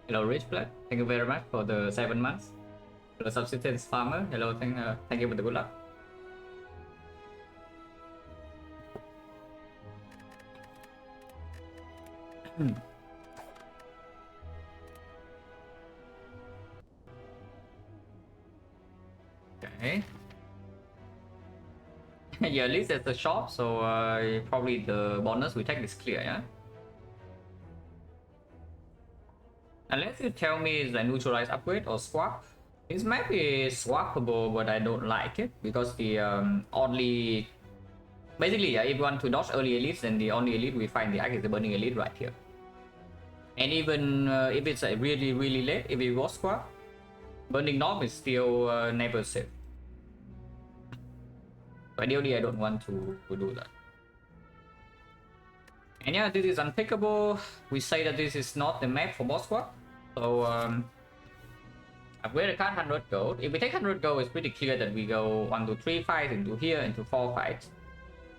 Hello, Rich Black. Thank you very much for the 7 months. Hello, Subsistence Farmer. Hello, thank you for the good luck. Okay. Yeah, at least there's a shop, so probably the bonus we take is clear, yeah? Unless you tell me it's a neutralize upgrade or swap. This map is swappable, but I don't like it because the only... Basically, yeah, if you want to dodge early elites, then the only elite we find the act is the burning elite right here. And even if it's really, really late, if it was swap, burning knob is still never safe. Ideally, I don't want to do that. And yeah, this is unpickable. We say that this is not the map for boss squad. So upgrade a card 100 gold. If we take 100 gold, it's pretty clear that we go 1 to 3 fights, into here, into 4 fights.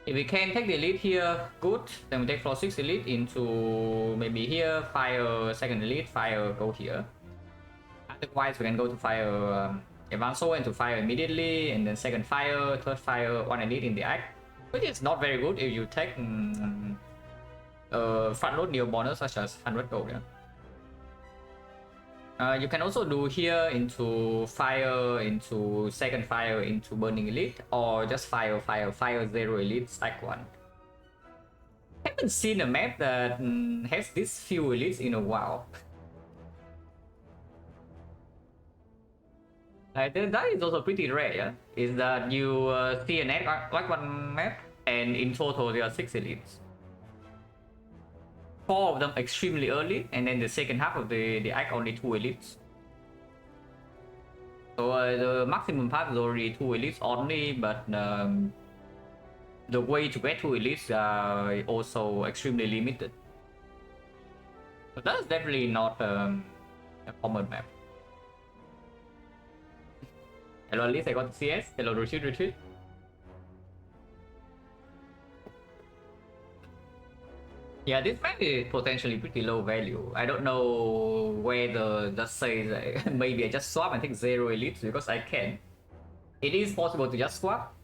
If we can take the elite here, good. Then we take floor 6 elite into maybe here, fire second elite, fire go here. Otherwise, we can go to fire advance sword into fire immediately, and then second fire, third fire, 1 elite in the act. Which is not very good if you take front load neo bonus such as 100 gold. Yeah. You can also do here into fire, into second fire, into burning elite, or just fire 0 elite, stack 1. Haven't seen a map that has this few elites in a while. That is also pretty rare, yeah? Is that you see an act like one map, and in total there are 6 elites. 4 of them extremely early, and then the second half of the act only 2 elites. So the maximum path is already 2 elites only, but the way to get 2 elites are also extremely limited. So that's definitely not a common map. Hello, at least I got CS. Hello, retreat. Yeah, this map is potentially pretty low value. I don't know whether that says maybe I just swap and take 0 elites because I can. It is possible to just swap.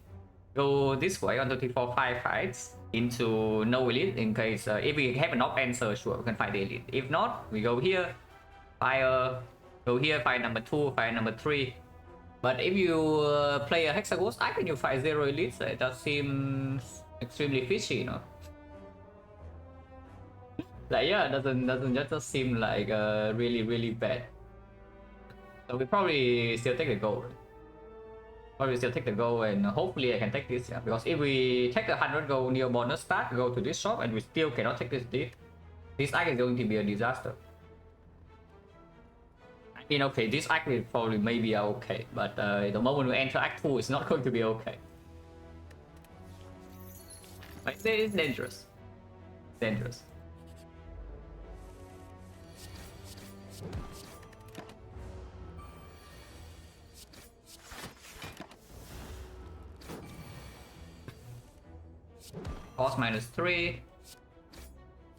Go this way on 34 5 fights into no elite in case if we have an knock answer, sure we can find the elite. If not, we go here, fire, go here, fire number 2, fire number 3. But if you play a Hexaghost, I can you fight 0 elites. It just seems extremely fishy, you know. Like yeah, it doesn't just seem like really bad. So we probably still take the gold. And hopefully I can take this, yeah. Because if we take the 100 gold neo bonus start, go to this shop, and we still cannot take this deep, this act is going to be a disaster. I mean, okay, this act is probably maybe okay, but the moment we enter act 2, it's not going to be okay. Like, it's dangerous. Dangerous. Cost -3,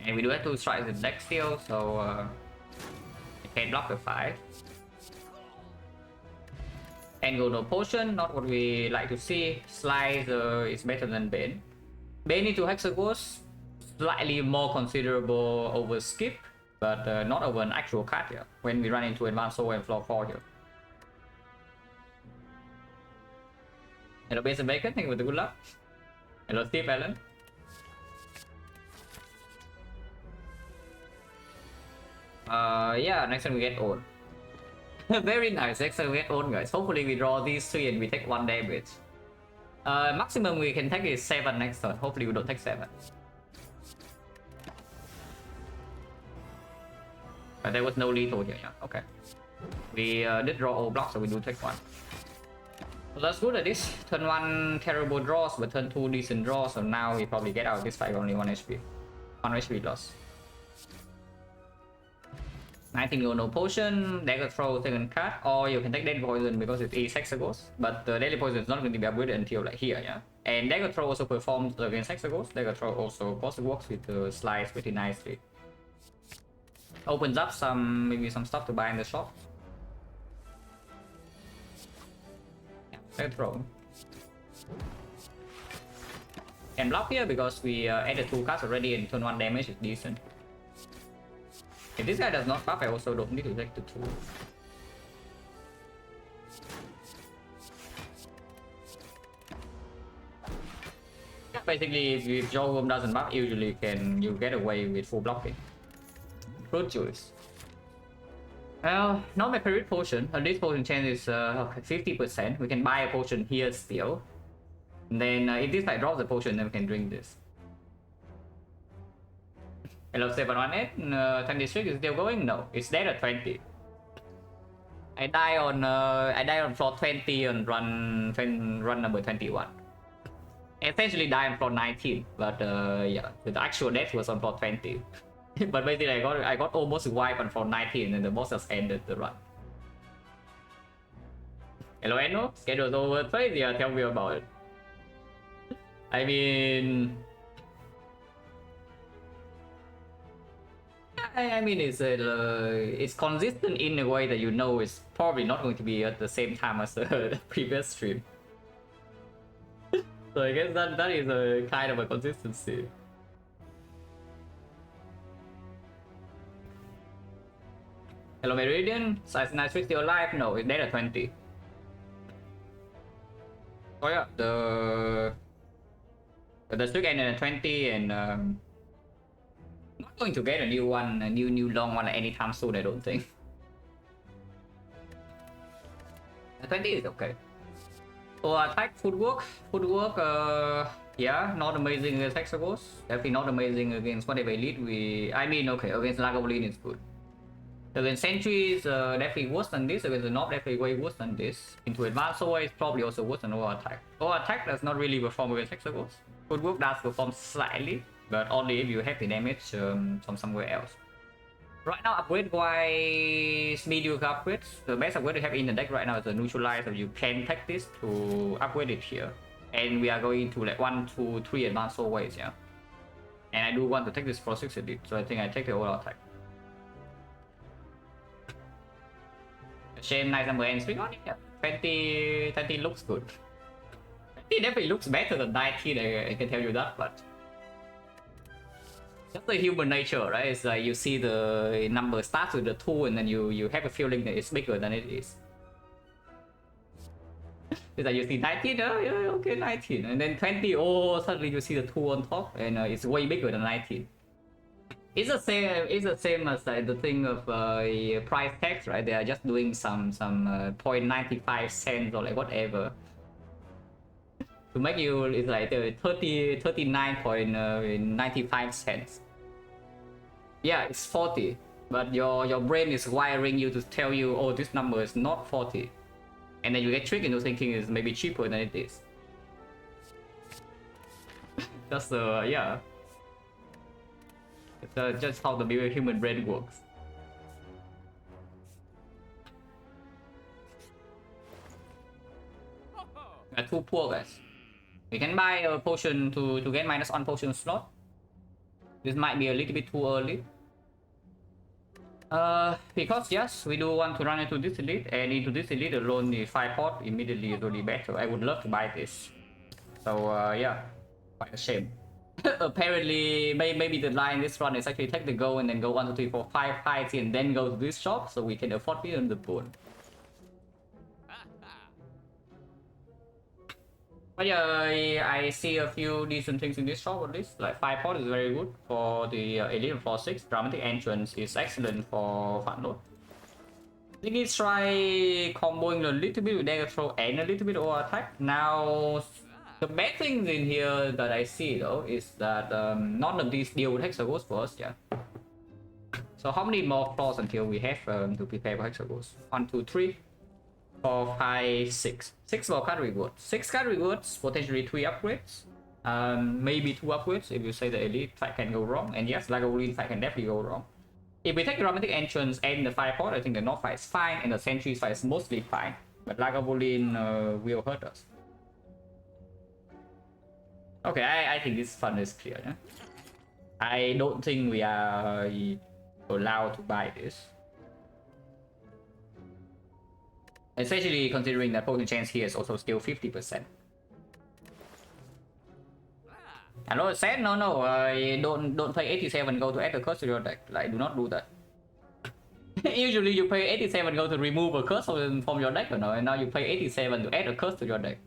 and we do have 2 strikes with deck steal, so it can block the fight. And go no potion, not what we like to see. Slice is better than Bane. Bane into Hexaghost, slightly more considerable over skip, but not over an actual card here when we run into advanced sword and floor 4 here. Hello, Base and Bacon, thank you for the good luck. Hello, Steve Allen. Yeah, next time we get old. Very nice, next time we get old, guys. Hopefully we draw these 3 and we take 1 damage. Maximum we can take is 7 next turn. Hopefully we don't take 7. But there was no lethal here, yeah, okay. We did draw all blocks, so we do take 1. So that's good at this. Turn 1 terrible draws, but turn 2 decent draws, so now we probably get out of this fight only 1 HP. 1 HP loss. 19 go no potion, dagger throw second card, or you can take deadly poison because it is Hexaghost, but the deadly poison is not going to be upgraded until like here, yeah. And dagger throw also performs against Hexaghost. Dagger throw also works with the slice pretty nicely. Opens up some, maybe some stuff to buy in the shop. Yeah, let's throw. Can block here because we added 2 cards already and turn 1 damage is decent. If this guy does not buff, I also don't need to take the 2. Yeah, basically, if your home doesn't buff, usually you get away with full blocking. Fruit juice. Well, not my favorite potion. This potion chance is 50%. We can buy a potion here still. And then if this guy drops the potion, then we can drink this. Hello 718, 26 is still going? No, it's dead at 20. I die on floor 20 on run number 21. Essentially die on floor 19, but yeah, the actual death was on floor 20. But basically I got almost wiped on floor 19 and the boss just ended the run. Hello Eno, schedule's over. Crazy, yeah, tell me about it. I mean, it's consistent in a way that you know it's probably not going to be at the same time as the previous stream. So I guess that is a kind of a consistency. Hello Meridian, size 9 still alive? No, it's dead at 20. Oh yeah, the streak ended at 20 and not going to get a new one, a new long one anytime soon, I don't think. 20 is okay. So attack, footwork, yeah, not amazing against Hexagons. Definitely not amazing against whatever elite okay, against Lagavulin is good. Against Sentries, definitely worse than this. Against the Knob, definitely way worse than this. Into Advanced Over is probably also worse than Over Attack. Over Attack does not really perform against Hexagons. Footwork does perform slightly, but only if you have the damage from somewhere else. Right now, upgrade-wise, mediocre upgrades. The best upgrade to have in the deck right now is the Neutralize, so you can take this to upgrade it here. And we are going to like 1, 2, 3 Advanced Ways, yeah. And I do want to take this for 6 elite, so I think I take the Over Attack. Shame nice number and swing on it. Yeah. 20 looks good. 20 definitely looks better than 19, I can tell you that, but just the human nature, right? It's like you see the number starts with the 2 and then you have a feeling that it's bigger than it is. It's like you see 19, yeah, okay, 19, and then 20, oh, suddenly you see the 2 on top and it's way bigger than 19. It's the same as the thing of price tags, right? They are just doing some 0.95 cents or like whatever to make you, it's like 39.95 cents. Yeah, it's 40, but your brain is wiring you to tell you, oh, this number is not 40, and then you get tricked into thinking it's maybe cheaper than it is. Just yeah. It's just how the human brain works. Too poor, guys. We can buy a potion to get -1 potion slot. This might be a little bit too early. Because yes, we do want to run into this elite, and into this elite alone, the 5 pot immediately is really better. I would love to buy this. So yeah, quite a shame. Apparently, maybe the line this run is actually take the gold and then go 1, 2, 3, 4, 5 highs and then go to this shop so we can afford it on the board. But yeah, I see a few decent things in this shop at least. Like 5 pot is very good for the elite on floor 6. Dramatic entrance is excellent for fun load. I think let's try comboing a little bit with dagger throw and a little bit over attack. Now, the bad things in here that I see though is that none of these deal with Hexagons for us, yeah. So how many more floors until we have to prepare for Hexagons? 1, 2, 3, 4, 5, 6. 6 more card rewards. 6 card rewards, potentially 3 upgrades. Maybe 2 upgrades if you say the elite fight can go wrong. And yes, Lagavulin fight can definitely go wrong. If we take the Dramatic Entrance and the 5 pot, I think the North fight is fine and the Sentries fight is mostly fine. But Lagavulin will hurt us. Okay, I think this fun is clear. Yeah? I don't think we are allowed to buy this. Especially considering that potion chance here is also still 50%. Hello, said no, don't pay 87 gold to add a curse to your deck. Like, do not do that. Usually you pay 87 gold to remove a curse from your deck, and now you pay 87 to add a curse to your deck.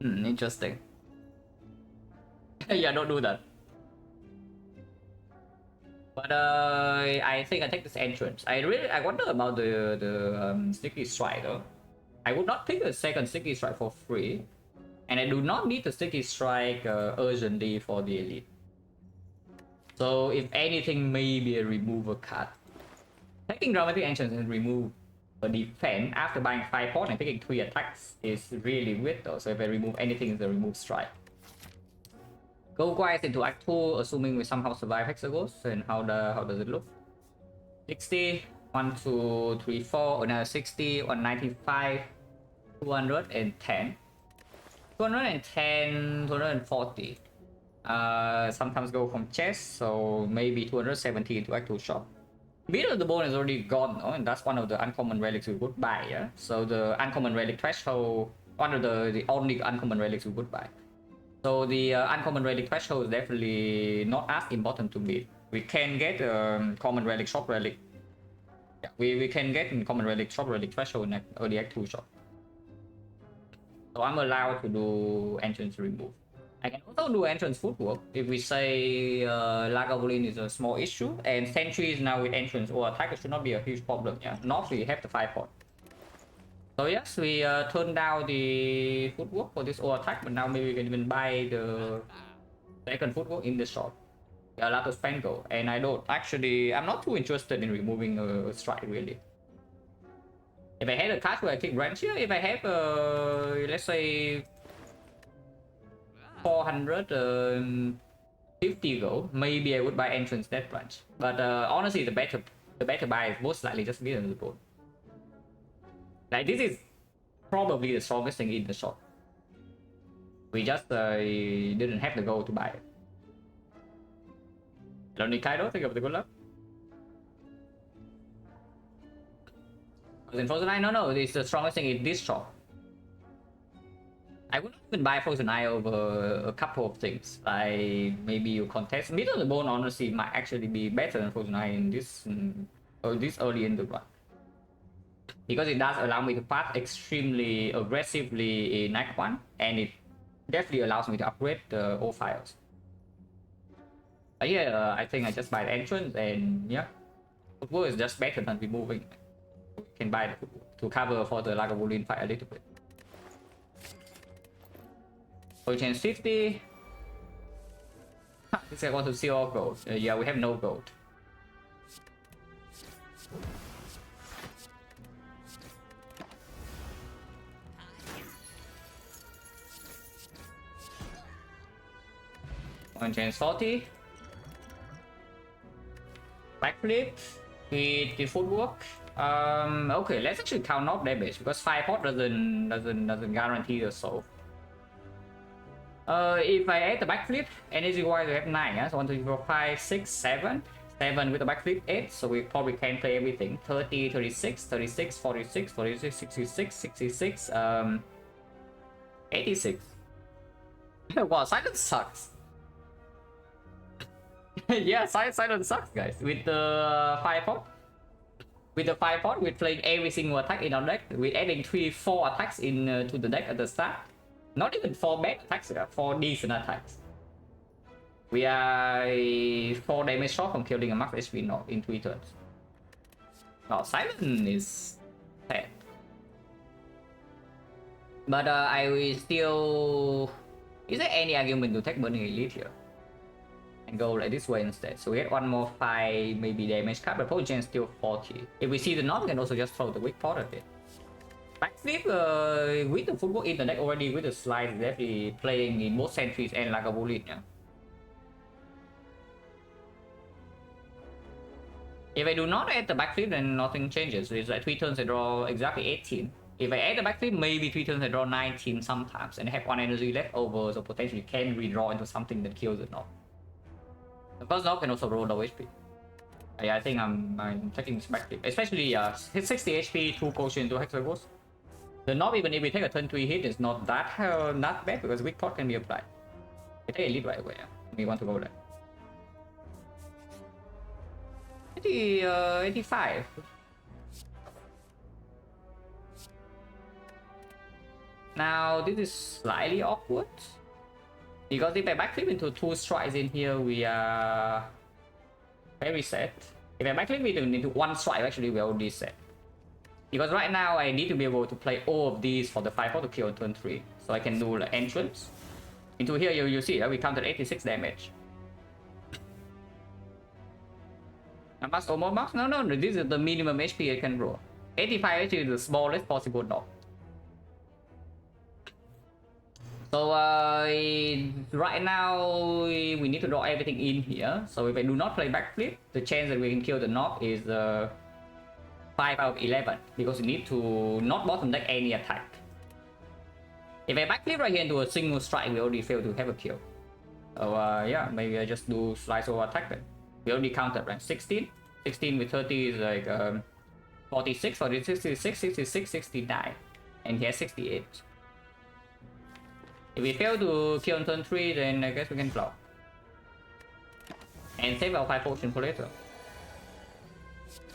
Interesting. Yeah, don't do that. But I think I take this entrance. I wonder about the sticky strike though. I would not pick a second sticky strike for free, and I do not need the sticky strike urgently for the elite. So if anything, maybe a removal card. Taking dramatic entrance and remove a defense after buying 5 points and taking 3 attacks is really weird though. So if I remove anything, it's a remove strike. Go quiet into Act 2, assuming we somehow survive Hexagons, and how does it look? 60, 1, 2, 3, 4, another 60, 195, 210, 210, 240. Sometimes go from chest, so maybe 270 into Act 2 shop. Middle of the bone is already gone, no? And that's one of the uncommon relics we would buy, yeah? So the uncommon relic threshold, one of the only uncommon relics we would buy. So the uncommon relic threshold is definitely not as important to beat. We can get common relic, shop relic. Yeah, we can get common relic, shop relic threshold in early Act 2 shop. So I'm allowed to do entrance remove. I can also do entrance footwork if we say Lagavulin is a small issue, and sentries now with entrance or attack, it should not be a huge problem. Yeah, not we have the 5 point. So yes, we turned down the footwork for this all attack, but now maybe we can even buy the second footwork in the shop. Yeah, allowed to spend gold, and I'm not too interested in removing a strike really. If I had a card where I take branch here, if I have let's say 450 gold, maybe I would buy entrance that branch. But honestly, the better buy is most likely just Middle of the Bone. Like, this is probably the strongest thing in the shop. We just didn't have the gold to buy it. Lonely Kaido, think of the good luck. In Frozen Eye? No, it's the strongest thing in this shop. I would not even buy Frozen Eye over a couple of things. Like, maybe you contest. Middle of the Bone honestly might actually be better than Frozen Eye in this early in the run. Because it does allow me to pass extremely aggressively in Act 1, and it definitely allows me to upgrade the old files. But yeah, I think I just buy the entrance, and yeah, footwork is just better than removing. We can buy the footwork to cover for the Lagavulin fight a little bit. So change 50. This guy wants to see all gold. Yeah, we have no gold. One change 40. Backflip with the footwork. Okay, let's actually count off damage because 5 pot doesn't guarantee the soul. If I add the backflip, energy wise we have 9, yeah? So 1, 2, 3, 4, 5, 6, 7. 7 with the backflip, 8, so we probably can play everything. 30, 36, 36, 46, 46, 66, 66, 86. Wow, Silent sucks. Yeah, Silent sucks, guys. With the 5 pot. With the 5 pot, we're playing every single attack in our deck. We're adding 3-4 attacks in to the deck at the start. Not even 4 bad attacks, 4 decent attacks. We are 4 damage short from killing a max HP knock in 3 turns. Now, Silent is bad. But I will still... Is there any argument to take Burning Elite here? And go like this way instead. So we get 1 more 5 maybe damage card, but potion is still 40. If we see the knock, we can also just throw the weak pot at it. Backflip with the footwork in the deck already, with the slide, definitely playing in both sentries and Lagavulin. Yeah. If I do not add the backflip, then nothing changes. So it's like 3 turns I draw exactly 18. If I add the backflip, maybe 3 turns I draw 19 sometimes, and I have 1 energy left over, so potentially can redraw into something that kills the knock. Of course, knock can also roll low HP. Yeah, I think I'm taking this back, especially hit 60 HP, 2 potion, 2 hexagons. The knob, even if we take a turn 3 hit, is not that bad because weak pot can be applied. We take a lead right away. Yeah. We want to go there. 85. Now this is slightly awkward because if I backflip into 2 strikes in here, we are very set. If I backflip into 1 strike, actually we're already set. Because right now I need to be able to play all of these for the 5-4 to kill on turn 3. So I can do like entrance. Into here you see that we counted 86 damage. I must almost max? No, this is the minimum HP I can roll. 85 HP is the smallest possible knob. So right now we need to draw everything in here. So if I do not play backflip, the chance that we can kill the knob is 5 out of 11 because we need to not bottom deck any attack. If I backflip right here into a single strike, we already failed to have a kill. So yeah, maybe I just do slice over attack then. We already counted, right? 16 with 30 is like 46, 66, 66, 69, and he has 68. If we fail to kill on turn 3, then I guess we can block. And save our 5 potion for later.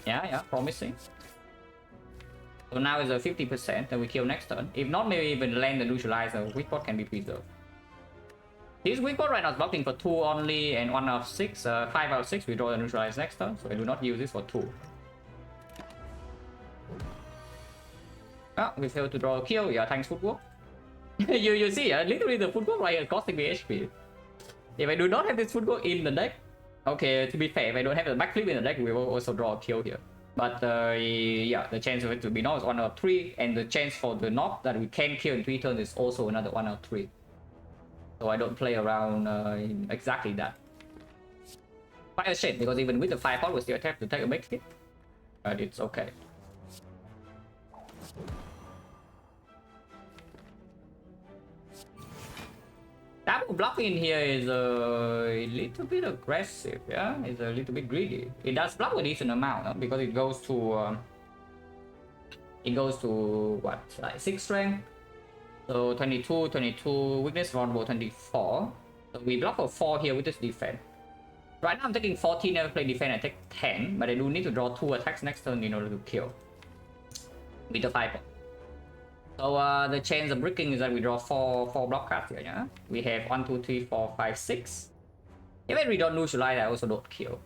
Yeah, promising. So now it's a 50% that we kill next turn. If not, maybe even land the neutralizer, weak pot can be preserved. This weak pot right now is blocking for 2 only and 1 out of 6. 5 out of 6 we draw the neutralizer next turn, so I do not use this for 2. Ah, we failed to draw a kill. Yeah, thanks footwork. you see, literally the footwork right here costing me HP. If I do not have this footwork in the deck, okay, to be fair, if I don't have the backflip in the deck, we will also draw a kill here. But yeah, the chance of it to be knob is 1 out of 3, and the chance for the knob that we can kill in 3 turns is also another 1 out of 3. So I don't play around exactly that. Quite a shame, because even with the 5 pot, we still have to take a big hit. But it's okay. Double blocking in here is a little bit aggressive, yeah? It's a little bit greedy. It does block a decent amount, because it goes to what, like 6 strength. So 22, weakness vulnerable 24. So we block for 4 here with this defense. Right now I'm taking 14, never play defense, I take 10, but I do need to draw 2 attacks next turn in order to kill with the 5. So the chance of bricking is that we draw 4 block cards here, yeah? We have 1, 2, 3, 4, 5, 6. Even we don't neutralize, I also don't kill.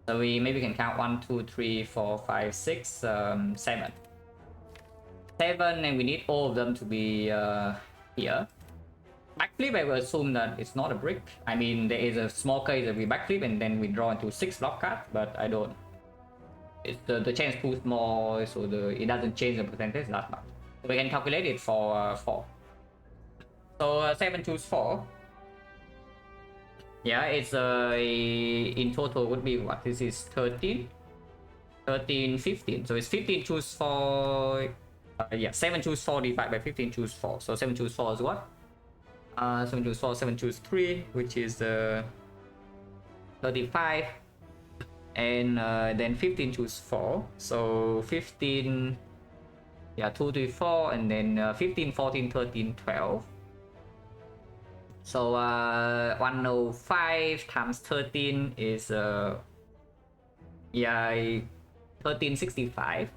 So we maybe can count 1, 2, 3, 4, 5, 6, 7. 7, and we need all of them to be here. Backflip, I will assume that it's not a brick. I mean, there is a small case that we backflip and then we draw into 6 block cards, but I don't. It's the chance pulls more, so it doesn't change the percentage that much. So we can calculate it for 4. So 7 choose 4. Yeah, it's in total would be what? This is 13, 15. So it's 15 choose 4. Yeah, 7 choose 4 divided by 15 choose 4. So 7 choose 4 is what? 7 choose 4, 7 choose 3, which is 35. And then 15 choose 4. So 15, yeah, 2, 3, 4, and then 15, 14, 13, 12. So 105 times 13 is yeah, 1365.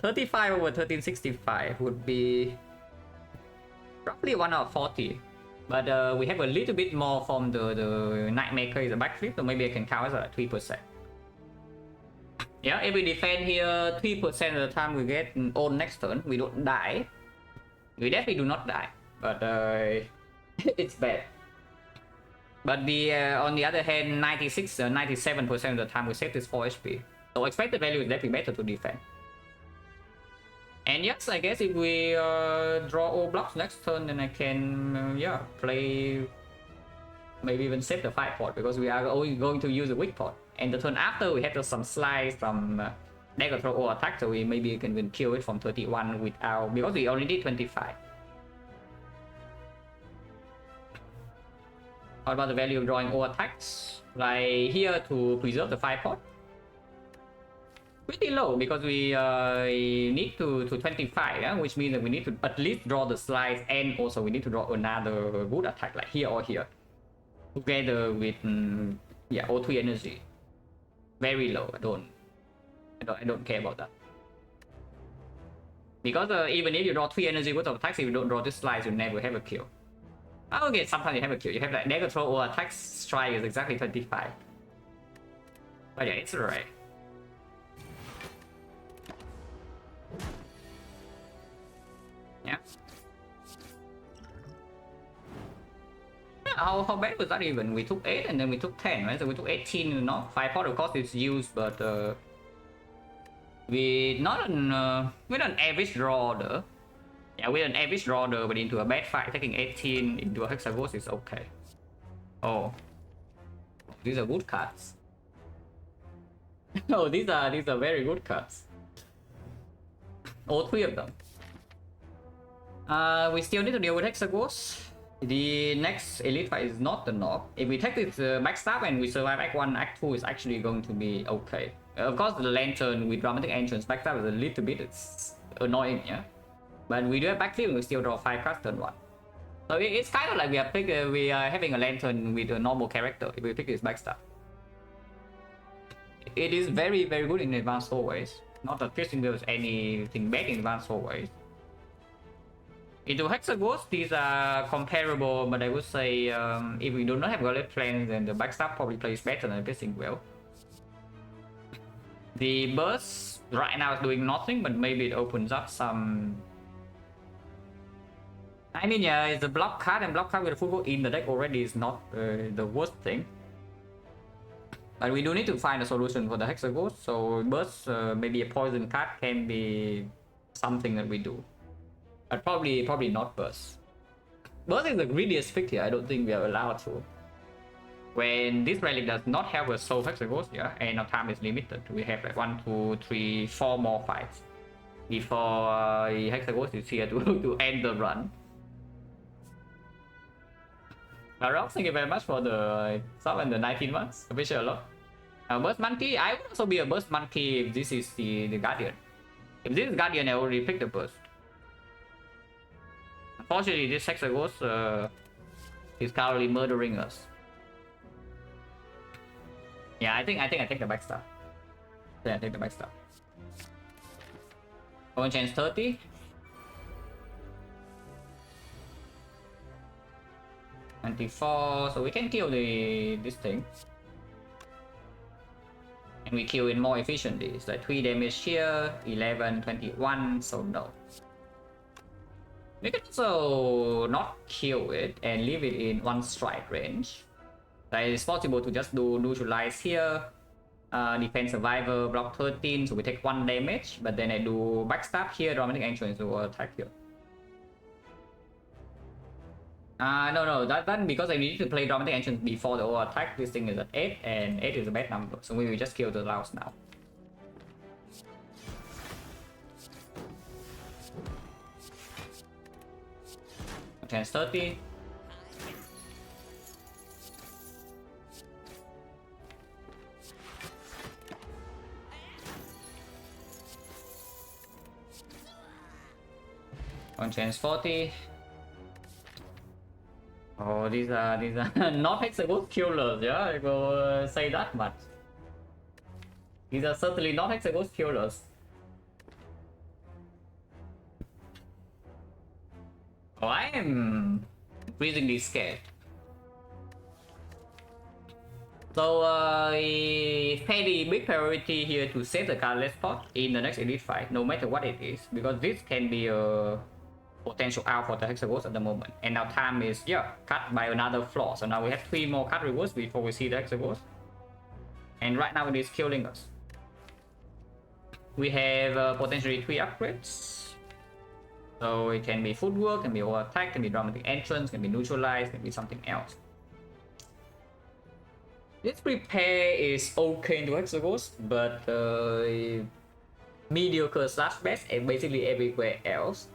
35 over 1365 would be roughly 1 out of 40. But we have a little bit more from the Nightmaker is a backflip, so maybe I can count as like 3%. Yeah, if we defend here 3% of the time we get on next turn, we don't die. We definitely do not die, but it's bad. But on the other hand, 97% of the time we save this 4 HP. So expected value is definitely better to defend. And yes, I guess if we draw all blocks next turn, then I can yeah, play, maybe even save the 5 pot, because we are only going to use a weak pot. And the turn after we have some slice from deck control or attack, so we maybe can even kill it from 31 without, because we only did 25. What about the value of drawing all attacks? Like here to preserve the 5 pot. pretty low because we need to 25, yeah? Which means that we need to at least draw the slice, and also we need to draw another good attack like here or here, together with yeah, O3 energy. Very low. I don't care about that. Because even if you draw 3 energy worth of attacks, if you don't draw this slice, you never have a kill. Okay, sometimes you have a kill. You have like dagger throw or attack strike is exactly 25. But yeah, it's alright. Yeah. How bad was that even? We took 8 and then we took 10, right? So we took 18, no? 5 pot of course it's used, but we're not an average draw though. Yeah, we're an average draw though, but into a bad fight, taking 18 into a Hexaghost is okay. Oh. These are good cards. Oh, these are very good cards. All 3 of them. We still need to deal with Hexaghost. The next elite fight is not the knob. If we take this backstab and we survive Act 1, Act 2 is actually going to be okay. Of course, the lantern with dramatic entrance backstab is a little bit annoying, yeah. But we do have backflip and we still draw 5 cards turn 1. So it's kind of like we are having a lantern with a normal character if we pick this backstab. It is very good in advanced hallways. Not that Christian does anything bad in advanced hallways. Into Hexaghost, these are comparable, but I would say if we do not have Gauntlet plans, then the backstab probably plays better than Piercing Well. The burst right now is doing nothing, but maybe it opens up some. I mean, yeah, it's a block card, and block card with a football in the deck already is not the worst thing. But we do need to find a solution for the Hexaghost, so burst, maybe a poison card can be something that we do. But probably not burst. Burst is the greediest pick here. I don't think we are allowed to. When this relic does not have a soul Hexaghost, yeah, and our time is limited, we have like 1, 2, 3, 4 more fights before Hexaghost is here to end the run. Rob, thank you very much for the sub and the 19 months. Appreciate a lot. Burst Monkey, I would also be a Burst Monkey if this is the Guardian. If this is Guardian, I already picked the Burst. Unfortunately, this Hexaghost is currently murdering us. Yeah, I think I take the backstab. Yeah, I take the backstab. Own chance 30. So we can kill this thing. And we kill it more efficiently. It's like 3 damage here, 11, 21, so no. We can also not kill it and leave it in 1 strike range. Like it's possible to just do neutralize here, defense survivor, block 13, so we take 1 damage, but then I do backstab here, dramatic entrance to attack here. No, that because I need to play dramatic entrance before the auto attack. This thing is at 8, and 8 is a bad number, so we will just kill the Laos now. Chance 30. On chance 40. Oh, these are not Hexaghost killers, yeah, I will say that much. These are certainly not Hexaghost killers. Oh, I am increasingly scared. So, a fairly big priority here to save the cardless pot in the next elite fight, no matter what it is, because this can be a potential out for the Hexaghost at the moment. And now time is, yeah, cut by another flaw. So now we have 3 more card rewards before we see the Hexaghost. And right now it is killing us. We have potentially 3 upgrades. So it can be footwork, can be over attack, can be dramatic entrance, can be neutralized, can be something else. This prepare is okay into Hexaghost, but mediocre / best and basically everywhere else.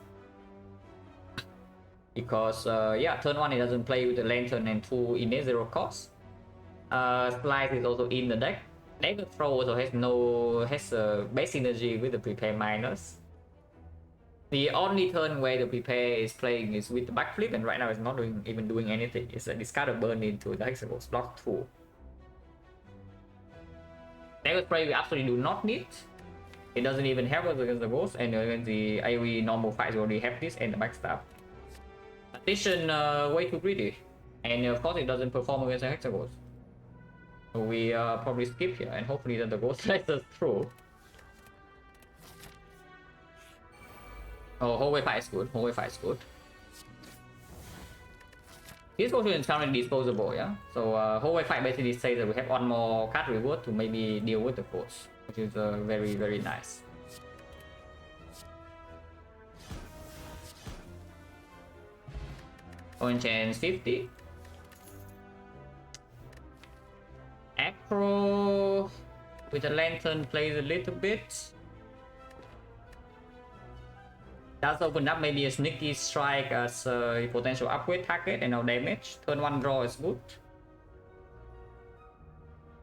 Because yeah, turn 1 it doesn't play with the lantern, and 2 innate 0 cost. Slice is also in the deck. Dagger Throw also has base synergy with the prepare minus. The only turn where the prepare is playing is with the backflip, and right now it's not doing anything. It's a discard of burn into the Hexagons block 2. Dagger Spray we absolutely do not need. It doesn't even help us against the ghost, and against the AoE normal fights we already have this and the backstab. Addition way too greedy, and of course it doesn't perform against the Hexagons. So we probably skip here, and hopefully that the ghost lets us through. Oh, hallway fight is good. Hallway fight is good. This potion is currently disposable, yeah? So hallway fight basically says that we have one more card reward to maybe deal with the ghost, which is very, very nice. On chance 50. Acro with a lantern plays a little bit. Does open up maybe a sneaky strike as a potential upgrade target and no damage. Turn 1 draw is good.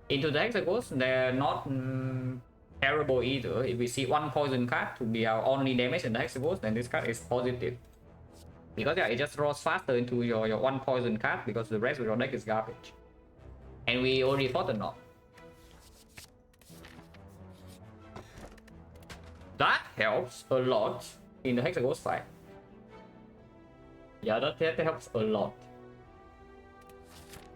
Into the Hexagons, they're not terrible either. If we see one poison card to be our only damage in the Hexagons, then this card is positive. Because yeah, it just draws faster into your one poison card because the rest of your deck is garbage. And we already fought a knock. That helps a lot in the Hexagons fight. Yeah, that helps a lot.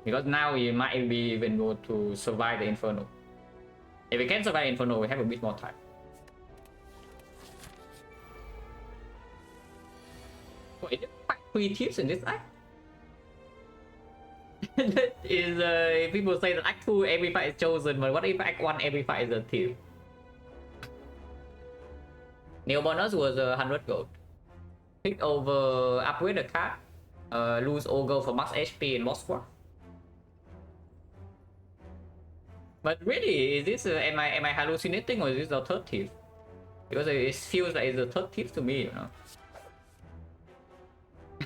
Because now we might be even able to survive the Inferno. If we can survive Inferno, we have a bit more time. Wait, is there 3 tips in this act? That is, people say that Act 2 every fight is chosen, but what if Act 1 every fight is a tip? New bonus was 100 gold. Pick over, upgrade the card, lose Ogre for max HP in Moskva. But really, is this am I hallucinating, or is this the third thief? Because it feels like it's the third thief to me, you know.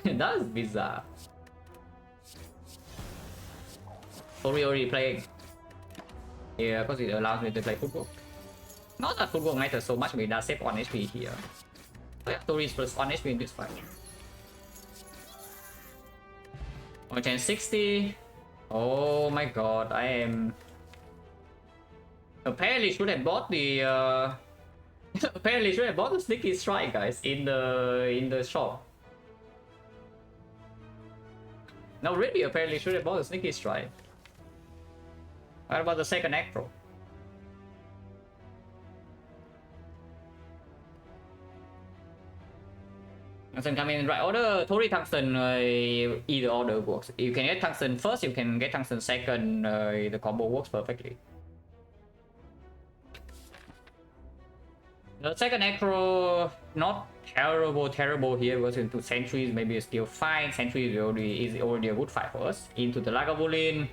That is bizarre. Tori already playing. Yeah, because it allows me to play football. Not that football matters so much, but it does save 1 HP here. So yeah, Tori is plus 1 HP in this fight. On chance 60. Oh my god, I am... Apparently should have bought the apparently should have bought the sneaky strike, guys, in the shop. No, really, apparently should have bought the sneaky strike. What about the second acro? Tungsten coming in right order. Tori Tungsten, either order works. You can get Tungsten first, you can get Tungsten second, the combo works perfectly. The second acro, not terrible here, because into Sentries maybe it's still fine. Sentries is already a good fight for us. Into the Lagavulin.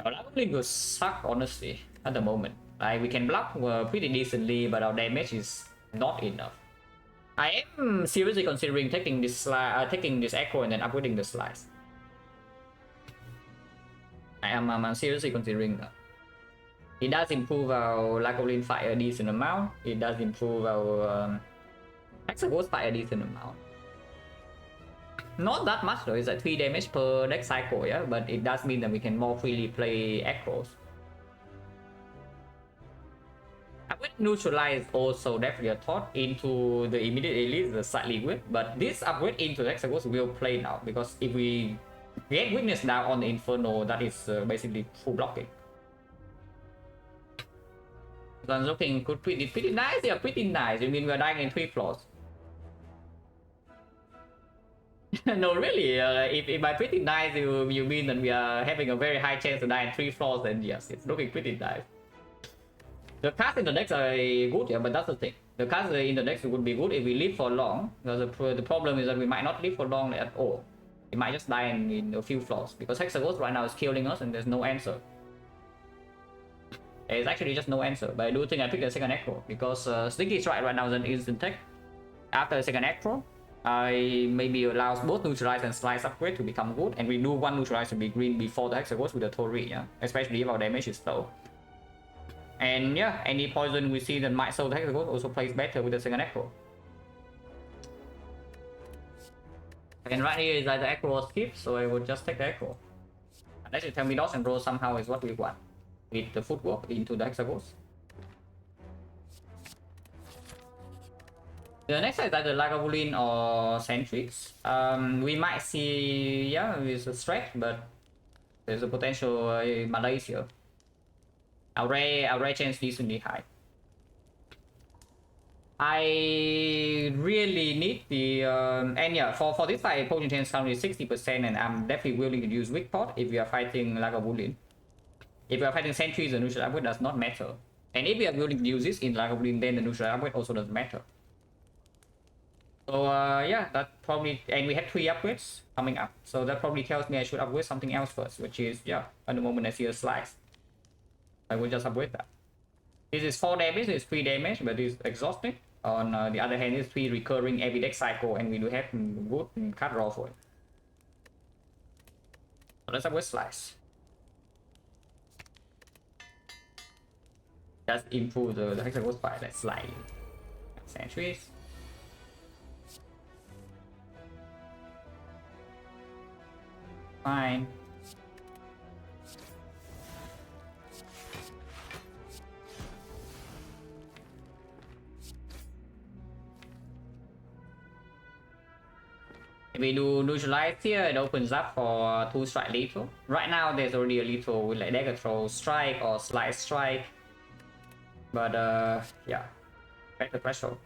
Lagavulin will suck, honestly, at the moment. Like, we can block pretty decently, but our damage is not enough. I am seriously considering taking this acro and then upgrading the slice. I'm seriously considering that. It does improve our Lagavulin fight a decent amount. It does improve our Hexagons fight a decent amount. Not that much though, it's like 3 damage per deck cycle, yeah? But it does mean that we can more freely play acros. Upgrade neutralize also definitely a thought. Into the immediate elite is slightly weak, but this upgrade into the Hexagons will play now, because if we get weakness down on the Inferno, that is basically full blocking. So I'm looking good, pretty nice. Yeah, pretty nice. I mean, we're dying in 3 floors. No, really. If by pretty nice you mean that we are having a very high chance to die in 3 floors, then yes, it's looking pretty nice. The cards in the decks are good, yeah, but that's the thing. The cards in the decks would be good if we live for long. Because the problem is that we might not live for long at all. We might just die in a few floors, because Hexagons right now is killing us and there's no answer. There's actually just no answer, but I do think I picked the second acro because Sneaky Strike right now is an instant tech. After the second acro, I maybe allows both neutralize and slice upgrade to become good, and we do one neutralize to be green before the Hexagons with the Tori, yeah? Especially if our damage is low. And yeah, any poison we see that might soul the Hexaghost also plays better with the second Echo. And right here is either Echo or Skip, so I would just take the Echo. Unless you tell me Dodge and Roll somehow is what we want. With the footwork into the Hexaghost. The next is either Lagavulin or Sentries. We might see, yeah, it's a stretch, but there's a potential malaise here. Our ray chance decently high. I really need the and yeah, for this fight, potion chance currently 60%, and I'm definitely willing to use weak pot if we are fighting Lagavulin. If we are fighting Sentries, the neutral upgrade does not matter. And if we are willing to use this in Lagavulin, then the neutral upgrade also doesn't matter. So yeah, that probably, and we have 3 upgrades coming up, so that probably tells me I should upgrade something else first, which is, yeah, at the moment I see a slice, I will just upgrade that. This is 4 damage, this is 3 damage, but it's exhausting. On the other hand, it's 3 recurring every deck cycle, and we do have good card draw for it. So let's upgrade slice. Just improve the Hexaghost fight, like slightly. Sentries. Fine. If we do neutralize here, it opens up for 2 strike lethal. Right now there's already a lethal with like dagger throw strike or slice strike. But yeah, back the threshold.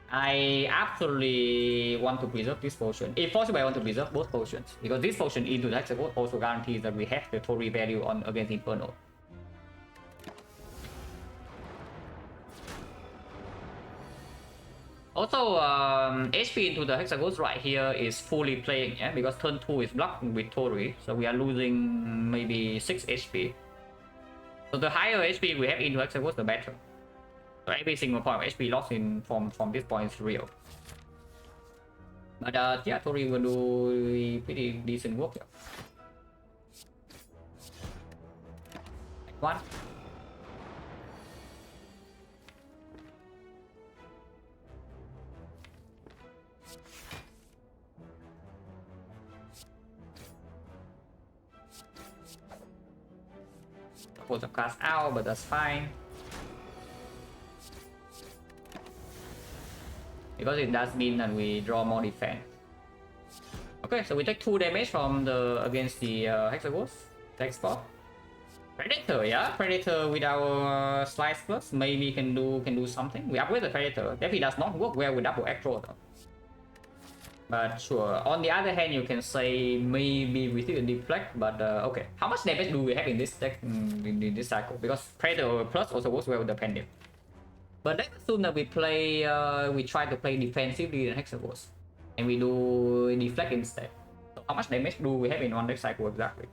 I absolutely want to preserve this potion. If possible, I want to preserve both potions, because this potion into the Hexaghost also guarantees that we have the Tori value on against Inferno. Also, HP into the Hexaghost right here is fully playing, yeah, because turn 2 is blocked with Tori, so we are losing maybe 6 HP. So the higher HP we have into Hexaghost, the better. So every single point of HP lost in from this point is real. But yeah, Tori will do pretty decent work here. One. Pull the class out, but that's fine. Because it does mean that we draw more defense. Okay, so we take 2 damage from the against the Hexaghost. Tech spot. Predator, yeah, Predator with our slice plus maybe can do something. We upgrade the Predator. Definitely does not work well with double aggro though. But sure. On the other hand, you can say maybe we still deflect, but okay. How much damage do we have in this deck in this cycle? Because Predator plus also works well with the Pendant. But let's assume that we play, we try to play defensively in Hexaghost, and we do deflect instead. So how much damage do we have in one deck cycle exactly?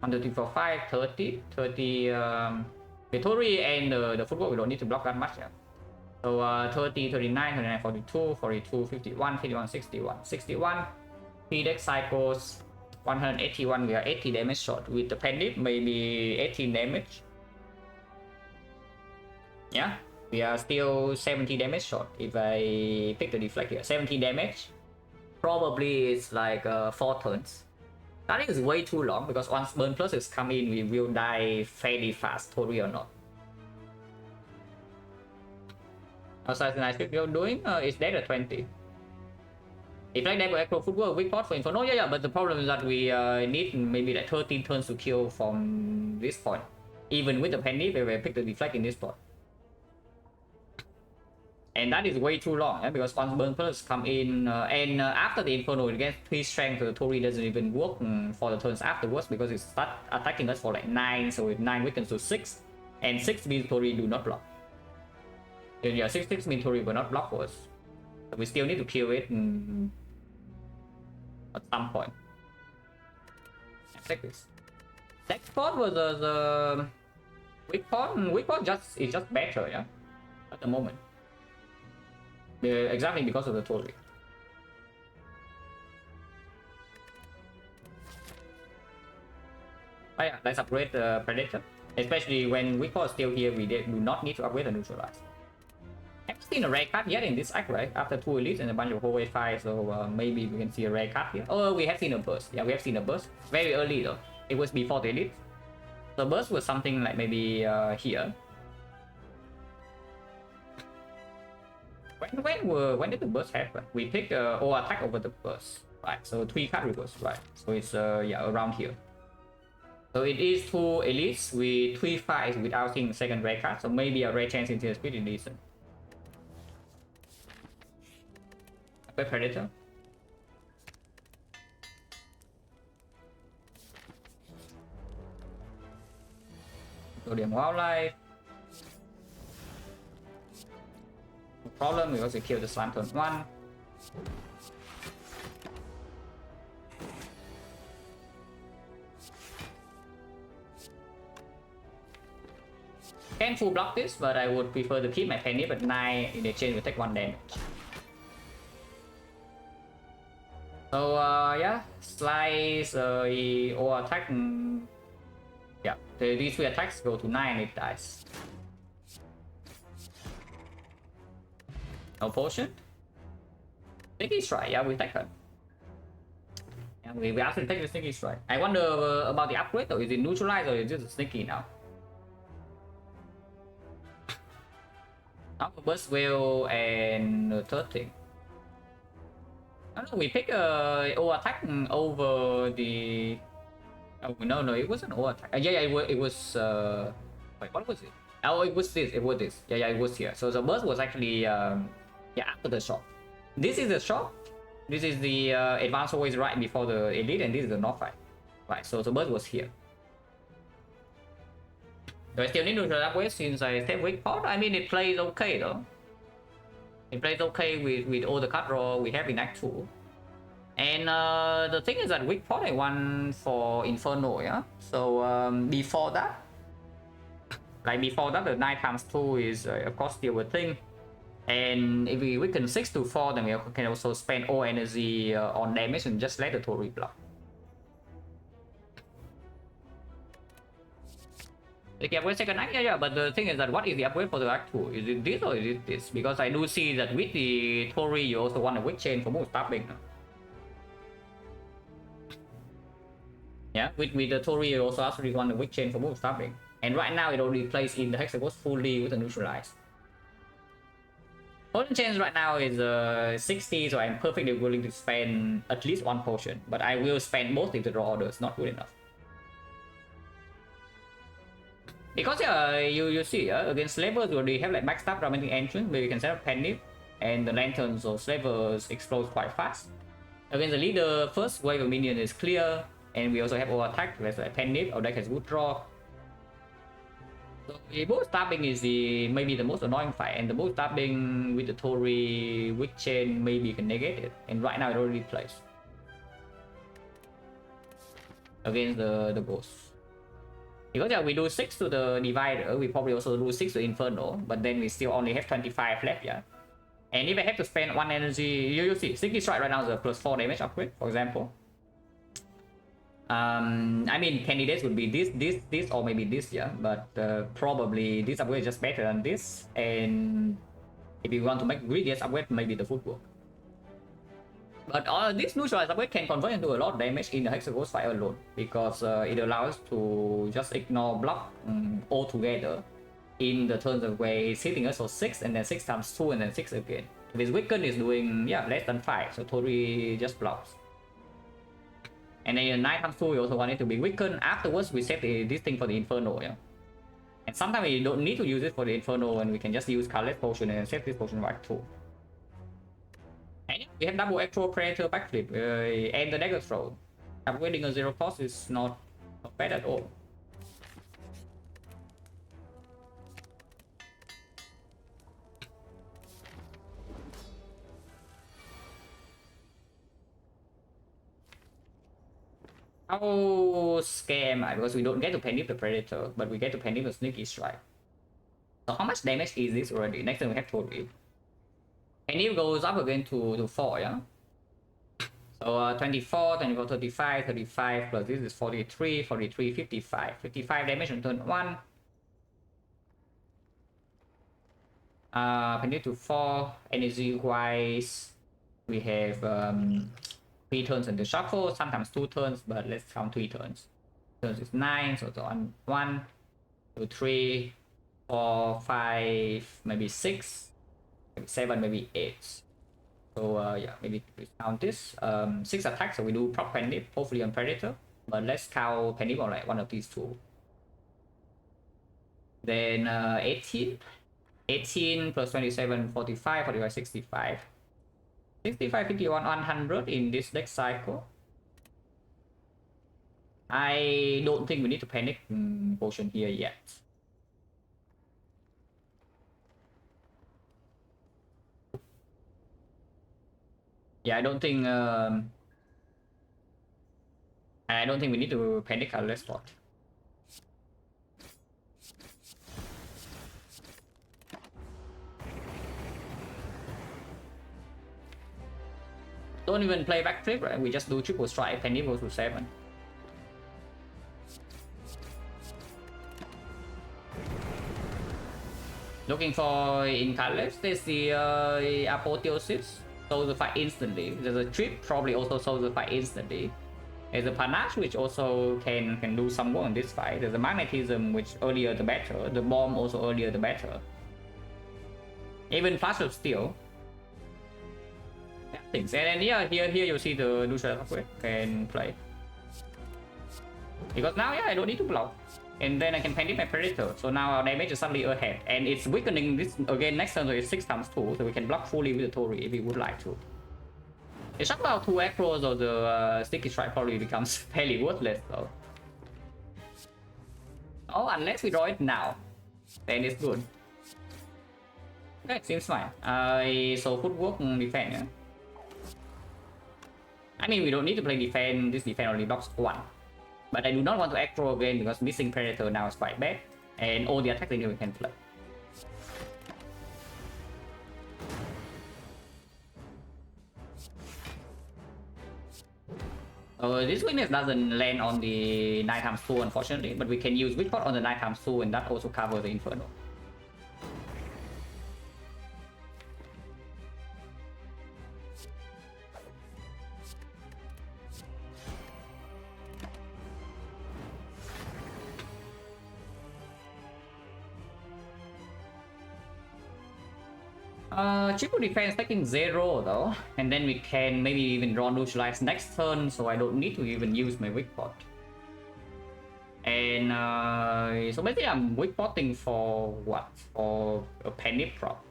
1, 2, 3, 4, 5, 30, 30, Victory and the football we don't need to block that much, yeah. So 30, 39, 39, 42, 42, 51, 51, 61, 61, 3 deck cycles, 181, we are 80 damage short. With the Pendant, maybe 18 damage. Yeah. We are still 70 damage short if I pick the deflect here. 70 damage. Probably it's like 4 turns. That is way too long, because once Burn Plus is come in, we will die fairly fast, Tori or not. Assassin's Creed you're doing is dead at 20. If like that go Acro Football, weak pot for Inferno, yeah, but the problem is that we need maybe like 13 turns to kill from this point. Even with the Penny, we will pick the deflect in this point. And that is way too long, because once Burn Plus come in, and after the Inferno, it gets 3 strength, so the Tori doesn't even work for the turns afterwards, because it starts attacking us for like 9, so with 9 weakens to 6, and 6 means Tori do not block. And yeah, 6 means Tori will not block for us. So we still need to kill it at some point. Take this. Next pot was the weak pot. Weak pot is just better, yeah, at the moment. Exactly because of the Tori. Oh yeah, let's upgrade the Predator. Especially when we are still here, we do not need to upgrade the neutralize. I haven't seen a rare card yet in this act, right? After 2 elites and a bunch of whole A5, so maybe we can see a rare card here. Oh, we have seen a burst. Yeah, we have seen a burst. Very early though. It was before the elite. The burst was something like maybe here. When did the burst happen? We picked all attack over the burst. Right, so 3 card reverse, right? So it's yeah, around here. So it is 2 elites with 3 fights without seeing second rare card, so maybe a rare chance into the pretty decent. Upgrade Predator. Sodium Wildlife. No problem, we also kill the slime turn 1. Can full block this, but I would prefer to keep my penny, but 9 in exchange will take 1 damage. So yeah, slice or attack. Yeah, these 3 attacks go to 9 and it dies. No potion. Sneaky strike, yeah, we take her. Yeah, we actually take the sneaky strike. I wonder about the upgrade though. Is it neutralized or is it just sneaky now? Now burst whale and the third thing. I don't know, we pick O attack over the. Oh no, it wasn't O attack. Yeah, it was. Wait, what was it? Oh, it was this. It was this. Yeah, it was here. So the burst was actually yeah, after the shot. This is the shot. This is the advance always right before the elite, and this is the north fight. Right. So the burst was here. Do I still need to upgrade since I step weak pot? I mean, it plays okay though. It plays okay with all the card draw we have in Act 2. And the thing is that weak pot I want for Inferno, yeah? So before that, the 9 times 2 is of course still a thing. And if we weaken 6 to 4, then we can also spend all energy on damage and just let the Torii block. Okay, upgrade second act, yeah, but the thing is that what is the upgrade for the act 2? Is it this or is it this? Because I do see that with the Torii you also want a weak chain for move stopping. Yeah, with the Torii you also actually want a weak chain for move stopping. And right now it already plays in the Hexagons fully with the neutralize. Potion chance right now is 60, so I'm perfectly willing to spend at least 1 potion. But I will spend most if the draw order is not good enough. Because you see, against slavers we already have like maxed up dramatic entrance where you can set up panic and the lanterns or slavers explode quite fast. Against the leader, first wave of minion is clear, and we also have all attack, let's like panic or deck has good draw. So the boot stabbing is maybe the most annoying fight, and the boot stabbing with the Torii weak chain maybe you can negate it, and right now it already plays against the ghost. Because yeah, we do 6 to the divider, we probably also do 6 to Inferno, but then we still only have 25 left, yeah. And if I have to spend 1 energy, you see, Sticky Strike right now is a plus 4 damage upgrade, for example. I mean, candidates would be this, or maybe this, yeah, but probably this upgrade is just better than this, and if you want to make greediest upgrade, maybe the footwork. But this neutralize upgrade can convert into a lot of damage in the Hexagons fight alone, because it allows to just ignore block altogether in the turns of where it's hitting us for 6 and then 6 times 2 and then 6 again. If his weaken is doing less than 5, so Torii just blocks. And then 9 times 2 we also want it to be weakened. Afterwards we set this thing for the Inferno, yeah. And sometimes we don't need to use it for the Inferno, and we can just use Colorless Potion and set this potion right too. And we have double Electro Predator backflip and the Dagger Throw. Upgrading a 0 cost is not bad at all. How scared am I? Because we don't get to panic the Predator, but we get to panic the Sneaky Strike. So how much damage is this already? Next time we have Torii. And it goes up again to 4, yeah? So 24, 24, 35, 35 plus this is 43, 43, 55. 55 damage on turn 1. Penny to 4. Energy wise, we have 3 turns in the shuffle, sometimes 2 turns, but let's count 3 turns. Turns is 9, so on 1, 2, 3, 4, 5, maybe 6, maybe 7, maybe 8. So yeah, maybe we count this. 6 attacks, so we do proc penny, hopefully on Predator. But let's count penny on like one of these two. Then 18. 18 plus 27, 45, 45, 65. 65, 51, 100 in this next cycle. I don't think we need to panic potion here yet. Yeah, I don't think we need to panic our last spot. Don't even play backflip, right? We just do triple strike, penny goes to 7. Looking for in catalyst, there's the apotheosis, solves the fight instantly. There's a trip, probably also solves the fight instantly. There's a panache, which also can do some work in this fight. There's a magnetism, which earlier the better. The bomb also earlier the better. Even flash of steel. Yeah, things. And then yeah, here you see the neutral upgrade can play. Because now yeah, I don't need to block. And then I can penny my Predator, so now our damage is suddenly ahead. And it's weakening this again next turn, so it's 6 times 2, so we can block fully with the Tori if we would like to. It's not about 2 acros or the Sticky Strike probably becomes fairly worthless though. Oh, unless we draw it now, then it's good. Okay, seems fine. So footwork defense, yeah. I mean, we don't need to play defense, this defense only blocks 1. But I do not want to aggro again because missing Predator now is quite bad. And all the attacks we can play. This weakness doesn't land on the 9 times 2 unfortunately, but we can use Witchpot on the 9 times 2 and that also covers the Inferno. Triple defense taking 0 though, and then we can maybe even draw neutralize next turn, so I don't need to even use my weak pot. And so basically I'm weak potting for what? For a penny prop.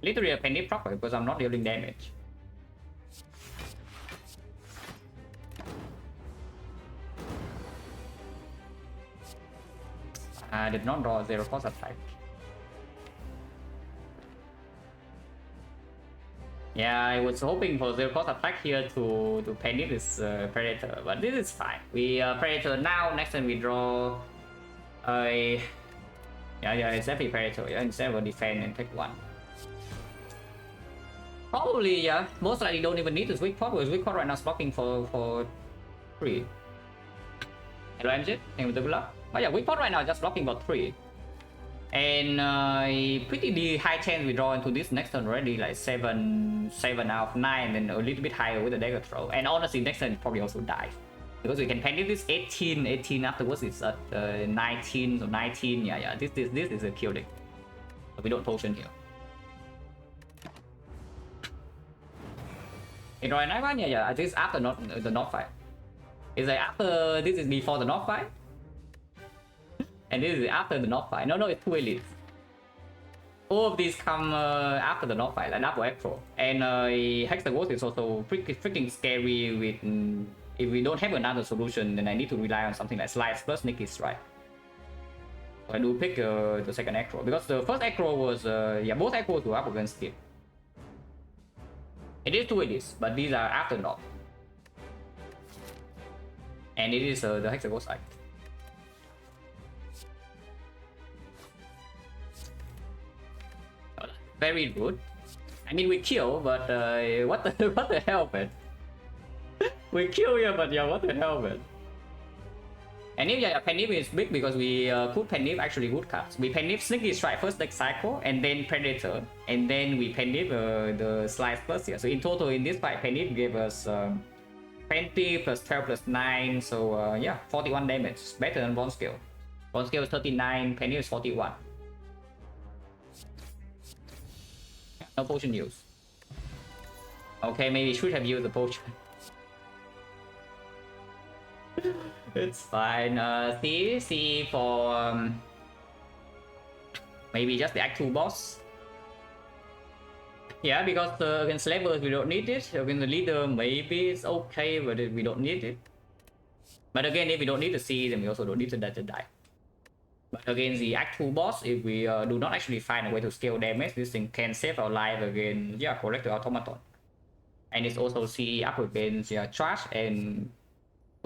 Literally a penny prop because I'm not dealing damage. I did not draw a 0 cost attack. Yeah, I was hoping for 0 cost attack here to penny this Predator, but this is fine. We Predator now, next time we draw a... Yeah, it's definitely Predator, yeah, instead of a defend and take 1. Probably, yeah, most likely don't even need this weak pot, because weak pot right now is blocking for 3. Hello MJ, thank you for the block. But yeah, weak pot right now is just blocking for 3. And pretty high chance we draw into this next turn already, like 7 out of 9, and a little bit higher with the dagger throw. And honestly, next turn probably also die. Because we can penny this 18 afterwards, it's at 19, so 19, yeah, this is a killing. So we don't potion here. You draw a 9-1? Yeah, this is after the North fight. It's like after, this is before the North fight. And this is after the North fight. No, it's 2 elites. All of these come after the North fight, like double Acro. And Hexaghost is also freaking scary with... if we don't have another solution, then I need to rely on something like Slice plus Sneaky Strike. So I do pick the second Acro. Because the first Acro was... yeah, both Acros were up against it. It is 2 elites, but these are after North. And it is the Hexaghost side. Very good. I mean, we kill, but what the hell, man? We kill you, but yeah, what the hell, man? And if yeah, Penny is big because we could Penny actually good cards. We Penny Sneaky Strike first next cycle, and then Predator, and then we Penny the Slice plus here. So in total in this fight, Penny gave us 20 plus 12 plus 9, so yeah, 41 damage. Better than Bronze Scale. Bronze Scale is 39, Penny is 41. No potion use. Okay, maybe should have used the potion. It's fine. C for maybe just the Act 2 boss. Yeah, because against levels we don't need it. Against the leader maybe it's okay, but we don't need it. But again, if we don't need the C, then we also don't need to die. But against the Act 2 boss, if we do not actually find a way to scale damage, this thing can save our life against Collector Automaton. And it's also C up against Trash and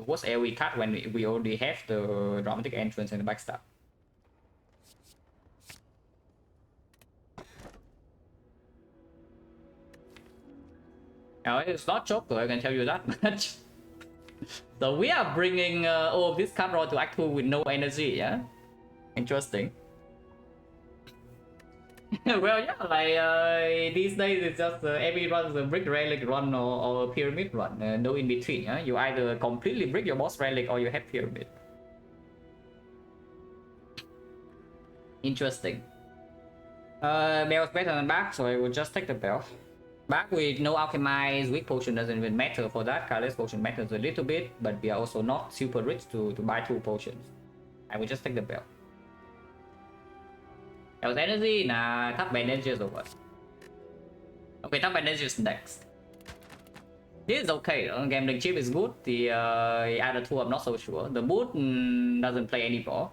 what's AoE cut when we already have the dramatic entrance and the backstab. Now it's not Joker, I can tell you that much. So we are bringing all of this card draw to Act 2 with no energy, yeah? Interesting. Well, yeah, like these days it's just every run is a brick relic run or a pyramid run, no in between. Yeah? You either completely brick your boss relic or you have pyramid. Interesting. Bell's better than back, so I will just take the bell. Back with no alchemize, weak potion doesn't even matter for that. Careless potion matters a little bit, but we are also not super rich to buy 2 potions. I will just take the bell. Else energy? Nah, top energy is over. Okay, top energy is next. This is okay. Gambling chip is good. The other 2 I'm not so sure. The boot doesn't play anymore.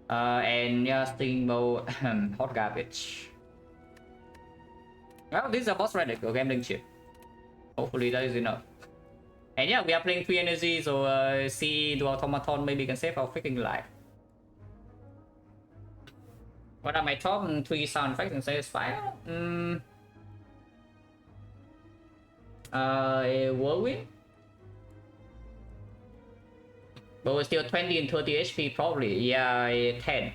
And yeah, Steamboat, hot garbage. Well, this is a boss relic or gambling chip. Hopefully that is enough. And yeah, we are playing 3 energy, so C to Automaton maybe can save our freaking life. What are my top 3 sound effects and satisfier? Whirlwind? But we're still 20 and 30 HP probably. Yeah, 10.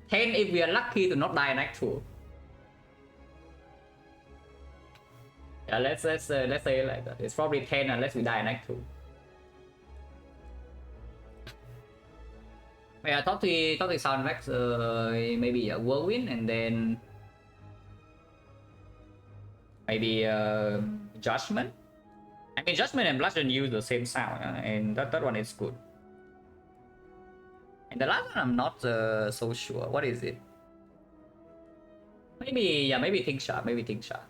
10 if we are lucky to not die in Act 2. Yeah, let's say it like that. It's probably 10 unless we die in Act 2. Yeah, top 3 sound effects, maybe a Whirlwind, and then maybe Judgment. I mean, Judgment and Bludgeon use the same sound, and that one is good. And the last one I'm not so sure. What is it? Maybe Think Sharp. Maybe Think Sharp.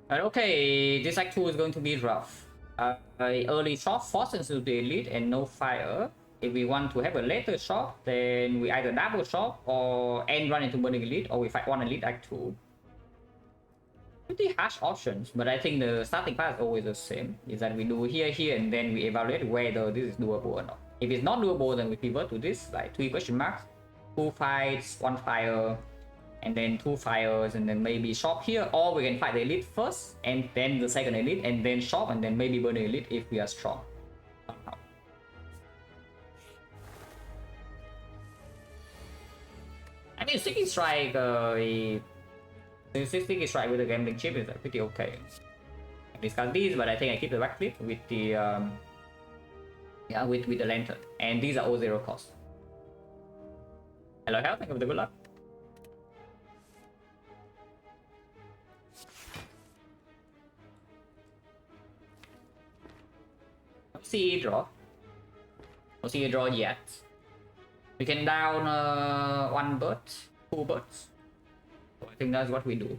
But okay, this Act 2 is going to be rough. Early shot forces to the elite and no fire. If we want to have a later shot, then we either double shot or end run into burning elite, or we fight 1 elite Act 2. Pretty harsh options, but I think the starting path is always the same. Is that we do here, and then we evaluate whether this is doable or not. If it's not doable, then we pivot to this, like 3 question marks, 2 fights, 1 fire, and then 2 fires, and then maybe shop here, or we can fight the elite first and then the second elite, and then shop, and then maybe burn the elite if we are strong. I mean, Sticky Strike, Sticky Strike with the gambling chip is pretty okay. I discard these, but I think I keep the backflip with the with the lantern, and these are all 0 cost. Hello, health, thank you for the good luck. See draw. No see draw yet. We can down 1 bird, 2 birds. So I think that's what we do.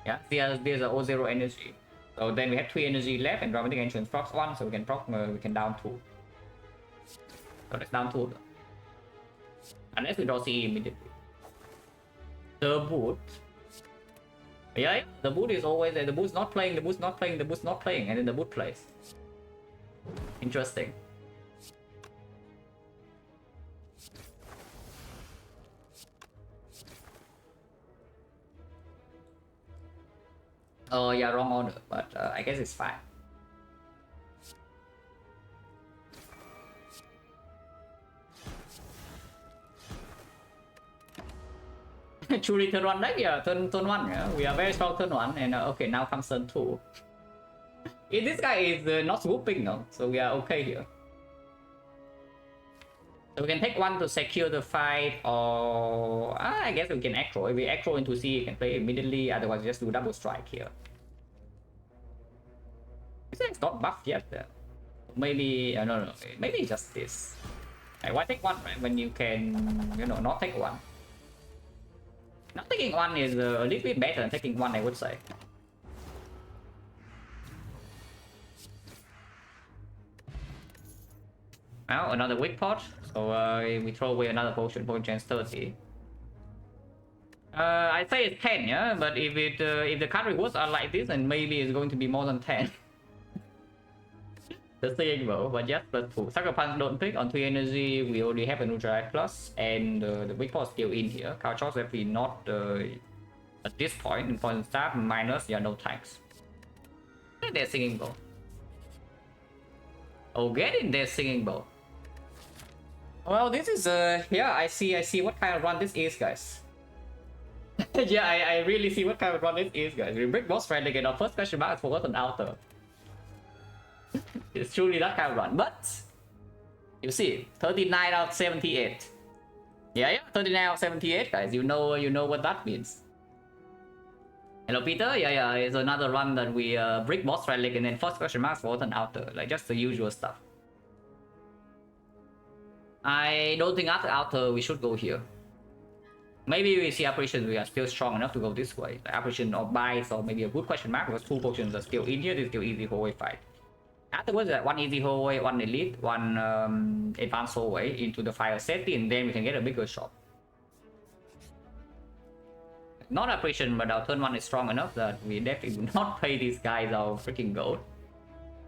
Yeah, there's a O0 energy. So then we have 3 energy left, and dramatic entrance procs 1, so we can down 2. So let's down 2. Unless we draw CE immediately. The boot. Yeah, the boot is always there. The boot's not playing, the boot's not playing, the boot's not playing, and then the boot plays. Interesting. Oh yeah, wrong order, but I guess it's fine. Truly turn one, right? Yeah, turn one. Yeah, we are very strong turn one, and okay, now comes turn two. If this guy is not swooping, no, so we are okay here. So we can take one to secure the fight, or I guess we can aggro. If we aggro into C, we can play immediately. Otherwise, just do double strike here. This guy's not buffed yet. Maybe no, maybe just this. Like, why take one, right? When you can, not take one. Not taking one is a little bit better than taking one, I would say. Now another weak pot, so we throw away another potion chance 30. I say it's 10, yeah, but if the card rewards are like this, then maybe it's going to be more than 10. The same though, but just +2. Sucker Punch don't pick on 3 energy. We already have a Neutralize Plus, and the weak pot is still in here. Card Charge definitely not at this point. In Poison Stab minus, yeah, no tanks. They're Singing Bowl. Oh, get in there, Singing Bowl. Well, this is yeah, I see what kind of run this is, guys. Yeah, I really see what kind of run this is, guys. We break boss friend again. Our first question mark is for an outer. It's truly that kind of run, but you see, 39 out of 78. Yeah, 39 out of 78, guys. You know what that means. Hello, Peter. Yeah, it's another run that we break boss relic and then first question marks for an outer, like just the usual stuff. I don't think after outer we should go here. Maybe we see apparition, we are still strong enough to go this way. Like apparition or bites, or maybe a good question mark because 2 potions are still in here. This is still easy hallway fight. Afterwards, one easy hallway, one elite, one advanced hallway into the fire safety, and then we can get a bigger shot. Not apparition, but our turn 1 is strong enough that we definitely do not pay these guys our freaking gold.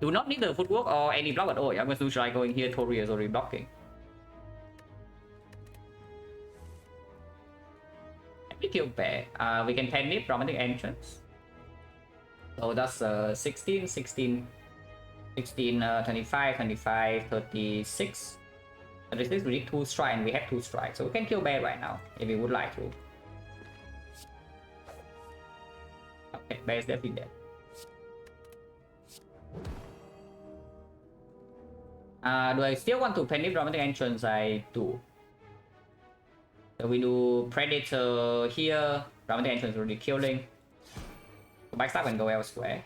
Do not need the footwork or any block at all. I'm going to try going here. Tori is already blocking. We kill bear. We can panic romantic entrance. So that's 16, 16, 16, 25, 25, 36. 36, we need 2 strike, and we have 2 strikes. So we can kill bear right now if we would like to. Okay, bear is definitely dead. Do I still want to panic romantic entrance? I do. So we do Predator here. Romantic entrance already killing. Backstab and go elsewhere.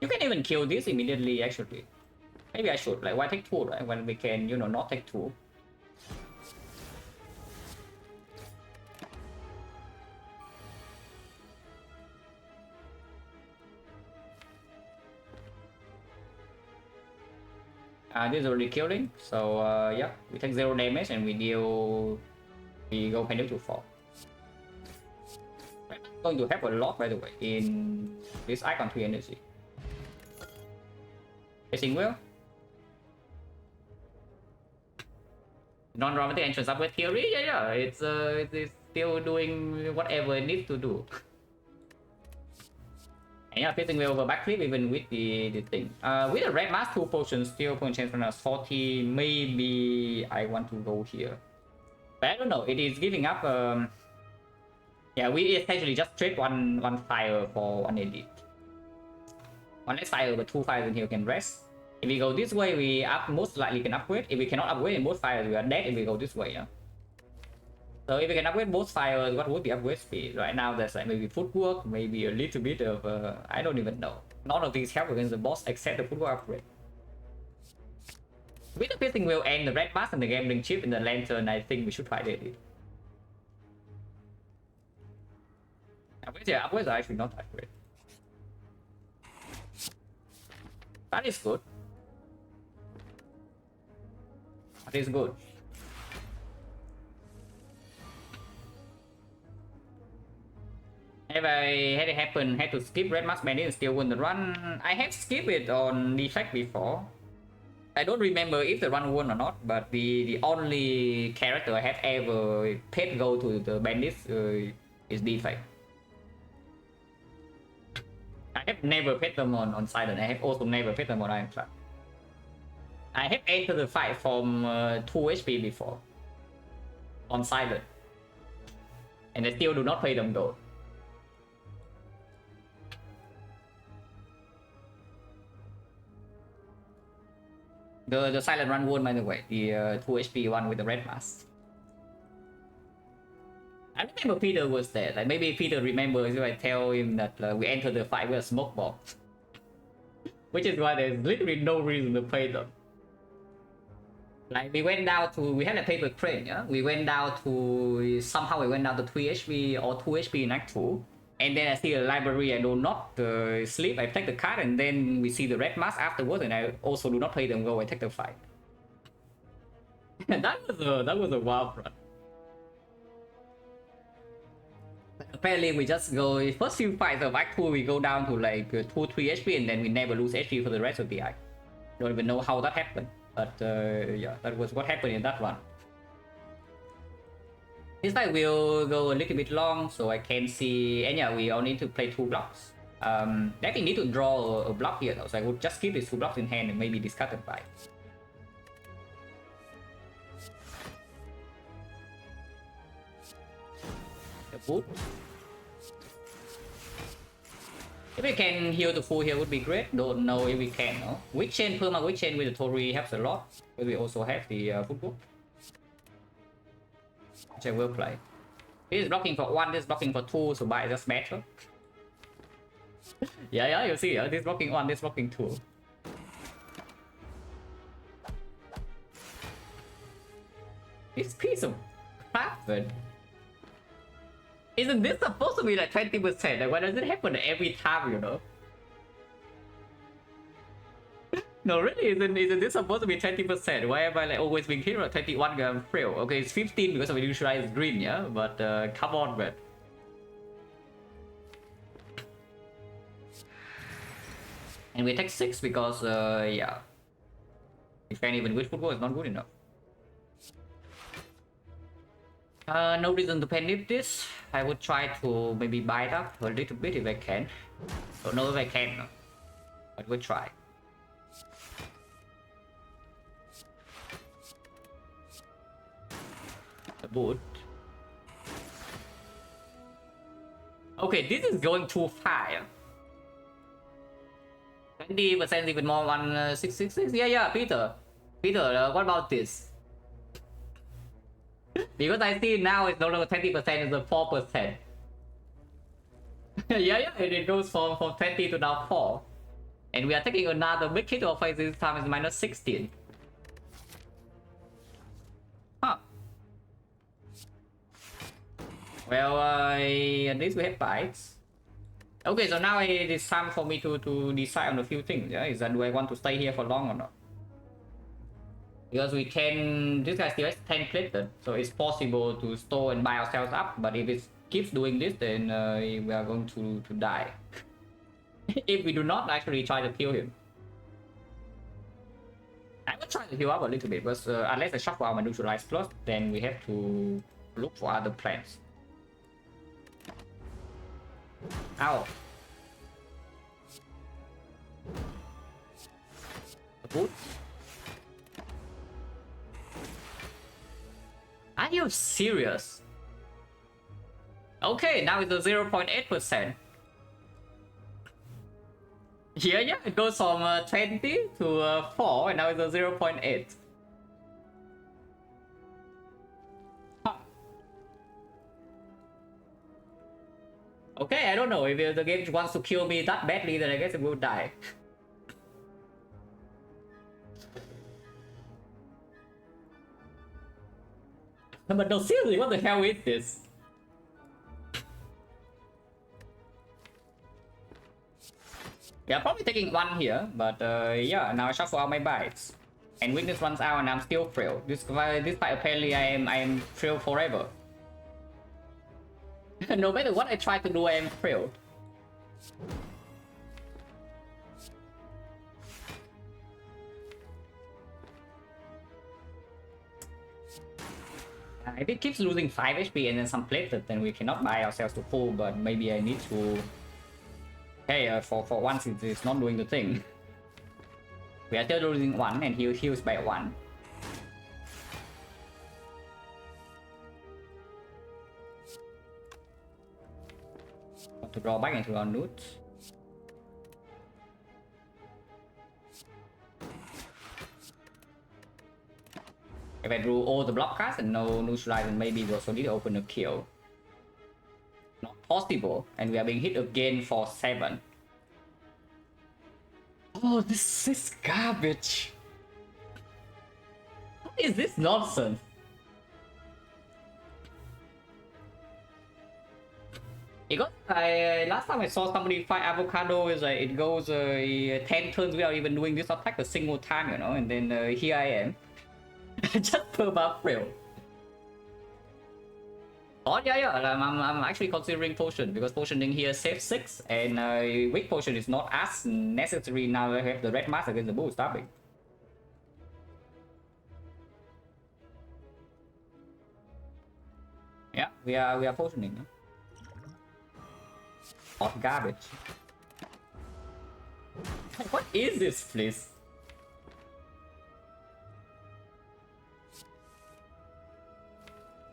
You can even kill this immediately, actually. Maybe I should. Like, why take 2, right? When we can, not take 2. This is already killing. So, yeah. We take 0 damage and we deal... We go Pendulum to 4. I'm going to have a lot, by the way, in this icon 3 energy. Facing well. Non-romantic entrance upgrade theory, yeah, it's still doing whatever it needs to do. And yeah, facing well over backflip even with the thing. With the red mask 2 potions, still point chance from us 40. Maybe I want to go here. But I don't know, it is giving up. Yeah, we essentially just trade one fire for 1 elite. 1 less fire, but 2 fires in here can rest. If we go this way, we most likely can upgrade. If we cannot upgrade in both fires, we are dead if we go this way. Yeah. So if we can upgrade both fires, what would be upgrade speed? Right now, there's like maybe footwork, maybe a little bit of I don't even know. None of these help against the boss except the footwork upgrade. With the piercing will end the red mask and the gambling chip in the lantern, I think we should fight it. Upgrades are actually not that great. That is good. That is good. If I had it happen, had to skip red mask bandit and still win the run. I have skipped it on Defect before. I don't remember if the run won or not, but the only character I have ever paid go to the bandits is Defect. I have never pet them on Silent. I have also never pet them on Iron Trap. I have entered the fight from 2 HP before on Silent, and I still do not pay them gold. The Silent run won, by the way, the 2 HP one with the red mask. I remember Peter was there. Like maybe Peter remembers if I tell him that we entered the fight with a smoke box, which is why there's literally no reason to pay them. Like we went down to, we had a paper crane, yeah? We went down to, somehow we went down to 3 HP or 2 HP in Act 2. And then I see a library, I do not sleep, I take the card, and then we see the red mask afterwards, and I also do not pay them go, I take the fight. that was a wild run. Apparently we just go, first few fights of Act 2 we go down to like 2-3 HP, and then we never lose HP for the rest of the act. Don't even know how that happened, but yeah, that was what happened in that one. This fight will go a little bit long, so I can see, and yeah, we all need to play 2 blocks. I actually need to draw a block here though, so I would just keep these 2 blocks in hand and maybe discard the fight. The boot. If we can heal the full here would be great. Don't know if we can, no? Weak chain, perma weak chain with the Tori helps a lot. But we also have the football, which I will play. This is blocking for 1, this is blocking for 2, so buy just better. yeah, you see, this blocking 1, this blocking 2. This piece of crap, man. Isn't this supposed to be like 20%? Like, why does it happen every time, you know? No, really, isn't this supposed to be 20%? Why am I like always being hit at 21 gram frail? Okay, it's 15 because of initialized green, yeah? But come on, man. And we take 6 because, yeah. If can't even with football, it's not good enough. No reason to panic this. I would try to maybe buy it up a little bit if I can. Don't know if I can, no. But we'll try. The boot. Okay, this is going too far. 20% even more, 1666. Yeah, Peter. Peter, what about this? Because I see now it's no longer 20%, it's a 4%. yeah, it goes from 20 to now 4. And we are taking another big hit of phase this time is minus 16. Huh. Well, at least we have bites. Okay, so now it is time for me to decide on a few things. Yeah, is that do I want to stay here for long or not? Because we can, this guy still has 10 plated, so it's possible to store and buy ourselves up. But if it keeps doing this, then we are going to die. If we do not actually try to kill him. I will try to heal up a little bit, because unless I shuffle out my neutralize plus, then we have to look for other plans. Ow. A boot. Are you serious? Okay, now it's a 0.8%. Yeah, it goes from 20 to 4, and now it's a 0.8. Huh. Okay, I don't know. If the game wants to kill me that badly, then I guess it will die. But no, seriously, what the hell is this? Yeah, probably taking 1 here, but yeah, now I shuffle out my bites. And weakness runs out and I'm still frail. This fight apparently I am frail forever. No matter what I try to do, I am frail. If it keeps losing 5 HP and then some plated, then we cannot buy ourselves to full, but maybe I need to Hey, for once it's not doing the thing. We are still losing 1 and he heals by 1. Want to draw back into our newts. If I drew all the block cards and no neutralize, and maybe we also need to open a kill. Not possible, and we are being hit again for 7. Oh, this is garbage. What is this nonsense? Because last time I saw somebody fight avocado is like it goes 10 turns without even doing this attack a single time, you know, and then here I am. Just perma fail. Oh yeah, I'm actually considering potion because potioning here saves 6 and weak potion is not as necessary now I have the red mask against the bull stopping. Yeah, we are potioning. Hot garbage. What is this, please?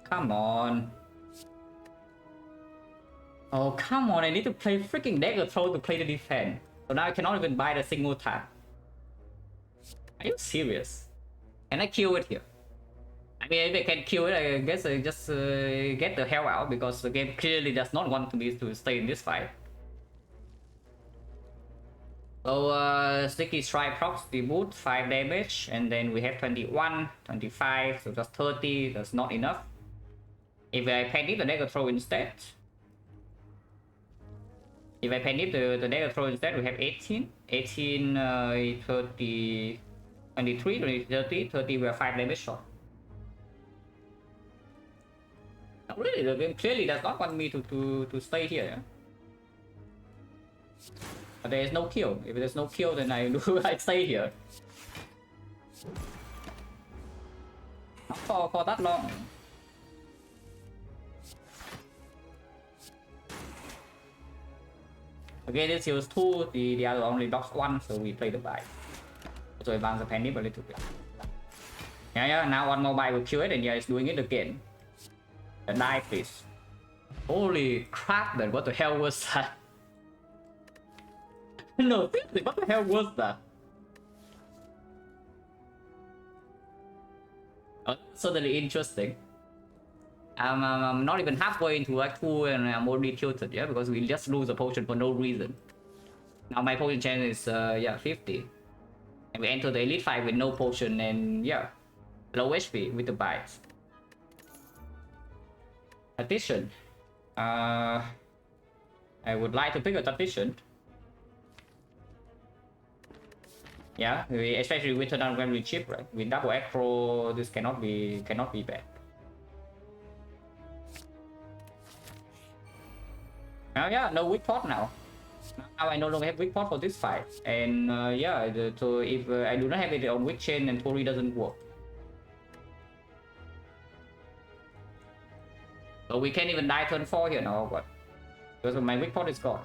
Come on. Oh, come on, I need to play freaking dagger throw to play the defense. So now I cannot even buy the single tap. Are you serious? Can I kill it here? I mean, if I can kill it, I guess I just get the hell out because the game clearly does not want me to stay in this fight. So, Sticky Strike procs the boot, 5 damage, and then we have 21, 25, so just 30, that's not enough. If I panic the dagger throw instead, we have 18, 18, 30, 23, 20, 30, 30, we are 5 damage short. No, really, the game clearly does not want me to stay here. Yeah? But there is no kill. If there's no kill, then I stay here. Not for that long. Okay, this heals 2, the other only blocks 1, so we play the buy. So advance the panic a little bit. Yeah, now one more buy will kill it, and yeah, it's doing it again. Die, please. Holy crap, man, what the hell was that? No, seriously, what the hell was that? Oh, certainly interesting. I'm not even halfway into Act 2 and I'm already tilted, yeah, because we just lose a potion for no reason. Now my potion chance is, 50. And we enter the Elite 5 with no potion and, yeah, low HP with the bites. Tactician. I would like to pick a Tactician. Yeah, especially with turn down when we chip, right? With double acro, this cannot be bad. Yeah, no weak pot now. Now I no longer have weak pot for this fight, and yeah, so if I do not have it on weak chain, then Tori doesn't work. So we can't even die turn 4 here now, but because my weak pot is gone.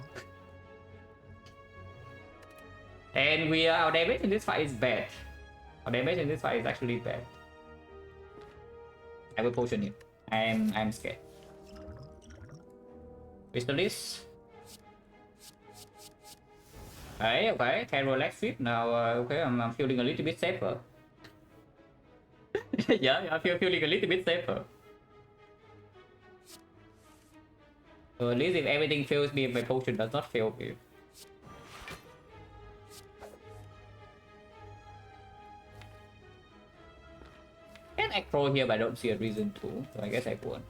And our damage in this fight is bad. Our damage in this fight is actually bad. I will potion it. I'm scared. Pistolist. Okay, can relax it now. Okay, I'm feeling a little bit safer. Yeah, I feel feeling a little bit safer. So at least if everything fails me, my potion does not fail me. Can acro here, but I don't see a reason to, so I guess I won't.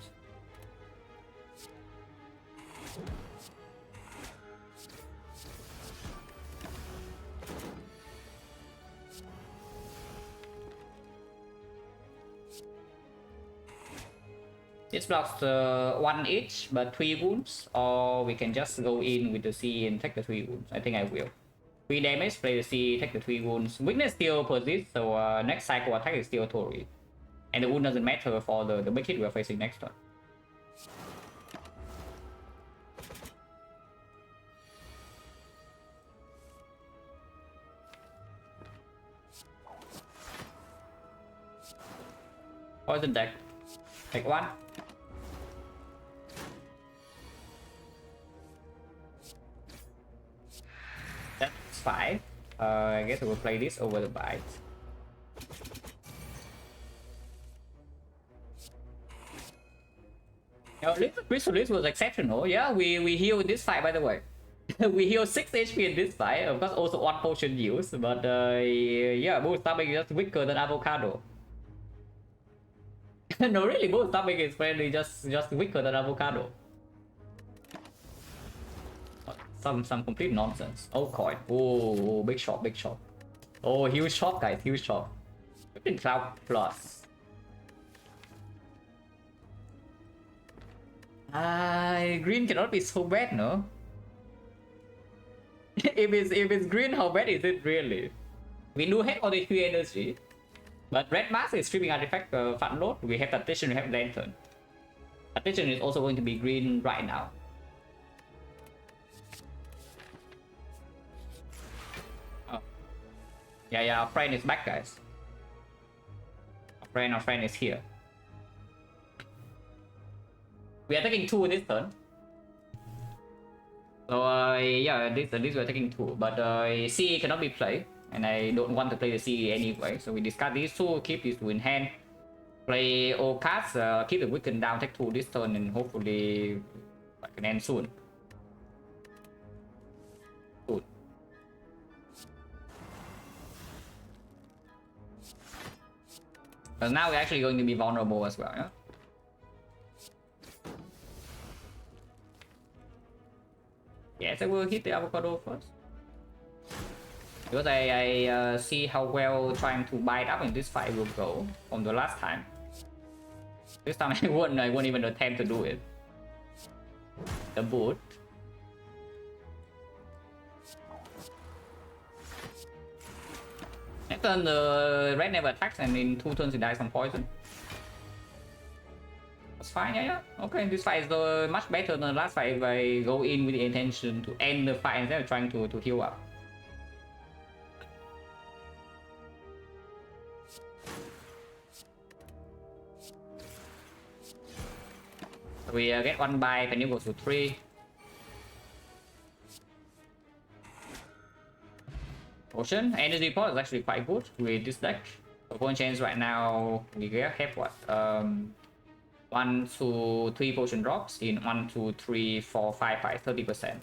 This blocks 1 each, but 3 wounds, or we can just go in with the C and take the 3 wounds. I think I will. 3 damage, play the C, take the 3 wounds. Weakness still persists, so next cycle attack is still Tori. And the wound doesn't matter for the big hit we're facing next turn. Poison deck. Take one. That's 5. I guess we'll play this over the bite. Little Crystal was exceptional. Yeah, we healed this fight, by the way. We heal 6 HP in this fight, of course also 1 potion use, but yeah, Bull Stabbing is just weaker than Avocado. No, really, Bull Stabbing is really just weaker than Avocado. Some complete nonsense. Oh, coin. Oh, big shot, big shot. Oh, huge shot, guys, huge shot. 15 cloud plus. Green cannot be so bad, no? if it's green, how bad is it really? We do have only 3 energy, but red mask is stripping artifact fun load. We have Tactician, we have Lantern. Tactician is also going to be green right now. Oh. Yeah, our friend is back, guys. Our friend is here. We are taking 2 this turn. So yeah, this we're taking 2, but CE cannot be played, and I don't want to play the CE anyway. So we discard these 2, keep these 2 in hand. Play all cards, keep the weaken down, take 2 this turn, and hopefully I can end soon. Good. But now we're actually going to be vulnerable as well, yeah? Yes, I will hit the Avocado first. Because I see how well trying to bite up in this fight will go from the last time. This time I won't even attempt to do it. The boot. Next turn the red never attacks, and in 2 turns it dies from poison. That's fine, yeah. Okay, this fight is much better than the last fight if I go in with the intention to end the fight instead of trying to heal up. We get 1 bite, and you go to 3. Potion, energy pot is actually quite good with this deck. Potion chains right now, we have what? 1, 2, 3 potion drops in 1, 2, 3, 4, 5, 5, 30%.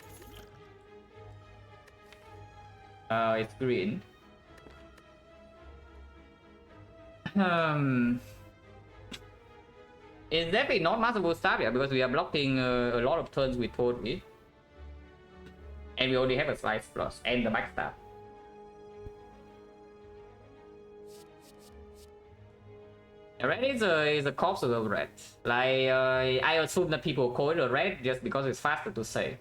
It's green. It's definitely not masterful staff yet because we are blocking a lot of turns with Toadby. And we only have a slice plus and the backstab. Red is a corpse of the red. Like, I assume that people call it a red just because it's faster to say.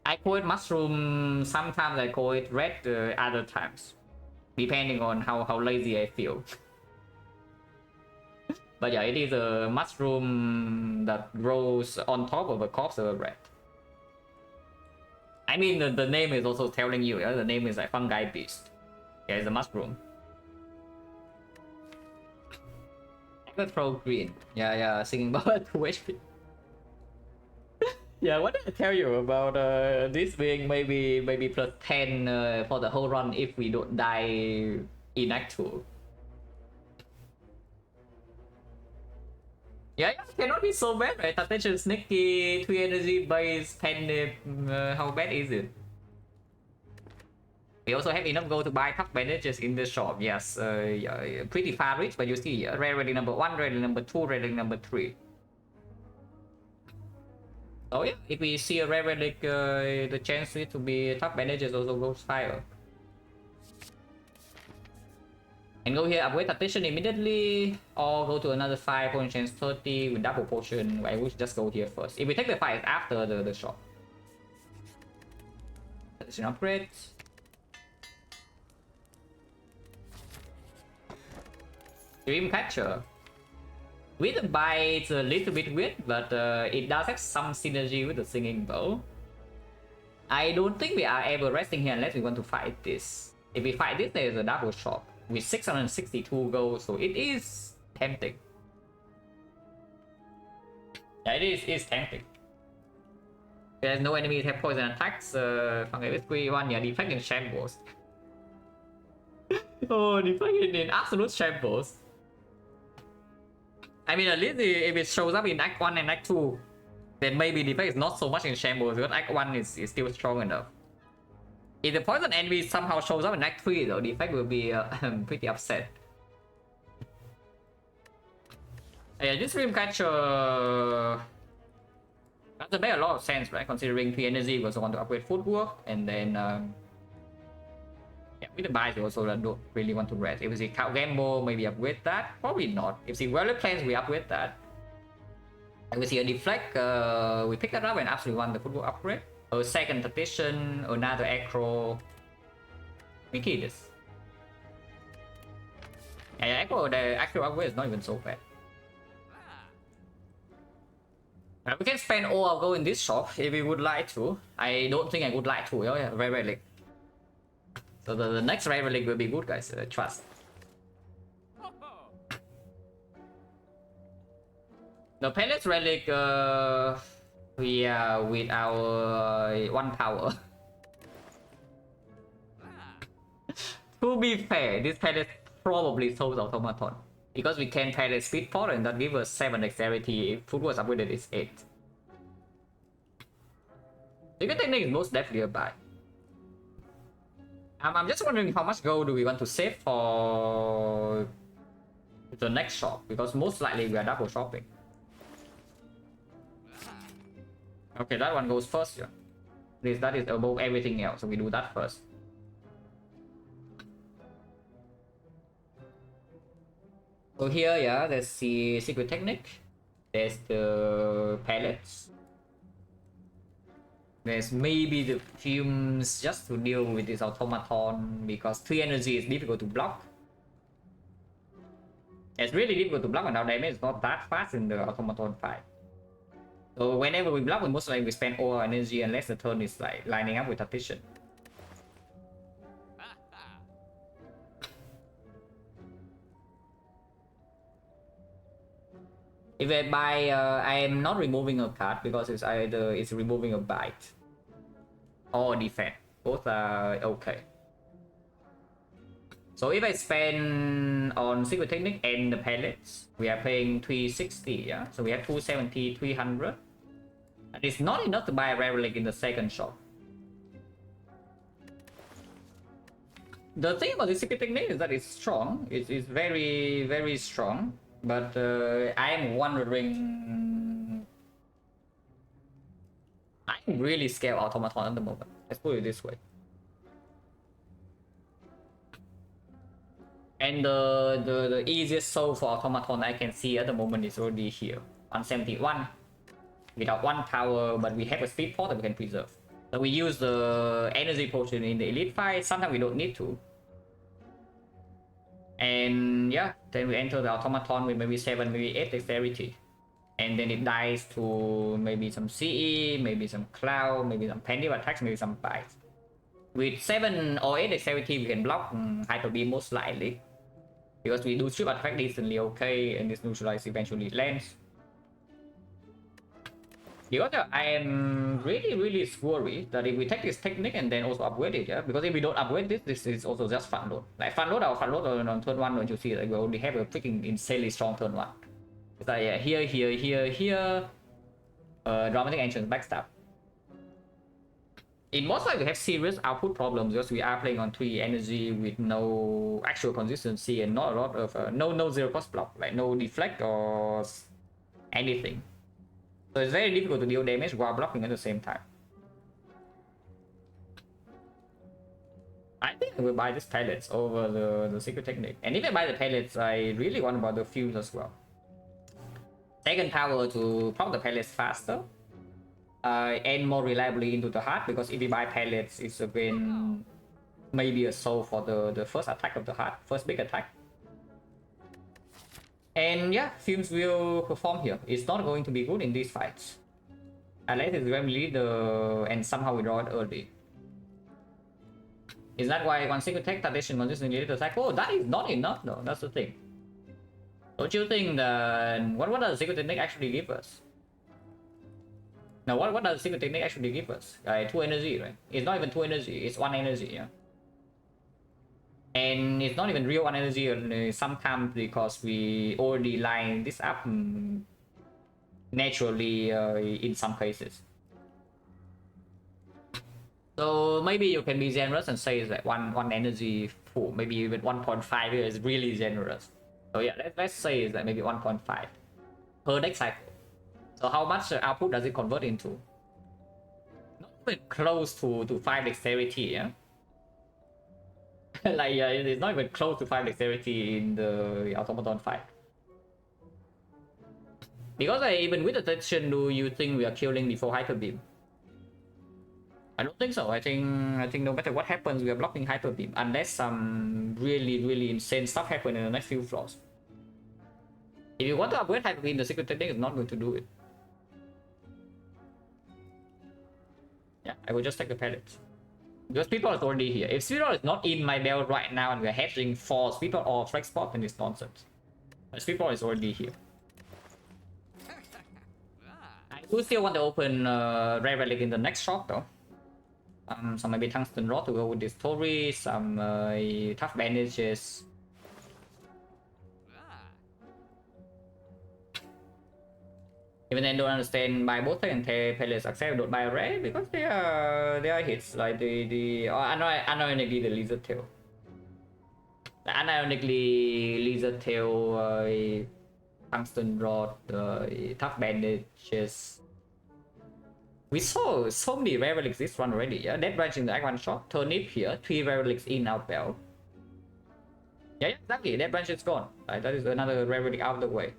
I call it mushroom, sometimes I call it red, other times. Depending on how lazy I feel. But yeah, it is a mushroom that grows on top of a corpse of a red. I mean, the name is also telling you, yeah? The name is like fungi beast. Yeah, it's a mushroom. Let's throw green. Yeah, singing about 2 HP. Yeah, what did I tell you about this being maybe plus 10 for the whole run if we don't die in Act 2? Yeah, it cannot be so bad, right? Attention, sneaky, 3 energy base, pen, how bad is it? We also have enough gold to buy top bandages in the shop. Yes, yeah, pretty far reach, but you see, rare relic number 1, rare relic number 2, rare relic number 3. So yeah, if we see a rare relic, the chance to be top bandages also goes higher. And go here, upgrade Tactician immediately, or go to another 5 potion chance 30 with double potion. I would just go here first. If we take the fight after the shop. Tactician upgrade. Dreamcatcher. With the bite, it's a little bit weird, but it does have some synergy with the singing bow. I don't think we are ever resting here unless we want to fight this. If we fight this, there is a double shop with 662 gold, so it is Tempting. Yeah, it's tempting. There's no enemies have poison attacks. Okay, let's go one. Yeah, defect in shambles. Oh, defect in absolute shambles. I mean, at least if it shows up in Act 1 and Act 2, then maybe defect is not so much in shambles because Act 1 is still strong enough. If the poison enemy somehow shows up in Act 3 though, defect will be pretty upset. Yeah, this Dreamcatcher doesn't make a lot of sense, right? Considering 3 energy, we also want to upgrade footwork, and then yeah, with the buys we also don't really want to rest. If we see Cow Gamble, maybe upgrade that. Probably not. If we see Warrior Plans, we upgrade that. If we see a Deflect, we pick that up and absolutely want the footwork upgrade. A second Tactician, another Acro. We keep this. Yeah, Acro, the actual upgrade is not even so bad. We can spend all our gold in this shop if we would like to. I don't think I would like to. Oh yeah, Rare Relic. So the next Rare Relic will be good, guys. Trust. The Palace Relic, we are with our 1 power. To be fair, this Palace probably solves Automaton. Because we can pay the speed port and that gives us 7 dexterity. If food was upgraded, it's 8. Secret Technique is most definitely a buy. I'm just wondering how much gold do we want to save for the next shop, because most likely we are double shopping. Okay, that one goes first, yeah. That is above everything else, so we do that first. So here, yeah, there's the Secret Technique. There's the pellets. There's maybe the fumes just to deal with this automaton, because 3 energy is difficult to block. It's really difficult to block, and our damage is not that fast in the automaton fight. So whenever we block, we most likely spend all our energy unless the turn is like lining up with Tactician. If I buy, I am not removing a card because it's either removing a bite or defect. Both are okay. So if I spend on Secret Technique and the pellets, we are paying 360, yeah? So we have 270, 300. And it's not enough to buy a Rare Relic in the second shop. The thing about the Secret Technique is that it's strong. It's very, very strong. But I'm wondering... I'm really scared of Automaton at the moment. Let's put it this way. And the easiest solve for Automaton I can see at the moment is already here. 171. Without 1 power, but we have a speed port that we can preserve. So we use the energy potion in the elite fight. Sometimes we don't need to. And yeah, then we enter the automaton with maybe 7, maybe 8 dexterity. And then it dies to maybe some CE, maybe some cloud, maybe some penalty attacks, maybe some bites. With 7 or 8 dexterity, we can block Hyper Beam most likely. Because we do strip attack decently okay, and this neutralize eventually lands. Because I am really worried that if we take this technique and then also upgrade it, yeah, because if we don't upgrade this is also just fun load. Like fun load on turn 1, don't you see that we already have a freaking insanely strong turn 1. It's like yeah, here, dramatic entrance backstab. In most likely we have serious output problems because we are playing on 3 energy with no actual consistency and not a lot of no zero cost block, like no deflect or anything. So it's very difficult to deal damage while blocking at the same time. I think I will buy these pellets over the Secret Technique. And if I buy the pellets, I really want to buy the fumes as well. Second power to pop the pellets faster. And more reliably into the heart, because if we buy pellets, it's again maybe a soul for the first attack of the heart, first big attack. And yeah, fumes will perform here. It's not going to be good in these fights. Unless it's really and somehow we draw it early. Is that why one single tech tradition consistently attack? Oh, that is not enough though, that's the thing. Don't you think that what does secret technique actually give us? Now what does secret technique actually give us? 2 energy, right? It's not even 2 energy, it's 1 energy, yeah. And it's not even real 1 energy sometimes because we already line this up naturally in some cases. So maybe you can be generous and say that one energy full, maybe even 1.5 is really generous. So yeah, let's say that maybe 1.5 per next cycle. So how much output does it convert into? Not even close to 5 dexterity, yeah? Like it's not even close to 5 dexterity in the automaton 5. Because even with attention, do you think we are killing before hyper beam? I don't think so. I think no matter what happens, we are blocking hyper beam unless some really insane stuff happen in the next few floors. If you want to upgrade hyper beam, the secret technique is not going to do it. Yeah, I will just take the pellets. Because people is already here. If Speedball is not in my belt right now and we're hedging for Speedball or flex spot, then it's nonsense. But Speedball is already here. I do still want to open Rare Relic in the next shop though. Some maybe Tungsten Rod to go with this story, some tough bandages. Even then, don't understand by both and pellets accept don't buy rare because they are hits like the unironically the lizard tail. The unironically lizard tail, tungsten rod, tough bandages. We saw so many rare relics this run already. Yeah, dead branch in the Act 1 shop, turnip here, 3 rare relics in our belt. Yeah, exactly. Dead branch is gone. That is another rare relic out of the way.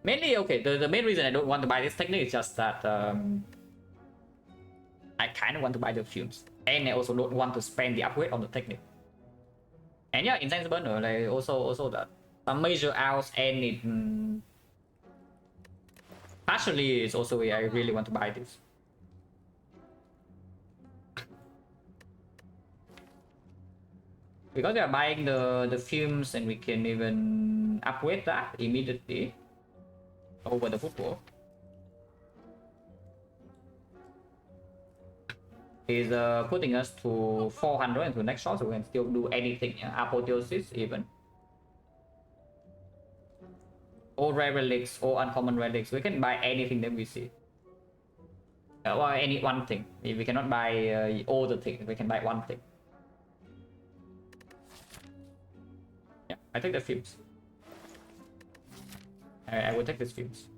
Mainly, okay, the main reason I don't want to buy this technique is just that I kind of want to buy the fumes. And I also don't want to spend the upgrade on the technique. And yeah, insensible, like also that some major outs and it partially is also why I really want to buy this. Because we are buying the fumes and we can even upgrade that immediately over the football. Is putting us to 400 into next shot, so we can still do anything. Yeah? Apotheosis even. Or rare relics or uncommon relics. We can buy anything that we see. Or any one thing. If we cannot buy all the things, we can buy one thing. Yeah, I take the fumes. I will take these fumes.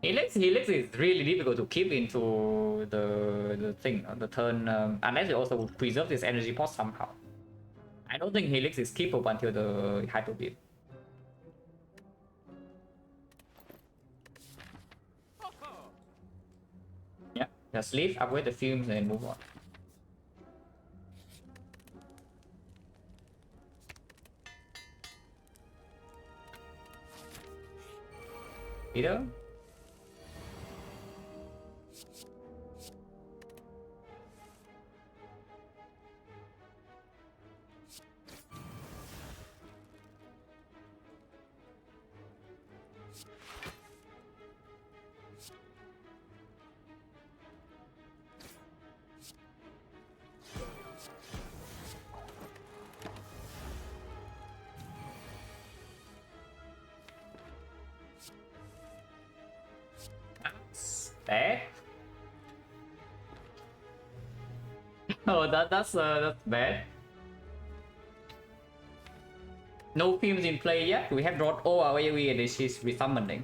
Helix is really difficult to keep into the thing, the turn, unless you also preserve this energy pot somehow. I don't think Helix is keepable until the Hyper Beam. Yeah, just leave, upgrade the fumes and move on. Either? Bad. Oh, that's bad. No fumes in play yet. We have brought all our AoE and she's resummoning.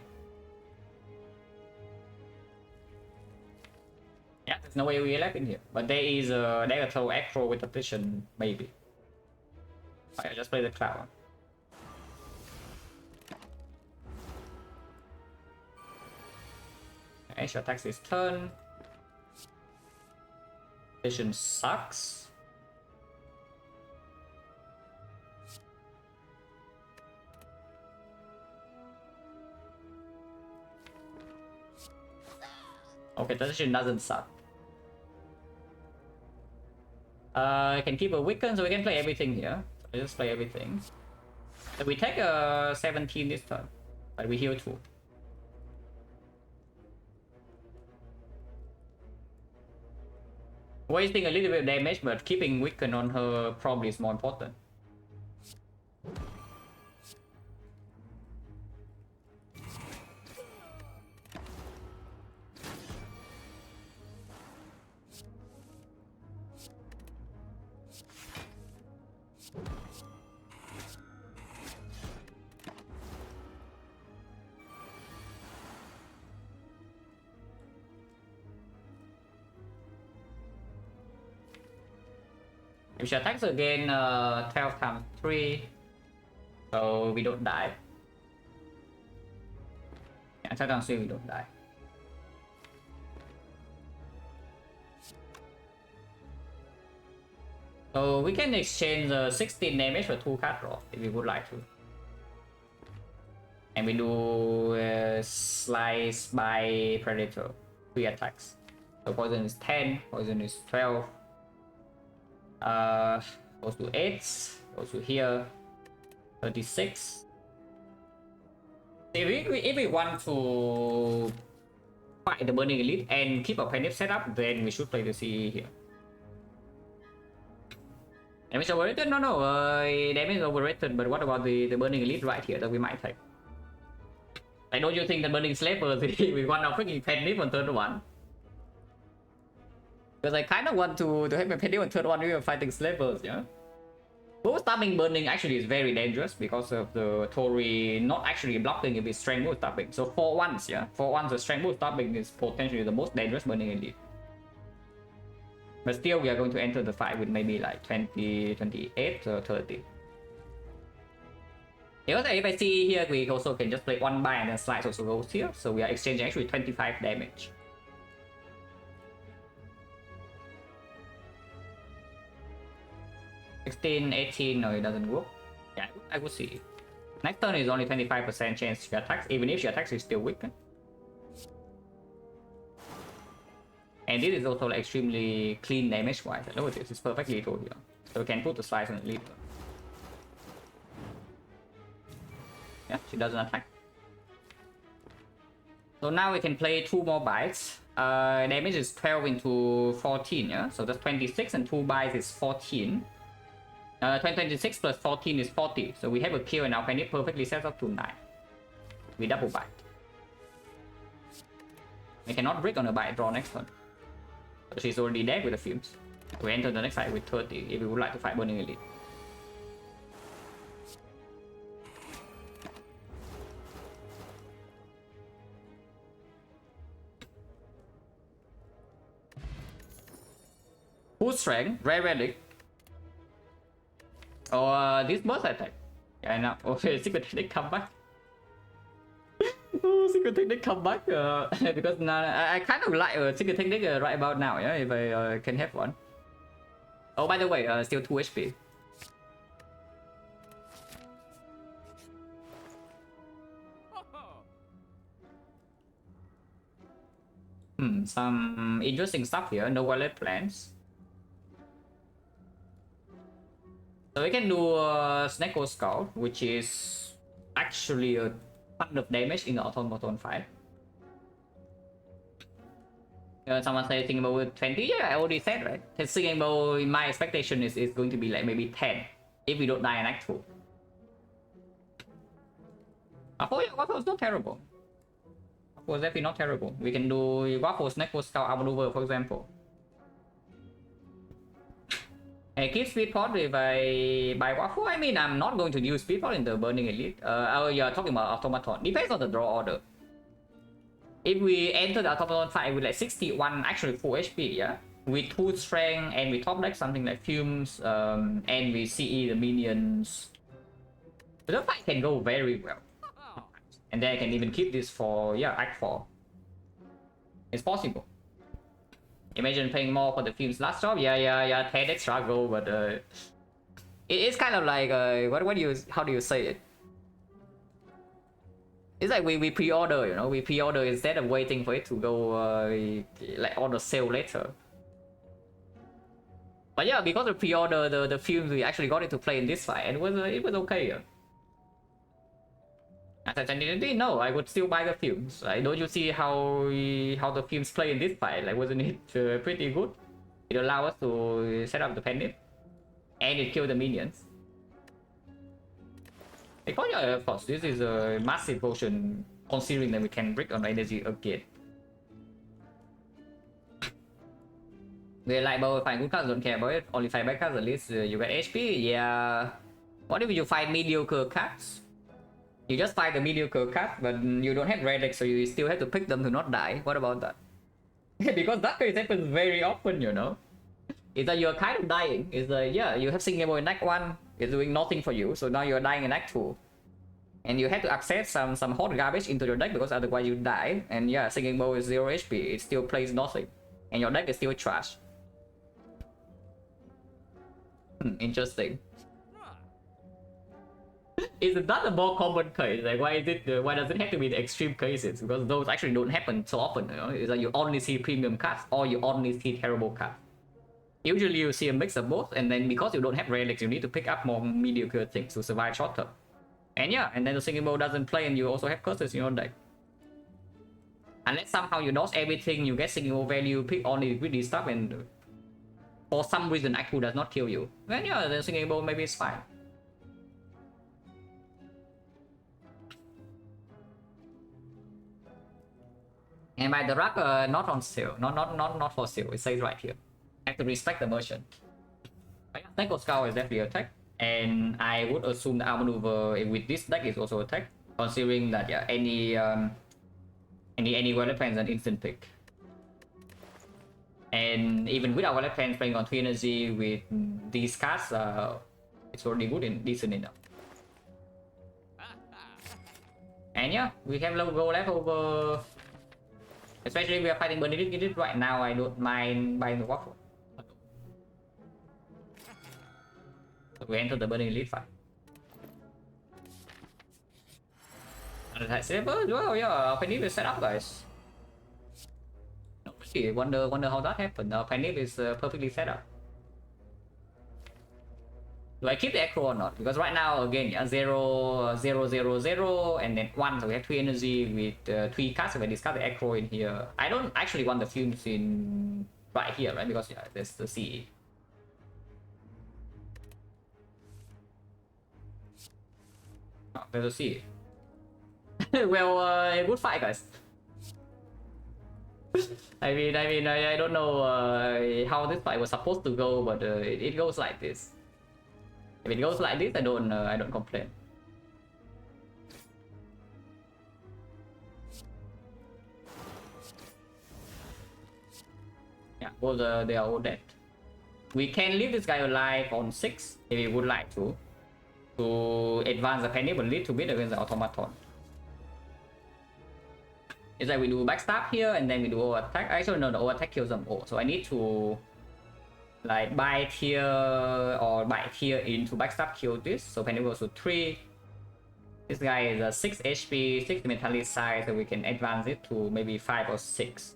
Yeah, there's no AoE left in here. But there is a throw acro with attrition, maybe. Alright, just play the cloud. Ash attacks his turn. Vision sucks. Okay, transition doesn't suck. I can keep a weaken, so we can play everything here. I just play everything. So we take 17 this turn, but we heal 2. Wasting a little bit of damage, but keeping weaken on her probably is more important. If she attacks again, 12 times 3, so we don't die. Yeah, 12 times 3, we don't die. So we can exchange 16 damage for 2 card draw if we would like to. And we do slice by predator, 3 attacks. So poison is 10, poison is 12. Goes to 8, goes to here, 36. If we want to fight the Burning Elite and keep a panic setup, then we should play the CE here. Damage overrated? No, damage is overrated, but what about the Burning Elite right here that we might take? Like, don't you think the Burning Slaver we want to freaking panic on turn 1? Because I kind of want to have my panic on turn 1 when we are fighting Slavers, yeah? Both stabbing Burning actually is very dangerous because of the Tori not actually blocking if it's strength move stabbing. So for once, yeah? For once, the strength move stabbing is potentially the most dangerous Burning Elite. But still, we are going to enter the fight with maybe like 20, 28 or 30. Because if I see here, we also can just play 1 buy and then slice also goes here. So we are exchanging actually 25 damage. 16, 18, no, it doesn't work. Yeah, I would see. Next turn is only 25% chance she attacks. Even if she attacks, she's still weak. And this is also like extremely clean damage wise. Look at this, it's perfectly lethal here. So we can put the slice on the lead. Yeah, she doesn't attack. So now we can play 2 more bites. Damage is 12 into 14, yeah? So that's 26 and 2 bites is 14. 26 plus 14 is 40. So we have a kill and our panic perfectly sets up to 9. We double bite. We cannot break on a bite draw next turn. So she's already dead with the fumes. We enter the next fight with 30 if we would like to fight Burning Elite. Full strength, rare relic. Or this burst attack. Yeah, now. Okay, secret technique come back. Oh, secret technique come back. Because I kind of like secret technique right about now. Yeah, if I can have one. Oh, by the way, still 2 HP. Some interesting stuff here. No wallet plans. So we can do XecnaR Skull, which is actually a ton of damage in the automaton fight. Someone say thinking about 20? Yeah, I already said, right? Thinking about my expectation is going to be like maybe 10 if we don't die in Act 2. Oh yeah, Waffle is not terrible. Waffle is definitely not terrible. We can do Waffle, XecnaR Skull, Outmaneuver, for example. I keep speed pot if I buy Waffle. I mean, I'm not going to use speed pot in the Burning Elite. Oh, you're talking about automaton. Depends on the draw order. If we enter the automaton fight with like 61 actually full HP, yeah, with 2 strength and we top deck something like fumes, and we CE the minions, the fight can go very well. And then I can even keep this for Act 4. It's possible. Imagine paying more for the fumes last job. Yeah. 10 extra gold, but it's kind of like how do you say it? It's like we pre-order, you know, we pre-order instead of waiting for it to go like on the sale later. But yeah, because of pre-order the films, we actually got it to play in this fight, and it was okay. Yeah. As I said, no, I would still buy the films. Like, don't you see how the films play in this fight? Like, wasn't it pretty good? It allowed us to set up the penny, and it killed the minions. Because yeah, of course, this is a massive potion, considering that we can break on energy again. We're like, but find good cards, don't care about it. Only find bad cards, at least you get HP. Yeah. What if you find mediocre cards? You just find the mediocre card, but you don't have relics, so you still have to pick them to not die. What about that? Because that case happens very often, you know. It's that you're kind of dying. It's like, yeah, you have Singing Bowl in Act 1, it's doing nothing for you, so now you're dying in Act 2. And you have to accept some hot garbage into your deck because otherwise you die. And yeah, Singing Bowl is 0 HP, it still plays nothing. And your deck is still trash. Interesting. Is that a more common case? Like, why does it have to be the extreme cases? Because those actually don't happen so often, you know? It's like you only see premium cards or you only see terrible cards. Usually you see a mix of both, and then because you don't have relics, you need to pick up more mediocre things to survive short term. And yeah, and then the Singing Bowl doesn't play and you also have curses in your deck. Unless somehow you dodge everything, you get Singing Bowl value, pick only greedy stuff, and for some reason Act 2 does not kill you. Then yeah, the Singing Bowl maybe it's fine. And by the rug, not on sale, not for sale. It says right here. Have to respect the merchant. But yeah, Tanko Scout is definitely attack, and I would assume the outmaneuver with this deck is also attack, considering that yeah, any wallet is an instant pick. And even with our wallet plans playing on 3 energy with these cards, it's already good and decent enough. And yeah, we have low goal left over. Especially if we are fighting Benedict right now, I don't mind buying the waffle. So we enter the Benedict fight. And attack saber, well, yeah, Penny is set up, guys. No, see, wonder how that happened. Penny is perfectly set up. Do I keep the Echo or not? Because right now, again, yeah, 0, 0, 0, 0, and then 1, so we have 3 energy with 3 cards, so I discard the Echo in here. I don't actually want the fumes in right here, right? Because yeah, there's the CE. Oh, there's a CE. Well, a good fight, guys. I mean, I don't know how this fight was supposed to go, but it goes like this. If it goes like this, I don't complain. Yeah, well, they are all dead. We can leave this guy alive on 6 if we would like to advance the penny, but a little bit against the automaton. It's like we do backstab here and then we do over attack. Actually, no, the over attack kills them all. So I need to like bite here or bite here into backstab, kill this. So penny goes to 3. This guy is a 6 HP, 6 metallic size, so we can advance it to maybe 5 or 6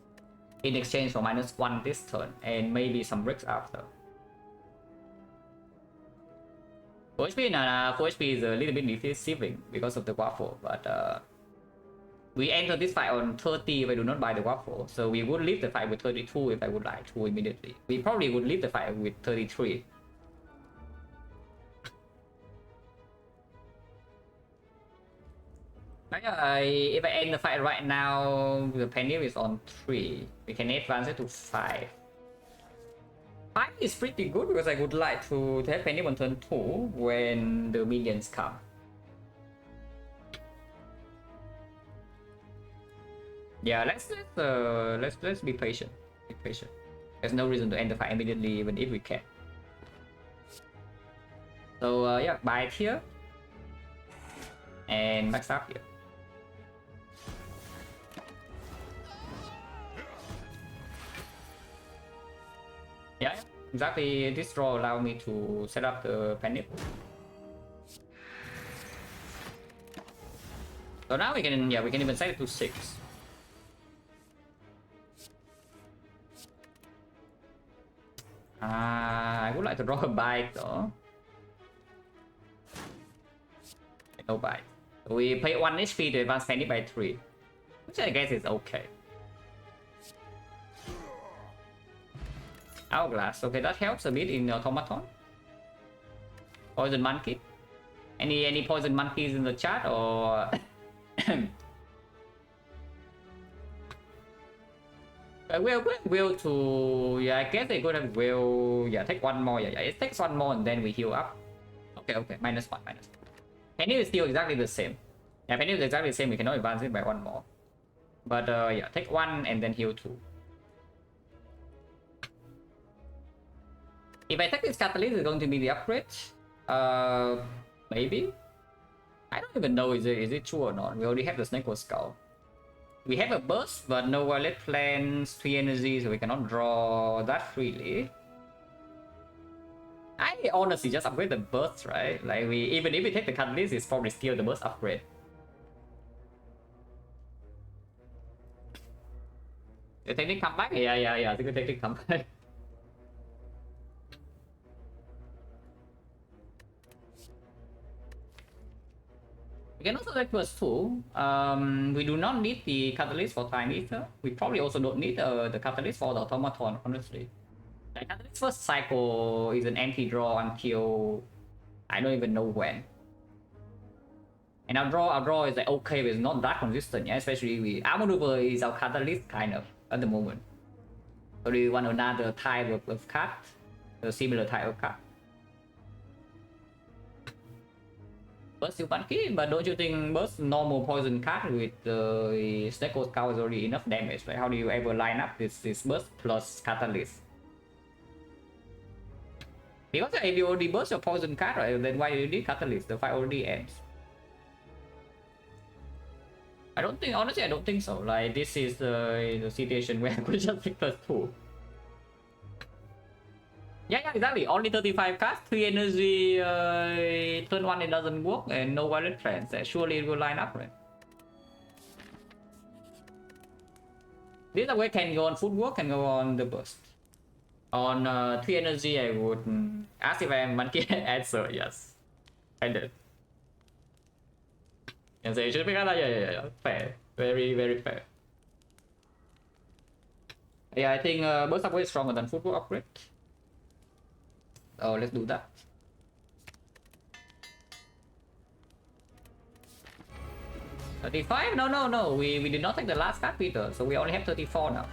in exchange for -1 this turn and maybe some bricks after. 4 HP, 4 HP is a little bit deceiving because of the waffle, but we enter this fight on 30 if I do not buy the waffle, so we would leave the fight with 32 if I would like to immediately. We probably would leave the fight with 33. But yeah, if I end the fight right now, the penny is on 3. We can advance it to 5. 5 is pretty good because I would like to have penny on turn 2 when the minions come. Yeah, let's be patient. Be patient. There's no reason to end the fight immediately, even if we can. So yeah, buy it here and backstab here. Yeah, exactly. This draw allow me to set up the panic. So now we can even set it to 6. I would like to draw a bite though. No bite. We pay 1 HP to advance Penny by 3, which I guess is okay. Hourglass, okay, that helps a bit in Automaton. Poison Monkey. Any poison monkeys in the chat or? Will to, yeah, I guess they could have will, yeah, take 1 more, yeah, it takes 1 more and then we heal up. Okay, -1. Penny is still exactly the same. Yeah, Penny is exactly the same, we cannot advance it by 1 more. But yeah, take 1 and then heal 2. If I take this Catalyst, it's going to be the upgrade. Maybe? I don't even know, is it true or not? We already have the Snake Skull. We have a burst, but no Violet Plans, 3 energy, so we cannot draw that freely. I honestly just upgrade the burst, right? Like, even if we take the Catalyst, it's probably still the burst upgrade. The technique come back? Yeah, the technique come back. We can also take +2. We do not need the Catalyst for Time Eater. We probably also don't need the Catalyst for the Automaton, honestly. The Catalyst first cycle is an anti-draw until I don't even know when. And our draw is like okay, but it's not that consistent, yeah? Especially our maneuver is our Catalyst kind of at the moment. So do we want another type of card? A similar type of card? Burst still funky, but don't you think burst normal poison card with the Snake Skull is already enough damage, right? How do you ever line up this burst plus Catalyst? Because if you already burst your poison card, right, then why do you need Catalyst? The fight already ends. Honestly, I don't think so. Like, this is the situation where I could just pick +2. Yeah, exactly. Only 35 cards, 3 energy, turn 1 it doesn't work, and no Violet Plans. Surely it will line up, right? This way can go on footwork, can go on the burst. On 3 energy, I would ask if I am monkey answer, yes. I did. And say, should pick up, yeah. Fair. Very, very fair. Yeah, I think burst upgrade is stronger than footwork upgrade. Oh, let's do that. $35? No. We did not take the last card, Peter. So we only have 34 now.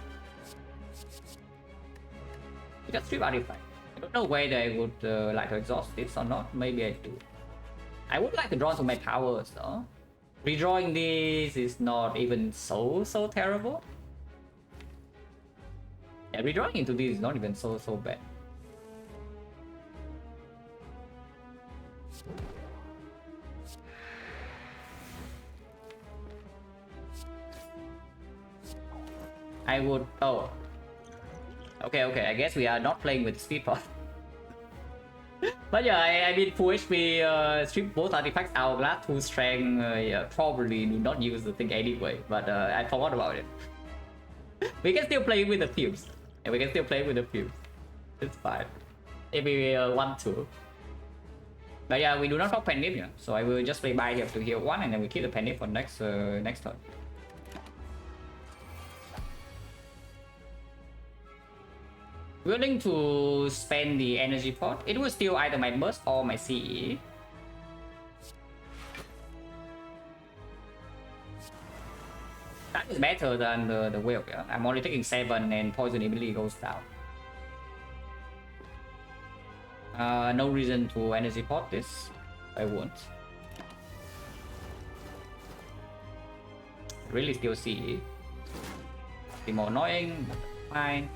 We just 3 artifact. I don't know whether I would like to exhaust this or not. Maybe I do. I would like to draw to my powers though. Redrawing this is not even so terrible. Yeah, redrawing into this is not even so bad. I would... oh. Okay, I guess we are not playing with speed pot. But yeah, I mean, full HP, strip both artifacts, Hourglass, 2 strength, yeah, probably do not use the thing anyway, but I forgot about it. We can still play with the fuse. And we can still play with the fuse. It's fine. If we want to. But yeah, we do not have Penny, yeah. So I will just play by here to heal 1 and then we keep the Penny for next turn. Willing to spend the energy pot. It will steal either my burst or my CE. That is better than the whale, yeah. I'm only taking 7 and poison ability goes down. No reason to energy pot this. I won't. Really still CE. Be more annoying, but fine.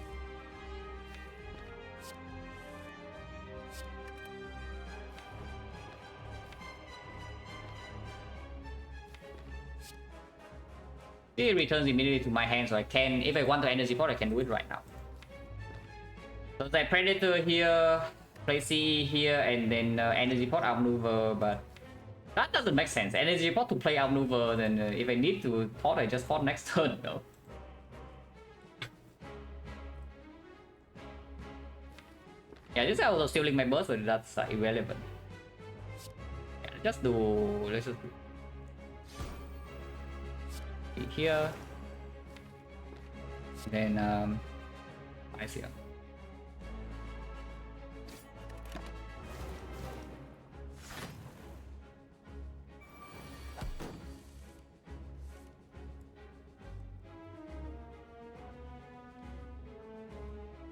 It returns immediately to my hand, so I can, if I want the energy pot, I can do it right now. So the Predator here, play CE here, and then energy pot outmaneuver, but that doesn't make sense. Energy pot to play outmaneuver, then if I need to pot, I just pot next turn, though. Yeah, this is also stealing my burst, but that's irrelevant. Yeah, let's just do here. Then I see.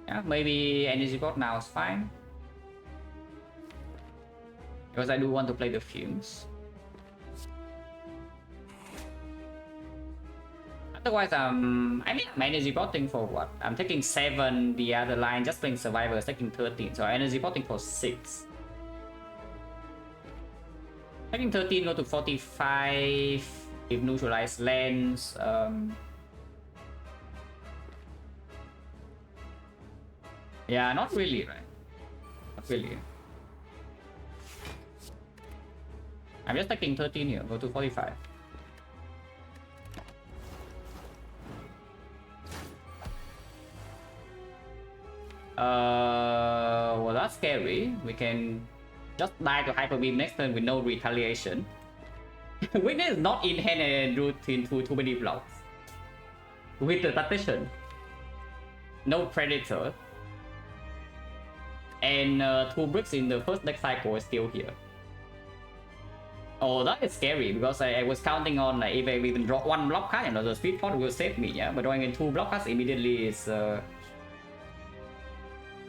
Yeah, maybe energy pot now is fine. Because I do want to play the fumes. Otherwise, I mean, I'm energy potting for what? I'm taking 7, the other line, just playing survivor is taking 13. So energy potting for 6. Taking 13, go to 45. If neutralize lands. Yeah, not really, right? Not really. I'm just taking 13 here, go to 45. Well, that's scary. We can just die to Hyper Beam next turn with no retaliation. Weakness is not in hand and root into too many blocks. With the Tactician. No Predator. And 2 bricks in the first deck cycle is still here. Oh, that is scary because I was counting on like, if I even draw 1 block card, the speed pot will save me, yeah. But drawing in 2 block cards immediately is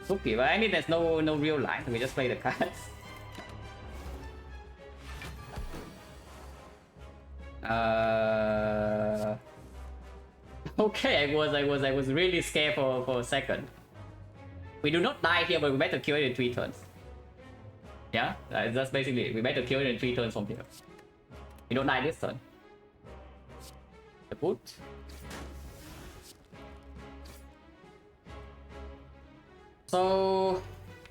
spooky. But I mean, there's no real line, so we just play the cards. Okay, I was really scared for a second. We do not die here, but we better kill it in 3 turns. Yeah, that's basically it. We better kill it in 3 turns from here. We don't die this turn. The boot. So,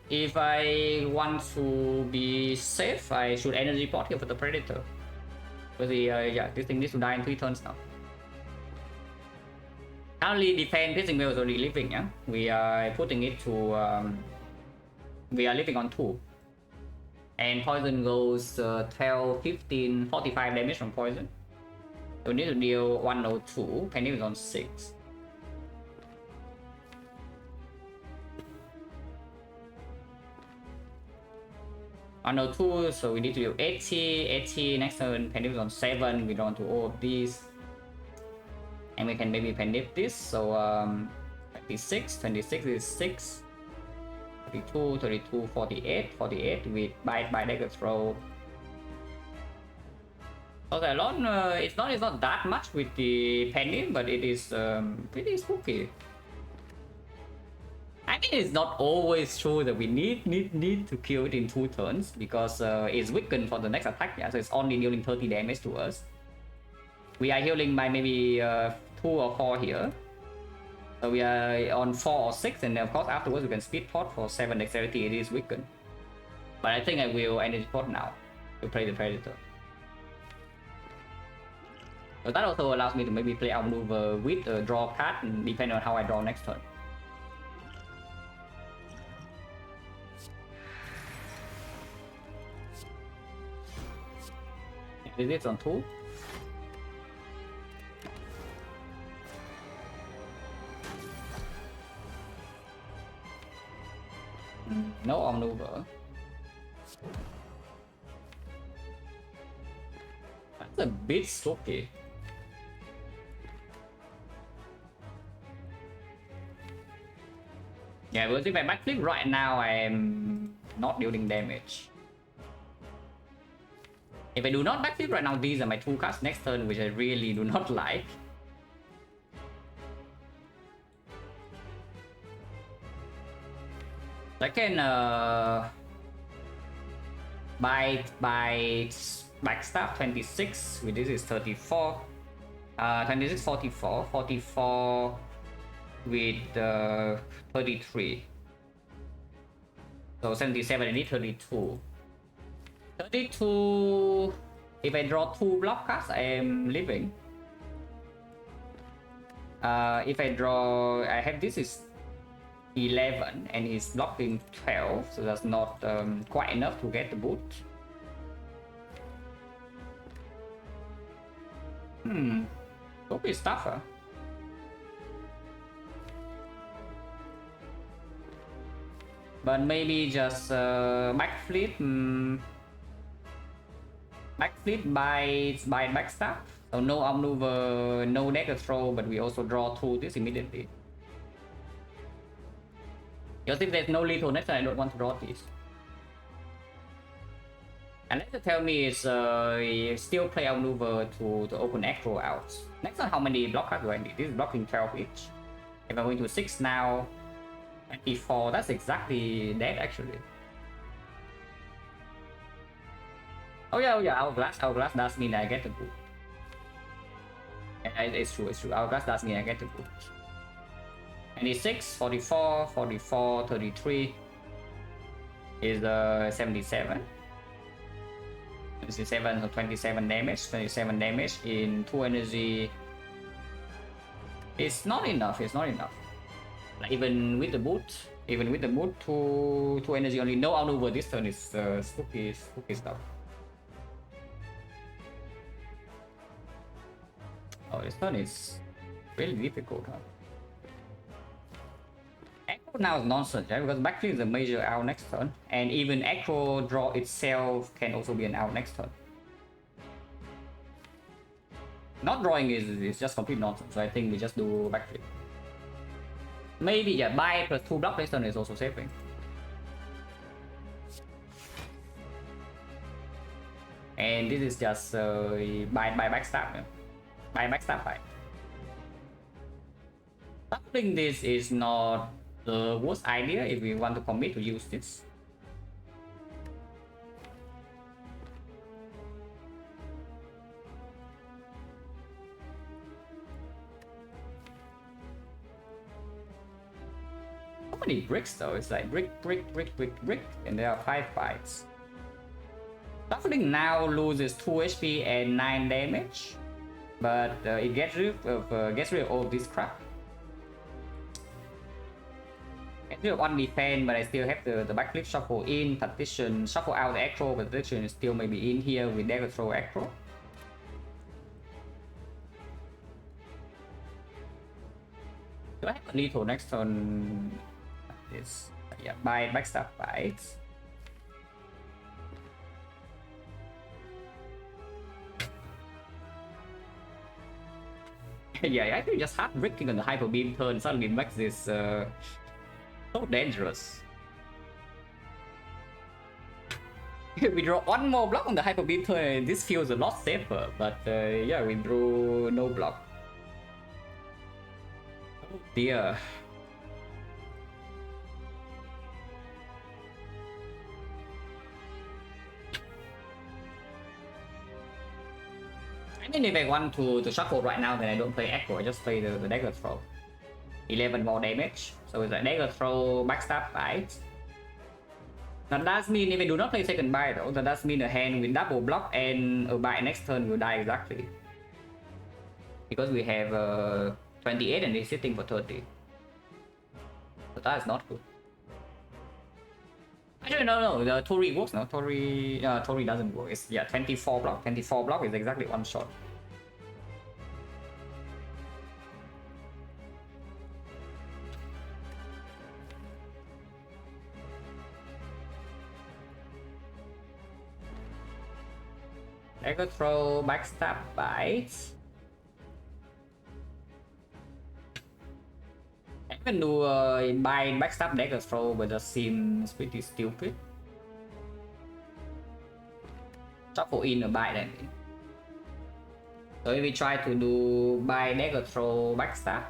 if I want to be safe, I should energy pot here for the Predator. Because yeah, this thing needs to die in 3 turns now. Currently, defend Piercing Veil is already living, yeah? We are putting it to... we are living on 2. And poison goes 12, 15, 45 damage from poison. So we need to deal 102. Penny is on 6. On 2, so we need to do 80 next turn. Penny is on 7. We don't want to all of these. And we can maybe pendip this. So 26 is 6. 32, 32, 48 with bite by dagger throw. Okay, alone, it's not that much with the penny, but it is pretty spooky. I mean, it's not always true that we need to kill it in 2 turns because it's weakened for the next attack, yeah. So it's only dealing 30 damage to us. We are healing by maybe 2 or 4 here. So we are on 4 or 6, and of course afterwards we can speed pot for 7 dexterity. It is weakened. But I think I will energy pot now to play the Predator. So that also allows me to maybe play outmaneuver with a draw card, depending on how I draw next turn. This is on 2. No outmaneuver. That's a bit spooky. Yeah, because if I backflip right now, I am not dealing damage. If I do not backflip right now, these are my 2 cards next turn, which I really do not like. I can backstab 26, with this is 34. 26, 44, 44 with 33. So 77, I need 32. 32, if I draw 2 block cards, I am living. If I draw, I have this is 11 and he's blocking 12, so that's not quite enough to get the boot. Could be tougher. But maybe just backflip. Backflip by backstab. So no outmaneuver, no dagger throw, but we also draw through this immediately. Because if there's no lethal next turn, I don't want to draw this. Unless you tell me it's still play outmaneuver to open aggro out. Next turn, how many block cards do I need? This is blocking 12 each. If I'm going to 6 now, 24, that's exactly that actually. Oh yeah, Hourglass does mean I get the boot. It's true. Hourglass does mean I get the boot. 26, 44, 44, 33 is 77. 77, so 27 damage. 27 damage in 2 energy. It's not enough. Like even with the boot, 2 energy only. No outmaneuver this turn is spooky stuff. Oh, this turn is really difficult, huh? Echo now is nonsense, right? Because backflip is a major out next turn, and even Echo draw itself can also be an out next turn. Not drawing is just complete nonsense, so I think we just do backflip. Maybe, yeah, buy plus 2 block next turn is also saving. And this is just buy backstab, yeah. Buy backstab fight. Shuffling this is not the worst idea if we want to commit to use this. How many bricks though? It's like brick, and there are 5 fights. Shuffling now loses 2 HP and 9 damage, but it gets rid of all this crap. I still have 1 defense, but I still have the backflip, shuffle in, tactician, shuffle out the aggro, but tactician is still maybe in here with dagger throw aggro. Do I have a lethal next turn? This, yeah, by backstab bites. Yeah, I think just hard bricking on the hyper beam turn suddenly makes this so dangerous. We draw 1 more block on the hyper beam turn and this feels a lot safer, but yeah, we drew no block. Oh dear. I mean, if I want to shuffle right now, then I don't play aggro, I just play the dagger throw. 11 more damage, so it's a dagger throw, backstab bites. That does mean if I do not play second bite though, that does mean the hand will double block and a bite next turn will die exactly. Because we have 28 and he's sitting for 30. So that is not good. Actually, no, the Tori works now. Tori doesn't work. It's, yeah, 24 block. 24 block is exactly 1 shot. Dagger throw, backstab bites. I can do buy backstab dagger throw, but that seems pretty stupid. Shuffle in a bite then. So if we try to do buy dagger throw backstab.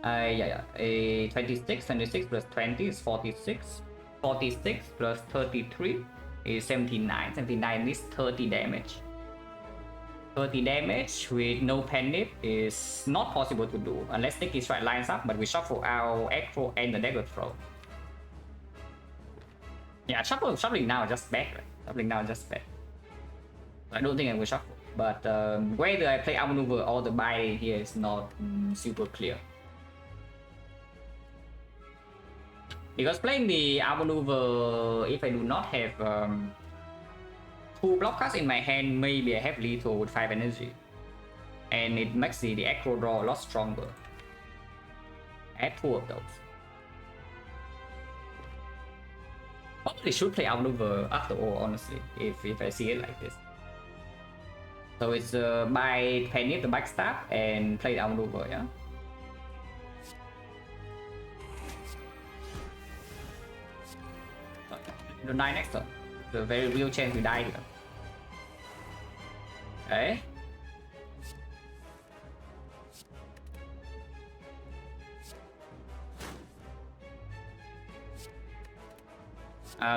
Yeah. 26 plus 20 is 46. 46 plus 33 is 79. 79 is 30 damage. 30 damage with no panic is not possible to do unless Sticky Strike lines up, but we shuffle out aggro and the dagger throw. Yeah, shuffling now is just bad, right? Shuffling now is just bad. I don't think I will shuffle, but whether I play outmaneuver or the buy here is not super clear. Because playing the outmaneuver, if I do not have 2 block cards in my hand, maybe I have lethal with 5 energy. And it makes the aggro draw a lot stronger. Add 2 of those. Probably should play outmaneuver after all, honestly, if I see it like this. So it's buy Penny the backstab and play the outmaneuver, yeah? The 9 next turn. The very real chance we die here. Okay.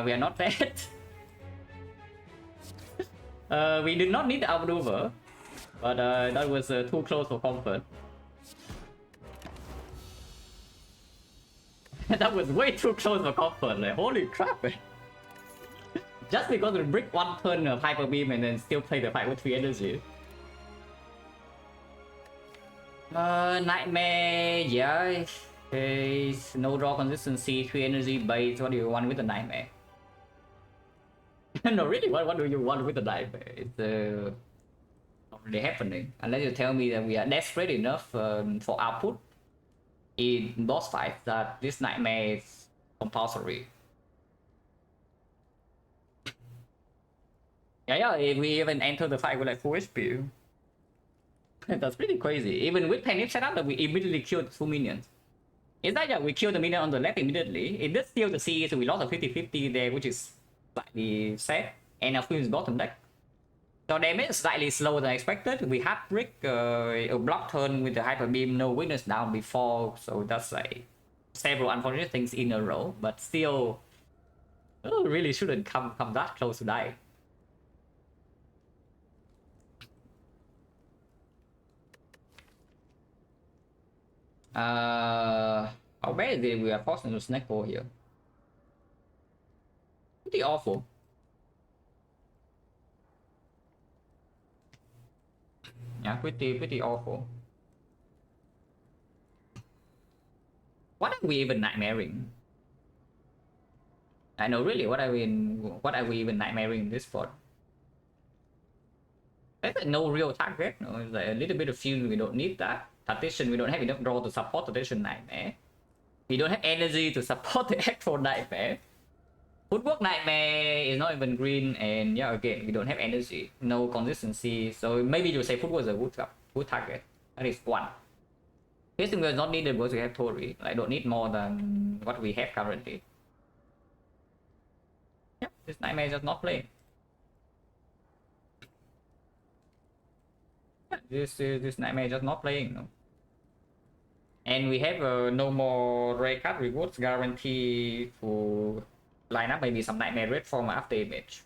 We are not dead. We did not need the outmaneuver, but that was too close for comfort. That was way too close for comfort, like holy crap, man. Just because we break 1 turn of Hyper Beam and then still play the fight with 3 energy. Nightmare, yeah. Okay, no draw consistency, 3 energy base. What do you want with the Nightmare? No, really, what do you want with the Nightmare? It's not really happening. Unless you tell me that we are desperate enough for output in boss fight that this Nightmare is compulsory. Yeah, if we even enter the fight with like full HP. That's pretty crazy. Even with panic setup that we immediately killed 2 minions. It's like that we killed the minion on the left immediately. It did steal the C, so we lost a 50-50 there, which is slightly sad. And of course bottom deck. So damage is slightly slower than expected. We had brick a block turn with the hyper beam, no weakness down before, so that's like several unfortunate things in a row, but still really shouldn't come that close to die. How bad is we are forced into snack hole here? Pretty awful. Yeah, pretty awful. What are we even nightmaring? I know really what are we even nightmaring this for? There's like no real target, no, it's like a little bit of fuel, we don't need that. Tactician, we don't have enough draw to support Tactician Nightmare. We don't have energy to support the actual Nightmare. Footwork Nightmare is not even green, and yeah, again, we don't have energy, no consistency, so maybe you say Footwork is a good target. That is 1. Piercing is not needed because we have Tori. I don't need more than what we have currently. Yeah, this Nightmare is just not playing. This Nightmare is just not playing, no. And we have no more rare card rewards guarantee to line up maybe some Nightmare red form after image.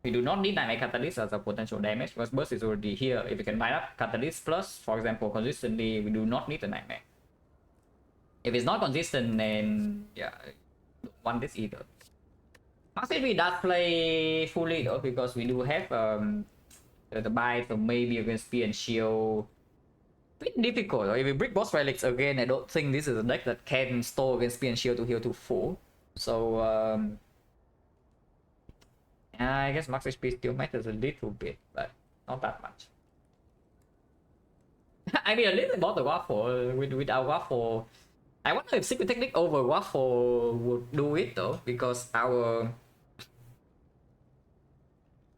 We do not need Nightmare Catalyst as a potential damage because burst is already here. If we can line up Catalyst plus, for example, consistently, we do not need the Nightmare. If it's not consistent, then yeah, don't want this either. Max HP does play fully though, because we do have the buy, so maybe against Spear and Shield. Bit difficult. If we break boss relics again, I don't think this is a deck that can store against Spear and Shield to heal to full. So I guess max HP still matters a little bit, but not that much. I mean, a little about the Waffle with our Waffle. I wonder if Secret Technique over Waffle would do it though, because our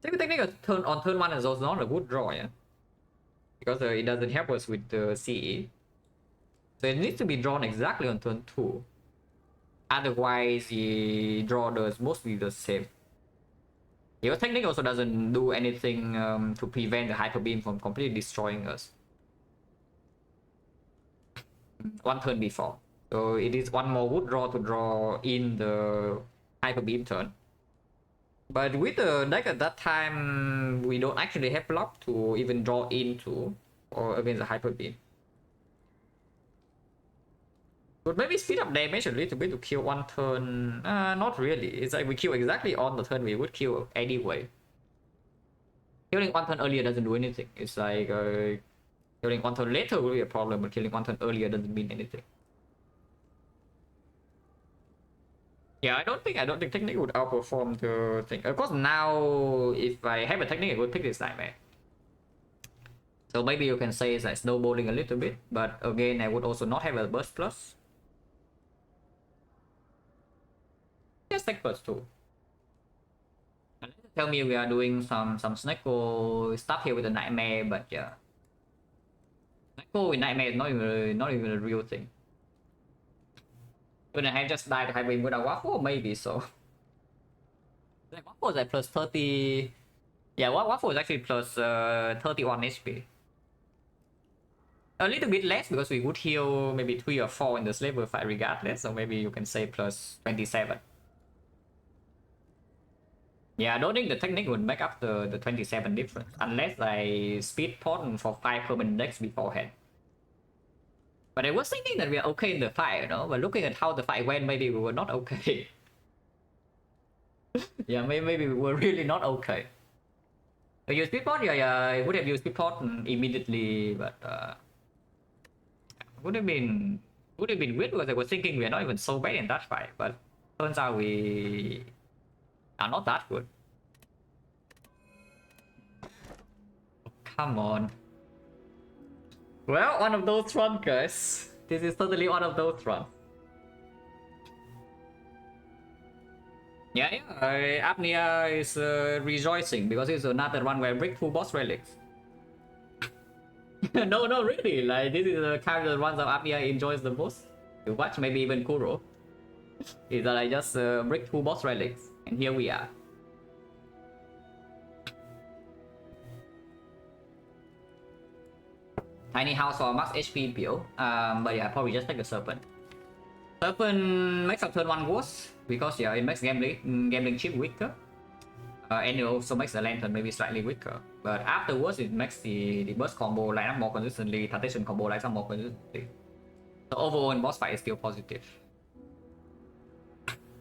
Secret Technique on turn 1 is also not a good draw, yeah, because it doesn't help us with the CE. So it needs to be drawn exactly on turn 2. Otherwise, the draw does mostly the same. Your technique also doesn't do anything to prevent the hyper beam from completely destroying us. 1 turn before. So it is 1 more wood draw to draw in the hyper beam turn. But with the deck at that time, we don't actually have block to even draw into or against the hyper beam. But maybe speed up damage a little bit to kill 1 turn. Not really. It's like we kill exactly on the turn we would kill anyway. Killing 1 turn earlier doesn't do anything. It's like killing 1 turn later will be a problem, but killing 1 turn earlier doesn't mean anything. Yeah, I don't think technique would outperform the thing. Of course, now if I have a technique, I would pick this nightmare. So maybe you can say it's like snowballing a little bit, but again, I would also not have a burst plus. Just take plus 2. Tell me we are doing some Snecko stuff here with the nightmare, but yeah. Snecko with nightmare is not even a real thing. When I have just died to having with a waffle, maybe so. Like waffle is like plus 30. Yeah, waffle is actually plus 31 HP. A little bit less because we would heal maybe 3 or 4 in the slaver fight regardless, so maybe you can say plus 27. Yeah, I don't think the technique would make up the 27 difference unless I speed pot for 5 permanent decks beforehand. But I was thinking that we are okay in the fight, you know, but looking at how the fight went, maybe we were not okay. Yeah, maybe we were really not okay. I use speed pot, yeah, I would have used speed pot immediately, but would have been weird because I was thinking we are not even so bad in that fight, but turns out we are not that good. Oh, come on. Well, one of those runs, guys. This is totally one of those runs. Yeah, Apnea is rejoicing because it's another one where I break 2 boss relics. No, really. Like, this is the kind of ones that Apnea enjoys the most. You watch, maybe even Kuro. Is that I just break 2 boss relics, and here we are. Tiny house for max HP PO. But yeah, probably just take the serpent. Serpent makes our turn 1 worse because yeah, it makes gambling chip weaker. And it also makes the lantern maybe slightly weaker. But afterwards, it makes the burst combo line up more consistently, Temptation combo line up more consistently. So overall in boss fight is still positive.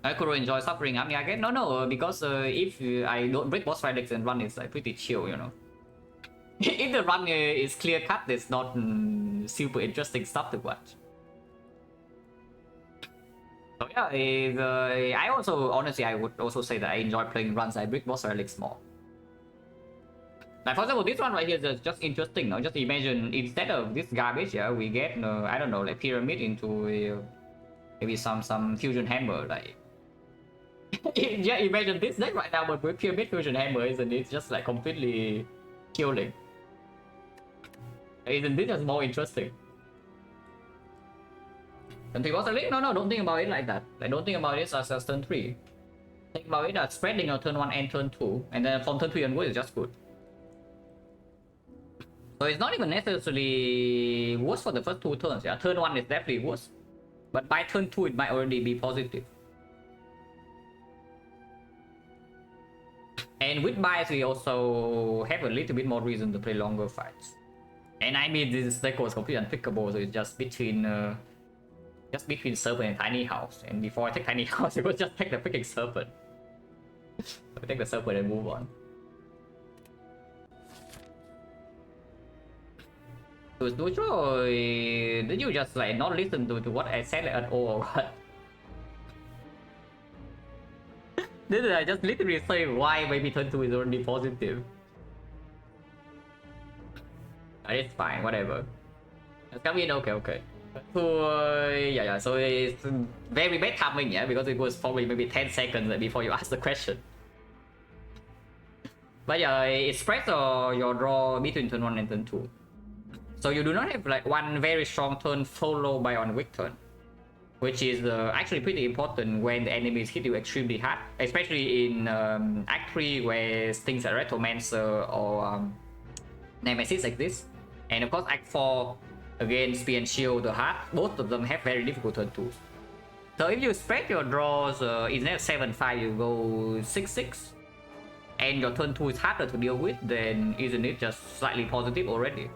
I could enjoy suffering Apnea again. No, because if I don't break boss fight and run, it's like pretty chill, you know. If the run is clear cut, it's not super interesting stuff to watch. So yeah, I also honestly I would also say that I enjoy playing runs I break boss relics more. Like for example, this one right here is just interesting. No? Just imagine instead of this garbage, yeah, we get I don't know, like pyramid into maybe some fusion hammer. Like yeah, imagine this deck right now, but with pyramid fusion hammer, isn't it? Just like completely killing. Isn't this just more interesting? Turn 3 boss relic? No, don't think about it like that. Like don't think about it as turn 3. Think about it as spreading your turn 1 and turn 2, and then from turn 3 onwards, it's just good. So it's not even necessarily worse for the first 2 turns. Yeah, turn 1 is definitely worse, but by turn 2 it might already be positive. And with buys we also have a little bit more reason to play longer fights. And I mean this deck was completely unpickable, so it's just between Serpent and Tiny House. And before I take Tiny House, I would just take the freaking Serpent. I take the Serpent and move on. So Dujo, did you just like not listen to what I said at all or what? Did I just literally say why maybe turn 2 is already positive? It's fine, whatever. Let's come in, okay. So yeah, so it's very bad timing, yeah, because it was probably maybe 10 seconds before you asked the question. But yeah, it spreads your draw between turn 1 and turn 2. So you do not have like one very strong turn followed by one weak turn, which is actually pretty important when the enemies hit you extremely hard, especially in Act 3 where things like Retromancer or Nemesis like this. And of course Act 4, again, Spear and Shield, the Heart, both of them have very difficult turn 2s. So if you spread your draws, instead of 7-5 you go 6-6, and your turn 2 is harder to deal with, then isn't it just slightly positive already?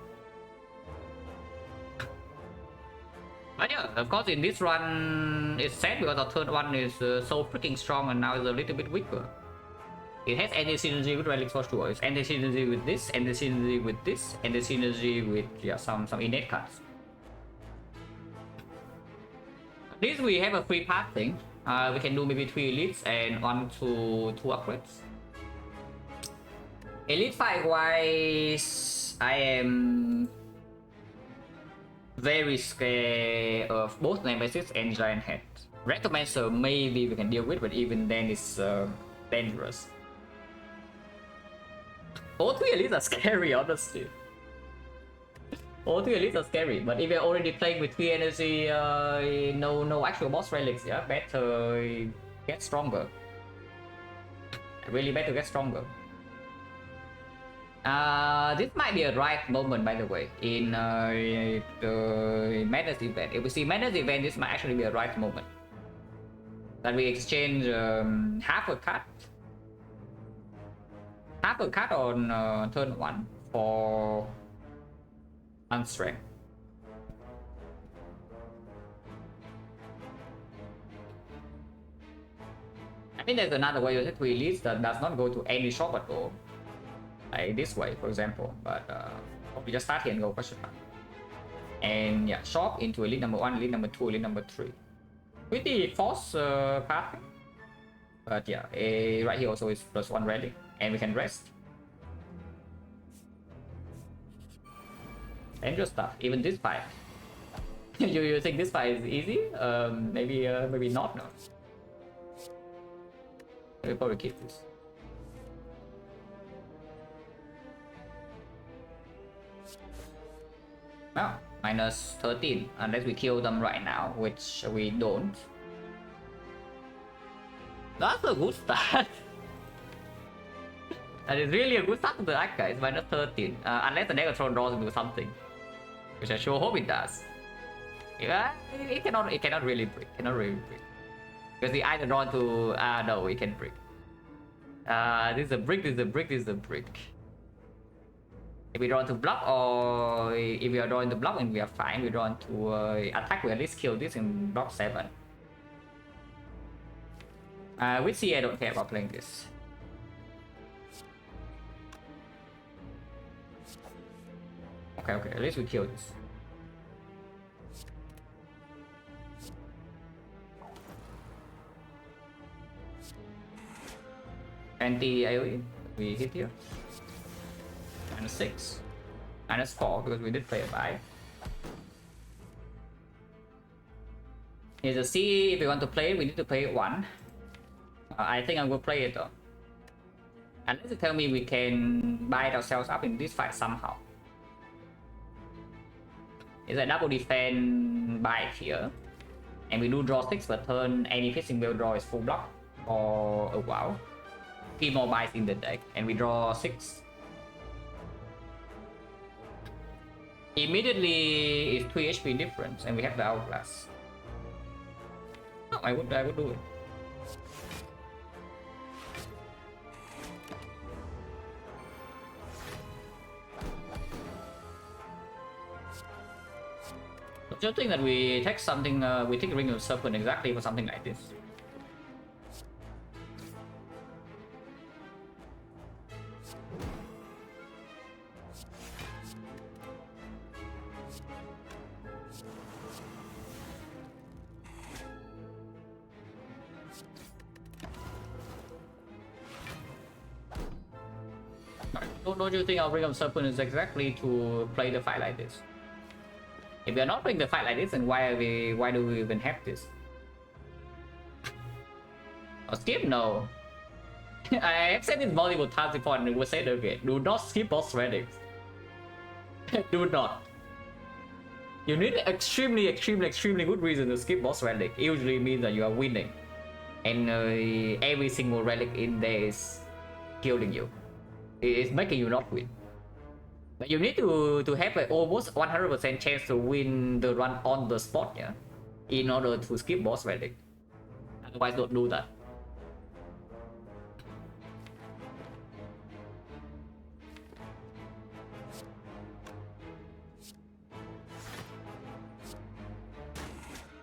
But yeah, of course in this run it's sad because our turn 1 is so freaking strong and now it's a little bit weaker. It has anti-synergy with relics for sure. It's anti-synergy with this, anti-synergy with this, anti-synergy with some innate cards. At least we have a free path thing. We can do maybe 3 elites and 1 to 2 upgrades. Elite fight wise, I am very scared of both Nemesis and Giant Head. Rectomancer maybe we can deal with, but even then it's dangerous. All 3 elites are scary, honestly. All 3 elites are scary, but if you're already playing with 3 energy, no actual boss relics, yeah, better get stronger. Really better get stronger. This might be a right moment, by the way, in the Madness event. If we see Madness event, this might actually be a right moment. That we exchange half a cut on turn 1 for 1 strength. I think there's another way to release that does not go to any shop at all. Like this way, for example, but we just start here and go question mark. And yeah, shop into elite number 1, elite number 2, elite number 3. With the force path. But yeah, right here also is +1 relic, and we can rest. Dangerous stuff, even this fight. you think this fight is easy? Maybe not, no. We'll probably keep this. Well, minus 13, unless we kill them right now, which we don't. That's a good start. That is really a good start to the act, guys. Minus 13, unless the Negatron draws into something, which I sure hope it does. Yeah, it cannot really break. Because the either drawn to no, it can break. This is a brick. If we draw to block, or if we are drawing to block and we are fine, we draw to attack, we at least kill this in block 7. With C, I don't care about playing this. Okay, at least we kill this. Anti-AoE, we hit here. -6, -4 because we did play a 5. Here's a C. If we want to play it, we need to play it 1. I think I will play it though. Unless you tell me we can buy ourselves up in this fight somehow. It's a double defense buy here, and we do draw 6 per turn. Any fishing whale draw is full block or a wow. 3 more buys in the deck, and we draw 6. Immediately is 3 HP difference, and we have the Hourglass. No, I would do it. Do you think that we take something? We take Ring of Serpent exactly for something like this? Don't you think our Ring of Serpent is exactly to play the fight like this? If we are not playing the fight like this, then why do we even have this? Oh, skip? No. I have said it multiple times before and I will say it again. Do not skip boss relics. Do not. You need extremely good reason to skip boss relic. It usually means that you are winning. And every single relic in there is killing you. It's making you not win. But you need to have an almost 100% chance to win the run on the spot, yeah, in order to skip boss relic. Otherwise, don't do that.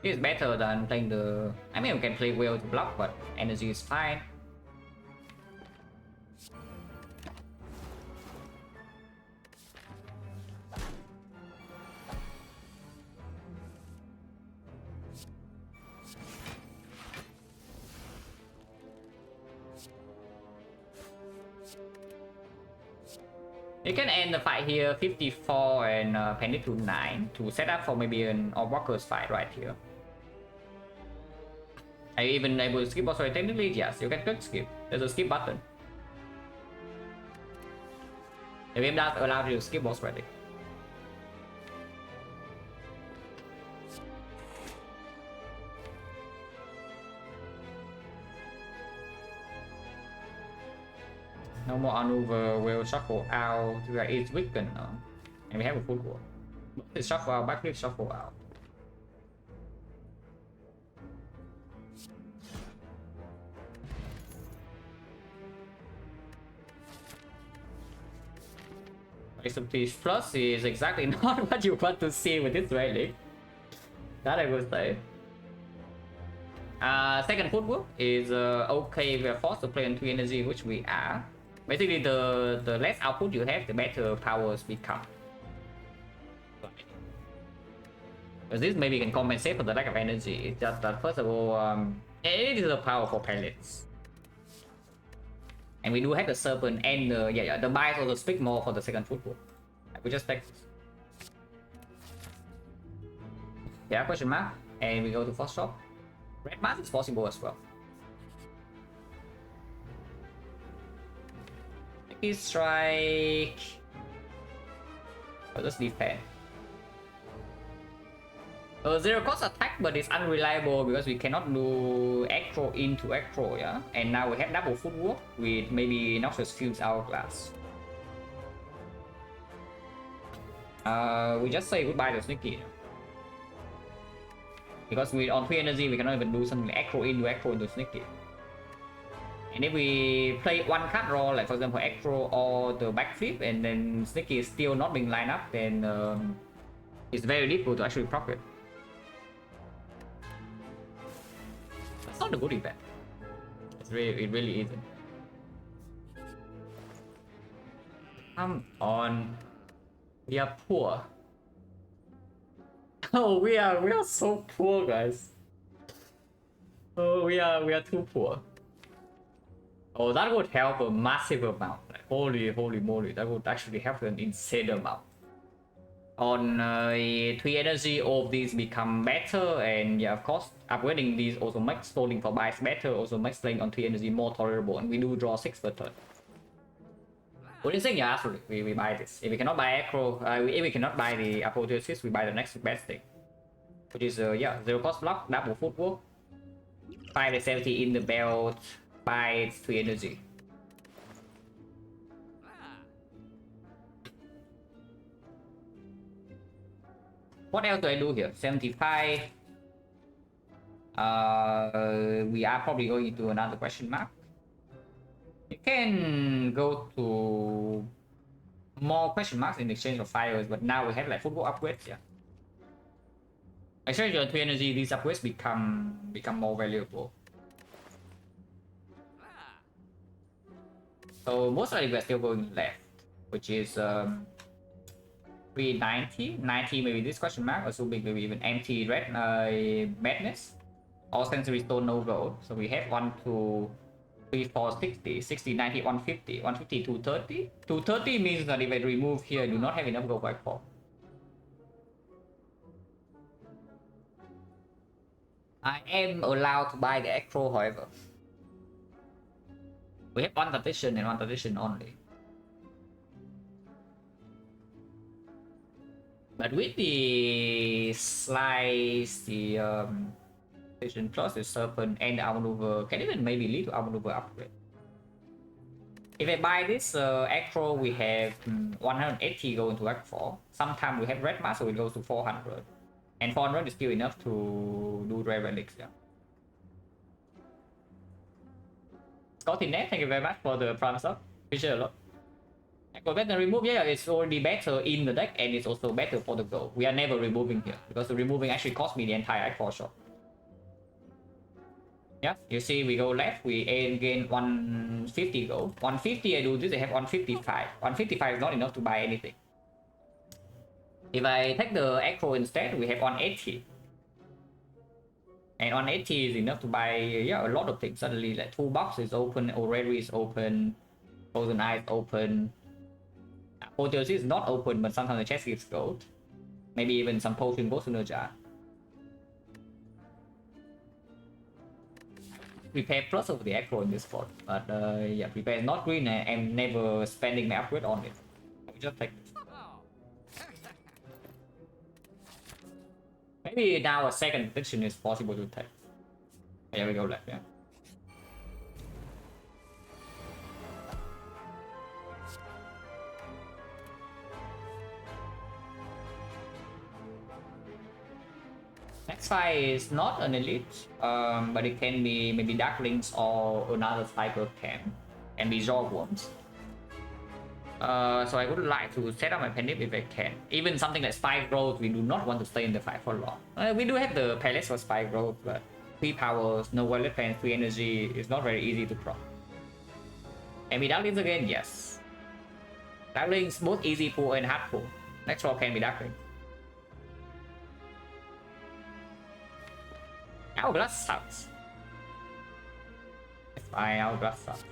It's better than playing the. I mean, we can play well to block, but energy is fine. You can end the fight here 54 and pen it to 9 to set up for maybe an all-walkers fight right here. Are you even able to skip also? Technically, yes, you can click skip. There's a skip button. The game does allow you to skip boss ready. No more maneuver will shuffle out. We are each weakened now. And we have a full wall. It's shuffle out, backflip shuffle out. Expertise plus is exactly not what you want to see with this relic. That I would say. Second footwork is okay. We are forced to play on 3 energy, which we are. Basically, the less output you have, the better powers become. Because this maybe can compensate for the lack of energy. It's just that first of all, it is a powerful pellets. And we do have the serpent and the bias also speak more for the second footwork. We just take question mark, and we go to first shop. Red mask is possible as well. He strike. Oh, just defend. Zero cost attack, but it's unreliable because we cannot do acro into acro, yeah. And now we have double footwork with maybe Noxious Fuse Hourglass. We just say goodbye to Sneaky. Because we on 3 energy, we cannot even do something like acro into Sneaky. And if we play one card draw, like for example acro or the backflip, and then Sneaky is still not being lined up, then it's very difficult to actually proc it. That's not a good event. It really isn't. Come on. We are poor. Oh, we are so poor, guys. Oh, we are too poor. Oh, that would help a massive amount. Like, holy moly, that would actually help an insane amount. On 3 energy, all of these become better, and yeah, of course, upgrading these also makes stalling for buys better, also makes playing on 3 energy more tolerable, and we do draw 6 per turn. What do you think? Yeah, absolutely, we buy this. If we cannot buy acro, if we cannot buy the apotheosis, we buy the next best thing. Which is, yeah, 0 cost block, double footwork, 5 safety in the belt, buy 3 energy. What else do I do here? 75. We are probably going into another question mark. You can go to more question marks in exchange of fires, but now we have like football upgrades, yeah. Exchange of 3 energy, these upgrades become more valuable. So most likely we're still going left, which is 390, 90 maybe this question mark, assuming maybe even empty red madness, or sensory stone no gold. So we have 1, 2, 3, 4, 60, 60, 90, 150, 150, 230. 230 means that if I remove here, I do not have enough gold back for. I am allowed to buy the acro, however. We have 1 tradition and 1 tradition only. But with the slice, the tradition plus the serpent and the outmaneuver can even maybe lead to outmaneuver upgrade. If I buy this acro, we have 180 go into X4. Sometimes we have red mask, so it goes to 400. And 400 is still enough to do rare relics, yeah. Scottinet, thank you very much for the prime sub. Appreciate a lot. Go back and remove, yeah, it's already better in the deck, and it's also better for the gold. We are never removing here, because the removing actually cost me the entire X4 shot. Yeah, you see we go left, we gain 150 gold. 150 I do this, I have 155. 155 is not enough to buy anything. If I take the acro instead, we have 180. And 180 is enough to buy, yeah, a lot of things. Suddenly, like toolbox is open, Aureli is open, Golden Eye is open, OTC is not open, but sometimes the chest gives gold. Maybe even some potion goes to the jar. Prepare plus over the aggro in this spot, but yeah, prepare is not green. I'm never spending my upgrade on it. I will just take it. Maybe now a second prediction is possible to take. There we go, left, yeah. Next fight is not an elite, but it can be maybe Darklings or another type of camp, and be Zorworms. So I would like to set up my Pendip if I can. Even something like Spike Growth, we do not want to stay in the fight for long. We do have the pellets for Spike Growth, but 3 powers, no wallet plan, 3 energy, is not very easy to prop. Can be Darklings again? Yes. Darklings both easy pull and hard pull. Next roll can be Darklings. Hourglass sucks. That's fine, Hourglass sucks.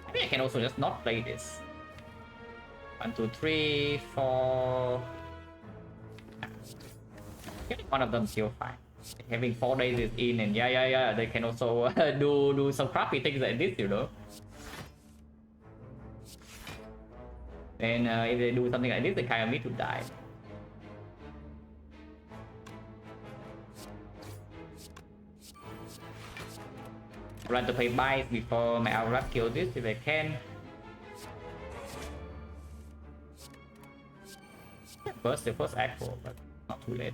Maybe I can also just not play this. 1, 2, 3, 4. Getting one of them still fine. Having 4 days is in, and yeah, they can also do some crappy things like this, you know. And if they do something like this, they kind of need to die. I want to play bites before my Hourglass kill this if I can. Burst the first aggro, but not too late.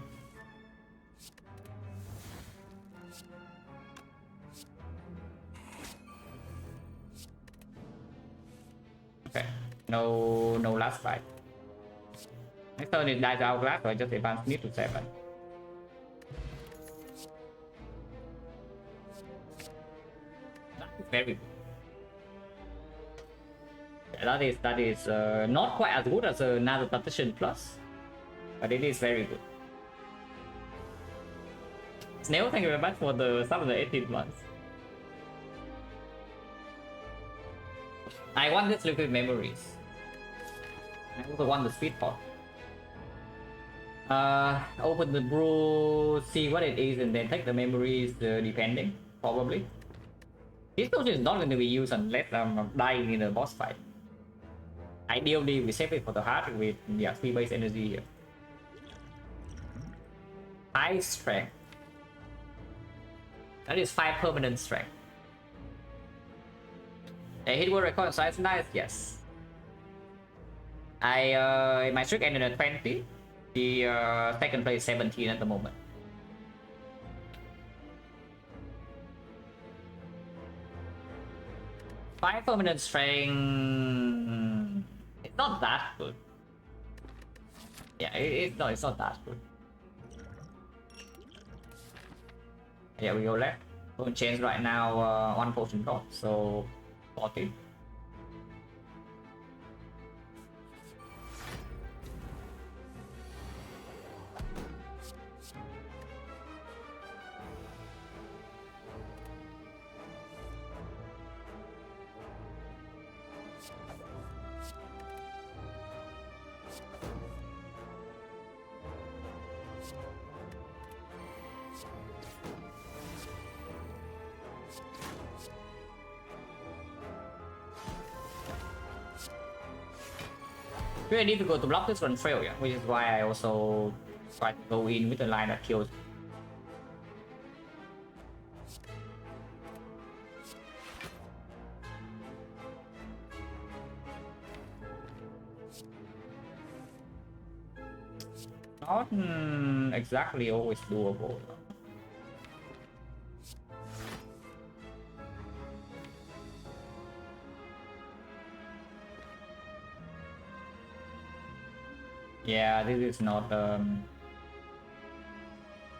Okay, no last fight. Next turn it dies to Hourglass, so I just advance need to 7. Very good. Yeah, that is not quite as good as another Partition Plus, but it is very good. Snail, thank you very much for the sub of the 18 months. I want this liquid memories. I also want the speed pot. Open the brew, see what it is, and then take the memories depending, probably. This potion is not going to be used unless I'm dying in a boss fight. Ideally, we save it for the heart with 3 base energy here. High strength. That is 5 permanent strength. A hit world record size nice, yes. My streak ended at 20. The second place is 17 at the moment. Five permanent strength. It's not that good. Yeah, it's not that good. Yeah, we go left. We'll change right now 1 potion cost, so 40. Very difficult to block this one trail, yeah, which is why I also try to go in with the line that kills. Not exactly always doable. Yeah, this is not kind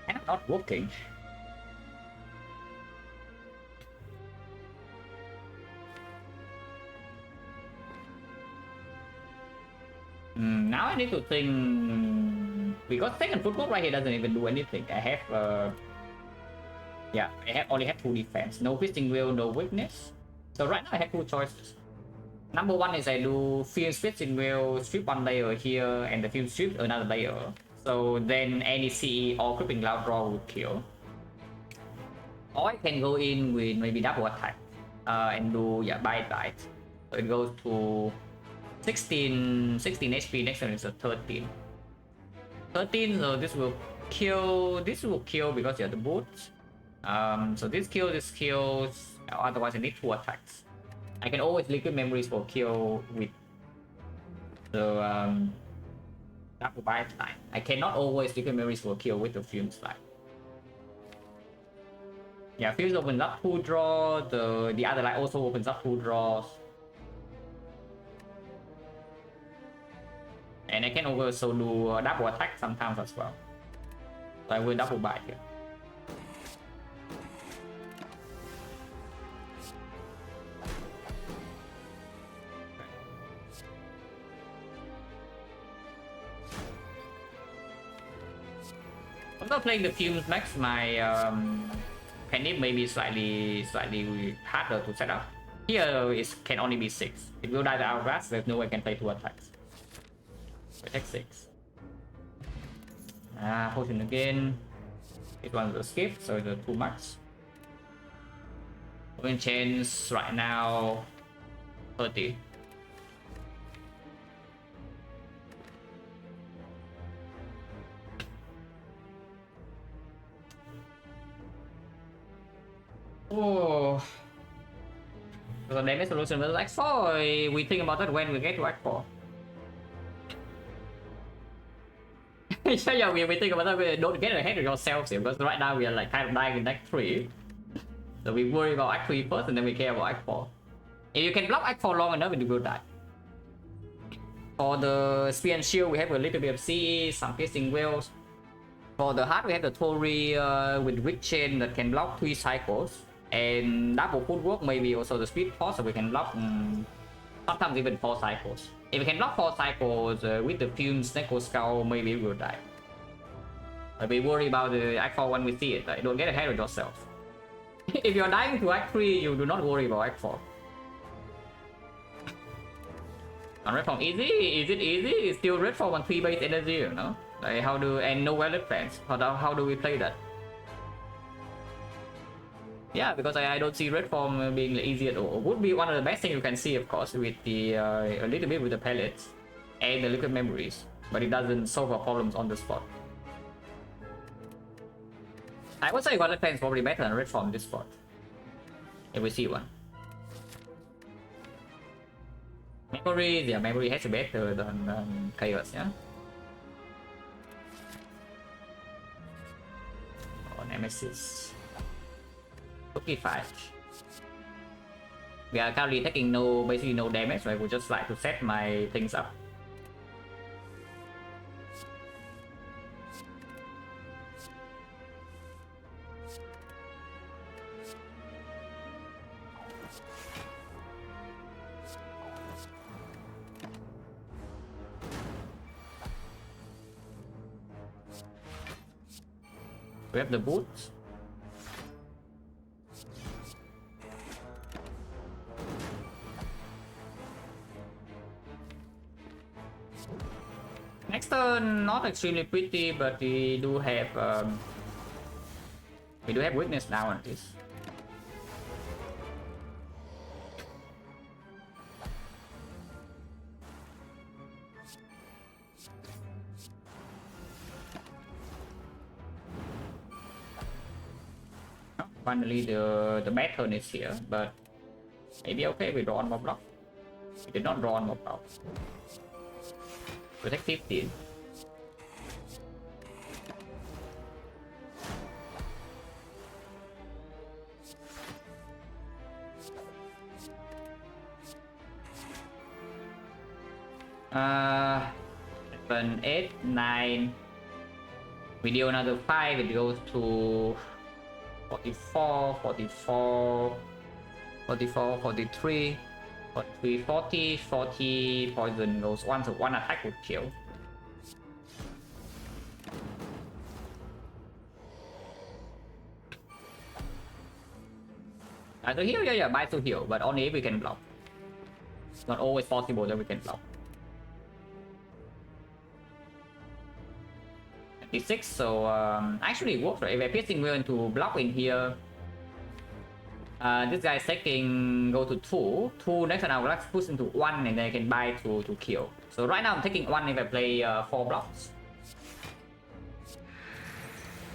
of not working. Now I need to think, because second football right here doesn't even do anything. I have Yeah, I only have 2 defense, no fisting wheel, no weakness. So right now I have 2 choices. Number 1 is I do Film Fisting Wheel, strip 1 layer here, and the Film strip another layer. So then any CE or Crippling Loud Draw would kill. Or I can go in with maybe double attack and do bite. So it goes to 16 HP, next one is a 13. 13, so this will kill because you have the boots. So this kills, otherwise I need 2 attacks. I can always liquid memories for kill with the double bite line. I cannot always liquid memories for kill with the fumes line. Yeah, fumes opens up 2 draw, the other line also opens up 2 draws. And I can also do double attack sometimes as well. So I will double bite here. I'm not playing the fumes max, my penny may be slightly harder to set up. Here it can only be 6. It will die the Outlast, there's no way I can play 2 attacks. I take 6. Potion again. This one will skip, so it's too much. Win chance right now 30. Oh, the damage solution was like 4. We think about that when we get to Act 4. Yeah, we think about that. We don't get ahead of yourselves here, because right now we are like kind of dying in Act 3. So we worry about Act 3 first and then we care about Act 4. If you can block Act 4 long enough, you will die. For the Spear and Shield, we have a little bit of CE, some piercing wheels. For the heart, we have the Tori with Wick Chain that can block 3 cycles. And double footwork, maybe also the speed force, so we can block sometimes even 4 cycles. If we can block 4 cycles with the Fume Snake Skull, maybe we will die. But we worry about the Act 4 when we see it. Don't get ahead of yourself. If you're dying to Act 3, you do not worry about Act 4. On Red Form easy? Is it easy? It's still Red Form on 3 base energy, you know? Like how do, and no valid fans. How do we play that? Yeah, because I don't see Red Form being easy at all. Would be one of the best things you can see, of course, with the a little bit with the pellets and the liquid memories, but it doesn't solve our problems on the spot. I would say Valid Fan is probably better than Red Form in this spot, if we see one. Memory, yeah, memory has better than Chaos, yeah. Oh, Nemesis. 55. We are currently taking basically no damage, so I would just like to set my things up. We have the boots. Next turn, not extremely pretty, but we do have weakness now on this. Oh, finally, the bad turn is here, but maybe okay. We draw on more block. We did not draw on more block. We take 15. Seven, 8, 9. We deal another 5. It goes to 44, 44, 44, 43. 43, 40, 40, poison goes 1, so 1 attack would kill. So here, yeah, buy to heal, but only if we can block. It's not always possible that we can block. D6, so actually it works, right? If we're piercing will into block in here, this guy is taking go to 2. 2 next turn I will like push into 1 and then I can buy to kill. So right now I'm taking 1 if I play 4 blocks.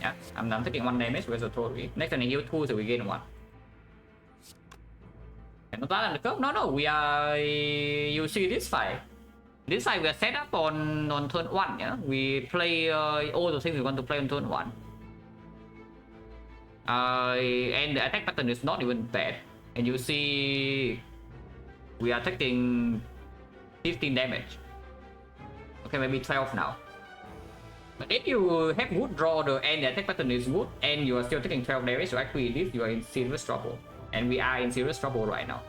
Yeah, I'm taking 1 damage with the totally. Next turn I heal 2 so we gain 1. And not that on the curve? No, we are. You see this fight. This fight we are set up on turn 1, yeah? We play all the things we want to play on turn 1. And the attack pattern is not even bad. And you see we are taking 15 damage. Okay, maybe 12 now. But if you have good draw and the attack pattern is good and you are still taking 12 damage, so actually this you are in serious trouble. And we are in serious trouble right now.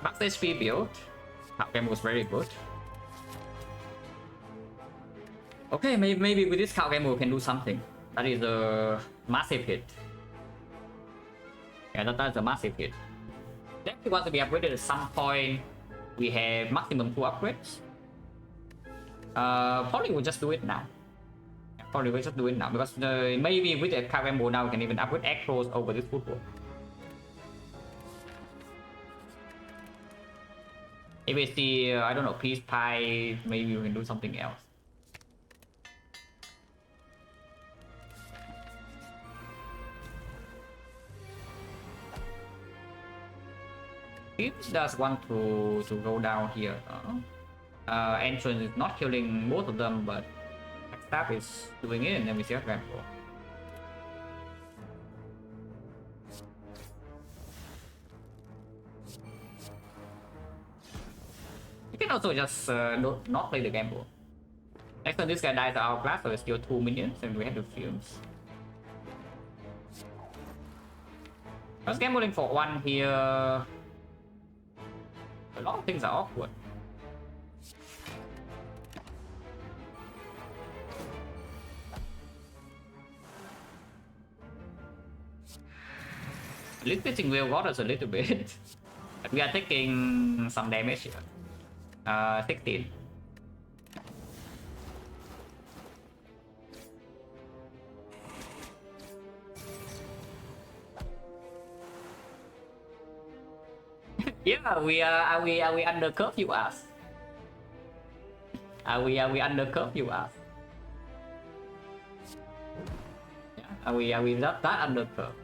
Max HP build. That game was very good. Okay, maybe with this card game we can do something. That is a massive hit. Yeah, that's a massive hit. Definitely wants to be upgraded at some point. We have maximum 2 upgrades. Probably we'll just do it now. Yeah, probably we'll just do it now because maybe with the card game now we can even upgrade Acros over this football. If we see, I don't know, Peace Pie, maybe we can do something else. It does want to go down here. Entrance is not killing both of them, but Staff is doing it, and then we see a Grandpa. You can also just not play the gamble. Next time this guy dies out of class, so it's still 2 minions, and we have the fumes. I was gambling for 1 here. A lot of things are awkward. At least pitching will got us a little bit. But we are taking some damage here. 16. Yeah, are we under curve, you ask? Are we under curve, you ask? Yeah, are we that under curve?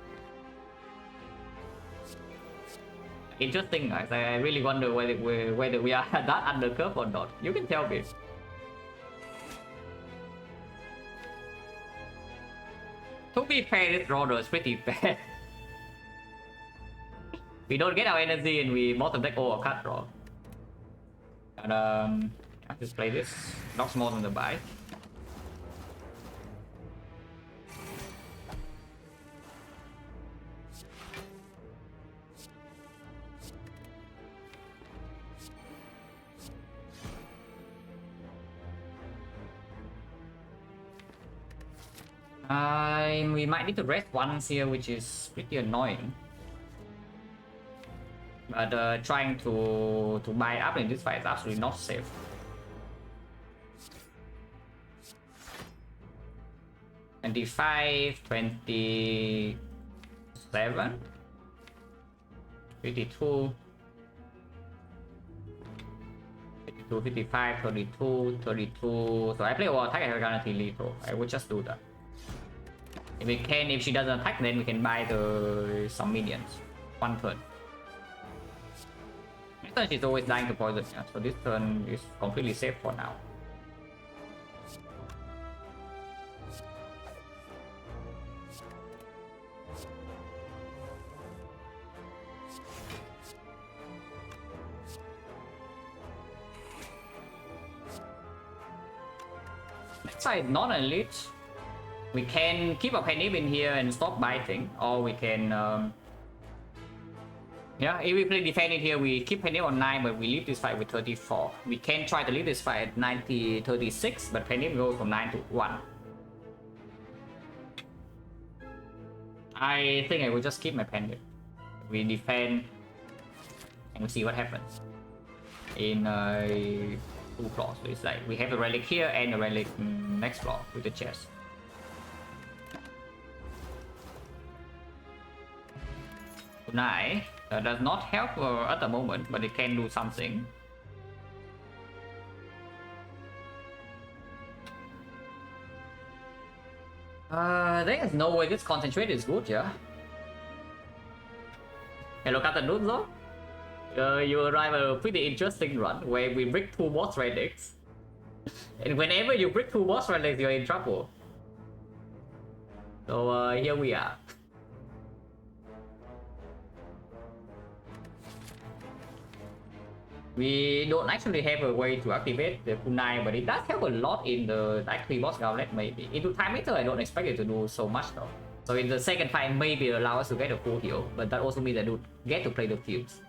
Interesting, guys. I really wonder whether we are that under curve or not. You can tell me. To be fair, this roller is pretty bad. We don't get our energy and we bottom deck all our cut draw. And I just play this. Knocks more than the buy. We might need to rest once here, which is pretty annoying. But trying to buy up in this fight is absolutely not safe. And 25, 27, 52, 52, 55, 32, 32. So I play all attack, I guarantee lethal. I would just do that. If she doesn't attack, then we can buy some minions. 1 turn. Next turn she's always dying to poison, yeah, so this turn is completely safe for now. Next side, non-elite. We can keep a penny in here and stop biting, or we can Yeah, if we play defending here, we keep Penny on 9, but we leave this fight with 34. We can try to leave this fight at 90, 36, but Penny goes from 9 to 1. I think I will just keep my Penny. We defend and we see what happens. In 2 floors, so it's like we have a relic here and a relic next floor with the chest. Kunai does not help at the moment, but it can do something. There is no way this concentrate is good, yeah. Hello, Captain Nudzo. You arrive at a pretty interesting run where we break 2 boss relics. And whenever you break 2 boss relics, you're in trouble. So here we are. We don't actually have a way to activate the kunai, but it does help a lot in the like 3 boss gauntlet maybe. Into time meter, I don't expect it to do so much though. So in the second fight, maybe allow us to get a full heal, but that also means I do get to play the fumes.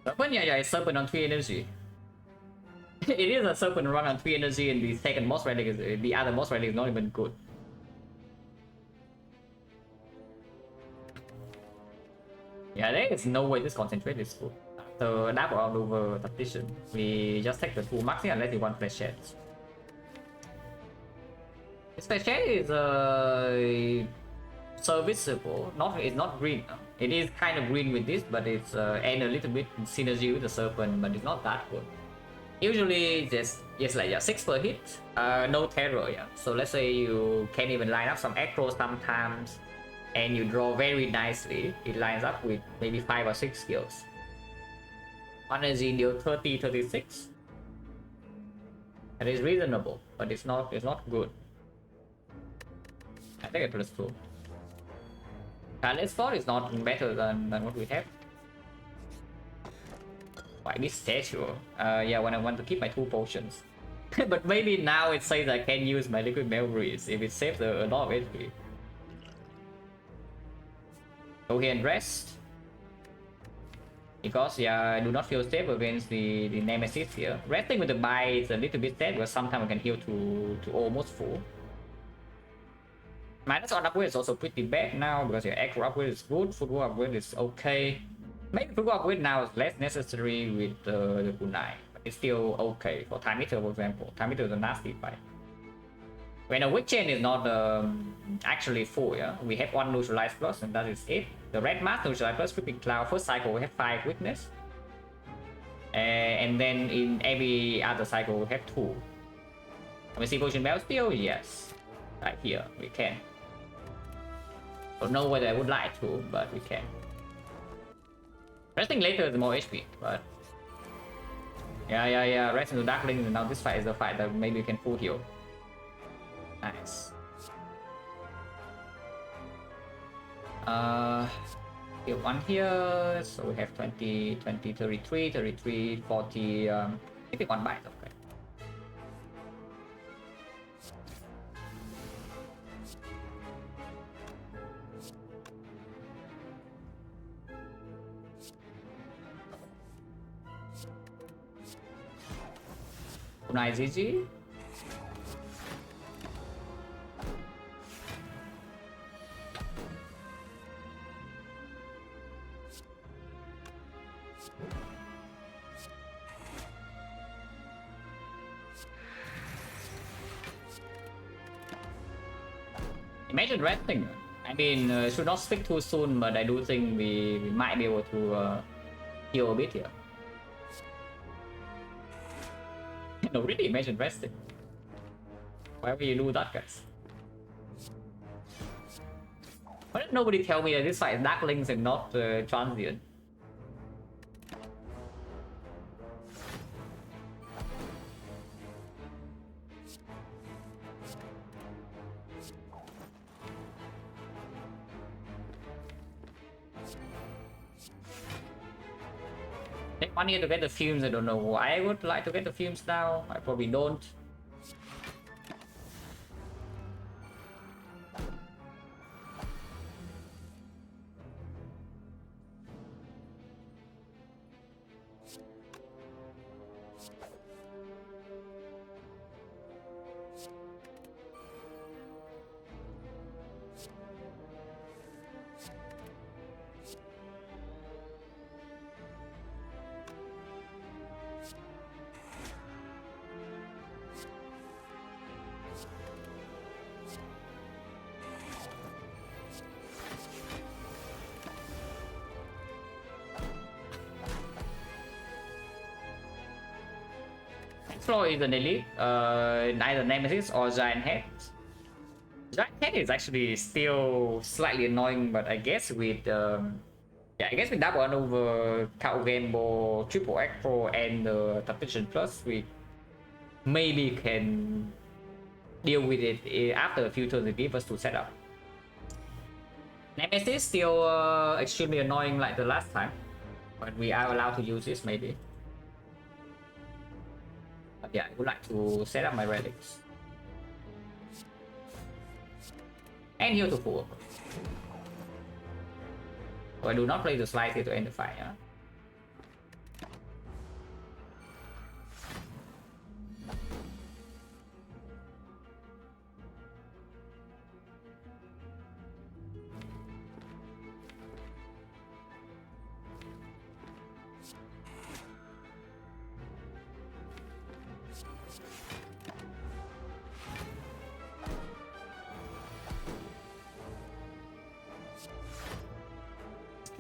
Serpent, yeah, it's Serpent on 3 energy. It is a Serpent run on 3 energy, and the second boss relic is the other boss relic is not even good. Yeah, there is no way this concentrate is good. So double round over tactician. We just take the 2 maxi unless you want flash shed. This flash shed is serviceable. It's not green. It is kind of green with this, but it's and a little bit synergy with the serpent, but it's not that good. Usually just like 6 per hit, no terror, yeah. So let's say you can even line up some aggro sometimes, and you draw very nicely. It lines up with maybe 5 or 6 skills. Energy deal 30, 36. That is reasonable, but it's not good. I think it was true. Let's score is not better than what we have. Why this statue? Yeah, when I want to keep my 2 potions. But maybe now it says I can use my liquid memories if it saves a lot of HP. Go here and rest. Because yeah, I do not feel safe against the nemesis here. Resting with the buy is a little bit sad, but sometimes I can heal to almost full. Minus on upgrade is also pretty bad now because your aggro upgrade is good, football upgrade is okay. Maybe football upgrade now is less necessary with the kunai, but it's still okay. For time meter, for example, time meter is a nasty fight. When a weak chain is not actually full, yeah, we have 1 neutralize plus, and that is it. The red mask neutralize plus creeping cloud. First cycle we have 5 weakness, and then in every other cycle we have 2. Can we see potion bell still? Yes, right here we can. Don't know whether I would like to, but we can. Resting later is more HP, but yeah. Rest into Darkling, and now this fight is the fight that maybe we can full heal. Nice. Heal 1 here, so we have 20, 20, 33, 33, 40. Maybe 1 bite, okay. Nice, GG. Imagine resting. I mean, should not speak too soon, but I do think we might be able to heal a bit here. No, really, imagine resting. Why would you do that, guys? Why did nobody tell me that this fight is Darklings and not transient? Take 1 year to get the fumes. I don't know why I would like to get the fumes now. I probably don't. Floor is an elite, neither Nemesis or Giant Head. Giant Head is actually still slightly annoying, but I guess with yeah, I guess with double over Cow Gamble, triple Acro, and the Temptation Plus, we maybe can deal with it after a few turns it gives us to set up. Nemesis still extremely annoying like the last time, but we are allowed to use this maybe. But yeah, I would like to set up my relics. And heal to full. So I do not play the slide here to end the fight, yeah?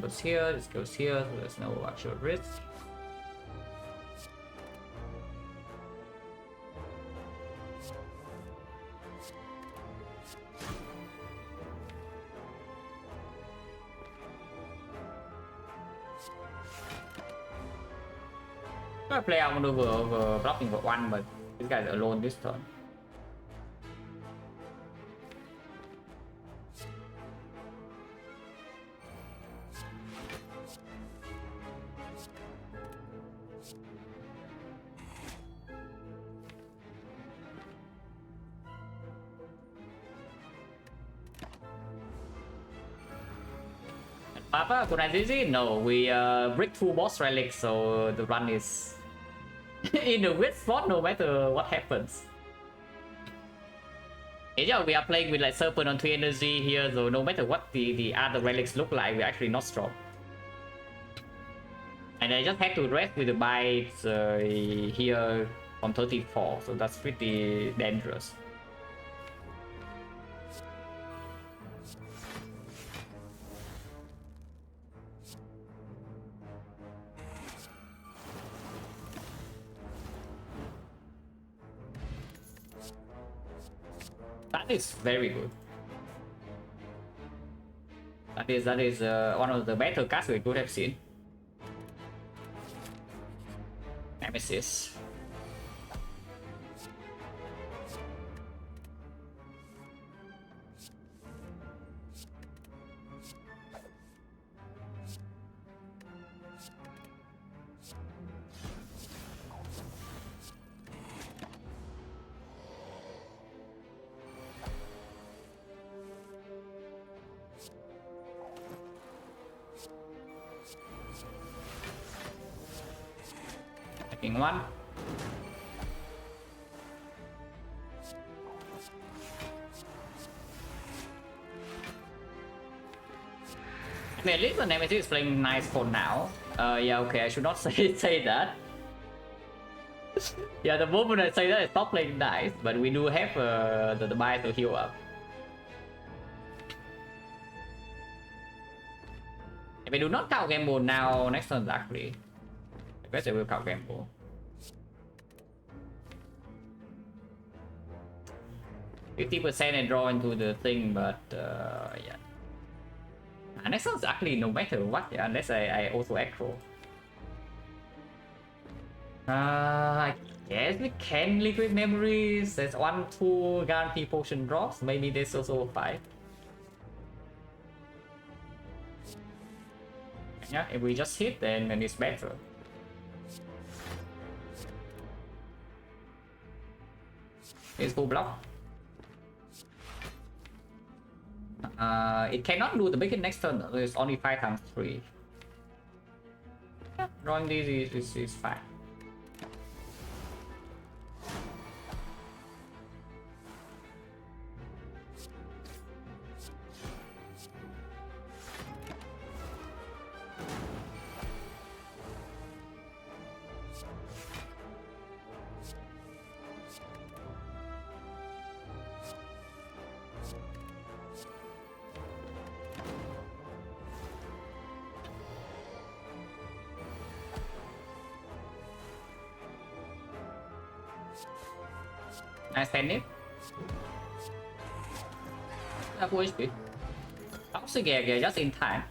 Goes here, this goes here, so there's no actual risk. I'm gonna play out maneuver over blocking for one, but this guy's alone this turn. Papa, could I easy? No, we break 2 boss relics, so the run is in the weird spot no matter what happens. Yeah, we are playing with like Serpent on 3 energy here, so no matter what the other relics look like, we're actually not strong. And I just had to rest with the bites here on 34, so that's pretty dangerous. That is very good. That is one of the better cards we could have seen. Nemesis. One. I mean, at least the Nemesis is playing nice for now. Yeah, okay, I should not say that. Yeah, the moment I say that, I stop playing nice, but we do have the buy to heal up. If I do not count gamble now, next turn actually. I guess I will count gamble. %50 and draw into the thing, but yeah. Next one's actually no matter what, yeah, unless I also acro. I guess we can liquid memories. There's 1, 2 guarantee potion drops. Maybe there's also 5. Yeah, if we just hit, then it's better. It's full block. It cannot do the big hit next turn. It's only 5 times 3. Yeah, drawing these is fine. I stand it. Full HP. Toxic yeah, just in time.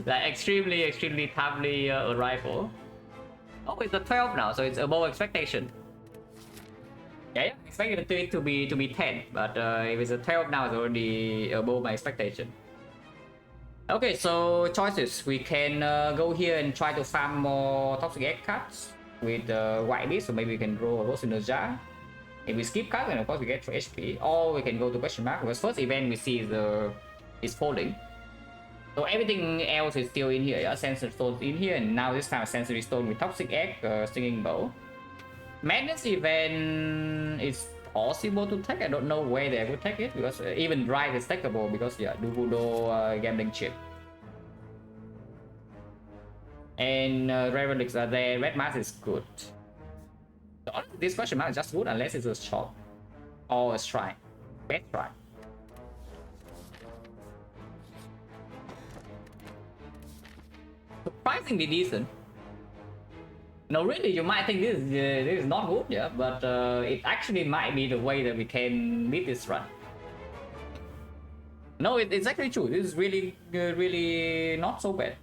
Like extremely timely arrival. Oh, it's a 12 now, so it's above expectation. Yeah, expected it to be 10, but if it's a 12 now, it's already above my expectation. Okay, so choices. We can go here and try to farm more toxic egg cards with white beast, so maybe we can draw a rose in the jar. If we skip card, then of course we get for HP, or we can go to question mark, because first event we see is folding. So everything else is still in here, yeah? Sensory Stone in here, and now this time a Sensory Stone with Toxic Egg, Stinging Bow. Madness event is possible to take. I don't know where they would take it, because even Drive is takeable, because yeah, Dubudo Gambling Chip. And Revelix are there, Red Mask is good. So honestly, this question mark is just good unless it's a shop or a shrine. Best shrine. Surprisingly decent. No, really, you might think this is not good, yeah, but it actually might be the way that we can beat this run. No, it's actually true. This is really not so bad.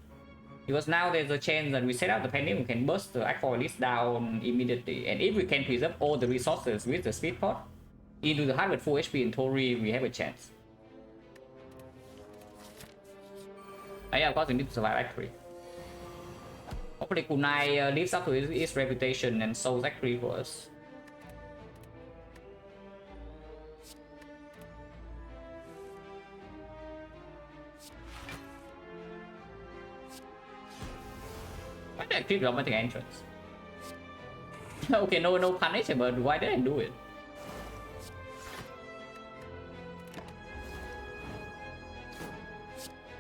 Because now there's a chance that we set up the pending, we can burst the Aqua list down immediately. And if we can preserve all the resources with the speed pot into the heart with full HP and Tori, we have a chance. Yeah, of course we need to survive Act 3. Hopefully Kunai lives up to his reputation and solves Act 3 for us. Why did I click robotic entrance? Okay, no punish, but why did I do it?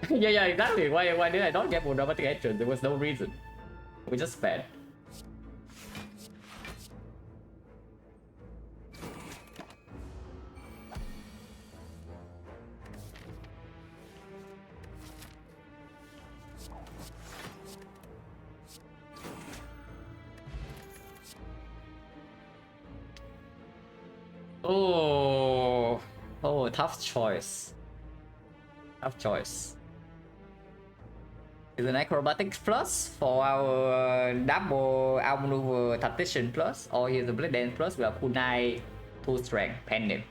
yeah, exactly. Why did I not get more robotic entrance? There was no reason. We just sped. Oh, tough choice. Tough choice. Is an acrobatics plus for our double outmaneuver tactician plus, or here's a blade dance plus with a kunai 2 strength pendant.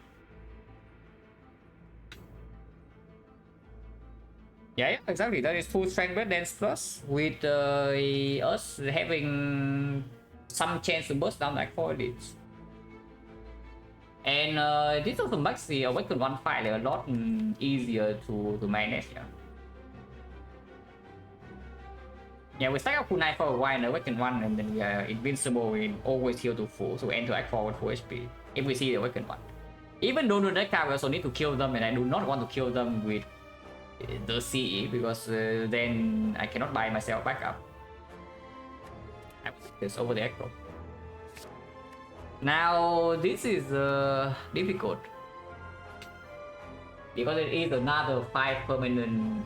Yeah, exactly. That is 2 strength blade dance plus with us having some chance to burst down like 4 elites. And this also makes the Awaken 1 fight a lot easier to manage. Yeah, we stack up Kunai for a while and Awaken 1, and then we are invincible, we always heal to full, so we enter Act 4 with full HP, if we see the Awaken 1. Even though the deck card, we also need to kill them, and I do not want to kill them with the CE, because then I cannot buy myself back up. I will take this over the Act 4. Now, this is difficult, because it is another 5 permanent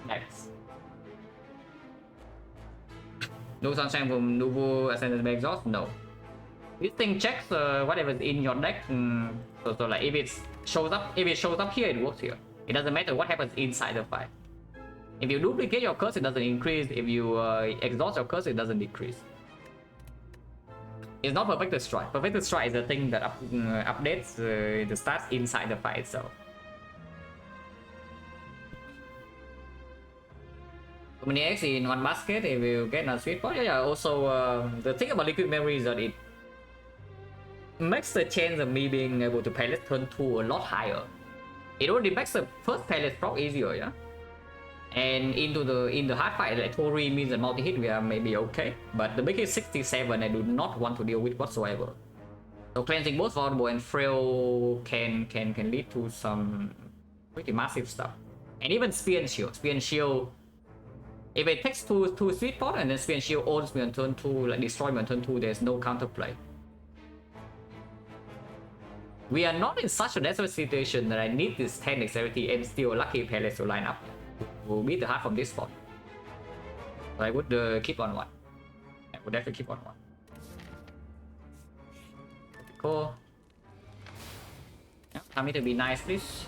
decks. No Sunshine from Nuvo Ascendant Exhaust? No. This thing checks whatever's in your deck. So like if it shows up here, it works here. It doesn't matter what happens inside the fight. If you duplicate your curse, it doesn't increase. If you exhaust your curse, it doesn't decrease. It's not Perfected Strike. Perfected Strike is the thing that updates the stats inside the fight itself. Too many eggs in one basket, if you get a sweet pot. Yeah, also the thing about Liquid Memory is that it makes the chance of me being able to palace turn 2 a lot higher. It already makes the first palace proc easier, yeah. And in the hard fight, like Tori means a multi-hit, we are maybe okay. But the big hit 67, I do not want to deal with whatsoever. So cleansing both vulnerable and frail can lead to some pretty massive stuff. And even Spear and Shield. Spear and Shield, if it takes two sweet pot and then Spear and Shield owns me on turn 2, like destroy me on turn 2, there's no counterplay. We are not in such a desperate situation that I need this 10 dexterity and still lucky palace to line up to beat the heart from this spot. So I would keep on 1. I would definitely keep on 1. Cool. Yeah, tell me to be nice, please.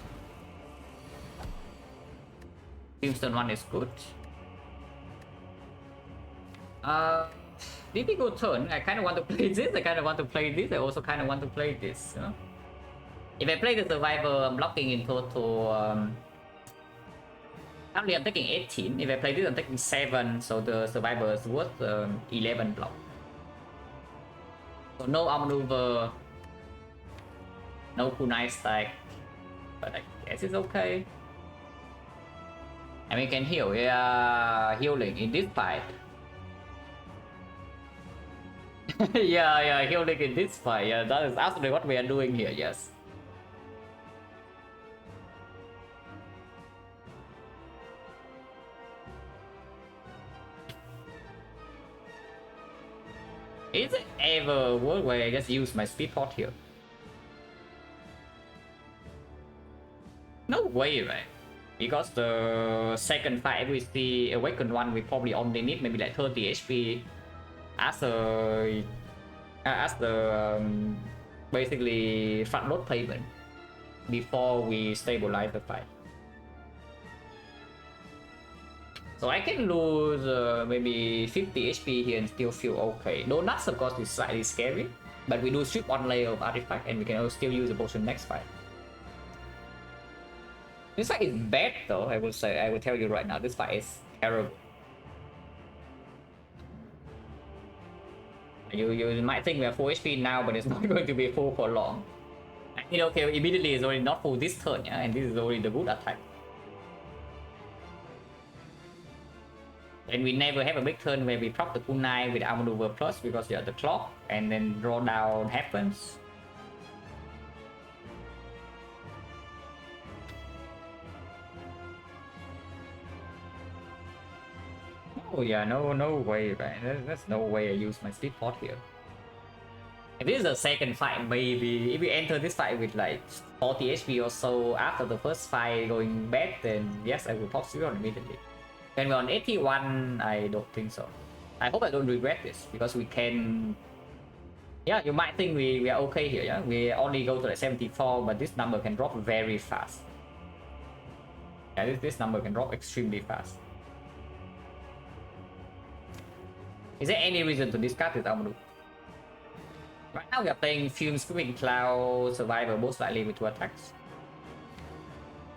Tombstone 1 is good. Difficult turn. I kind of want to play this. I kind of want to play this. I also kind of want to play this. You know? If I play the Survivor, I'm blocking in total. Currently, I'm taking 18. If I play this, I'm taking 7. So the Survivor is worth 11 block. So no outmaneuver, no kunai stack, but I guess it's okay. And we can heal. We are healing in this fight. yeah, healing in this fight. Yeah, that is absolutely what we are doing here. Yes. Is it ever a world where I just use my speed pot here? No way, right? Because the second fight with the awakened one, we probably only need maybe like 30 HP as the basically front load payment before we stabilize the fight. So I can lose maybe 50 HP here and still feel okay. Donuts, of course, is slightly scary, but we do strip one layer of artifact and we can still use the potion next fight. This fight is bad though, I will say. I will tell you right now, this fight is terrible. You might think we are full HP now, but it's not going to be full for long. You know, okay, immediately it's already not full this turn, yeah, and this is already the good attack. And we never have a big turn where we proc the kunai with outmaneuver plus because you have the clock and then draw down happens. Oh yeah, no way, right? There's no way I use my speed pot here. If this is the second fight, maybe if we enter this fight with like 40 HP or so after the first fight going bad, then yes, I will pop 0 immediately. When we're on 81, I don't think so. I hope I don't regret this because we can. Yeah, you might think we are okay here. Yeah, we only go to like 74, but this number can drop very fast. Yeah, this number can drop extremely fast. Is there any reason to discard this outmaneuver? Right now we are playing Fume, Screaming Cloud, Survivor, most likely with 2 attacks.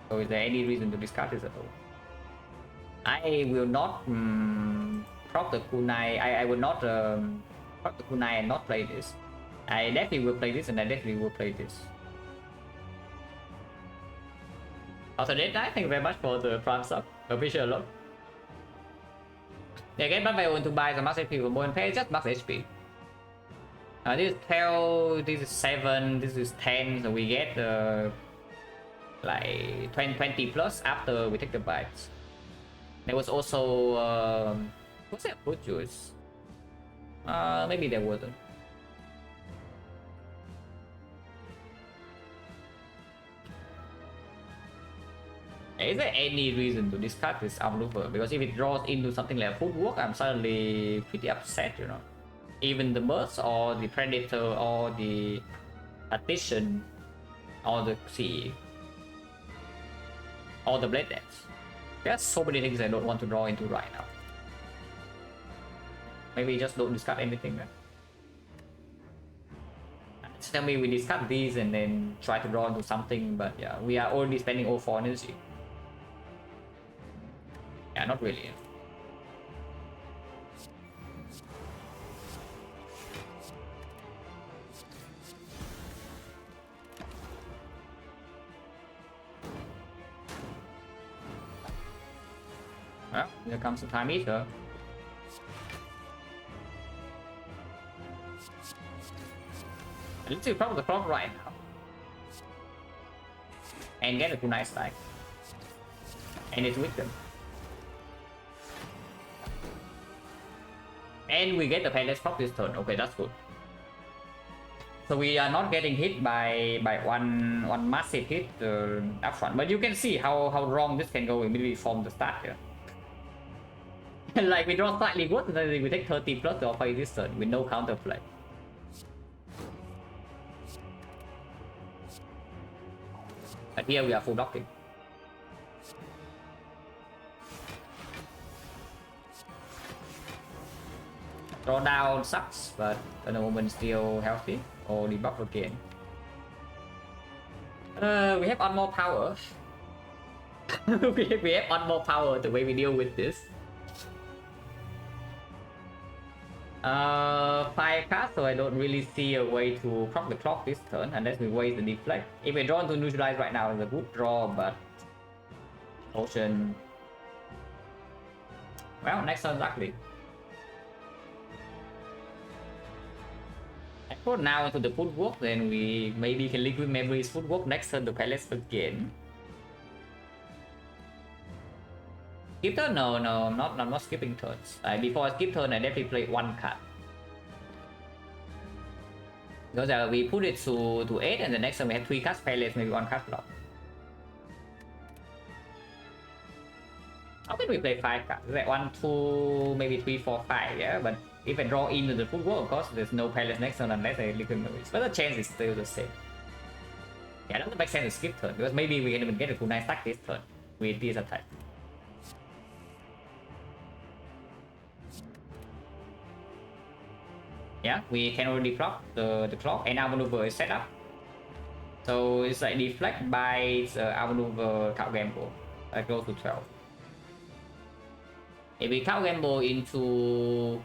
So is there any reason to discard this at all? I will not proc the kunai. I will not proc the kunai and not play this. I definitely will play this and I definitely will play this. Also, Dead Knight, thank you very much for the prime sub. Appreciate a lot. Yeah, get back to buy the max HP for more and pay just max HP. This is 12, this is 7, this is 10, so we get like 20 plus after we take the bites. There was also what's that fruit juice? Maybe there wasn't. Is there any reason to discard this outmaneuver? Because if it draws into something like footwork, I'm suddenly pretty upset, you know. Even the burst or the predator or the addition or the sea or the blade dance. There's so many things I don't want to draw into right now. Maybe just don't discard anything then. Just tell me we discard these and then try to draw into something, but yeah, we are already spending all 4 energy. Yeah, not really. Well, here comes the time eater. I need to proc the clock right now. And get a kunai stack. And it's with them. And we get the painless proc this turn. Okay, that's good. So we are not getting hit by one massive hit up front. But you can see how wrong this can go immediately from the start here. Like we draw slightly worse, and then we take 30 plus to offer this turn with no counterplay. But here we are full blocking. Drawdown sucks, but at the moment still healthy. Or debuff again. We have on more power. we have on more power the way we deal with this. 5 cards, so I don't really see a way to proc the clock this turn unless we waste the deflect. If we draw to neutralize right now, it's a good draw, but potion. Well, next turn luckily. I put now into the footwork, then we maybe can liquid memories footwork next turn to palace again. Skip turn? No, I'm not skipping turns. Before I skip turn, I definitely play 1 card. Because we put it to 8, and the next time we have 3 cards palace, maybe 1 card block. How can we play 5 cards? Like 1, 2, maybe 3, 4, 5, yeah? But if I draw into the footwork, of course, there's no palace next turn unless I liquid memories. But the chance is still the same. Yeah, it doesn't make sense to skip turn, because maybe we can even get a cool 9 stack this turn with this attack. Yeah, we can already proc the clock, and our maneuver is set up. So it's like deflect by our maneuver count gamble. Close to 12. If we count gamble into,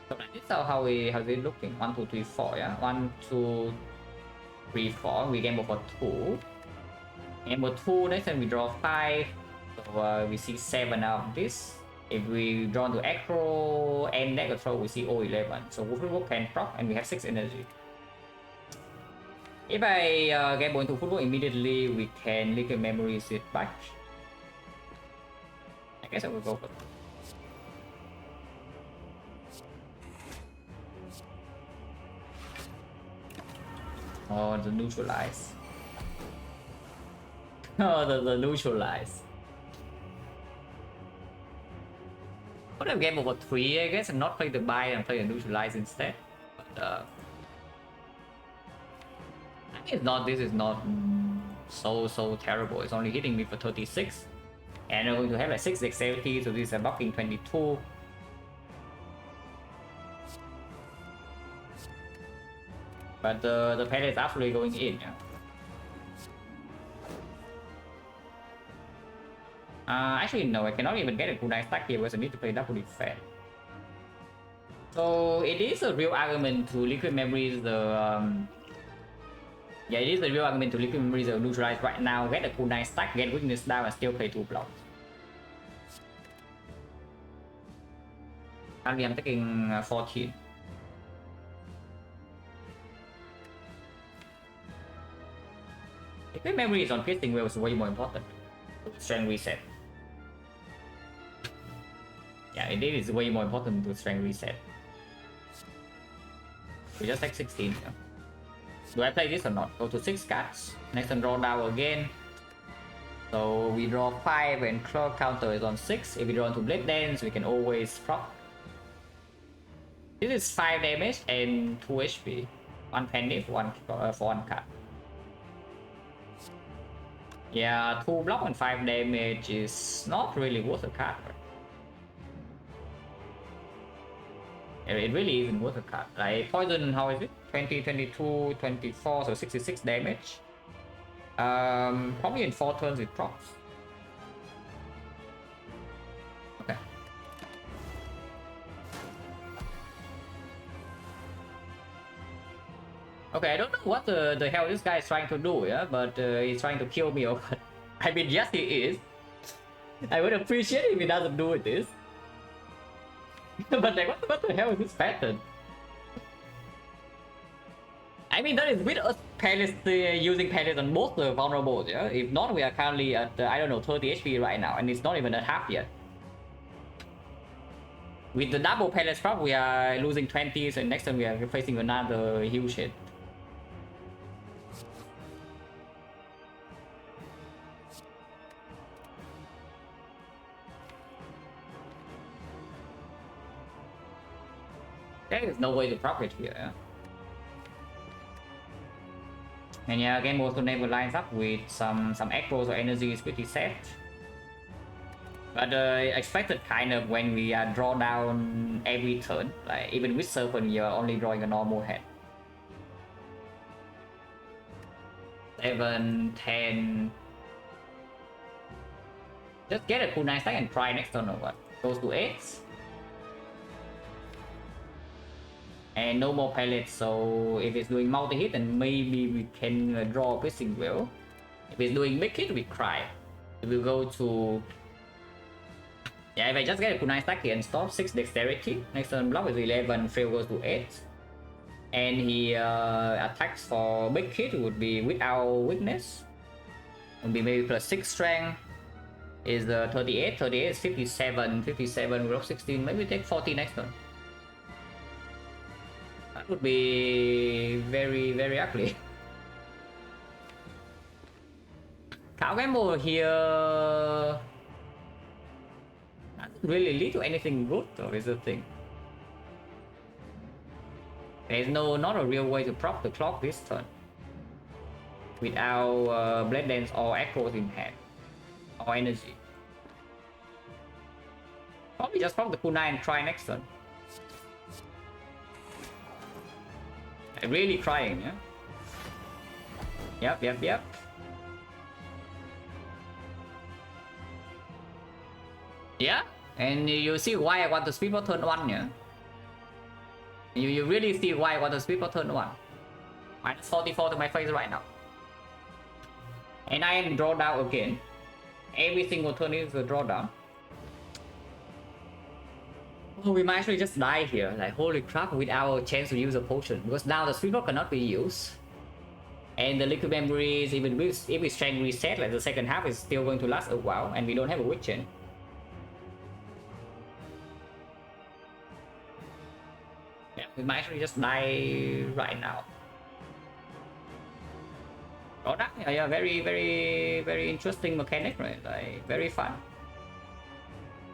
so like this is how's it looking? 1, 2, 3, 4, yeah? 1, 2, 3, 4. We gamble for 2. Gamble 2, next time we draw 5. So we see 7 out of this. If we draw to acro and deck control, we see 11. So footwork can proc, and we have 6 energy. If I gamble into footwork immediately, we can liquid memories it back. I guess I will go for it. Oh, the neutralize. Oh, the neutralize. I would have game over 3, I guess, and not play the buy and play the neutralize instead. But I think this is not so terrible. It's only hitting me for 36. And I'm going to have like 6 dexterity, so this is a blocking 22. But the pet is actually going in. Yeah. Actually, no, I cannot even get a cooldown stack here because I need to play double defense. So it is a real argument to liquid memories yeah, it is a real argument to liquid memories the neutralize right now, get a cooldown stack, get weakness down, and still play 2 blocks. Currently, I'm taking 14. Liquid memory is on piercing wheel is way more important. Strength reset. Yeah, it is way more important to strength reset. We just take 16. Yeah. Do I play this or not? Go to 6 cards. Next one draw down again. So we draw 5 and clock counter is on 6. If we draw into Blade Dance, we can always proc. This is 5 damage and 2 HP. 1 penny for 1 card. Yeah, 2 block and 5 damage is not really worth a card. It really isn't worth a card. Like poison, how is it? 20, 22, 24, so 66 damage. Probably in 4 turns it procs. Okay. Okay, I don't know what the hell this guy is trying to do, yeah, but he's trying to kill me. I mean, yes, he is. I would appreciate if he doesn't do this. But like, what the hell is this pattern? I mean, that is with us palace using palace on both the vulnerables, yeah? If not, we are currently at, I don't know, 30 HP right now, and it's not even at half yet. With the double palace prop, we are losing 20, so next time we are facing another huge hit. There is no way to proc it here, yeah? And yeah, again, most of never lines up with some acros or energy is pretty set. But expected kind of when we draw down every turn, like even with Serpent, you're only drawing a normal hand. 7, 10. Just get a cool 9 stack and try next turn or what? Goes to 8. And no more pellets, so if it's doing multi-hit, then maybe we can draw a Piercing Will. If it's doing big hit, we cry. We'll go to... Yeah, if I just get a kunai stack here and stop, 6 dexterity. Next turn block is 11, fail goes to 8. And he attacks for big hit, would be without weakness. Would be maybe plus 6 strength. Is 38, 38 is 57, 57, we 16, maybe take 40 next turn. That would be very, very ugly. Cow Gamble here doesn't really lead to anything good, though, is the thing. There's not a real way to prop the clock this turn without Blade Dance or Echoes in hand or energy. Probably just prop the kunai and try next turn. I'm really trying, yeah? Yep. Yeah, and you see why I want to speed for turn 1, yeah? You really see why I want to speed for turn 1. Minus 44 to my face right now. And I am draw down again. Every single turn is a drawdown. Oh, we might actually just die here. Like, holy crap, without a chance to use a potion. Because now the speed cannot be used. And the liquid memories, even if we strength reset, like the second half is still going to last a while. And we don't have a weak chain. Yeah, we might actually just die right now. Oh, that, yeah, very interesting mechanic, right? Like, very fun.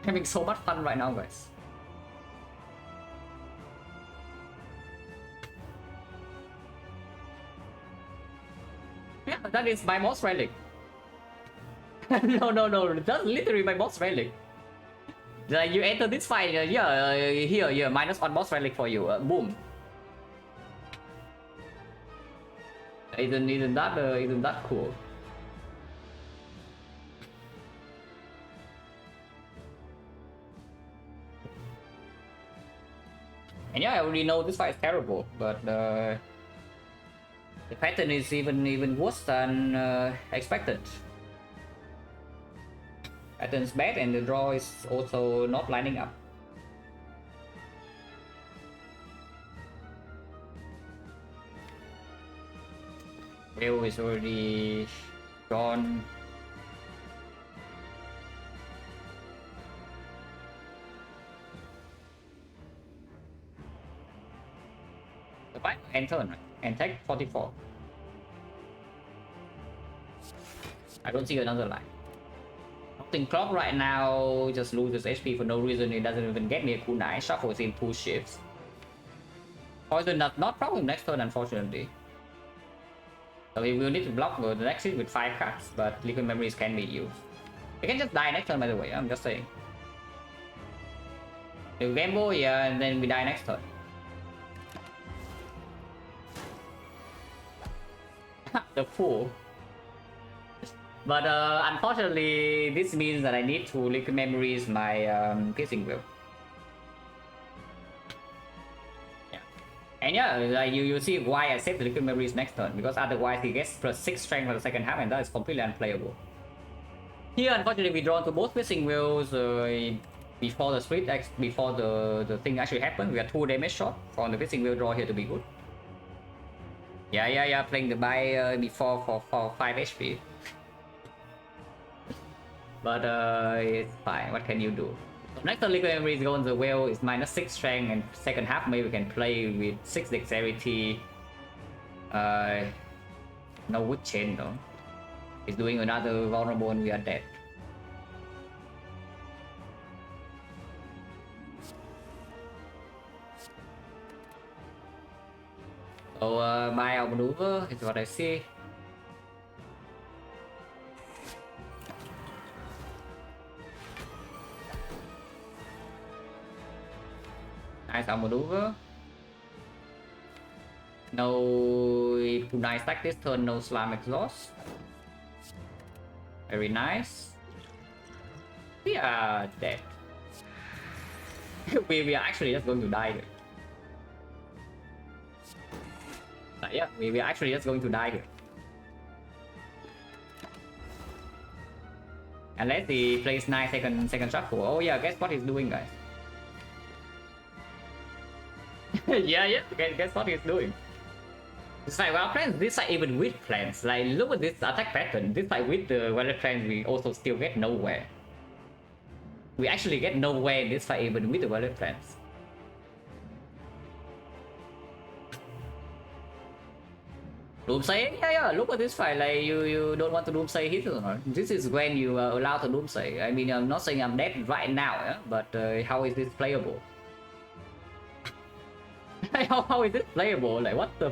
Having so much fun right now, guys. Yeah, that is my boss relic. No, that's literally my boss relic. Like, you enter this fight, here, -1 boss relic for you. Boom. Isn't that cool? And yeah, I already know this fight is terrible, but the pattern is even worse than expected. Pattern's bad, and the draw is also not lining up. Will is already gone. The fight end turn, right? And take 44. I don't see another line. Nothing clock right now just loses HP for no reason. It doesn't even get me a kunai. Shuffles in 2 shifts. Poison not problem next turn, unfortunately. So we will need to block the next hit with 5 cards, but liquid memories can be used. We can just die next turn, by the way. I'm just saying. We gamble, yeah, and then we die next turn. The fool. But unfortunately, this means that I need to liquid memories my piercing will. Yeah. And yeah, like you see why I saved the liquid memories next turn, because otherwise he gets plus 6 strength for the second half, and that is completely unplayable. Here, unfortunately, we draw into both piercing wills before the split, before the thing actually happened. We are 2 damage short from the piercing will draw here to be good. Yeah, playing the buy before for 5 HP. But it's fine, what can you do? So next turn liquid memories go on the well is minus 6 strength, and second half maybe we can play with 6 dexterity. No wood chain though. He's doing another vulnerable and we are dead. So my maneuver is what I see. Nice outmaneuver. No kunai stack this turn, no slam exhaust. Very nice. We are dead. we are actually just going to die here. Yeah, we are actually just going to die here. Unless he plays 9 second shuffle. Oh yeah, guess what he's doing, guys. yeah, guess what he's doing. It's like, well, plans this side even with plans. Like, look at this attack pattern. This side with the weather plans, we also still get nowhere. We actually get nowhere in this fight even with the weather plans. Doomsay? Yeah, look at this fight. Like, you don't want to Doomsay hit or not. This is when you are allowed to Doomsay. I mean, I'm not saying I'm dead right now, yeah? But how is this playable? how is this playable? Like, what the...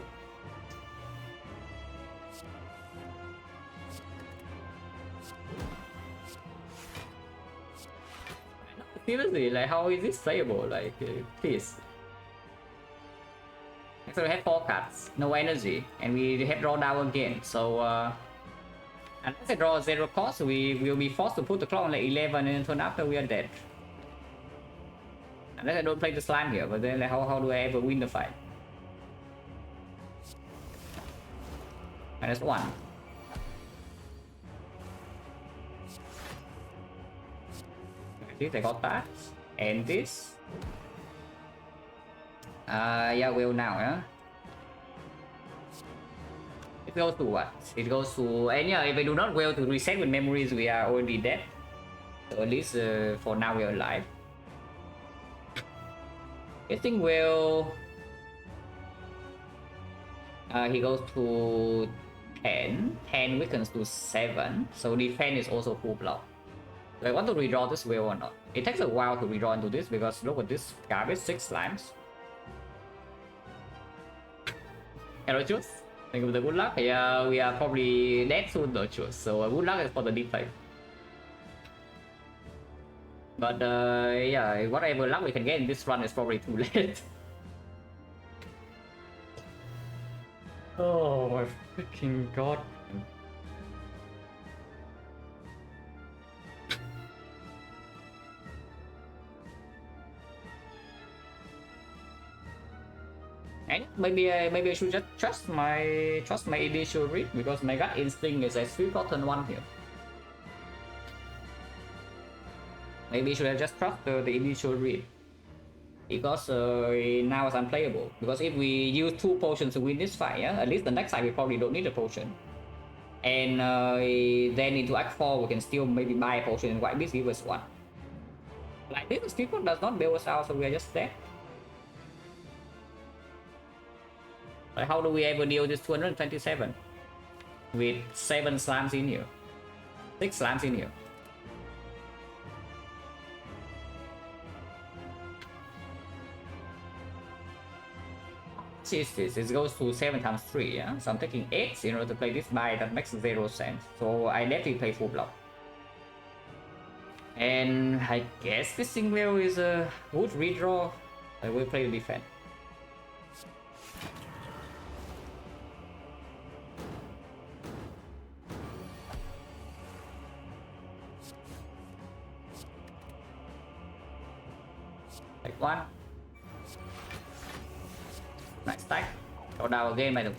Seriously, like, how is this playable? Like, please. So we have 4 cards, no energy, and we have draw down again. So, unless I draw 0 cost, we will be forced to put the clock on like 11, and turn after we are dead. Unless I don't play the slime here, but then like, how do I ever win the fight? -1. This I got that, and this. Yeah, well now, yeah. It goes to what? It goes to, and yeah, if I do not well to reset with memories, we are already dead. So at least for now we are alive. I think well, he goes to 10. 10 weakens to 7. So defense is also full block. Do I want to redraw this wheel or not? It takes a while to redraw into this because look at this garbage, 6 slimes. Hello, choose. Thank you for the good luck. Yeah, we are probably dead soon though, choose. So good luck is for the defect. But yeah, whatever luck we can get in this run is probably too late. Oh my freaking god. And maybe I should just trust my initial read because my gut instinct is I still gotten 1 here. Maybe I should have just trust the initial read because now it's unplayable. Because if we use 2 potions to win this fight, yeah, at least the next side we probably don't need a potion. And then into Act 4 we can still maybe buy a potion and wipe this give us 1. Like this people does not bail us out, so we are just dead. Like how do we ever deal this 227 with 7 slams in here, 6 slams in here? Is this? It goes to 7 times 3, yeah? So I'm taking 8 in order to play this buy. That makes 0 sense. So I definitely play full block. And I guess this thing wheel is a good redraw. I will play the defense. Take 1. Nice stack. Go down again by the way.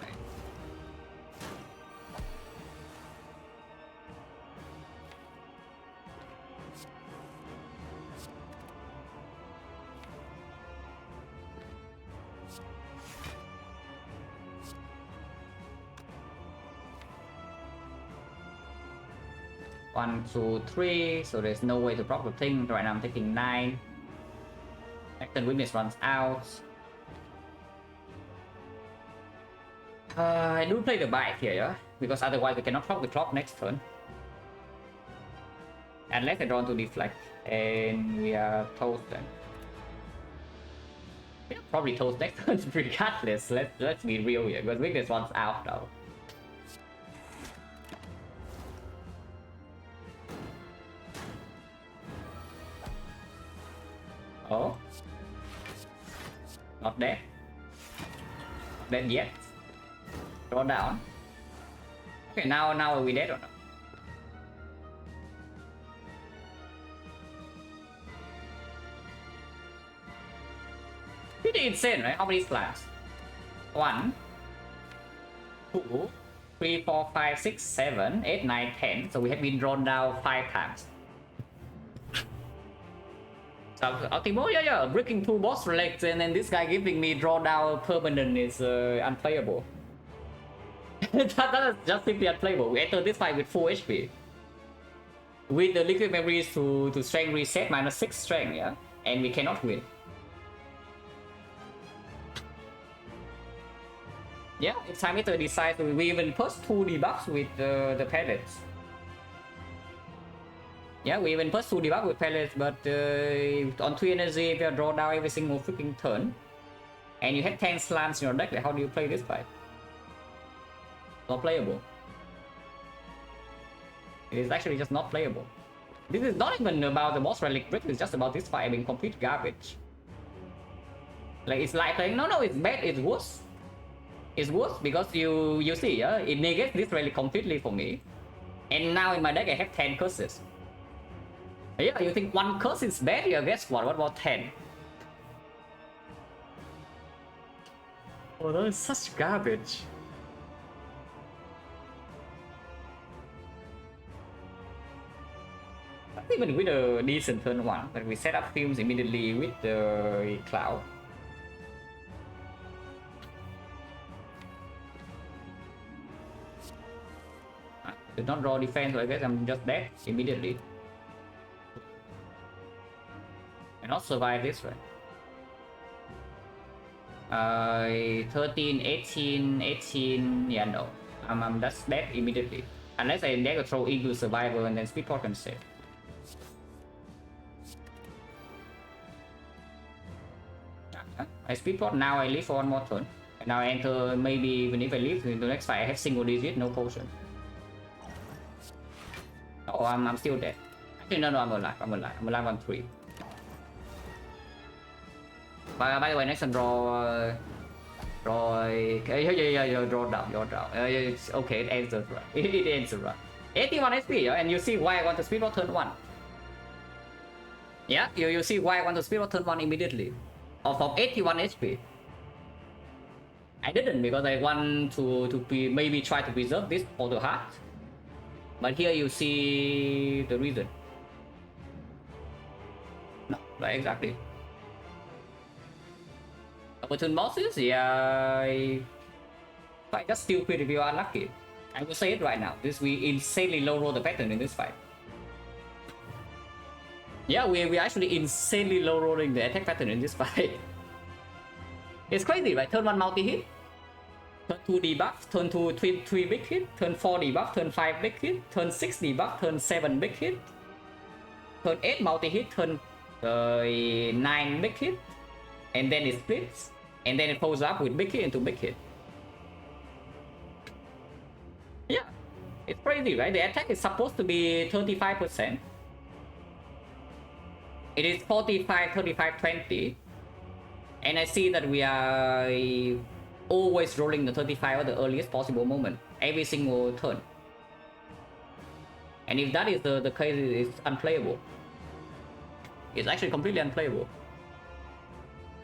One, 2, 3. So there's no way to block the thing. Right now I'm taking 9. Action weakness runs out. I do play the bike here, yeah? Because otherwise we cannot block the clock next turn. Unless I draw to deflect, and we are toast then. We are probably toast next turn regardless. Let's be real here, because weakness runs out though. Oh. Not dead. Not dead yet. Draw down. Okay, now are we dead or not? Pretty insane, right? How many slabs? 1, 2, 3, 4, 5, 6, 7, 8, 9, 10. So we have been drawn down 5 times. So Ultimo, yeah, breaking 2 boss legs, and then this guy giving me draw down permanent is unplayable. that is just simply unplayable. We enter this fight with full HP. With the liquid memories to strength reset, -6 strength, yeah? And we cannot win. Yeah, it's time to decide. We even push 2 debuffs with the pellets. Yeah, we even push 2 debuffs with pellets, but on 3 energy, if you draw down every single freaking turn, and you have 10 slams in your deck, like how do you play this fight? Not playable. It is actually just not playable. This is not even about the boss relic brick, it's just about this fight being complete garbage. Like, it's like playing, no, it's bad, it's worse. It's worse because you see, yeah, it negates this relic completely for me. And now in my deck I have 10 curses. Yeah, you think 1 curse is bad? Yeah, guess what? What about 10? Oh, that is such garbage. Even with a decent turn 1, but we set up films immediately with the cloud. Did not draw defense, so I guess I'm just dead immediately. And not survive this, right? 13, 18, 18. Yeah, no. I'm just dead immediately. Unless I dare to throw into survival and then speedport can save. I speedport now, I live for 1 more turn. And now I enter, maybe even if I live in the next fight, I have single digit, no potion. Oh, I'm still dead. Actually, no, I'm alive. I'm alive on 3. By the way, next one draw. Yeah, draw down. It's okay, it ends the run. It ends the run. 81 HP, yeah, and you see why I want to speedrun turn 1. Yeah, you see why I want to speedrun turn 1 immediately. Of 81 HP. I didn't because I want to maybe try to preserve this for the heart. But here you see the reason. No, right, exactly. Opportune bosses, yeah, fight just stupid if you are unlucky. I will say it right now. We insanely low roll the pattern in this fight. Yeah, we actually insanely low rolling the attack pattern in this fight. It's crazy, right? Turn 1 multi hit. Turn 2 debuff, turn 2 3 big hit, turn 4 debuff, turn 5 big hit, turn 6 debuff, turn 7 big hit, turn 8 multi hit, turn 9 big hit, and then it splits, and then it pulls up with big hit into big hit. Yeah, it's crazy, right? The attack is supposed to be 35%. It is 45, 35, 20. And I see that we are always rolling the 35 at the earliest possible moment, every single turn. And if that is the case, it's unplayable. It's actually completely unplayable.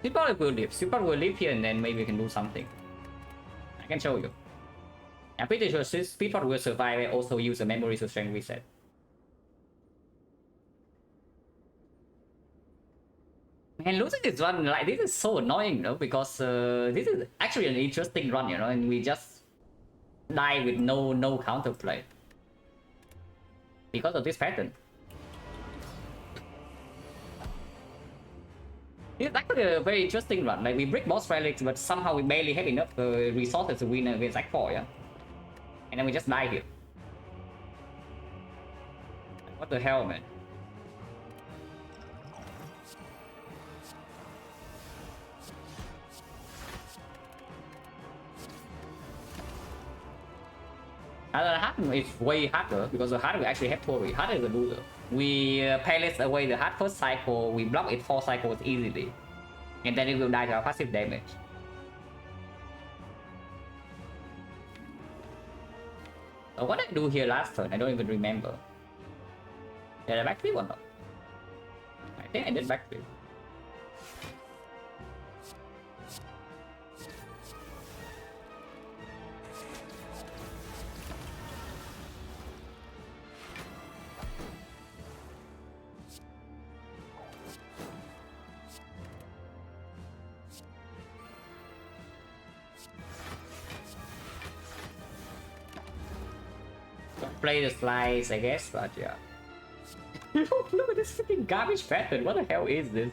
Speedport will live here and then maybe we can do something. I can show you. I'm pretty sure Speedport will survive and also use a memory to strength reset. Man, losing this run, like, this is so annoying, because this is actually an interesting run, and we just die with no counterplay. Because of this pattern. It's actually a very interesting run, like, we break boss relics, but somehow we barely have enough resources to win against XecnaR, yeah? And then we just die here. What the hell, man? The heart is way harder because the heart we actually have Tori. Heart is a loser. We palace away the heart first cycle, we block it 4 cycles easily. And then it will die to our passive damage. What did I do here last turn? I don't even remember. Did I backflip or not? I think I did backflip. Play the slice, I guess, but yeah. Look at this freaking garbage pattern. What the hell is this?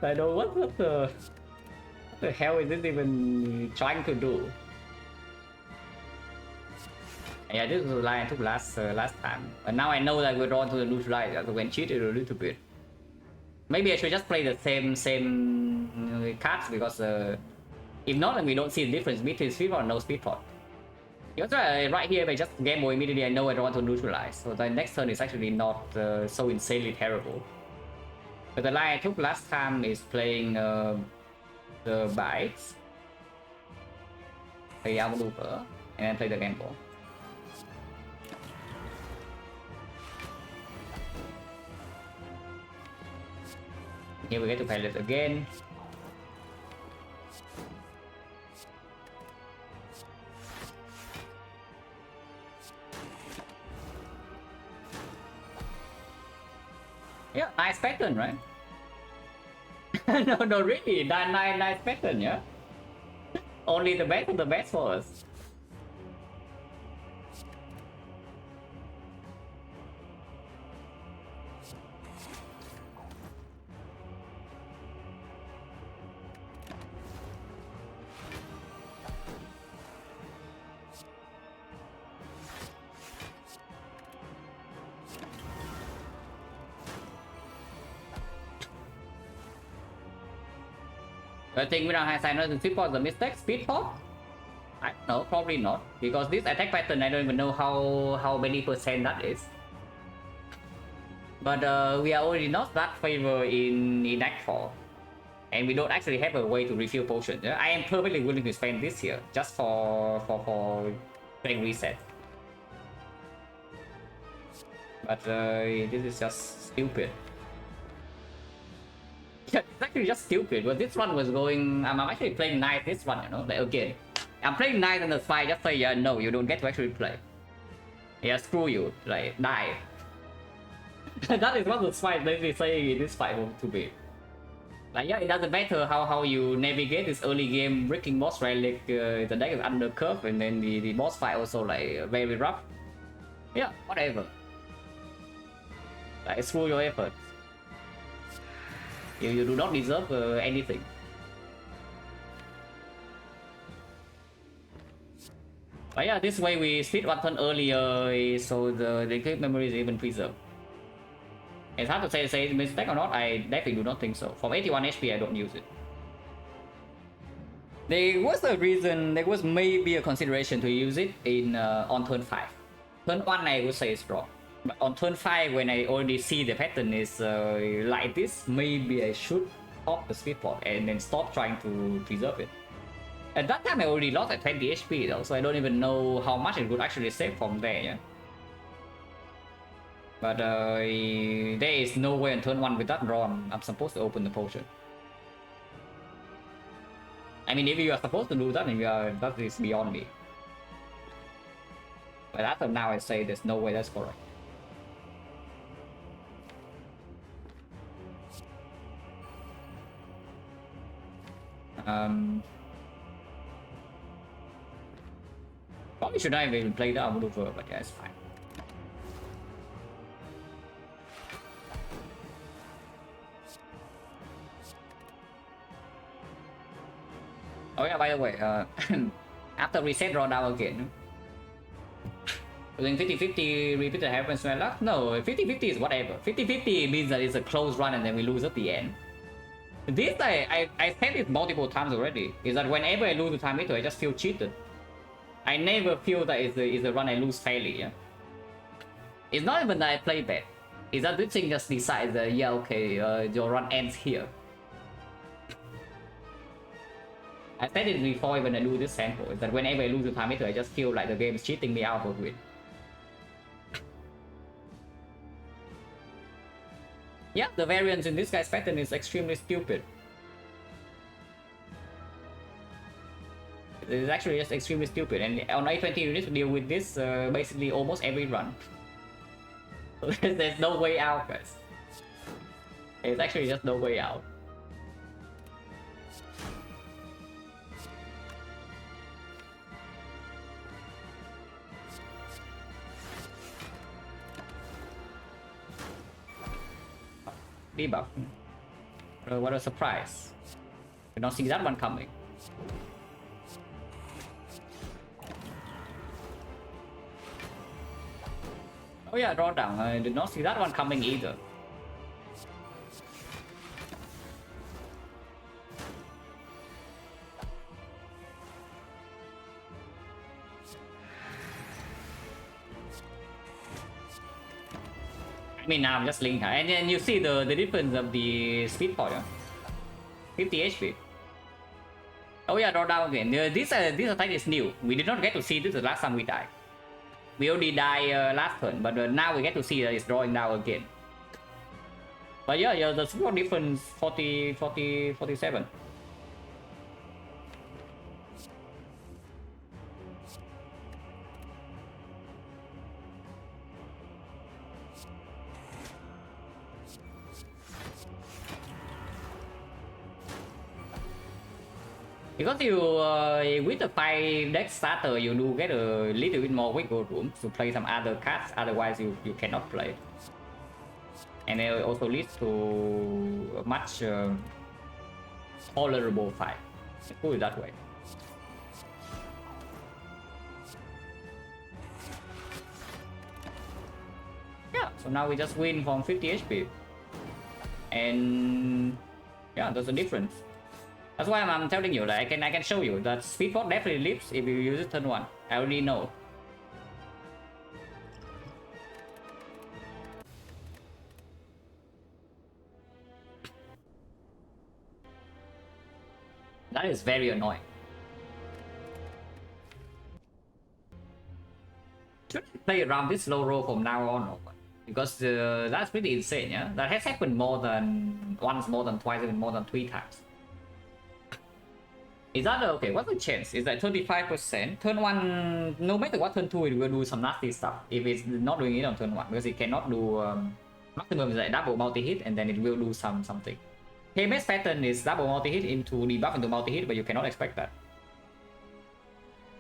I know what the hell is this even trying to do? Yeah, this was the line I took last time, but now I know that we're drawn to the loose line. I went cheated a little bit. Maybe I should just play the same cards because if not, then we don't see the difference between speed pot and no speed pot. Because right here, if I just gamble immediately, I know I don't want to neutralize. So the next turn is actually not so insanely terrible. But the line I took last time is playing the bites, play the maneuver, and then play the gamble. Here we get to play it again. Yeah, nice pattern, right? no, really, nice pattern, yeah? Only the best of the best for us. I think without high sign and speed pot the mistake. Speed pot? I don't know, probably not. Because this attack pattern I don't even know how many percent that is. But we are already not that favor in Act 4. And we don't actually have a way to refill potions. I am perfectly willing to spend this here just for playing reset. But this is just stupid. Yeah, it's actually just stupid. But this one was going. I'm actually playing nice. This one, you know, like again, I'm playing nice in the fight. Just say, yeah, no, you don't get to actually play. Yeah, screw you. Like die. That is what the fight basically saying in this fight to be. Like, yeah, it doesn't matter how you navigate this early game. Breaking boss relic, the deck is under curve, and then the boss fight also like very rough. Yeah, whatever. Like, screw your efforts. You do not deserve anything. But yeah, this way we speed one turn earlier, so the clip memory is even preserved. It's hard to say it's a mistake or not. I definitely do not think so. From 81 HP, I don't use it. There was a reason. There was maybe a consideration to use it in on turn 5. Turn 1, I would say it's wrong. But on turn 5, when I already see the pattern is like this, maybe I should pop the speed pot and then stop trying to preserve it. At that time, I already lost at 20 HP though, so I don't even know how much it would actually save from there. Yeah? But there is no way on turn 1 with that draw I'm supposed to open the potion. I mean, if you are supposed to do that, then that is beyond me. But as of now, I say there's no way that's correct. Probably should not have even played the maneuver, but yeah, it's fine. Oh yeah, by the way, after reset draw down again. Doing 50-50 repeated happens when luck? No, 50-50 is whatever. 50-50 means that it's a close run and then we lose at the end. This I said it multiple times already. Is that whenever I lose the time meter, I just feel cheated. I never feel that it's a run I lose fairly. Yeah? It's not even that I play bad. It's that this thing just decides that yeah, okay, your run ends here. I said it before when I do this sample, is that whenever I lose the time meter, I just feel like the game is cheating me out of it. Yeah, the variance in this guy's pattern is extremely stupid. It's actually just extremely stupid, and on A20 you need to deal with this basically almost every run. So there's no way out, guys. There's actually just no way out. Debuff. What a surprise. Did not see that one coming. Oh yeah, drawdown. I did not see that one coming either. I mean, now I'm just linking her. And then you see the difference of the speed point. 50 HP. Oh yeah, drawdown again. This attack is new. We did not get to see this the last time we died. We already died last turn, but now we get to see that it's drawing down again. But yeah, the score difference 47. Because you, with the 5 deck starter, you do get a little bit more wiggle room to play some other cards, otherwise you cannot play. And it also leads to a much tolerable fight. Let's put it that way. Yeah, so now we just win from 50 HP. And yeah, there's a difference. That's why I'm telling you, like, I can show you that speed force definitely lives if you use it turn 1. I already know. That is very annoying. Should I play around this low roll from now on or what? Because that's pretty insane, yeah? That has happened more than once, more than twice, even more than 3 times. Is that okay? What's the chance? Is that 35%? Turn 1, no matter what, turn 2 it will do some nasty stuff if it's not doing it on turn 1, because it cannot do maximum is like double multi-hit and then it will do something. KMS pattern is double multi-hit into debuff into multi-hit, but you cannot expect that.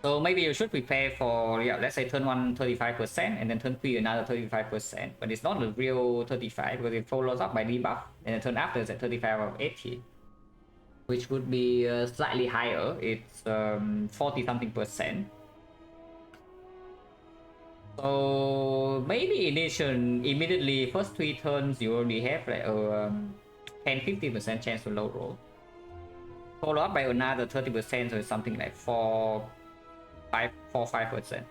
So maybe you should prepare for, yeah, let's say turn 1 35% and then turn 3 another 35%, but it's not the real 35 because it follows up by debuff, and then turn after is at 35 of 80. Which would be slightly higher. It's 40 something percent. So maybe immediately first 3 turns you already have like a 10-15% chance to low roll. Follow up by another 30%, so it's something like 4-5%.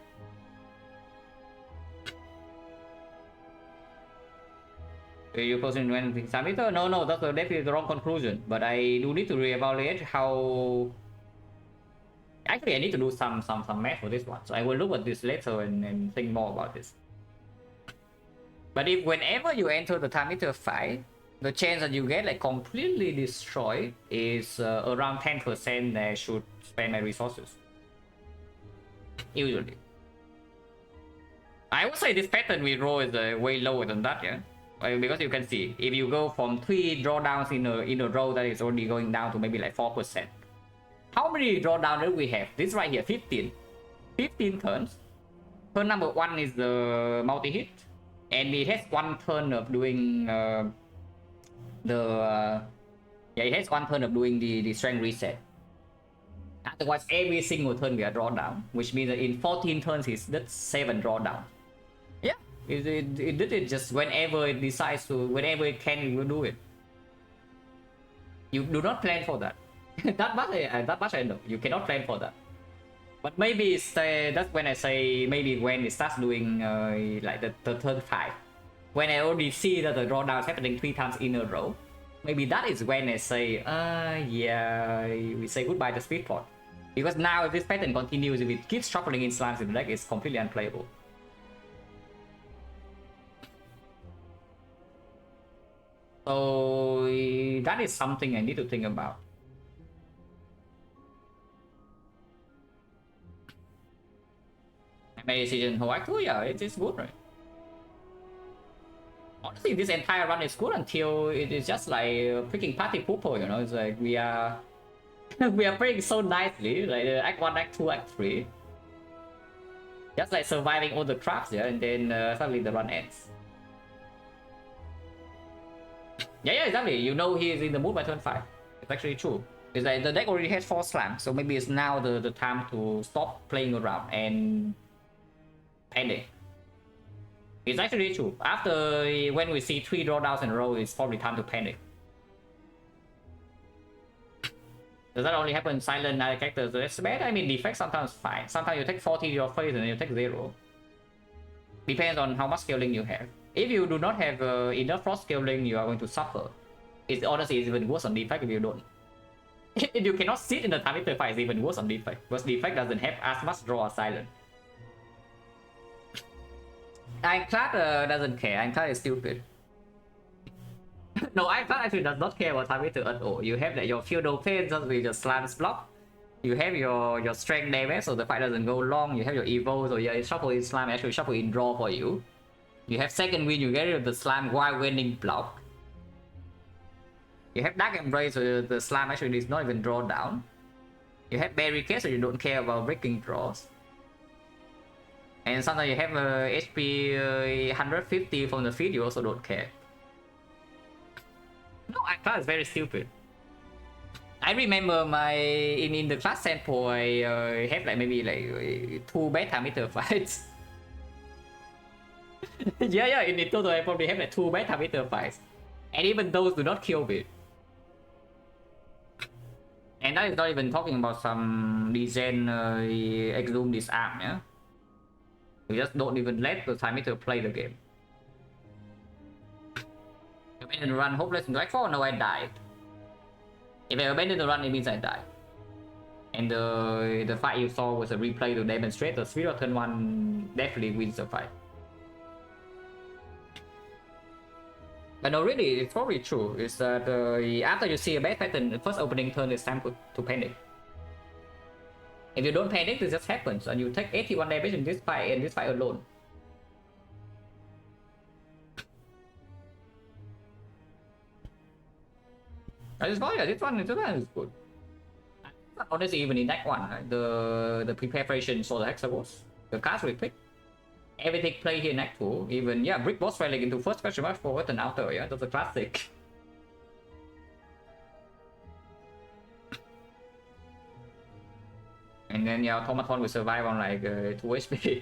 You posting when submitter? No, that's definitely the wrong conclusion. But I do need to reevaluate how. Actually, I need to do some math for this one. So I will look at this later and think more about this. But if whenever you enter the time meter fight, the chance that you get like completely destroyed is around 10% that I should spend my resources. Usually. I would say this pattern we roll is way lower than that, yeah. Because you can see, if you go from 3 drawdowns in a row, that is already going down to maybe like 4%. How many drawdowns do we have? This right here, 15. 15 turns. Turn number 1 is the multi-hit. And it has 1 turn of doing it has 1 turn of doing the strength reset. Otherwise, every single turn we are drawdown, which means that in 14 turns, that's 7 drawdown. Yeah. It did it just whenever it decides to, whenever it can, it will do it. You do not plan for that. that much I know. You cannot plan for that. But maybe it's, that's when I say maybe when it starts doing like the turn 5. When I already see that the drawdown is happening 3 times in a row. Maybe that is when I say, yeah, we say goodbye to Speedport. Because now if this pattern continues, if it keeps shuffling in slams in the deck, it's completely unplayable. So that is something I need to think about. I made a decision, oh, actually, yeah, it is good, right? Honestly, this entire run is good until it is just like freaking party pooper, you know? It's like we are we are playing so nicely, like Act 1, Act 2, Act 3. Just like surviving all the traps, yeah, and then suddenly the run ends. Yeah, exactly. You know he is in the mood by turn 5. It's actually true. It's like the deck already has 4 slams, so maybe it's now the time to stop playing around and panic. It's actually true. After when we see 3 drawdowns in a row, it's probably time to panic. Does that only happen in silent characters? That's bad. I mean, defect sometimes fine. Sometimes you take 40 to your face and then you take 0. Depends on how much scaling you have. If you do not have enough frost scaling, you are going to suffer. It's honestly even worse on defect if you don't. If you cannot sit in the time meter fight, it's even worse on defect. Because defect doesn't have as much draw as silent. Ironclad doesn't care. Ironclad is stupid. No, Ironclad actually does not care about time meter at all. You have like your feudal pain just with your slams block. You have your strength damage, so the fight doesn't go long. You have your evo, so your shuffle in slam actually shuffle in draw for you. You have second win, you get rid of the slam while winning block. You have dark embrace, so the slam actually is not even draw down. You have barricade, so you don't care about breaking draws. And sometimes you have HP 150 from the feed, you also don't care. No, Ironclad is very stupid. I remember in the class sample, I have like maybe like 2 beta meter fights. yeah, in total I probably have like 2 beta meter fights. And even those do not kill me. And that is not even talking about some Degen Exhume Disarm, yeah? You just don't even let the time meter play the game. Abandon the run, hopeless into Act 4? No, I died. If I abandon the run, it means I died. And the fight you saw was a replay to demonstrate the speed of turn 1 definitely wins the fight. But no, really, it's probably true. It's that after you see a bad pattern, the first opening turn is time to panic. If you don't panic, this just happens, and you take 81 damage in this fight alone. I just thought, yeah, this one is good. Honestly, even in Act 1, right? the preparation for the Hexagons, the cards we pick, everything played here in Act 2, even, yeah, Brick Boss Relic into first question mark forward and outer, yeah, that's a classic. And then, yeah, Automaton will survive on like 2 HP.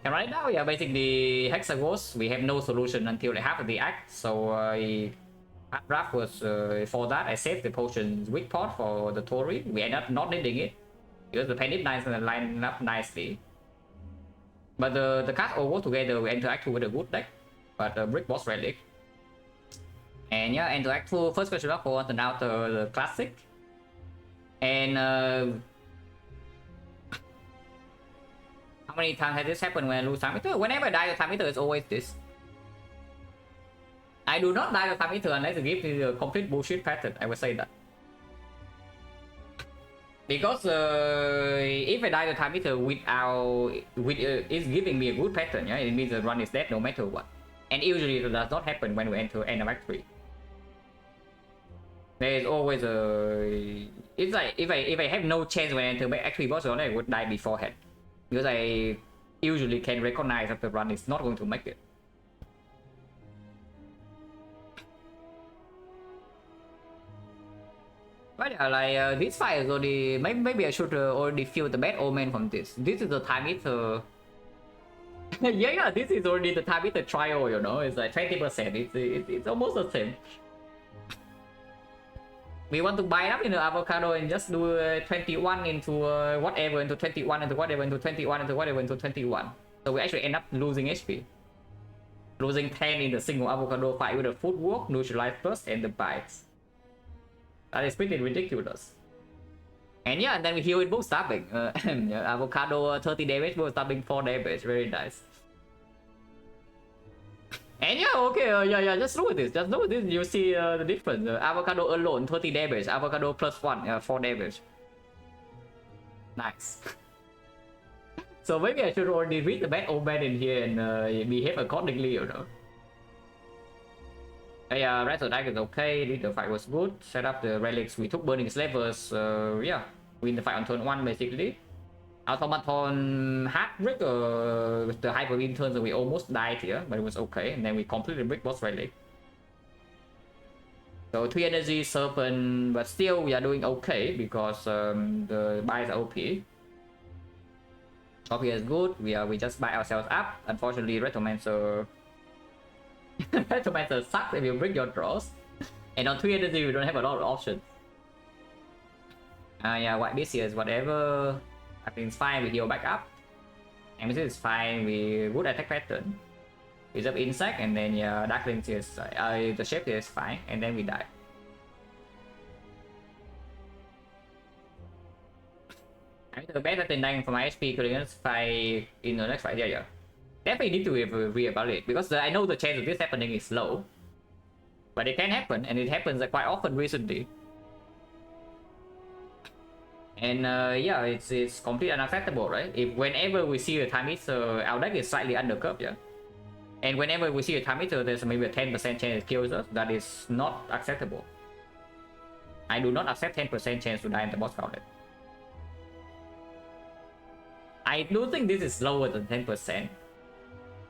And right now, yeah, basically Hexagons, we have no solution until like half of the act, so draft was for that. I saved the potion's weak pot for the Tori. We end up not needing it because the Panic Knights line up nicely. But the cards all go together. We enter Act 2 with a good deck, but Brick Boss Relic. And yeah, enter Act 2 first question mark for and out the classic. And how many times has this happened when I lose time meter? Whenever I die with time meter, it's always this. I do not die with time meter unless you give me a complete bullshit pattern. I will say that. Because if I die with time meter it's giving me a good pattern, yeah, it means the run is dead no matter what. And usually it does not happen when we enter end of Act 3. There is always a... It's like if I have no chance when I enter Act 3 boss run, I would die beforehand. Because I usually can recognize that the run is not going to make it. But yeah, like this fight is already... Maybe I should already feel the bad omen from this. This is the time meter... yeah, this is already the time meter trial, you know? It's like 20%. It's almost the same. We want to buy up in the avocado and just do 21 into whatever into 21 into whatever into 21 into whatever into 21. So we actually end up losing HP. Losing 10 in the single avocado fight with the footwork, neutralize plus, and the bites. That is pretty ridiculous. And yeah, and then we heal it both stabbing. Avocado 30 damage, both stabbing 4 damage. Very nice. And yeah, okay, yeah, just look at this. Just look at this. You see the difference. Avocado alone 30 damage. Avocado plus 1, 4 damage. Nice. So maybe I should already read the bad omen in here and behave accordingly, you know. Yeah, rest of the deck is okay. The fight was good. Set up the relics. We took burning slavers. Yeah, win the fight on turn 1 basically. Automaton had brick with the hyper beam turn, so we almost died here, but it was okay. And then we completely brick boss relic. So 3 energy serpent, but still we are doing okay because the buys are OP. OP is good. We just buy ourselves up. Unfortunately, Retromancer Retromancer sucks if you bring your draws. And on 3 energy we don't have a lot of options. Yeah, white beast here is whatever. I think it's fine, we heal back up. Amethyst is fine, we would attack pattern. We just insect and then yeah, Darklings is the shape here is fine, and then we die. I mean, the best at dying for my HP could fight in the next fight. Yeah. Definitely need to reevaluate because I know the chance of this happening is low. But it can happen, and it happens quite often recently. And yeah, it's completely unacceptable, right? If whenever we see a time meter, our deck is slightly undercurved, yeah. And whenever we see a time meter, there's maybe a 10% chance it kills us. That is not acceptable. I do not accept 10% chance to die in the boss gauntlet. I do think this is lower than 10%.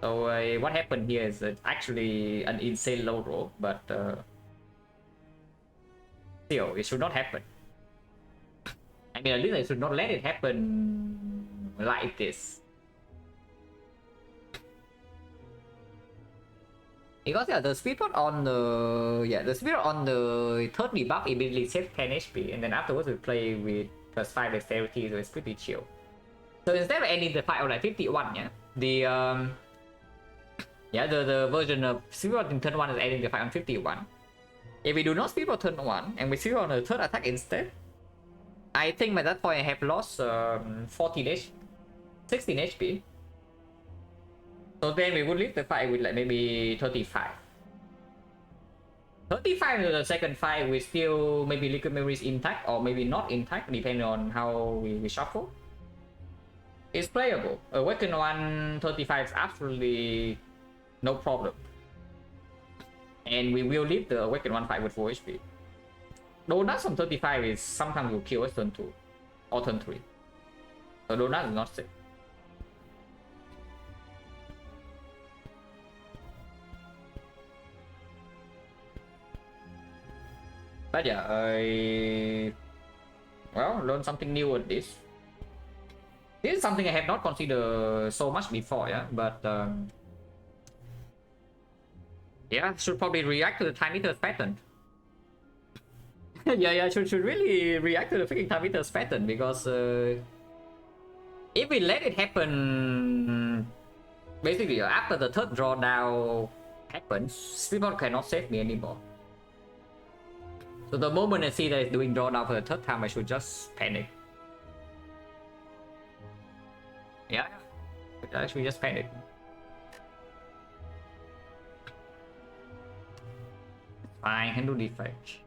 So what happened here is actually an insane low roll, but still, it should not happen. I mean, at least I should not let it happen like this. Because yeah, the speedrun on the third debuff immediately saves 10 HP, and then afterwards we play with +5 dexterity, so it's pretty chill. So instead of ending the fight on like 51, yeah, the version of speedrun in turn 1 is ending the fight on 51. If we do not speedrun turn 1 and we speedrun on the third attack instead, I think by that point I have lost 16 HP. So then we would leave the fight with like maybe 35. 35 to the second fight, we still maybe liquid memory is intact or maybe not intact, depending on how we shuffle. It's playable. Awaken 1 35 is absolutely no problem. And we will leave the Awaken 1 fight with 4 HP. Donuts on 35 is sometimes will kill us turn 2 or turn 3. So Donuts is not sick. But yeah, I learned something new with this. This is something I have not considered so much before, yeah. But yeah, should probably react to the time meter's pattern. yeah, should really react to the freaking time meter's pattern because if we let it happen, basically after the third drawdown happens, Speedbot cannot save me anymore. So the moment I see that it's doing drawdown for the third time, I should just panic. Yeah, I should just panic. Fine, can do defect.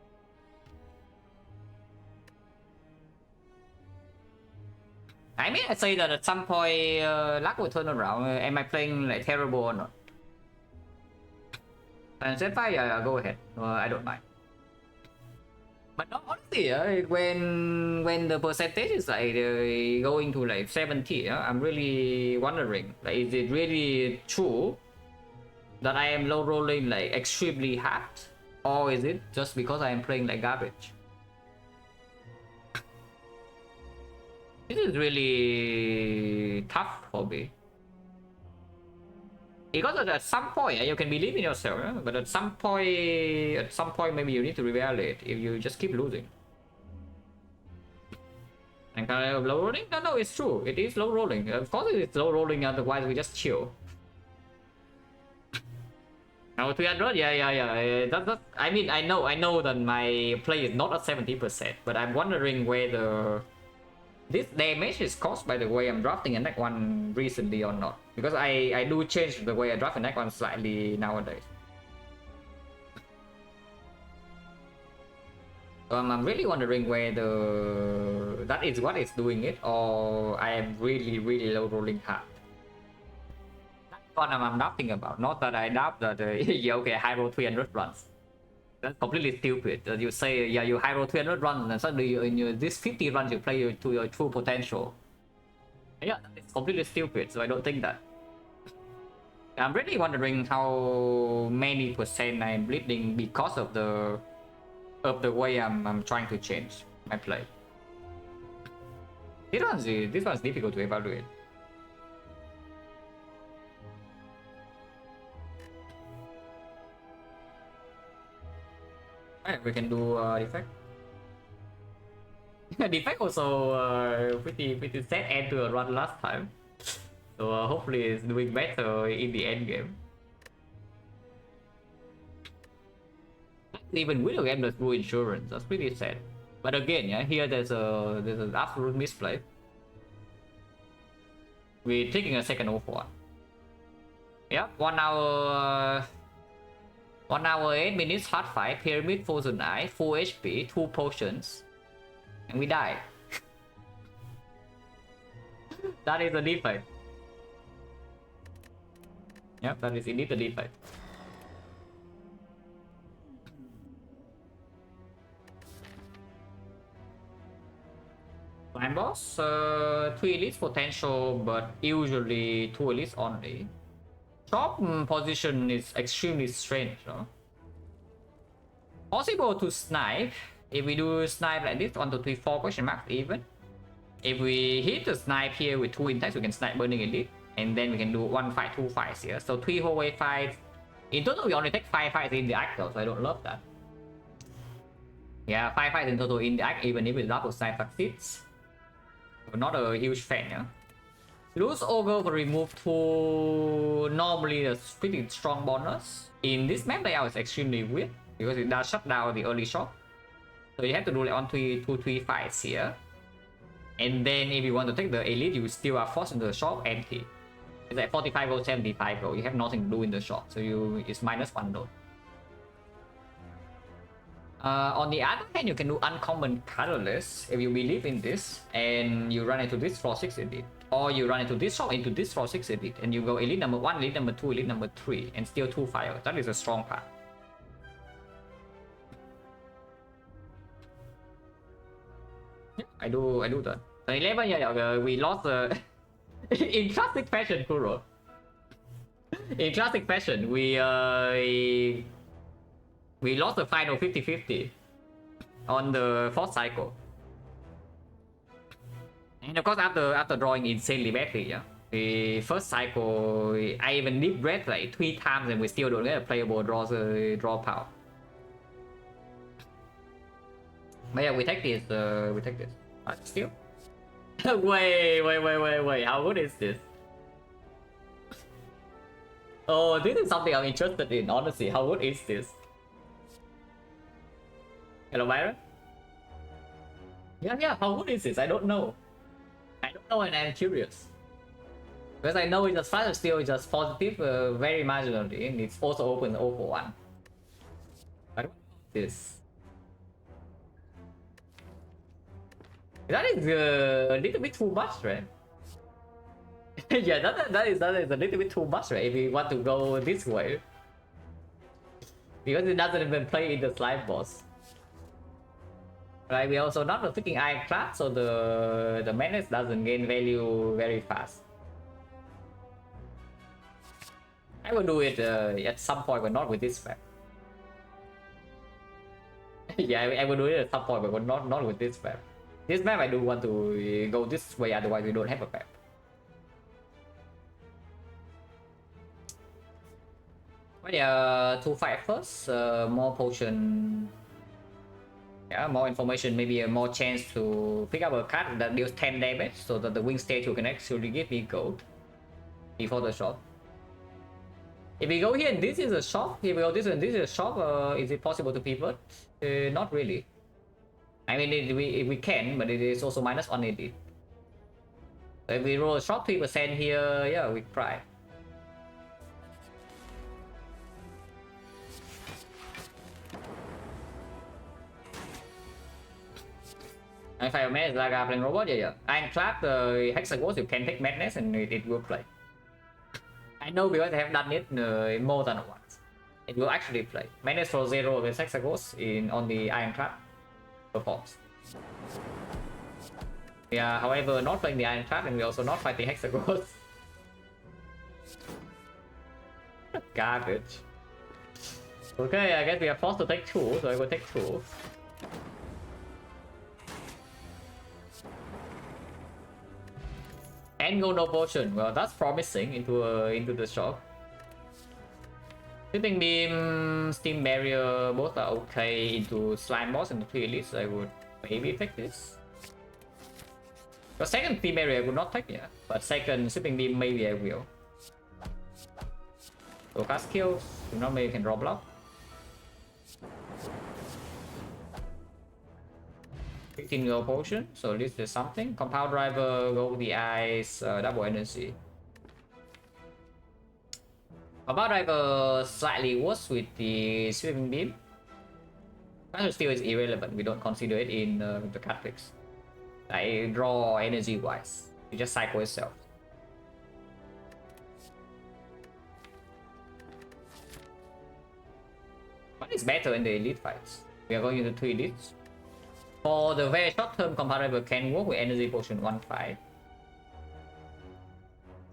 I mean, I say that at some point, luck will turn around. Am I playing like terrible or not? And set fire, yeah, go ahead. I don't mind. But no, honestly, when the percentage is like going to like 70, I'm really wondering, like, is it really true that I am low rolling like extremely hard, or is it just because I am playing like garbage? This is really tough for me. Because at some point you can believe in yourself, but at some point maybe you need to reevaluate if you just keep losing. And kind of low rolling? No, it's true. It is low rolling. Of course it is low rolling, otherwise we just chill. Oh, 300? Yeah. I mean, I know that my play is not at 70%, but I'm wondering whether this damage is caused by the way I'm drafting a neck one recently or not. Because I do change the way I draft a neck one slightly nowadays. I'm really wondering whether that is what is doing it, or I am really low rolling hard. That's what I'm drafting about, not that I doubt that yeah, okay, high roll 300 runs. That's completely stupid. You say, yeah, you high roll 300 runs, and suddenly in this 50 runs you play to your true potential. Yeah, it's completely stupid, so I don't think that. I'm really wondering how many percent I'm bleeding because of the way I'm trying to change my play. This one's difficult to evaluate. Alright, we can do defect. Defect also pretty sad end to a run last time, so hopefully it's doing better in the end game. Even with a game that's through insurance, that's pretty sad. But again, yeah, here there's an absolute misplay. We're taking a second off one. Yep, 1 hour 1 hour 8 minutes hard fight, pyramid, frozen eye, full HP, 2 potions, and we die. That is a defect. Yep, that is indeed a defect. Slime boss, 3 elites potential, but usually 2 elites only. Top position is extremely strange, no? Possible to snipe. If we do snipe like this, 1, 2, 3, 4 question marks even. If we hit the snipe here with 2 intacts, we can snipe burning elite, and then we can do 1 fight, 2 fights here. So 3 whole way fights. In total, we only take 5 fights in the act though, so I don't love that. Yeah, 5 fights in total in the act, even if the double snipe succeeds. Not a huge fan, yeah. Lose Ogre will remove 2 normally a pretty strong bonus. In this map layout is extremely weird because it does shut down the early shot. So you have to do like 1, 2, 3 fights here. And then if you want to take the elite, you still are forced into the shop empty. It's like 45 gold, 75 gold. You have nothing to do in the shop, so it's -1 node. On the other hand, you can do uncommon colorless if you believe in this and you run into this floor 6 elite, or you run into this shop into this floor 6 elite and you go elite number 1, elite number 2, elite number 3 and steal 2 fire. That is a strong part. I do that. So 11, yeah, we lost in classic fashion, Kuro. In classic fashion, we lost the final 50-50 on the 4th cycle. And of course, after drawing insanely badly, yeah. The first cycle, I even deep breath like 3 times and we still don't get a playable draw power. But yeah, we take this. Still. Wait. How good is this? Oh, this is something I'm interested in, honestly. How good is this? Hello, Byron? Yeah, how good is this? I don't know. And I'm curious. Because I know it's just fast, still it's just positive, very marginally, and it's also open 0 for 1. I don't know this. That is a little bit too much, right? Yeah, that is a little bit too much, right? If you want to go this way. Because it doesn't even play in the slime boss. Right, we also not a freaking iron class, so the menace doesn't gain value very fast. I will do it at some point, but not with this map. Yeah, I will do it at some point, but not with this map. This map I do want to go this way, otherwise we don't have a map. But yeah, to fight first, more potion. Yeah, more information, maybe a more chance to pick up a card that deals 10 damage, so that the wing statue can actually give me gold before the shot. If we go here and this is a shop, if we go this and this is a shop, is it possible to pivot? Not really. I mean, we can, but it is also minus on it. So if we roll a shop 3% here, yeah, we cry. If I manage like a playing robot, yeah. Ironclad, Hexagons, you can take madness and it will play. I know because I have done it more than once. It will actually play. Madness for 0 with Hexagons on the Ironclad performs. Yeah, however, not playing the Ironclad and we also not fight the Hexagons. Garbage. Okay, I guess we are forced to take 2, so I will take 2. And go no potion. Well, that's promising into the shop. Sweeping beam, steam barrier, both are okay into slime boss and the 3 elites. I would maybe take this. The second steam barrier I would not take, yeah, but second sweeping beam maybe I will. So cast kills. Normally you can draw block. 15 go potion, so at least there's something. Compound driver, go with the eyes, double energy. Compound driver slightly worse with the sweeping beam. But still is irrelevant, we don't consider it in the card picks. I draw energy wise, it just cycle itself. But it's better in the elite fights. We are going into 2 elites. For the very short term, comparable can work with energy potion 1-5.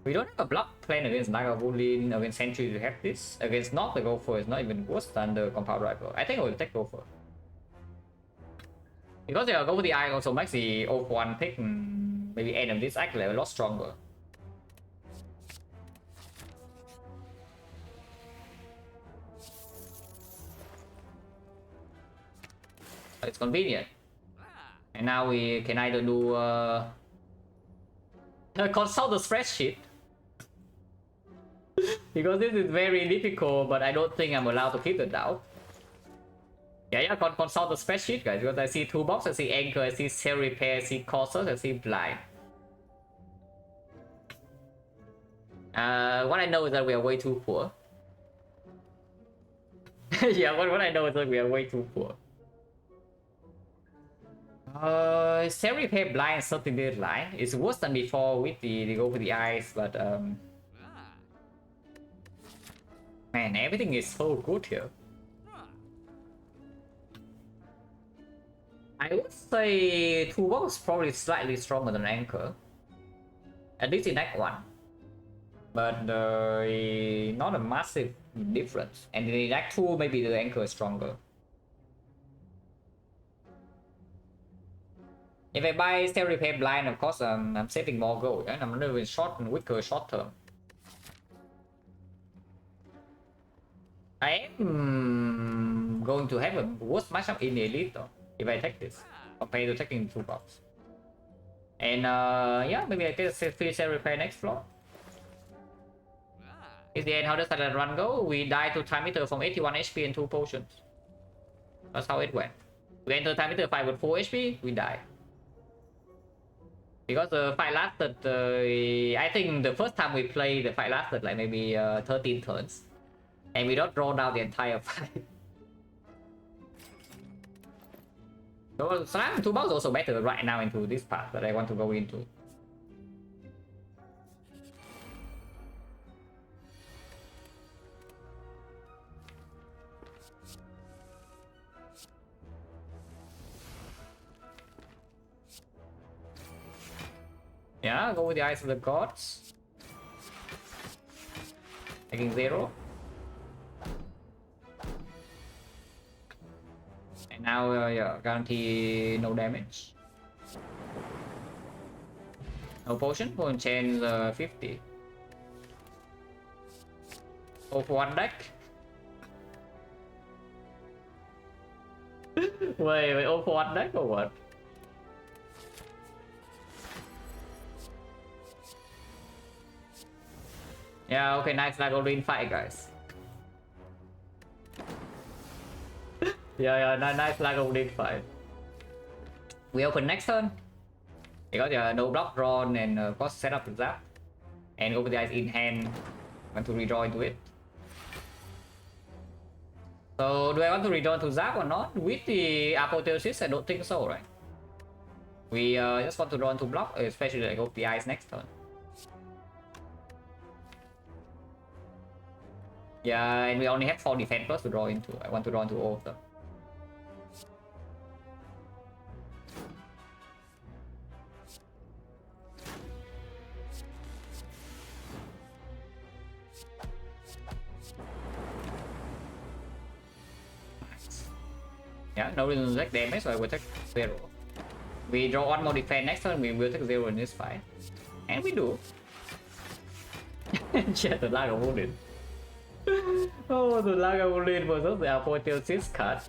We don't have a block plan against Naga Wolin, against Sentry to have this. Against Not, the Gopher is not even worse than the compound rifle. I think I will take Gopher. Because they go with the eye also makes the 0-1 pick maybe end of this actually a lot stronger. It's convenient. And now we can either do consult the spreadsheet. Because this is very difficult, but I don't think I'm allowed to keep it down. Yeah, consult the spreadsheet, guys, because I see toolbox, I see anchor, I see cell repair, I see courses, I see blind. What I know is that we are way too poor. Yeah, what I know is that we are way too poor. Cell repair blind something deadline. It's worse than before with the go for the eyes, but man, everything is so good here. I would say toolbox is probably slightly stronger than anchor, at least in Act 1, but not a massive difference. And in Act 2 maybe the anchor is stronger. If I buy Cell Repair blind, of course I'm saving more gold, and I'm not even short and weaker short term. I am going to have a worse matchup in elite though, if I take this, compared to taking toolbox. And yeah, maybe I get a free Cell Repair next floor. In the end, how does that run go? We die to time meter from 81 HP and 2 potions. That's how it went. We enter time meter 5 with 4 HP, we die. Because the fight lasted, I think the first time we played, the fight lasted like maybe 13 turns. And we don't draw down the entire fight. So Slam toolbox is also better right now into this part that I want to go into. Yeah, go with the Eyes of the Gods. Taking 0. And now, yeah, guarantee no damage. No potion, potion chain 50. Go for 1 deck. wait, oh for 1 deck or what? Yeah, okay, nice Nagolin fight, guys. Yeah, nice lag of lead fight. We open next turn. Because no block drawn and cost set up to zap. And go with the eyes in hand. Want to redraw into it. So do I want to redraw to zap or not? With the apotheosis, I don't think so, right? We just want to draw into block, especially like go the eyes next turn. Yeah, and we only have 4 defense plus to draw into. I want to draw into all of them. Yeah, no reason to take damage, so I will take 0. We draw 1 more defense next turn, we will take 0 in this fight. And we do. Yeah, the lag of wounded. Oh, the lag of wounded versus the apotheosis card.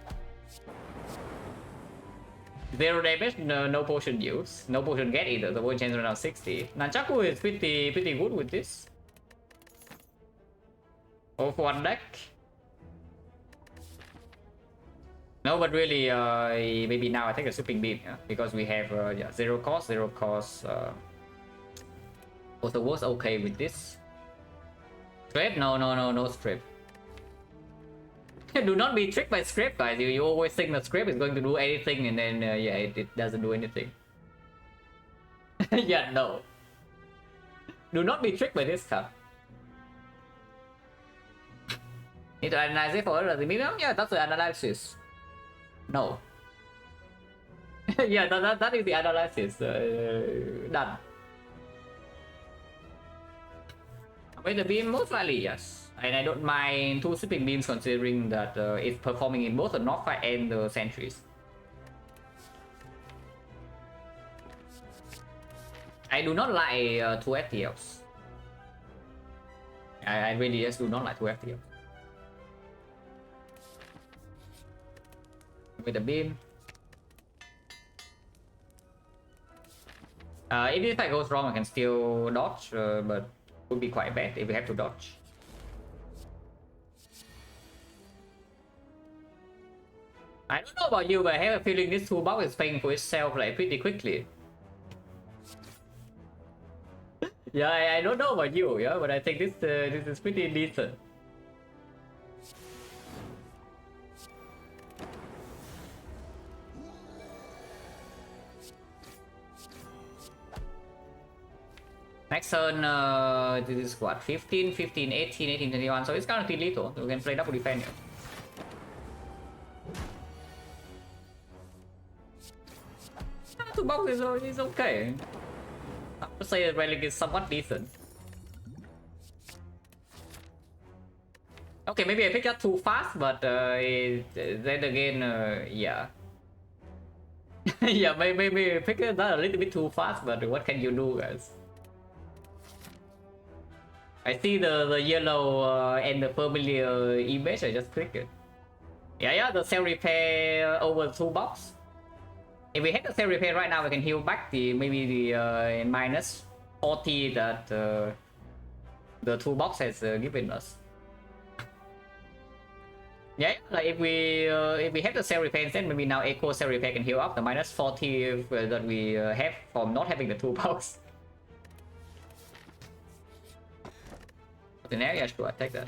0 damage, no potion use, no potion get either, the potion chance around 60. Nunchaku is pretty good with this. Oh, for one deck. No, but really, maybe now I take a sweeping beam, yeah? Because we have yeah, 0 cost. Also was okay with this. Strip? No strip. Do not be tricked by script, guys. You always think the script is going to do anything, and then yeah, it doesn't do anything. Yeah, no. Do not be tricked by this card. Need to analyze it for the minimum? Yeah, that's the analysis. No. Yeah, that is the analysis. Done. With the beam, most likely yes. And I don't mind 2 sweeping beams considering that it's performing in both the North fight and the sentries. I do not like 2 FTLs. I really just do not like 2 FTLs. With the beam. If this fight goes wrong, I can still dodge, but it would be quite bad if we have to dodge. I don't know about you, but I have a feeling this toolbox is paying for itself like pretty quickly. Yeah, I don't know about you, yeah, but I think this is pretty decent. Next turn, this is what, 15, 15, 18, 18, 21, so it's currently lethal. We can play double defense here. Two boxes is okay. I would say the relic is somewhat decent. Okay, maybe I picked up too fast, but then again, yeah. Yeah, maybe I picked that a little bit too fast, but what can you do, guys? I see the yellow and the familiar image, I just click it. Yeah, the cell repair over the toolbox. If we hit the cell repair right now, we can heal back the maybe the minus 40 that the toolbox has given us. Yeah, like if we have the cell repair instead, maybe now Echo cell repair can heal up the minus 40 that we have from not having the toolbox. The area should attack that.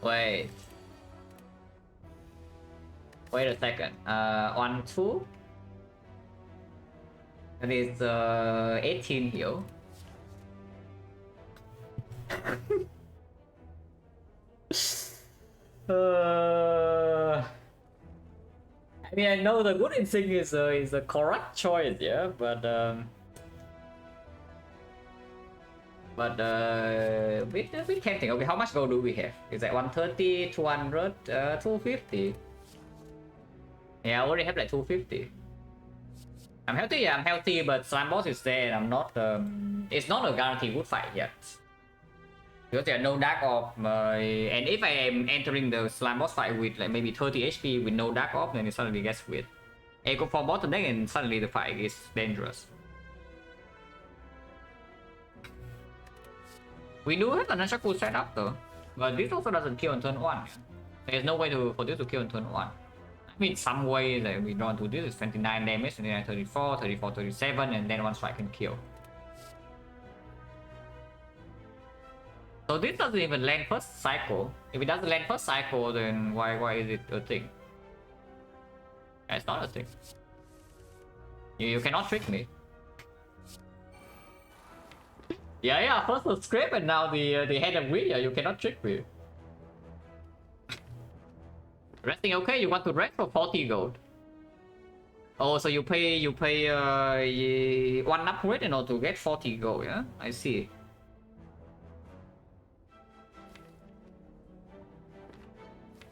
Wait a second. On 2. That is 18 heal. I mean, I know the good instinct is a correct choice, yeah, but bit tempting. Okay, how much gold do we have? Is that 130, 200, 250? Yeah, I already have like 250. I'm healthy, yeah, I'm healthy, but slime boss is there and I'm not, it's not a guaranteed good fight yet. Because there are no dark orb, and if I am entering the slime boss fight with like maybe 30 HP with no dark orb, then it suddenly gets weird. I go for bottom deck and suddenly the fight is dangerous. We do have a Nunchaku set up though, but this also doesn't kill on turn 1. There's no way for this to kill on turn 1. I mean, some way that we draw to this is 29 damage, 29, 34, 34, 37, and then one strike can kill. So this doesn't even land first cycle. If it doesn't land first cycle, then why is it a thing? It's not a thing. You cannot trick me. Yeah, first the scrape and now the head of wheel. Yeah, you cannot trick me. Resting okay, you want to rest for 40 gold. Oh, so you pay 1 upgrade in order to get 40 gold, yeah? I see.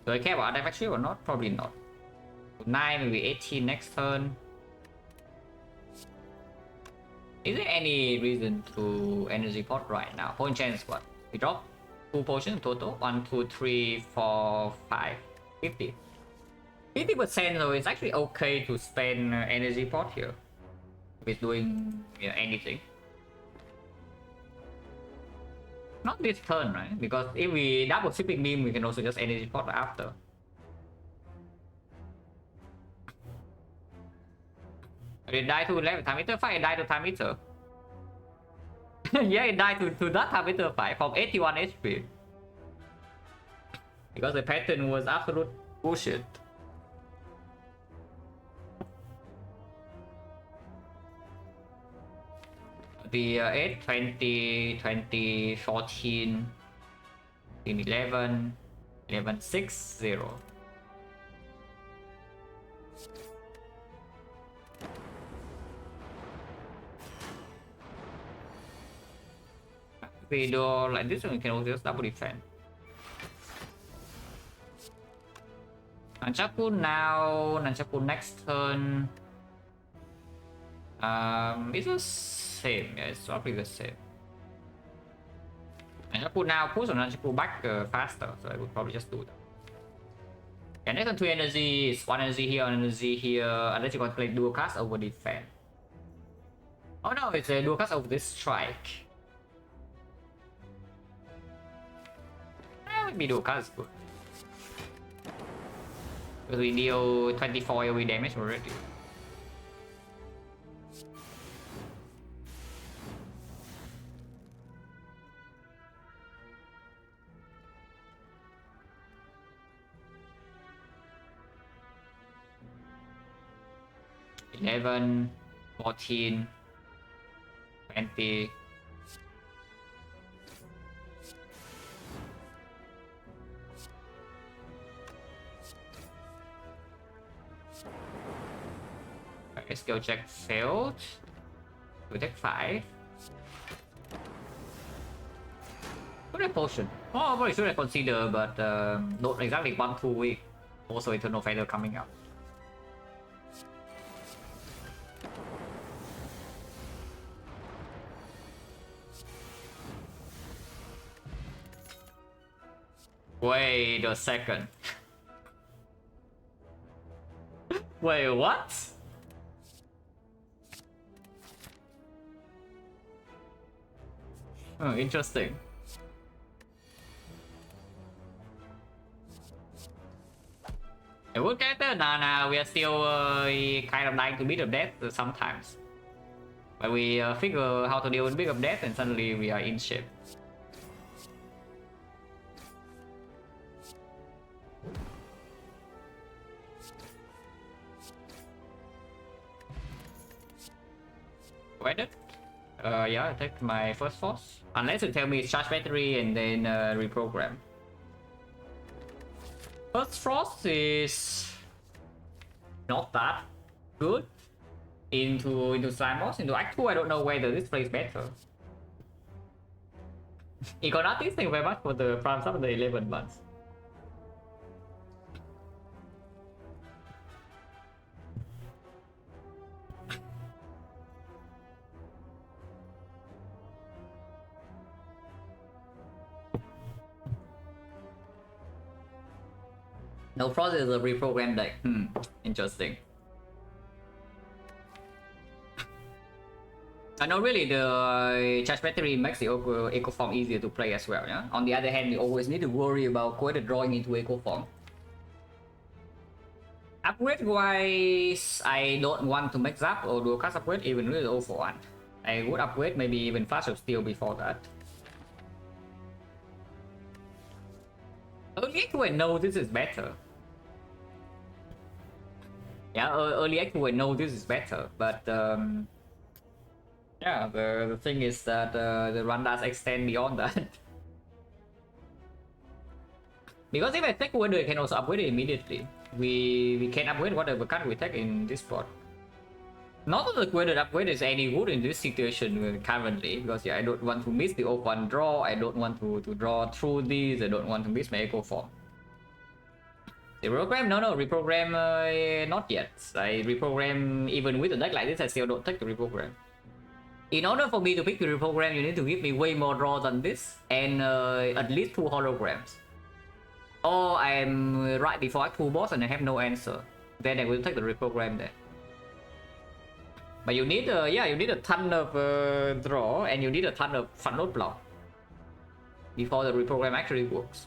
Do I care about Defect or not? Probably not. 9, maybe 18 next turn. Is there any reason to energy pot right now? Point chance what? We drop 2 potions total. 1, 2, 3, 4, 5. 50. 50%, so it's actually okay to spend energy pot here. If it's doing anything. Not this turn, right? Because if we double shipping beam, we can also just energy pot after. It died to 11 time meter 5, it died to time meter. Yeah, it died to that time meter 5 from 81 HP. Because the pattern was absolute bullshit. The 8, 20, 20, 14, 11, 11, 6, 0. If we do like this, we can also just double defend. Nunchaku now, Nunchaku next turn. It's the same, yeah, it's probably the same. Nunchaku now push on Nunchaku back faster, so I would probably just do that. And next turn 2 energy is 1 energy here, 1 energy here, unless you want to play dual cast over defend. Oh no, it's a dual cast over this strike. Maybe dual cast good. Because we deal 24 AoE damage already. $11, $14, $20. Okay, skill check failed. We take 5. Good potion. Oh, probably should have considered, but not exactly 1-2 week. Also, Eternal Feather coming up. Wait a second. Wait, what? Oh, interesting. A good character? Nah, we are still kind of dying to beat of death sometimes. But we figure how to deal with beat of death and suddenly we are in shape. Waited? Yeah, I take my first force. Unless you tell me it's charge battery and then reprogram. First frost is not that good. Into slime boss, into Act 2, I don't know whether this plays better. Econatis, thank you very much for the prime sub of the 11 months. No, Frost is a reprogrammed deck. Interesting. I know really the charge battery makes the eco form easier to play as well, yeah? On the other hand, you always need to worry about quite drawing into eco form. Upgrade wise, I don't want to make Zap or dual cast upgrade even with 0 for 1. I would upgrade maybe even Flash of Steel before that. Early Echo I know this is better. Yeah, early Echo I know this is better, but yeah, the thing is that the run does extend beyond that. Because if I take Wonder, I can also upgrade it immediately. We can upgrade whatever card we take in this spot. Not that the Wonder upgrade is any good in this situation currently, because yeah, I don't want to miss the open draw, I don't want to draw through these, I don't want to miss my Echo Form. The reprogram? No, reprogram not yet. I reprogram even with a deck like this, I still don't take the reprogram. In order for me to pick the reprogram, you need to give me way more draw than this, and at least 2 holograms. Or I'm right before Act 2 boss and I have no answer. Then I will take the reprogram there. But you need you need a ton of draw, and you need a ton of front load block before the reprogram actually works.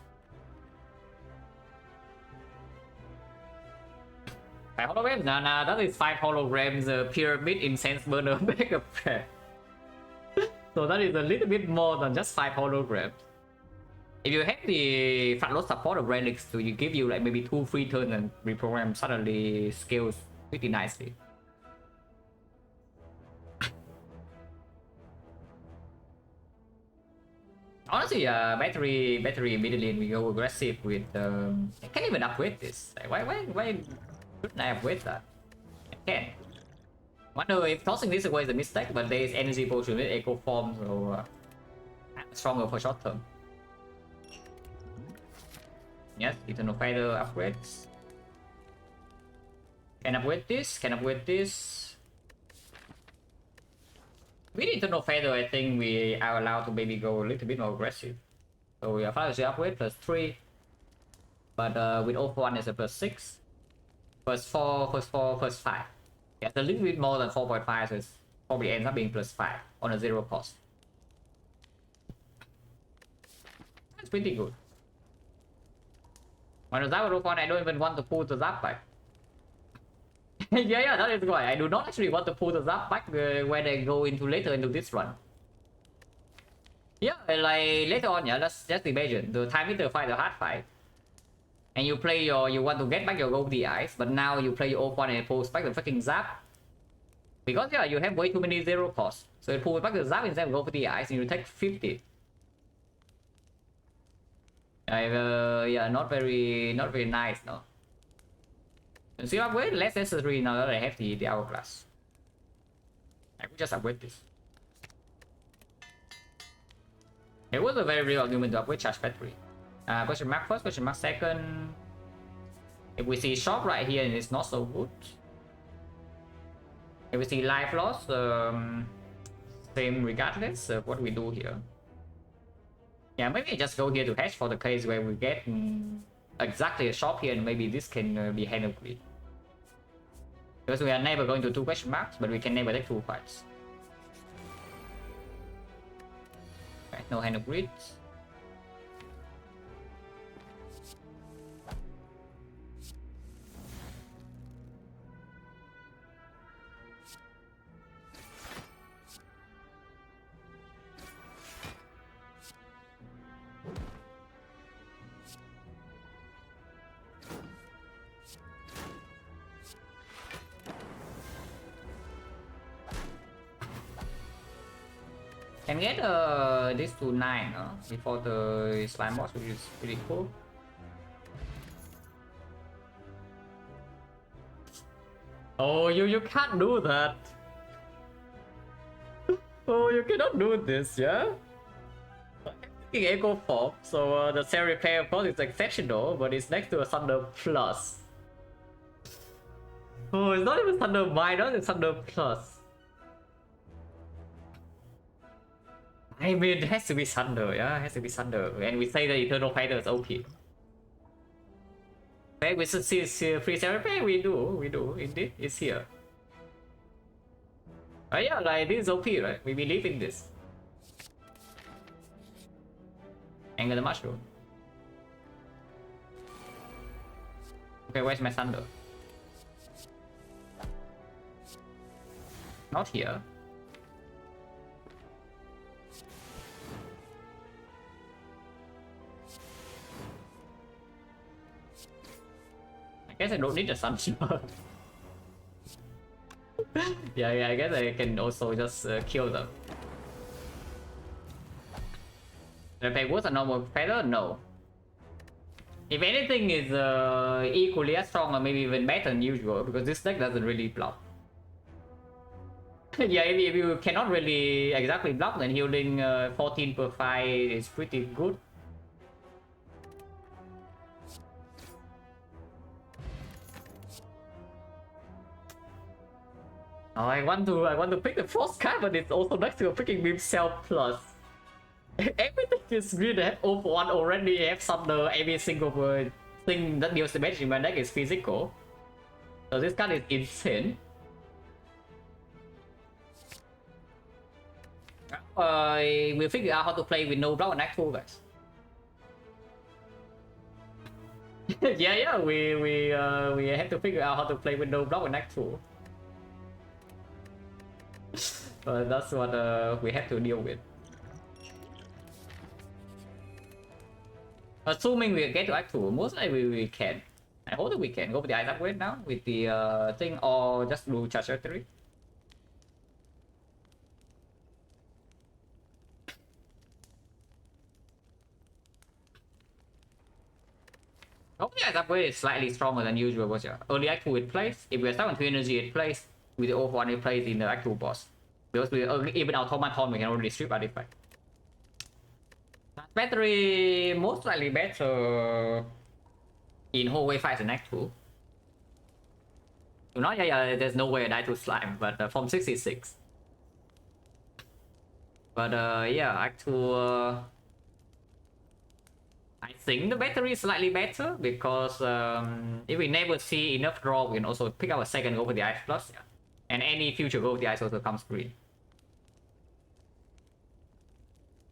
5 holograms? Nah, that is 5 holograms pyramid incense burner backup pair. So that is a little bit more than just 5 holograms. If you have the front load support of relics, so you give you like maybe 2 free turns and reprogram suddenly scales pretty nicely. Honestly, battery immediately and we go aggressive with. I can't even upgrade this. Like, why couldn't I upgrade that? I can. Wonder if tossing this away is a mistake, but there is energy potion with echo form, so I'm stronger for short term. Yes, Eternal Fighter upgrades. Can upgrade this, can upgrade this. With Eternal Fighter, I think we are allowed to maybe go a little bit more aggressive. So we are Fantasy upgrade plus 3. But with all for 1 is a plus 6. Plus 4, plus 4, plus 5. Yeah, it's a little bit more than 4.5, so it probably ends up being plus 5 on a 0 cost. That's pretty good. When the Zap one, I don't even want to pull the Zap back. yeah, that is why. I do not actually want to pull the Zap back when I go into later into this run. Yeah, like later on, yeah, let's just imagine the time meter fight, the hard fight. And you play you want to get back your gold DIs, but now you play your old one and pulls back the fucking Zap. Because yeah, you have way too many 0 costs. So you pull back the Zap instead of go for DIs and you take 50. Yeah, not very nice, no. See, upgrade less necessary now that I have the hourglass. I could just upgrade this. It was a very real argument to upgrade charge battery. Question mark first, question mark second. If we see shop right here, and it's not so good. If we see life loss, same regardless of what we do here. Yeah, maybe I just go here to hatch for the case where we get exactly a shop here, and maybe this can be handled with. Because we are never going to 2 question marks, but we can never take 2 fights. Okay, no hand of grid. Can get this to 9 before the slime boss, which is pretty cool. Oh, you can't do that. Oh, you cannot do this, yeah? Taking Echo Form, so the Cell Repair of course is exceptional, but it's next to a Thunder Plus. Oh, it's not even Thunder Minor, it's Thunder Plus. I mean, it has to be Thunder, yeah? It has to be Thunder. And we say the Eternal Fighter is OP. Okay, we should see free Cell Repair, we do, indeed, it's here. But yeah, like, this is OP, right? We believe in this. Anger the Mushroom. Okay, where's my Thunder? Not here. I guess I don't need the Sunshine. Yeah, I guess I can also just kill them. The pay was a normal feather? No. If anything is equally as strong or maybe even better than usual, because this deck doesn't really block. Yeah, if you cannot really exactly block, then healing 14 per fight is pretty good. Oh, I want to pick the Frost card, but it's also next to a freaking Beam Cell Plus. Everything is green. I have one already. I have Thunder. Every single thing that deals damage in my deck is physical. So this card is insane. We'll figure out how to play with no block and act 2, guys. yeah, we have to figure out how to play with no block and act 2. But that's what we have to deal with. Assuming we get to act 2, most likely we can. I hope that we can go with the ice upgrade now with the thing, or just do charge trajectory. Hopefully ice upgrade is slightly stronger than usual, but yeah. Early act 2 it plays. If we're stuck on 2 energy, it plays. With the O1 it plays in the act 2 boss. Because we even automaton we can already strip artifact. Battery most likely better in hallway fights in act 2. Not yeah, there's no way I die to slime, but from 66. But yeah, act 2 I think the battery is slightly better because if we never see enough draw, we can also pick up a second go with the ice plus, yeah. And any future go with the ice also comes green.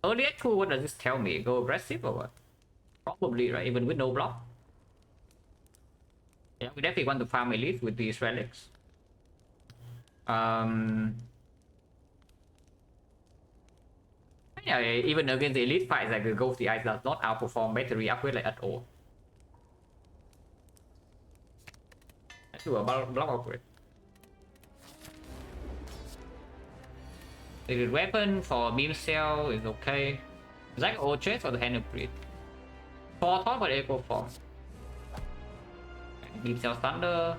Early act 2, what does this tell me? Go aggressive or what? Probably, right? Even with no block. Yeah, we definitely want to farm elite with these relics. Yeah, even against the elite fights, like the go with the ice does not outperform battery upgrade like at all. Let's do a block upgrade. The weapon for beam cell is okay. Zack or chest or the hand of breed. 4 top but echo form. Beam cell thunder.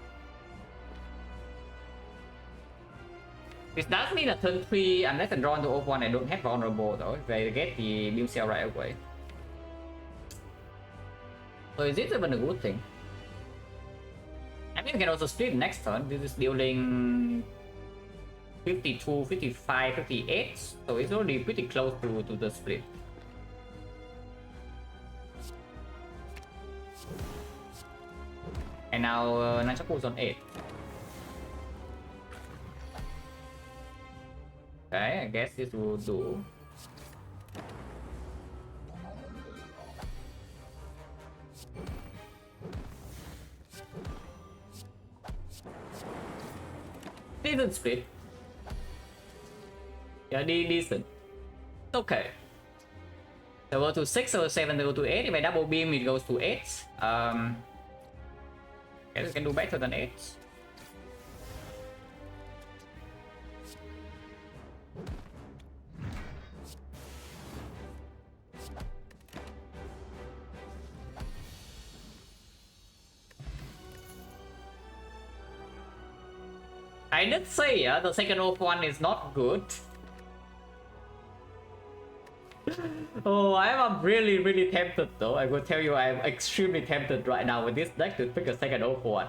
This does mean that turn 3, unless I draw into O1, I don't have vulnerable though, if I get the beam cell right away. So is this even a good thing? I mean, we can also split next turn. This is dealing 52, 55, 58, so it's already pretty close to the split. And now Nunchaku is on 8. Okay, I guess this will do. Decent split. Yeah, decent. Okay. So go to 6 or 7 to go to 8. If I double beam, it goes to 8. Guess we can do better than 8. I did say, yeah, the second one is not good. Oh, I'm really tempted though. I will tell you, I'm extremely tempted right now with this deck to pick a second one.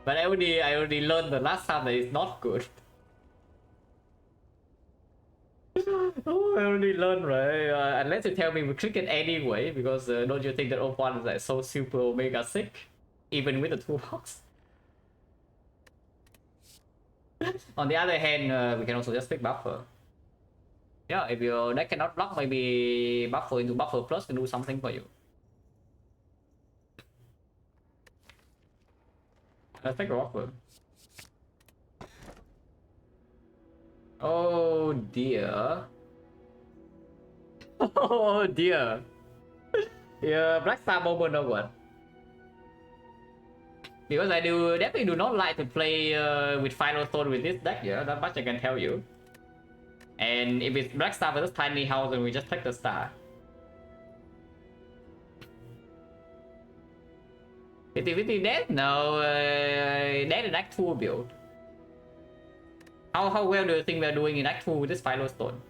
But I already learned the last time that it's not good. Oh, I already learned, right? Unless you tell me we click it anyway, because don't you think that O1 is like so super omega sick, even with the toolbox? On the other hand, we can also just pick buffer. Yeah, if your deck cannot block, maybe buffer into buffer plus can do something for you. Let's take a buffer. Oh dear. Oh dear. Yeah, Black Star moment or what? Because I definitely do not like to play with Final Stone with this deck, yeah, that much I can tell you. And if it's Black Star versus Tiny House, then we just take the star. 50-50 dead? No, dead in Act 2 build. How well do you think we're doing in Act 2 with this Final Stone?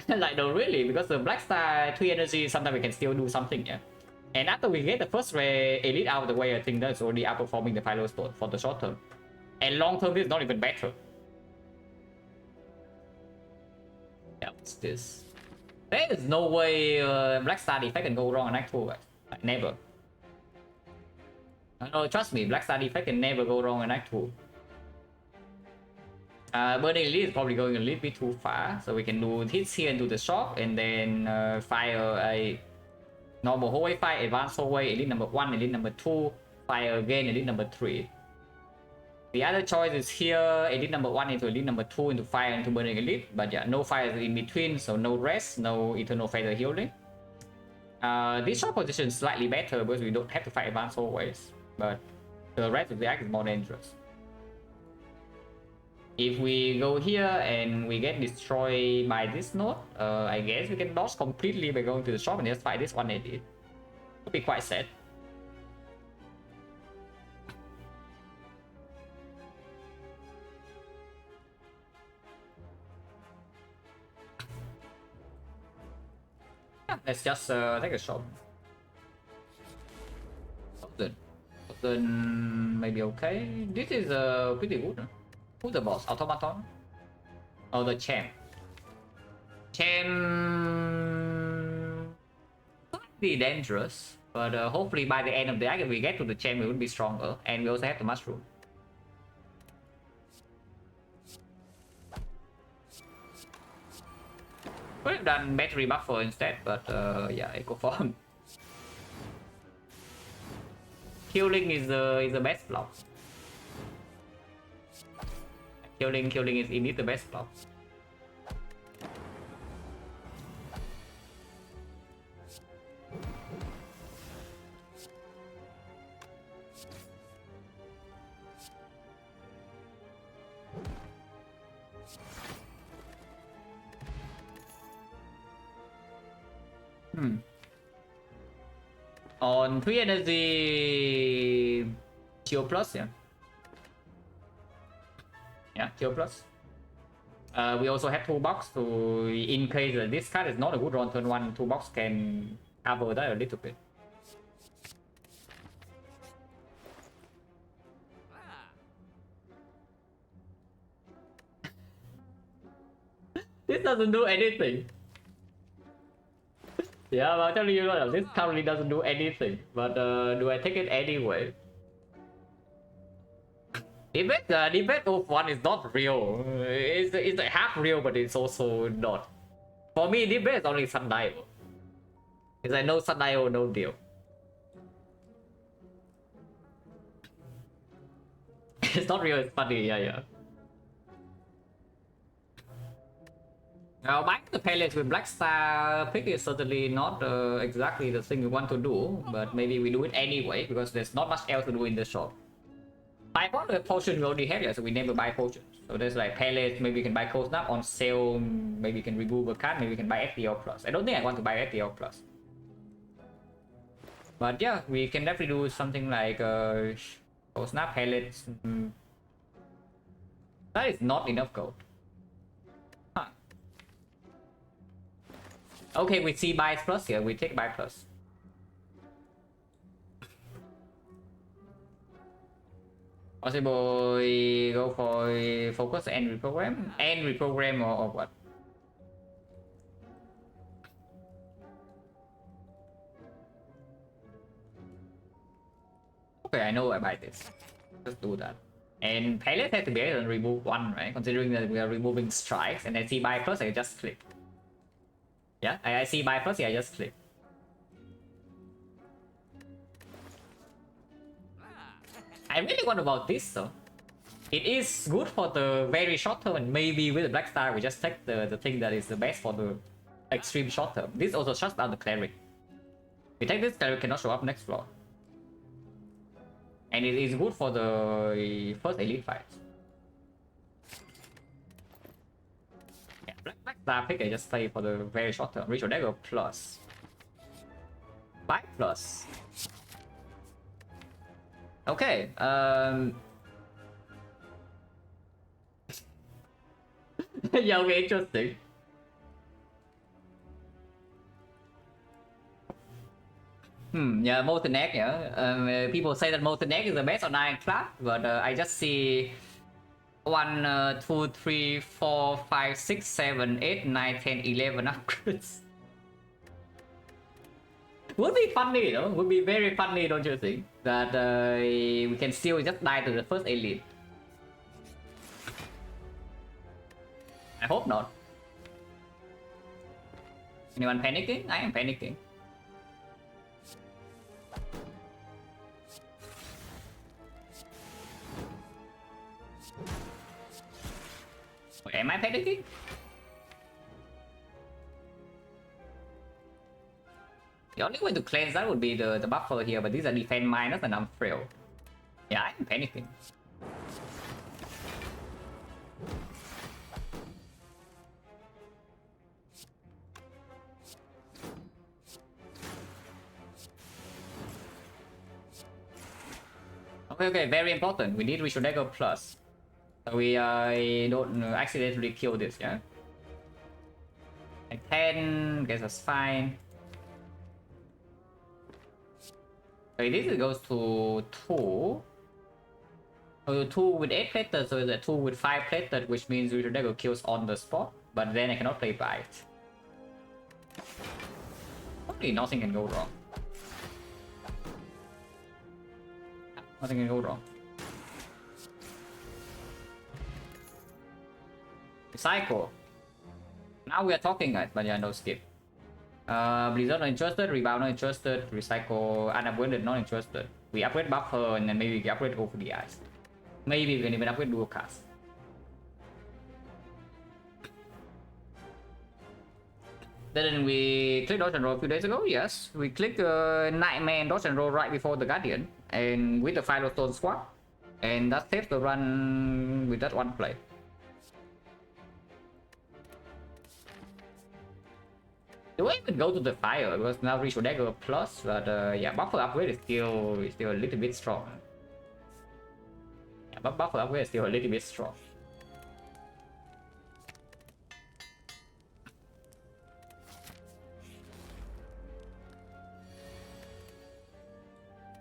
Like, no, really, because the Black Star 3 energy, sometimes we can still do something, yeah. And after we get the first elite out of the way, I think that's already outperforming the Final Stone for the short term. And long term, this is not even better. Yeah, what's this? There is no way Black Star Defect can go wrong in Act 2, right? Like, never. No, trust me, Black Star Defect can never go wrong in Act 2. Burning Elite is probably going a little bit too far, so we can do hits here and do the shock, and then fire a normal hallway fire, advanced hallway, elite number 1, elite number 2, fire again, elite number 3. The other choice is here, elite number 1 into elite number 2 into fire into burning elite, but yeah, no fires in between, so no rest, no eternal feather healing. This short position is slightly better because we don't have to fight advanced hallways, but the rest of the act is more dangerous. If we go here and we get destroyed by this node, I guess we can dodge completely by going to the shop and just fight this one edit. Would be quite sad. Yeah, let's just take a shot. Then maybe okay. This is pretty good. Huh? Who's the boss? Automaton? Oh, the champ. Champ... Slightly dangerous, but hopefully by the end of the act, if we get to the champ, we will be stronger. And we also have the mushroom. Could have done battery buffer instead, but yeah, eco form. Killing is the best block. Killing is indeed the best block. On 3 energy Chill Plus, yeah. Yeah, Chill Plus. We also have toolbox to, in case this card is not a good on turn 1, toolbox can cover that a little bit. This doesn't do anything. Yeah, I'm telling you, this currently doesn't do anything. But do I take it anyway? Defect of 1 is not real. It's like half real, but it's also not. For me, Defect is only Sundial. It's like no Sundial, no deal. It's not real, it's funny, yeah. Now, buying the palace with Black Star pick is certainly not exactly the thing we want to do, but maybe we do it anyway because there's not much else to do in the shop. Buy the potion we already have, yeah, so we never buy potions. So there's like palace, maybe we can buy Cold Snap on sale, maybe we can remove a card, maybe we can buy FTL Plus. I don't think I want to buy FTL Plus. But yeah, we can definitely do something like Cold Snap, pallets. That is not enough gold. Okay, we see buys plus here, we take buy plus. Possible we go for focus and reprogram or what? Okay, I know I buy this. Just do that. And paylet has to be able to remove 1, right? Considering that we are removing strikes, and I see buy plus, I just click. Yeah, I see buy plus, yeah, I just click. I really want about this though. It is good for the very short term, and maybe with the Black Star, we just take the thing that is the best for the extreme short term. This also shuts down the Cleric. We take this, Cleric cannot show up next floor. And it is good for the first elite fight. Yeah, Black Star pick, I just play for the very short term. Ritual Dagger plus 5 plus. Okay, yeah, okay, interesting. Yeah, Molten Egg, yeah. People say that Molten Egg is the best on Ironclad, but I just see 1, 2, 3, 4, 5, 6, 7, 8, 9, 10, 11 upgrades. Would be funny, you know? Would be very funny, don't you think? That we can still just die to the first elite. I hope not. Anyone panicking? I am panicking. Wait, am I panicking? The only way to cleanse that would be the buffer here, but these are defense minus and I'm frail. Yeah, I'm panicking. Okay, very important. We need Ritual Dagger plus. So we don't accidentally kill this, yeah? Like 10, guess that's fine. Okay, this goes to 2. So 2 with 8 plated, so it's a 2 with 5 plated, which means Ritual Dagger kills on the spot. But then I cannot play Bite. Hopefully nothing can go wrong. Nothing can go wrong. Recycle. Now we are talking, guys, but yeah, no skip. Blizzard not interested, Rebound not interested, Recycle unupgraded not interested. We upgrade Buffer and then maybe we upgrade over the eyes. Maybe we can even upgrade Dual Cast. Didn't we click dodge and roll a few days ago? Yes, we clicked Nightmare and dodge and roll right before the Guardian, and with the Firestone squad, and that saves the run with that one play. Do I even go to the fire? Because now Ritual Dagger plus, but yeah, buffer upgrade is still a little bit strong. Yeah, but buffer upgrade is still a little bit strong.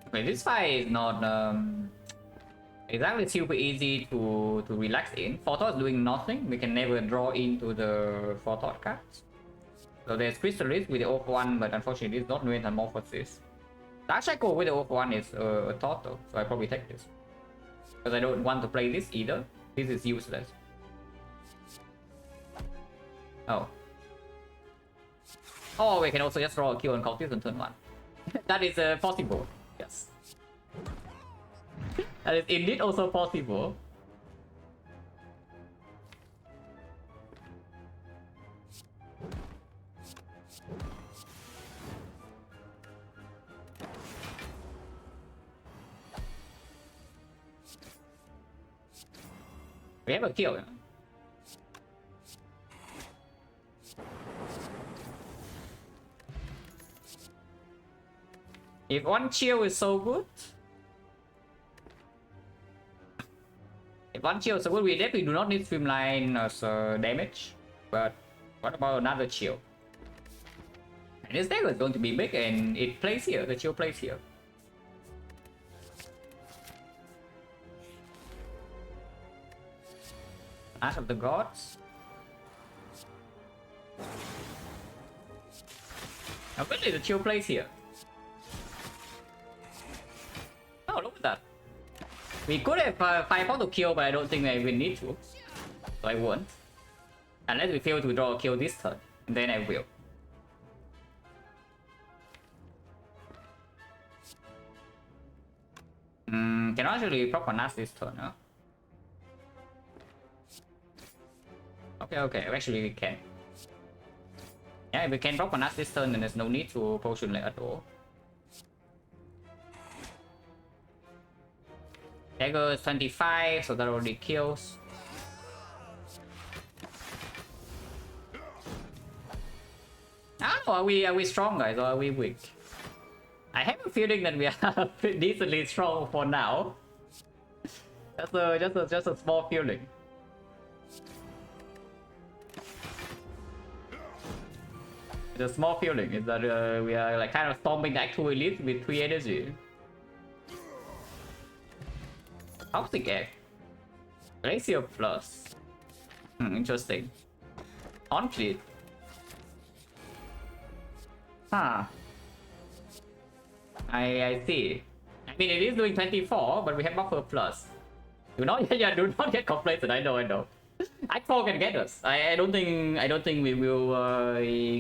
Okay, this fight is not exactly super easy to relax in. Forethought is doing nothing. We can never draw into the Forethought cards. So there's Crystallis with the Oath 1, but unfortunately it's not Metamorphosis. Dark Shackle with the Oath 1 is a thought though, so I probably take this. Because I don't want to play this either. This is useless. Oh. Oh, we can also just draw a kill on Cultist on turn 1. That is possible. Yes. That is indeed also possible. We have a kill. If one chill is so good. If one chill is so good, we definitely do not need Streamline as damage. But what about another chill? And this dagger is going to be big and it plays here. The chill plays here. Ash of the Gods. Now really the chill plays here. Oh, look at that. We could have 5 to kill, but I don't think I will need to. So I won't. Unless we fail to draw a kill this turn. Then I will. Can I actually proc Nas this turn, huh? Okay. Actually, we can. Yeah, if we can drop on us this turn, then there's no need to potion like at all. Dagger is 25, so that already kills. I don't know, are we strong, guys, or are we weak? I have a feeling that we are decently strong for now. Just a small feeling. The small feeling is that we are like kind of storming the actual elite with 3 energy. Toxic egg. Glacier plus. Interesting. On fleet. Huh. I see. I mean, it is doing 24, but we have buffer plus. Do not get complacent. I know. Akfor can get us. I don't think we will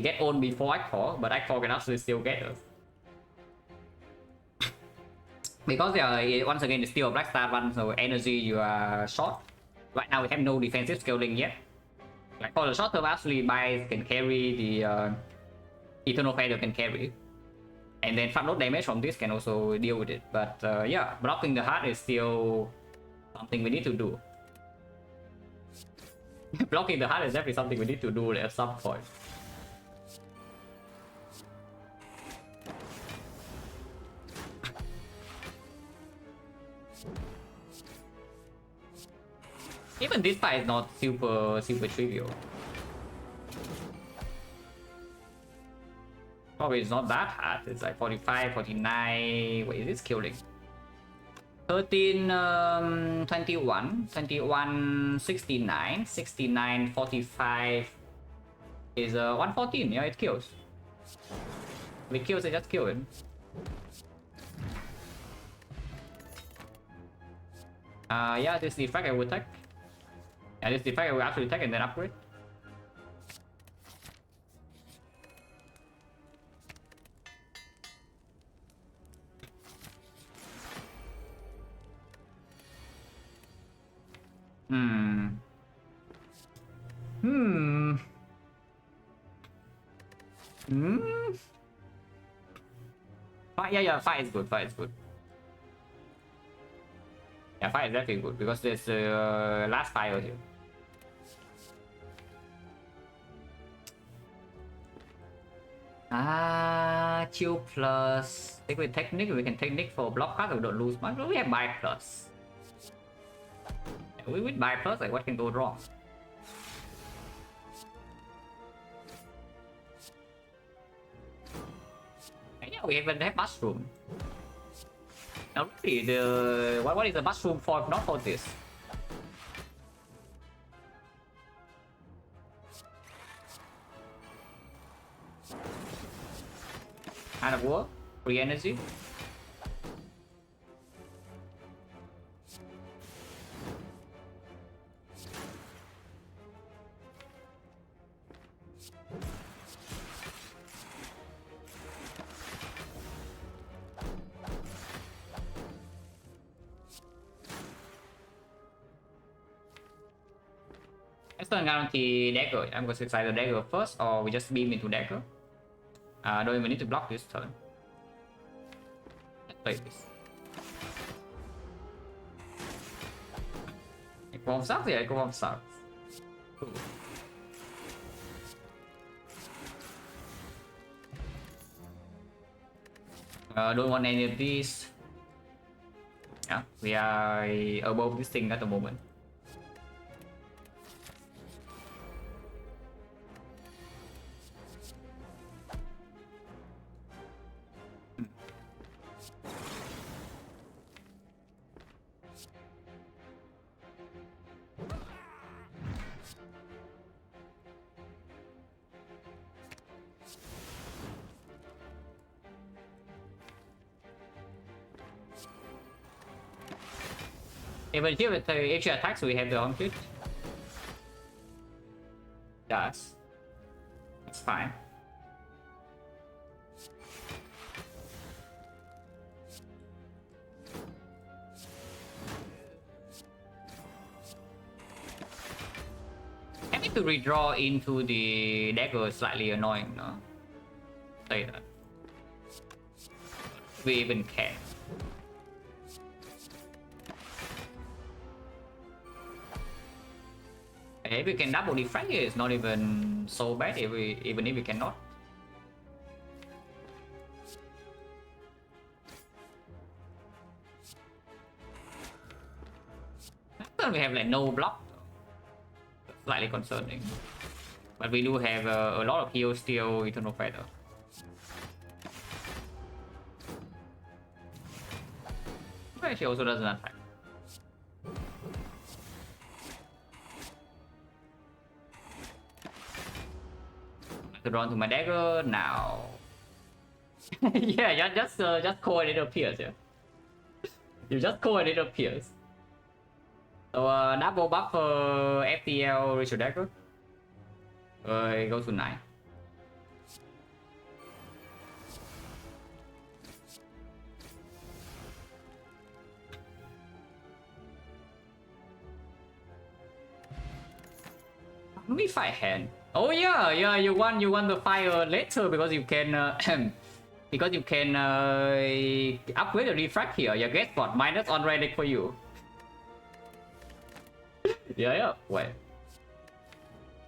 get on before Akfor, but Akfor can actually still get us. Because once again it's still a Black Star run, so energy you are short. Right now we have no defensive scaling yet. Like for the short term, actually Bice can carry, the Eternal Feather can carry. And then front load damage from this can also deal with it. But yeah, blocking the heart is still something we need to do. Blocking the heart is definitely something we need to do at some point. Even this fight is not super trivial. Probably it's not that hard. It's like 45, 49. Wait, is this killing? 13, 21, 21, 69, 69, 45 is 114. Yeah, it kills. If it kills, it just kills it. Yeah, this defect I would take. Yeah, this defect I will actually take and then upgrade. Yeah, fight is good. Yeah, fight is definitely good because there's last fire here. Chill plus. I think with technique we can technique for block card, we don't lose much. We have buy plus. Yeah, with buy plus, like what can go wrong? Yeah, we even have mushroom. Now really, the what is the mushroom for if not for this? Kind of work, free energy. Instant guarantee dagger. I'm going to decide the dagger first, or we just beam into dagger. Don't even need to block this turn. Let's play this. Equal sucks? Yeah, equal sucks. Cool. Don't want any of these. Yeah, we are above this thing at the moment. Even here with the HE attacks, we have the on crit. Yes. It's fine. Trying to redraw into the dagger is slightly annoying, no? Say that. We even can. If we can double defect, it's not even so bad. Even if we cannot. We have like no block. Slightly concerning. But we do have a lot of heal still, Eternal Feather. But she also doesn't attack. To run to my dagger now. Yeah, just call and it appears. Yeah, you just call and it appears. So double buff FTL Ritual Dagger. It goes to 9. Maybe fight hand. Oh yeah, you want the fire later because you can because you can upgrade the refract here. Yeah, guess what? Minus on relic for you. Yeah. Wait.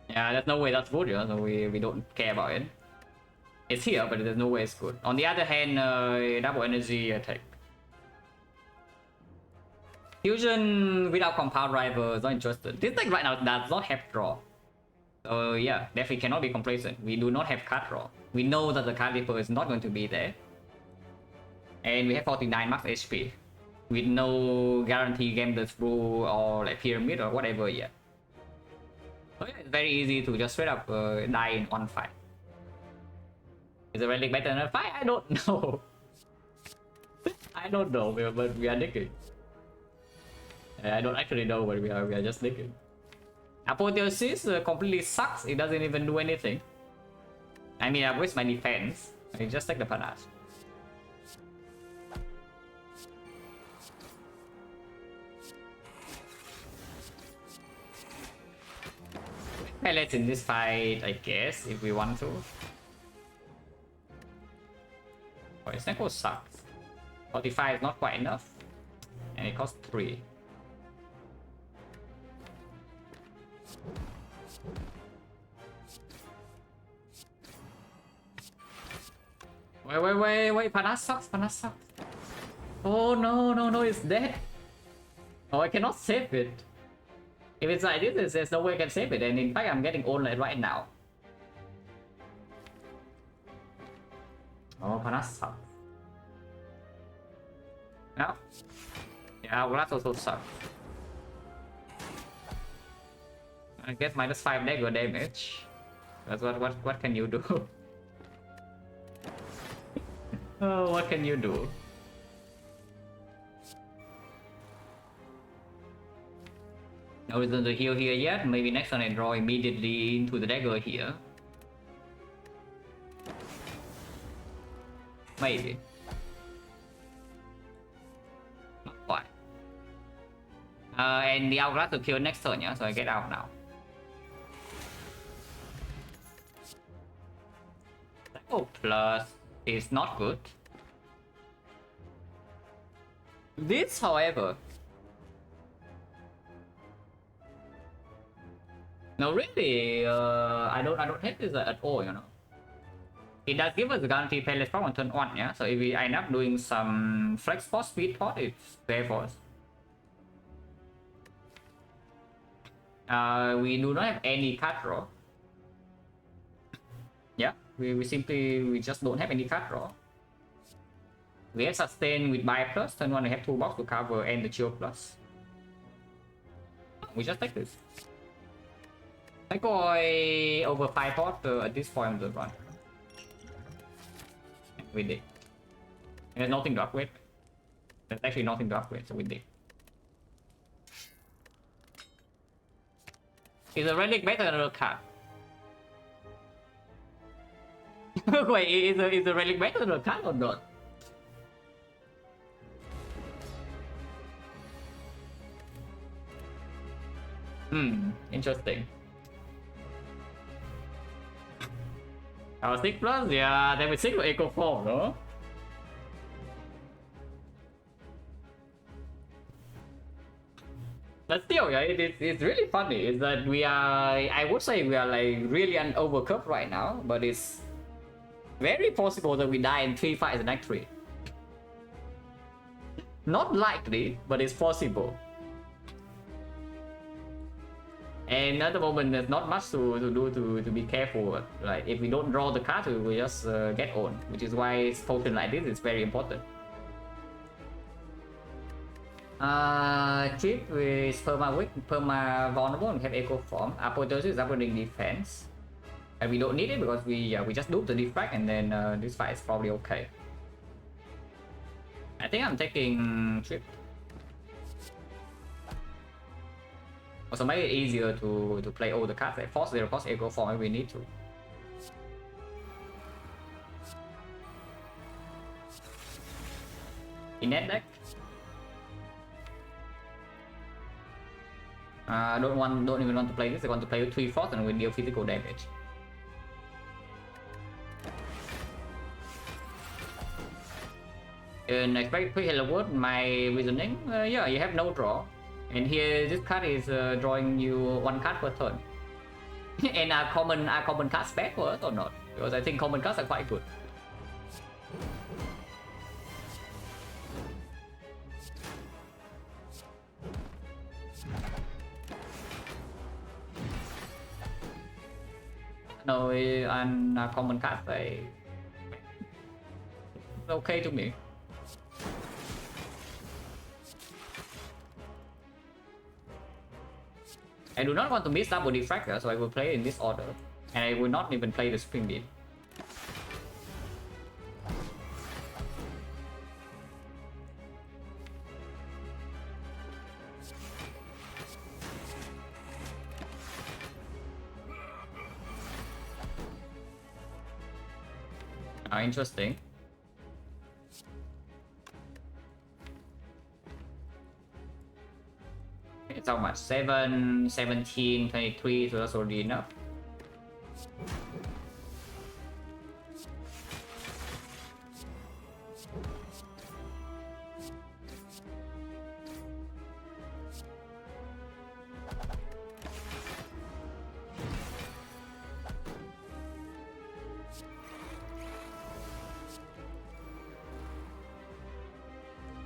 Yeah, there's no way that's good, so we don't care about it. It's here, but there's no way it's good. On the other hand, double energy attack. Fusion without compound rival is not interested. This deck right now does not have draw. So yeah, definitely cannot be complacent. We do not have card draw. We know that the card flipper is not going to be there. And we have 49 max HP. With no guarantee game the through or like pyramid or whatever yet. So yeah, it's very easy to just straight up die in one fight. Is the relic better than a fight? I don't know. I don't know, but we are nicking. I don't actually know, but we are just nicking. Apotheosis completely sucks. It doesn't even do anything. I mean, I waste my defense. I just take the panache. Let's in this fight, I guess, if we want to. Oh, his Neko sucks. 45 is not quite enough. And it costs 3. Wait, Panache sucks, Oh no, it's dead. Oh, I cannot save it. If it's like this, there's no way I can save it, and in fact I'm getting old right now. Oh, Panache sucks. No? Yeah, Glass also sucks. I guess minus 5 dagger damage. That's what can you do? Oh, what can you do? No reason to heal here yet. Maybe next turn I draw immediately into the dagger here. Maybe. Not quite. And the Hourglass to kill next turn, yeah? So I get out now. Oh, plus is not good. This, however, no, really, I don't hate this at all, you know. It does give us a guaranteed playlist from on turn 1, yeah. So if we end up doing some flex pot, speed pot, it's there for us. We do not have any card draw. Yeah, we just don't have any card draw. We have sustain with buy plus. Turn 1 we have 2 box to cover and the chill plus. We just take this. I go over 5 pot at this point of the run. We did. There's nothing to upgrade. There's actually nothing to upgrade, so we did. Is a relic better than a card? Wait, is a relic better than a card or not? Interesting. 6 plus, yeah, then with 6 with Echo Form, no? But still, yeah, it's really funny. Is that we are, I would say we are like really overcooked right now, but it's very possible that we die in 3 fights in Act 3. Not likely, but it's possible. And at the moment, there's not much to do to be careful. Like, if we don't draw the card, we just get on, which is why potion like this is very important. Chip with perma weak, perma vulnerable, and have echo form. Apotheosis is upgrading defense, and we don't need it because we just do the defect, and then this fight is probably okay. I think I'm taking Trip. Also make it easier to play all the cards, like force 0 cost echo form if we need to. In that deck, don't even want to play this. I want to play with 3 force and we deal physical damage. And expect quick hello word. My reasoning, yeah, you have no draw. And here, this card is drawing you 1 card per turn. And are common cards bad for us or not? Because I think common cards are quite good. No, common cards are okay to me. I do not want to miss double Defector, so I will play in this order. And I will not even play the Spring Beam. Interesting. It's how much? 7, 17, 23, so that's already enough.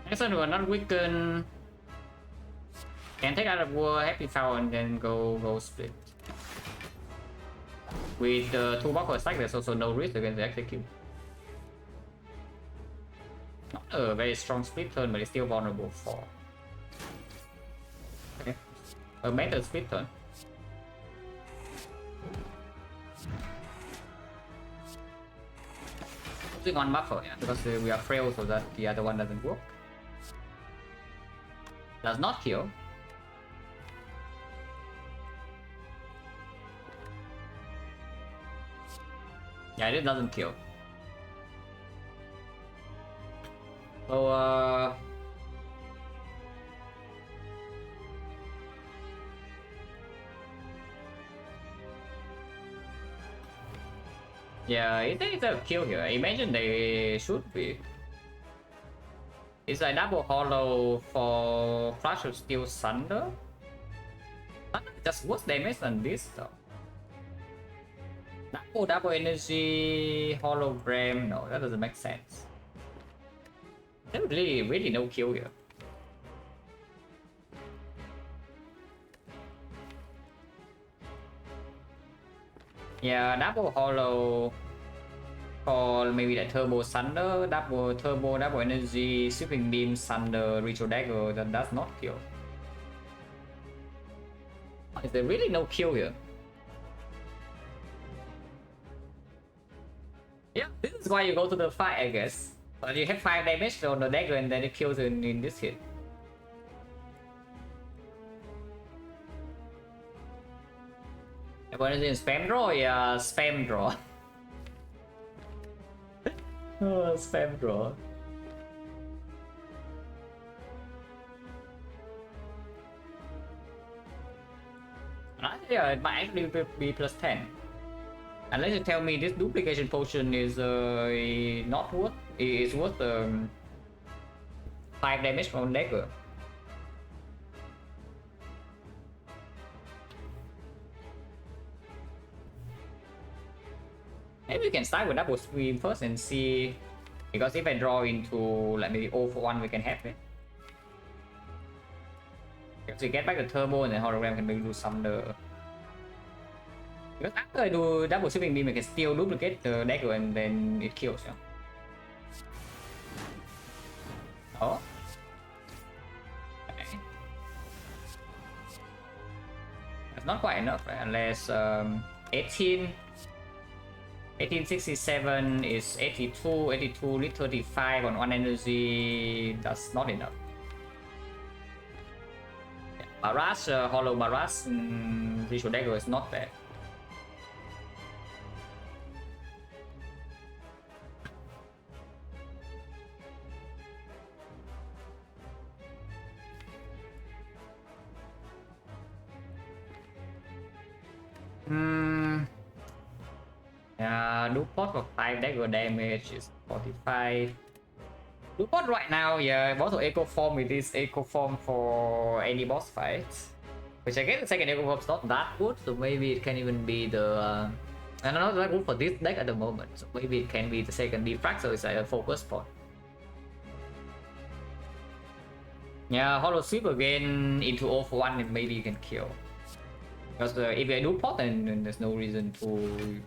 Next one, we are not weakened. Can take out of war, happy foul, and then go split. With the 2 box stack, there's also no risk against the execute. Not a very strong split turn, but it's still vulnerable for. Okay. A meta split turn. Using 1 buffer, yeah, because we are frail, so that the other one doesn't work. Does not kill. Yeah, it doesn't kill. So, yeah, it's a kill here. Imagine they should be. It's a double hollow for Flash of Steel Thunder. Thunder just worse damage than this though. Double energy hologram. No, that doesn't make sense. There's really no kill here. Yeah, double hollow for maybe that turbo thunder, double energy, sweeping beam, thunder, ritual dagger. That does not kill. Is there really no kill here? Yeah, this is why you go to the fight, I guess. But you have 5 damage on the dagger and then it kills in this hit. What is it? Spam draw? Yeah, spam draw. Oh, spam draw. Yeah, it might actually be +10. Unless you tell me this duplication potion is not worth, is worth 5 damage from dagger. Maybe we can start with double stream first and see, because if I draw into like maybe 0 for 1, we can have it. If we get back the turbo and then hologram can maybe do some the. Because after I do double sweeping beam, I can still duplicate the dagger and then it kills. Yeah. Oh. Okay. That's not quite enough, right? Unless 1867 is 82, 82 lead 35 on 1 energy. That's not enough. Yeah. Barrage, hollow barrage, visual dagger is not bad. Yeah, Dupot for 5 dagger damage is 45. Dupot right now, yeah, boss of Echo Form with this Echo Form for any boss fights. Which I guess the second Echo Form's not that good, so maybe it can even be the... I don't know, that good for this deck at the moment, so maybe it can be the second Defect, so it's like a focus point. Yeah, Hollow Sweep again into 0 for 1 and maybe you can kill. Because if I do pot, then there's no reason to...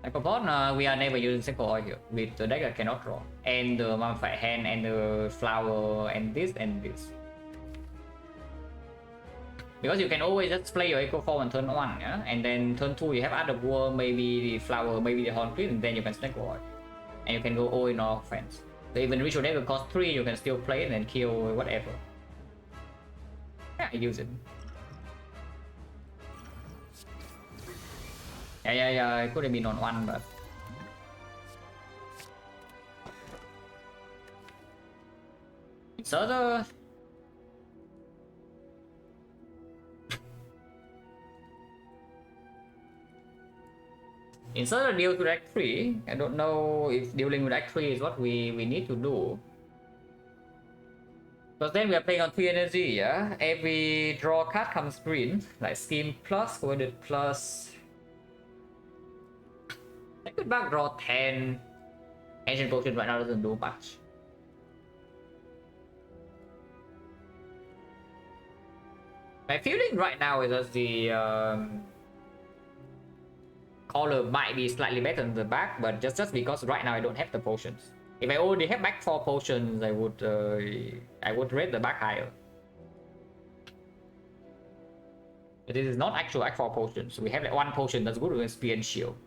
Like upon we are never using single oil here. With the deck I cannot draw. And the mummified hand and the flower and this and this. Because you can always just play your echo form on turn 1, yeah? And then turn 2 you have other war, maybe the flower, maybe the horn creep, and then you can snake oil. And you can go all in all offense. So even ritual dagger cost 3, you can still play it and kill whatever. Yeah, I use it. Yeah, it could have been on 1, but... Inserter... Inserter deals with Act 3. I don't know if dealing with Act 3 is what we need to do. Because then we are playing on 3 energy, yeah? Every draw card comes green. Like Scheme plus, Coordinate plus... I could back draw 10. Ancient Potion right now doesn't do much. My feeling right now is that the color might be slightly better than the back, but just because right now I don't have the potions. If I already have back 4 potions, I would rate the back higher. But this is not actual Act 4 potions. We have like 1 potion that's good with Spear and Shield.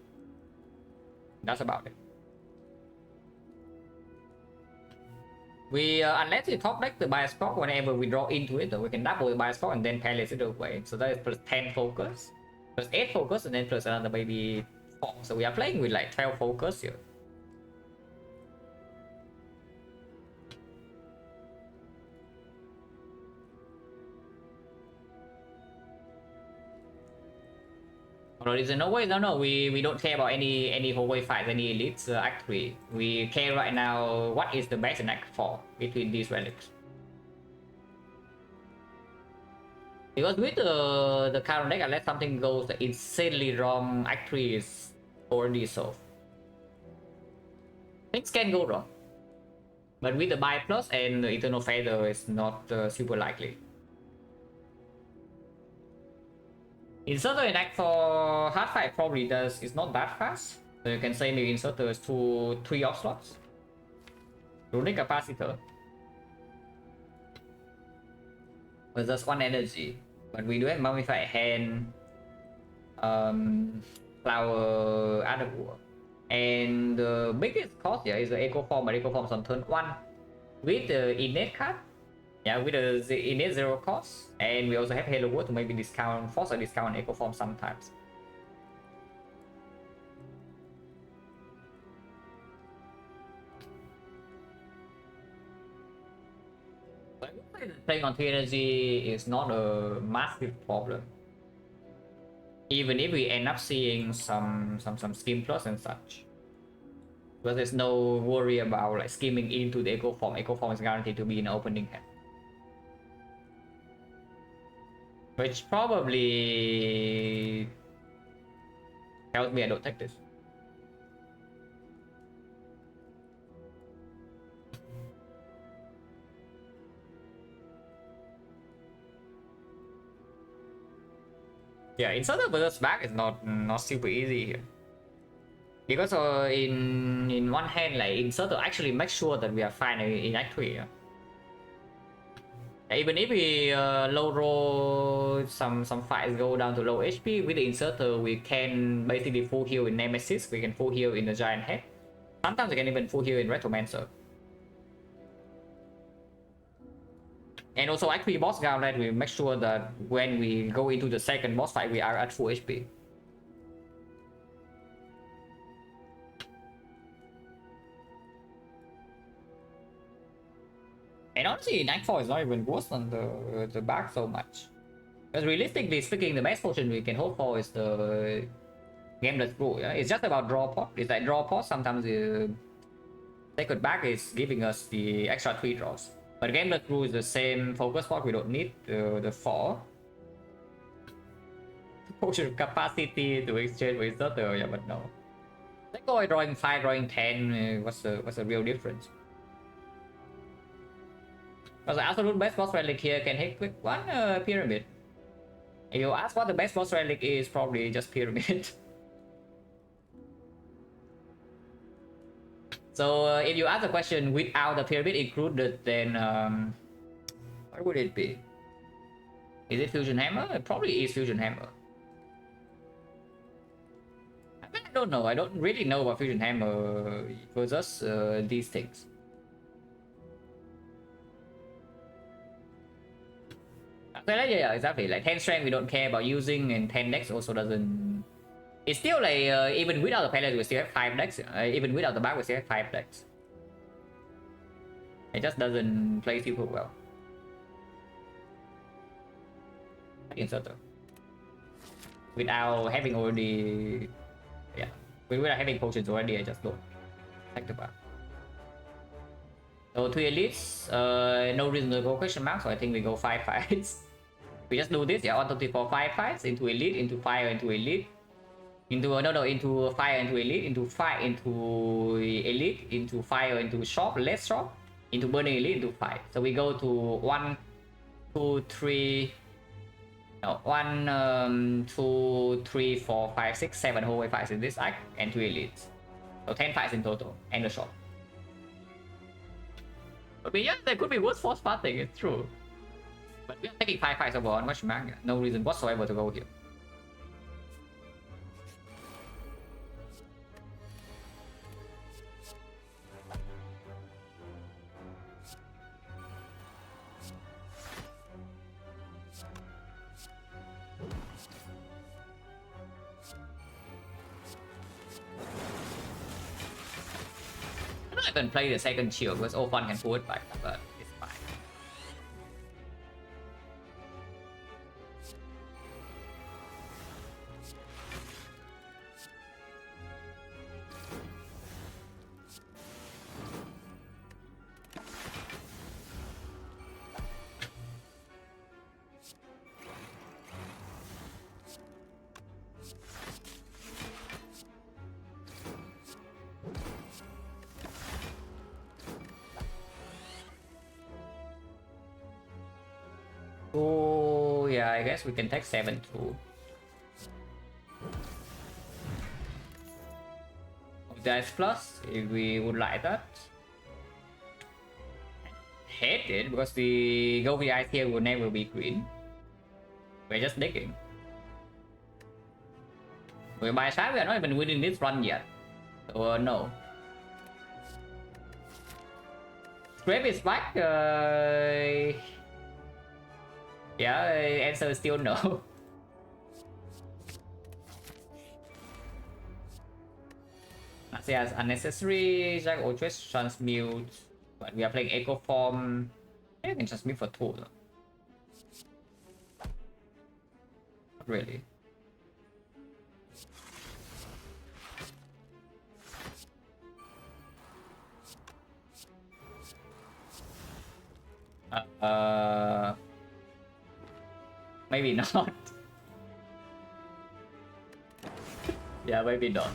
That's about it. We unless we top deck the bias proc, whenever we draw into it, we can double the bias proc and then palace it away. So that is plus 10 focus, plus 8 focus, and then plus another maybe 4. So we are playing with like 12 focus here. No way, no, we don't care about any hallway fights, any elites Act 3. We care right now what is the best in Act 4 between these relics. Because with the current deck, unless something goes insanely wrong, Act 3 is already solved. Things can go wrong. But with the Buy Plus and the Eternal Feather, it's not super likely. Inserter in Act 4 hard fight probably is not that fast. So you can say maybe Inserter is 3 off slots. Runic Capacitor. With just 1 energy. But we do have Mummified Hand, Flower, Adabur. And the biggest cost here is the Echo Form, but Echo Form's on turn 1. With the Innate card. Yeah, with the innate 0 cost, and we also have Halo Word to maybe discount, force a discount on Echo Form sometimes. playing on 3 energy is not a massive problem. Even if we end up seeing some skim plus and such. But there's no worry about like skimming into the echo form. Echo form is guaranteed to be in opening hand. Which probably tells me I don't take this. Yeah, inserter versus back is not super easy here. Because in one hand, like inserter actually makes sure that we are fine in act 3. Yeah? Even if we low roll some fights go down to low HP, with the inserter we can basically full heal in Nemesis, we can full heal in the Giant Head. Sometimes we can even full heal in Retromancer. And also act 3 boss gauntlet, we make sure that when we go into the second boss fight we are at full HP. And honestly, in Act 4 is not even worse than the back so much. Because realistically speaking, the best potion we can hope for is the Gameless Brew. Yeah? It's just about draw pot. It's like draw pot, sometimes the second back is giving us the extra 3 draws. But Gameless Brew is the same focus pot, we don't need the 4. Potion capacity to exchange with Inserter, yeah, but no. Let's go drawing 5, drawing 10, what's the real difference? Because the absolute best boss relic here can hit with one pyramid. If you ask what the best boss relic is, probably just pyramid. So if you ask the question without the pyramid included, then what would it be? Is it Fusion Hammer? It probably is Fusion Hammer. I don't know. I don't really know about Fusion Hammer versus these things. So yeah, exactly. Like 10 strength we don't care about using, and 10 dex also doesn't. It's still like even without the palette we still have 5 dex. Even without the back we still have 5 dex. It just doesn't play super well. Inserter. Without having already, yeah, without having potions already, I just don't take the back. So 2 elites, no reason to go question mark, so I think we go 5 fights. We just do this, yeah, 1, 2, 3, 4, 5 fights, into elite, into fire, into elite, into into fire, into elite, into fire, into elite, into fire, into shop, less shop, into burning elite, into fight. So we go to 1, 2, 3, no, 1, 2, 3, 4, 5, 6, 7 whole fights in this act, and 2 elites. So 10 fights in total, and the shop. But yeah, there could be worse force pathing, it's true. But we are taking 5 fights over on question mark. No reason whatsoever to go here. I don't even play the second shield because Ophan can pull it back, but it's fine. Oh yeah, I guess we can take 7 too. Dice plus if we would like that. Hate it because the go VI here will never be green. We're just digging. By side we are not even winning this run yet. So no. Scrape is back. Yeah, answer is still no. As unnecessary, Jack Ultra's transmute, but we are playing Echo Form. I can transmute for 2 though. really. Maybe not. Yeah, maybe not.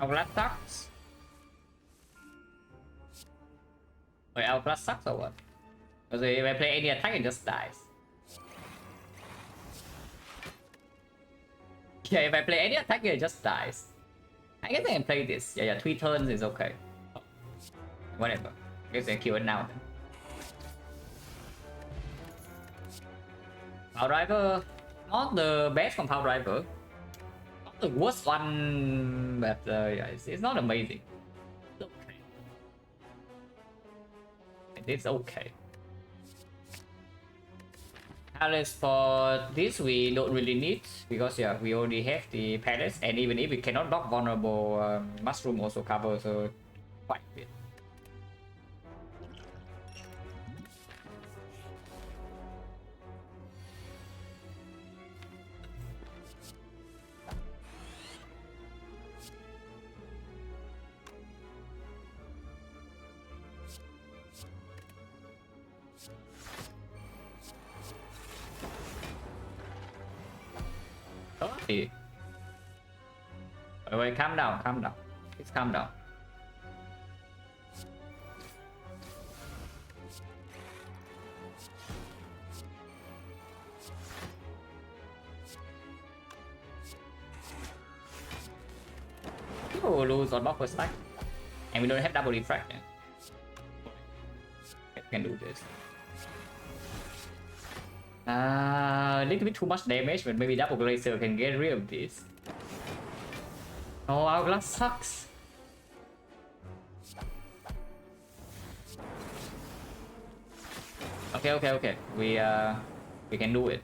Our class sucks. Wait, our class sucks or what? Because if I play any attack, it just dies. Yeah, if I play any attack, it just dies. I guess I can play this. Yeah, 3 turns is okay. Whatever. I guess I kill it now then. Power Driver, not the best from Power Driver. Not the worst one, but yeah, it's not amazing. It's okay. It's okay. Palace for this we don't really need because yeah, we already have the palace, and even if we cannot block vulnerable, mushroom also covers quite a bit. Wait, wait, calm down, calm down. Please calm down. People will lose on block first stack. And we don't have double refract. Yeah. I can do this. A little bit too much damage, but maybe double glacier can get rid of this. Oh, our glass sucks. Okay. We can do it.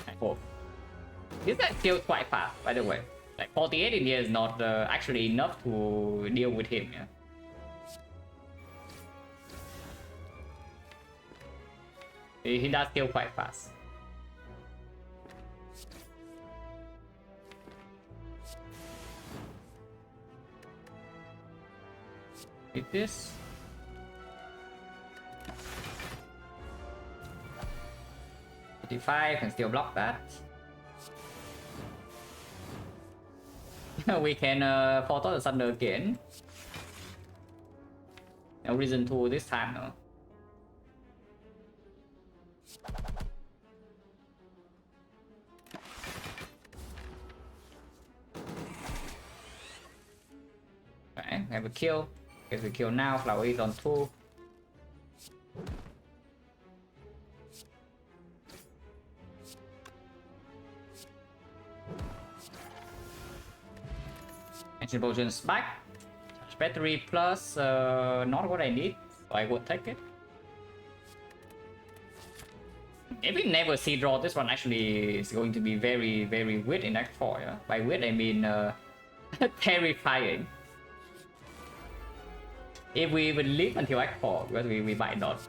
I hope. This guy kills quite fast, by the way. Like 48 in here is not actually enough to deal with him. Yeah. He does kill quite fast. Hit this. Can still block that. We can photo the thunder again. No reason to this time though. Okay, we have a kill. Guess we kill now. Flower is on 2. Ancient Potions back. Charge battery plus not what I need, so I would take it. If we never see draw, this one actually is going to be very, very weird in Act 4. Yeah? By weird, I mean terrifying. If we would live until Act 4, because we might not.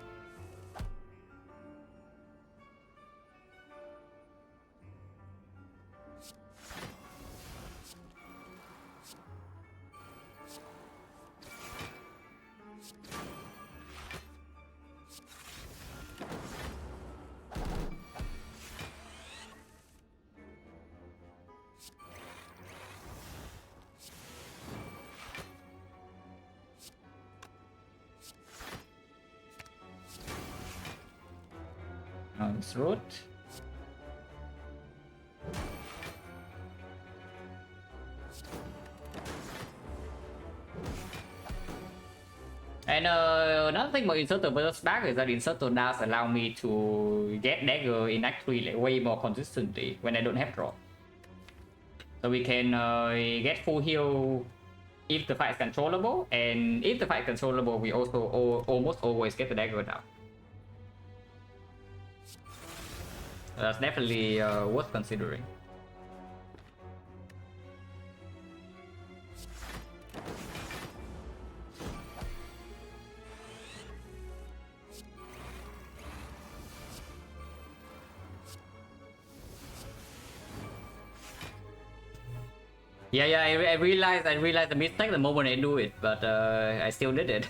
Route. And another thing about Inserter versus Dark is that Inserter does allow me to get dagger in Act 3 like way more consistently when I don't have draw. So we can get full heal if the fight is controllable, and if the fight is controllable, we also almost always get the dagger down. That's definitely worth considering. Yeah, I realized the mistake the moment I do it, but I still did it.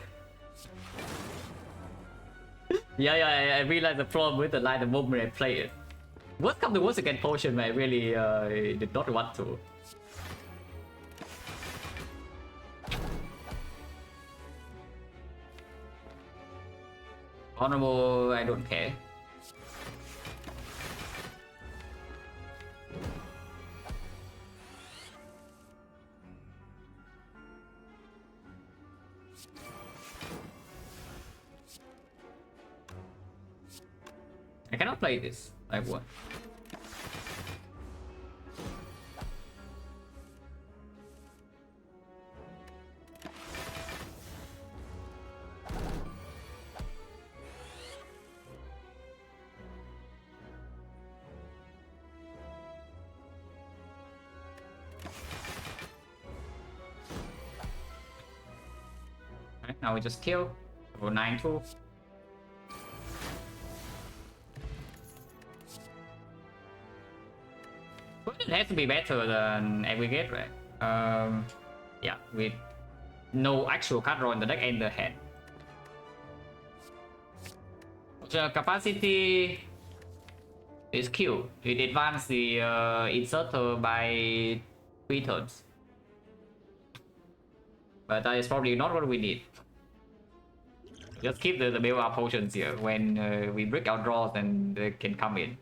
yeah, I realized the problem with the line the moment I play it. Worst come to worst again potion, I really did not want to. Honorable, I don't care. I cannot play this. Like what? Okay, now we just kill. Go 9-2. It has to be better than aggregate, right? Yeah, with no actual card draw in the deck and the hand. The capacity is Q. It advances the inserter by 3 turns. But that is probably not what we need. Just keep the build up potions here. When we break our draws, then they can come in.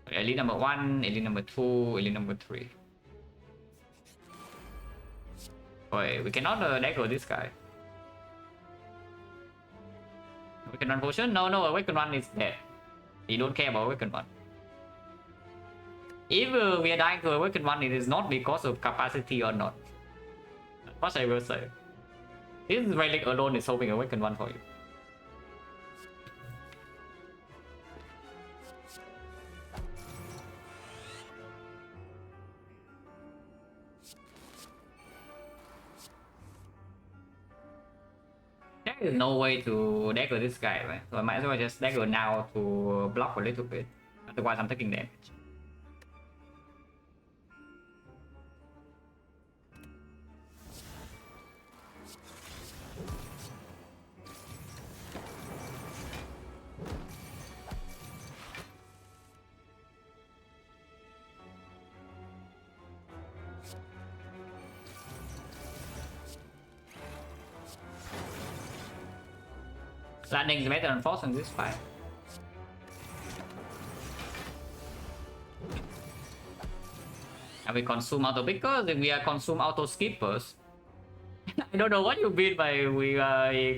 Elite number 1, elite number 2, elite number 3. Wait, we cannot dagger this guy. Awaken 1 potion? No, Awaken 1 is dead. You don't care about Awaken 1. If we are dying to Awaken 1, it is not because of capacity or not. That's what I will say. This relic alone is hoping Awaken 1 for you. There is no way to dagger this guy, right? So I might as well just dagger now to block a little bit. Otherwise I'm taking damage. Lightning is better than Force in this fight. And we consume auto pickers, and we are consume auto skippers. I don't know what you mean by we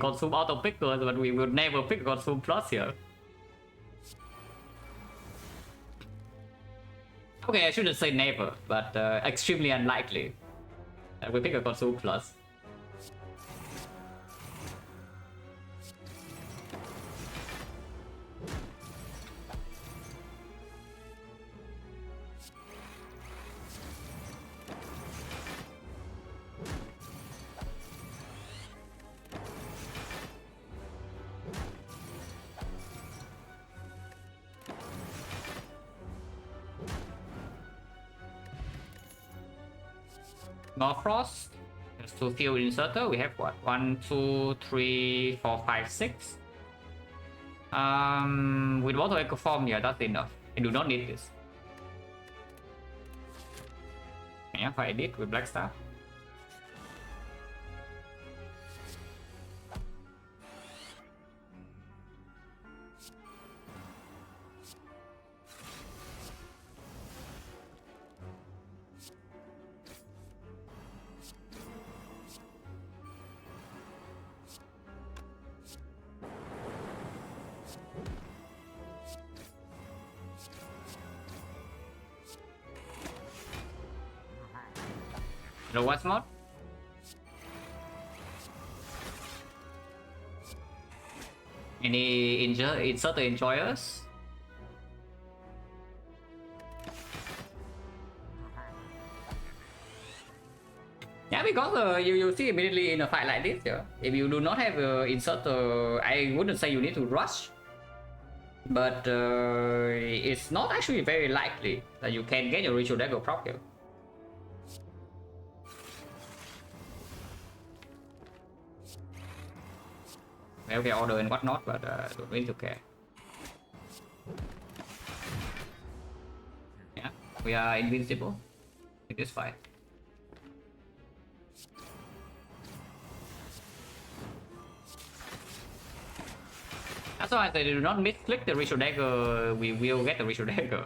consume auto pickers, but we would never pick consume plus here. Okay, I shouldn't say never, but extremely unlikely that we pick a consume plus. More frost. Just to field inserter, we have what? 1, 2, 3, 4, 5, 6. With water echo form, yeah, that's enough. I do not need this. Yeah, if I edit with black staff. Hello, what's mod? Any insert enjoyers? Yeah, because you see immediately in a fight like this, yeah. If you do not have insert, I wouldn't say you need to rush, but it's not actually very likely that you can get your ritual dagger proc here. Okay, order and whatnot, but don't really care. Yeah, we are invincible in this fight. That's why I say do not misclick the ritual dagger, we will get the ritual dagger.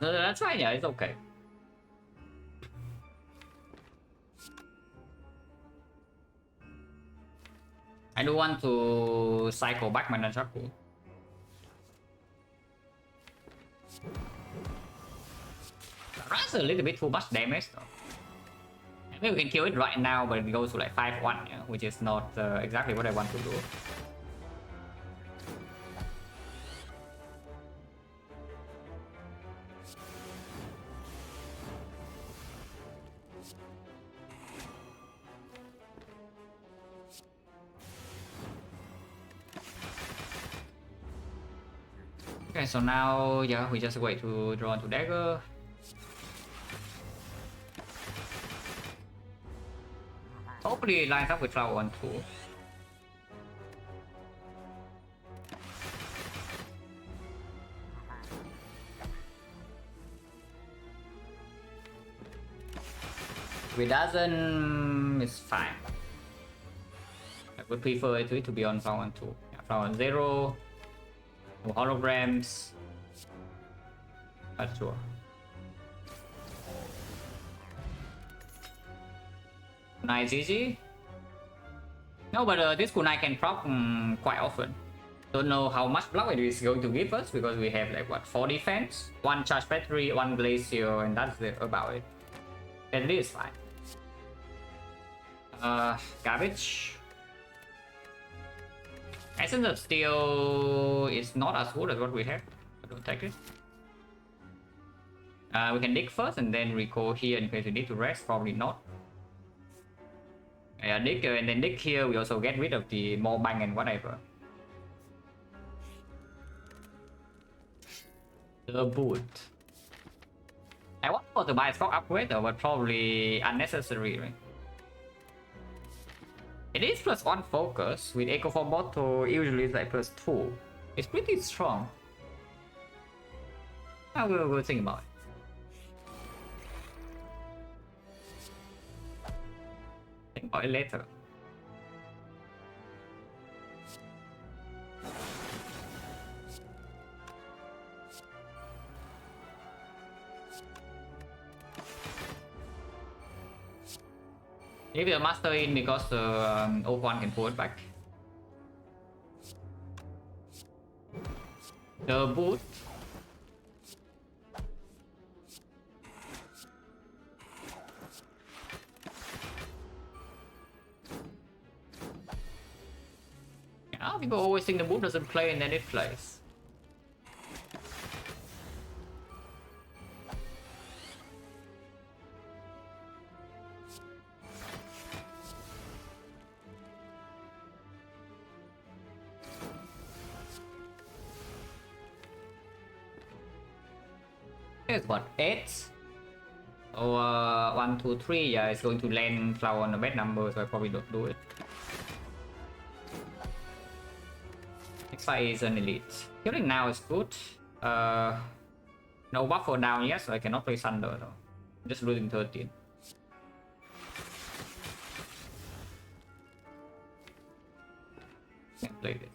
That's fine, yeah, it's okay. I do want to cycle back my nunchaku. That's a little bit too much damage though. I think we can kill it right now, but it goes to like 5-1, yeah, which is not exactly what I want to do. Okay, so now, yeah, we just wait to draw into dagger. Hopefully it lines up with flower 1 2. If it doesn't, it's fine. I would prefer it to be on flower 1 2. Yeah, flower 0. No holograms. Not sure. Nice easy. No, but this kunai can proc quite often. Don't know how much block it is going to give us because we have like what 4 defense, 1 charge battery, 1 glacier, and that's about it. And it is fine. Garbage. Essence of Steel is not as good as what we have. I don't take it. We can dig first and then recall here in case we need to rest. Probably not. Yeah, dig and then dig here. We also get rid of the more bang and whatever. The boot. I want to buy a stock upgrade though, but probably unnecessary, right? It is +1 focus with Echo for Bottle, usually it's like +2. It's pretty strong. I will think about it. Think about it later. Leave the master in because O1 can pull it back. The boot. Yeah, people always think the boot doesn't play and then it plays. Here's what, 8? Or 1, 2, 3, yeah, it's going to land flower on a bad number, so I probably don't do it. Next fight is an elite. Killing now is good. No buff for down yet, so I cannot play Thunder though. Just losing 13. Can't play it.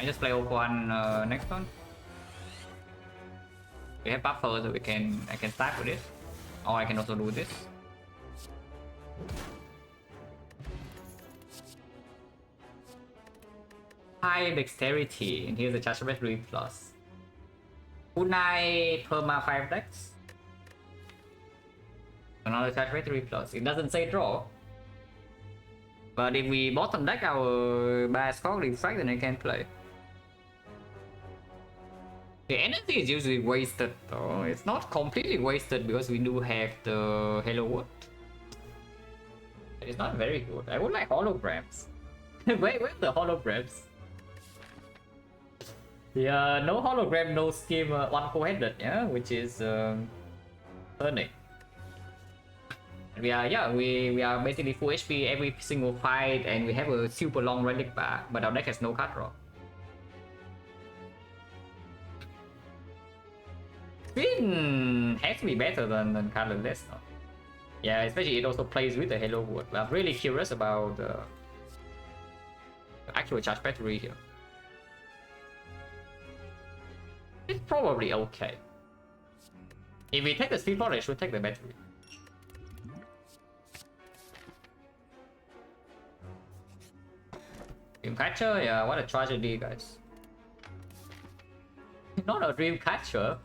I just play Oak1 next turn. We have buffer, so I can start with this, or I can also do this. High dexterity, and here's the charge rate 3 plus. Kunai perma 5 dex. Another charge rate 3 plus. It doesn't say draw. But if we bottom deck our Bascog Defect, then I can play. The energy is usually wasted though. It's not completely wasted because we do have the Hello World. It's not very good. I would like holograms. Where's the holograms? Yeah, no hologram, no scheme, one co-headed, yeah, which is turning. We are basically full HP every single fight, and we have a super long relic bar, but our deck has no card draw. Spin has to be better than colorless, no? Yeah, especially it also plays with the Hello World. But I'm really curious about the actual charge battery here. It's probably okay. If we take the speed forward, I should take the battery. Dreamcatcher, yeah, what a tragedy, guys. Not a Dreamcatcher.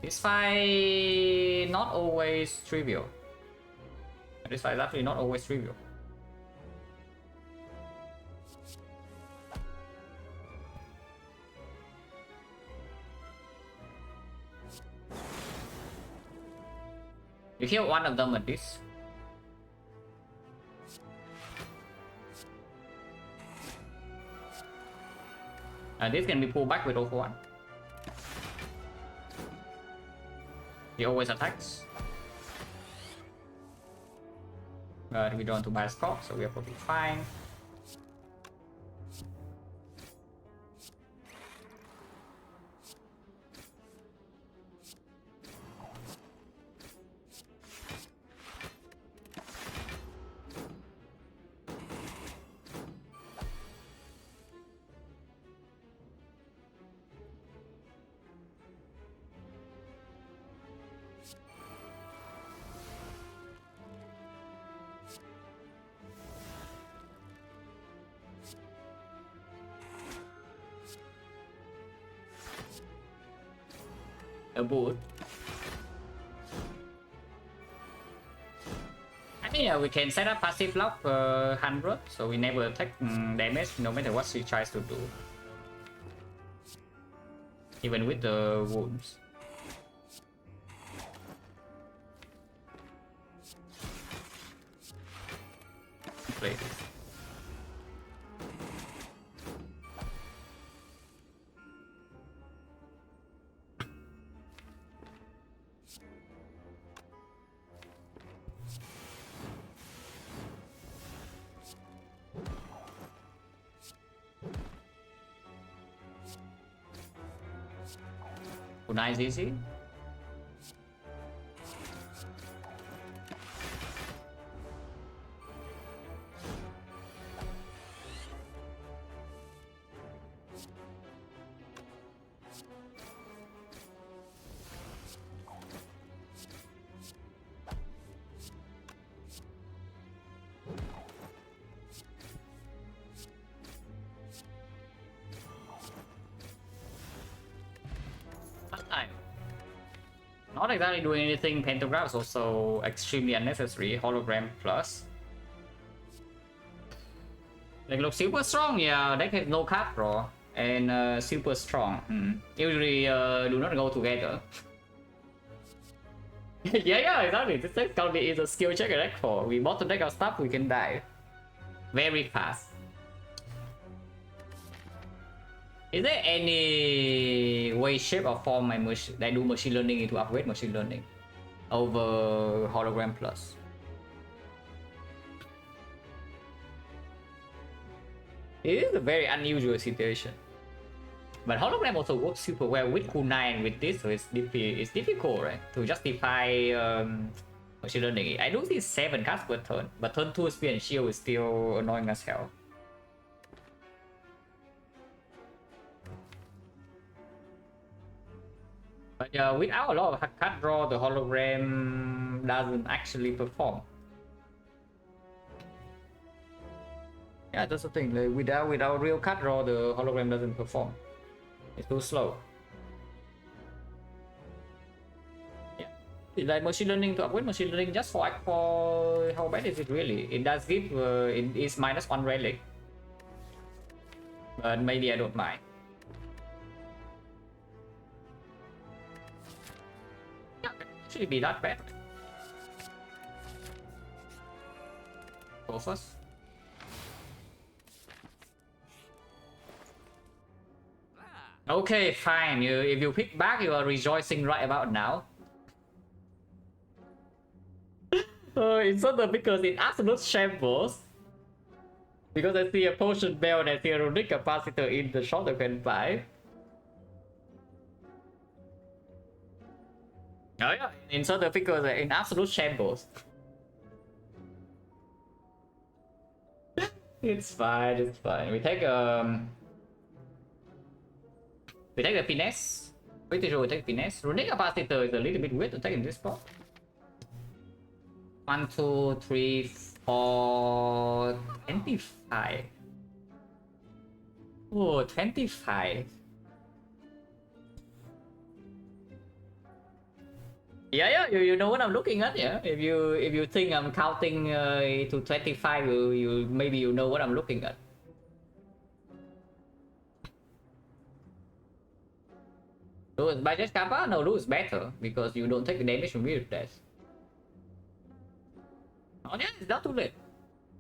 This fight not always trivial. This fight is actually not always trivial. You kill one of them at this. This can be pulled back with O1. He always attacks. But we don't want to buy a stock, so we are probably fine. A boot. I mean, we can set up passive lock 100, so we never take damage no matter what she tries to do. Even with the wounds. Play this. Nice, easy. Not exactly doing anything. Pentagram is also extremely unnecessary. Hologram plus. Like, look super strong, yeah. Deck has no card draw and super strong. Usually do not go together. Yeah, exactly. This next currently is a skill check at Act 4. We bottom deck our stuff, we can die. Very fast. Is there any way, shape, or form I do machine learning into upgrade machine learning over Hologram Plus? It is a very unusual situation. But Hologram also works super well with Q9 with this, so it's difficult, right? To justify machine learning. I do see 7 cards per turn, but turn 2 Spear and Shield is still annoying as hell. But without a lot of card draw, the Hologram doesn't actually perform. Yeah, that's the thing. Like, without real card draw, the Hologram doesn't perform. It's too slow. Yeah, it's like machine learning to upgrade machine learning just for Act 4. How bad is it really? It does give it is -1 relic, but maybe I don't mind. Yeah, it shouldn't be that bad. Go first. Okay, fine. If you pick back, you are rejoicing right about now. Insert the because in absolute shambles. Because I see a potion bell and I see a runic capacitor in the shop that can buy. Oh yeah, insert the figures in absolute shambles. It's fine, it's fine. We take the finesse. Pretty sure we take finesse. Runic capacitor is a little bit weird to take in this spot. 1, 2, 3, 4, 25. Oh, 25. Yeah, you know what I'm looking at, yeah. If you think I'm counting to 25, you maybe you know what I'm looking at. By just Kappa, no, lose better because you don't take the damage from weird death. Oh yeah, it's not too late.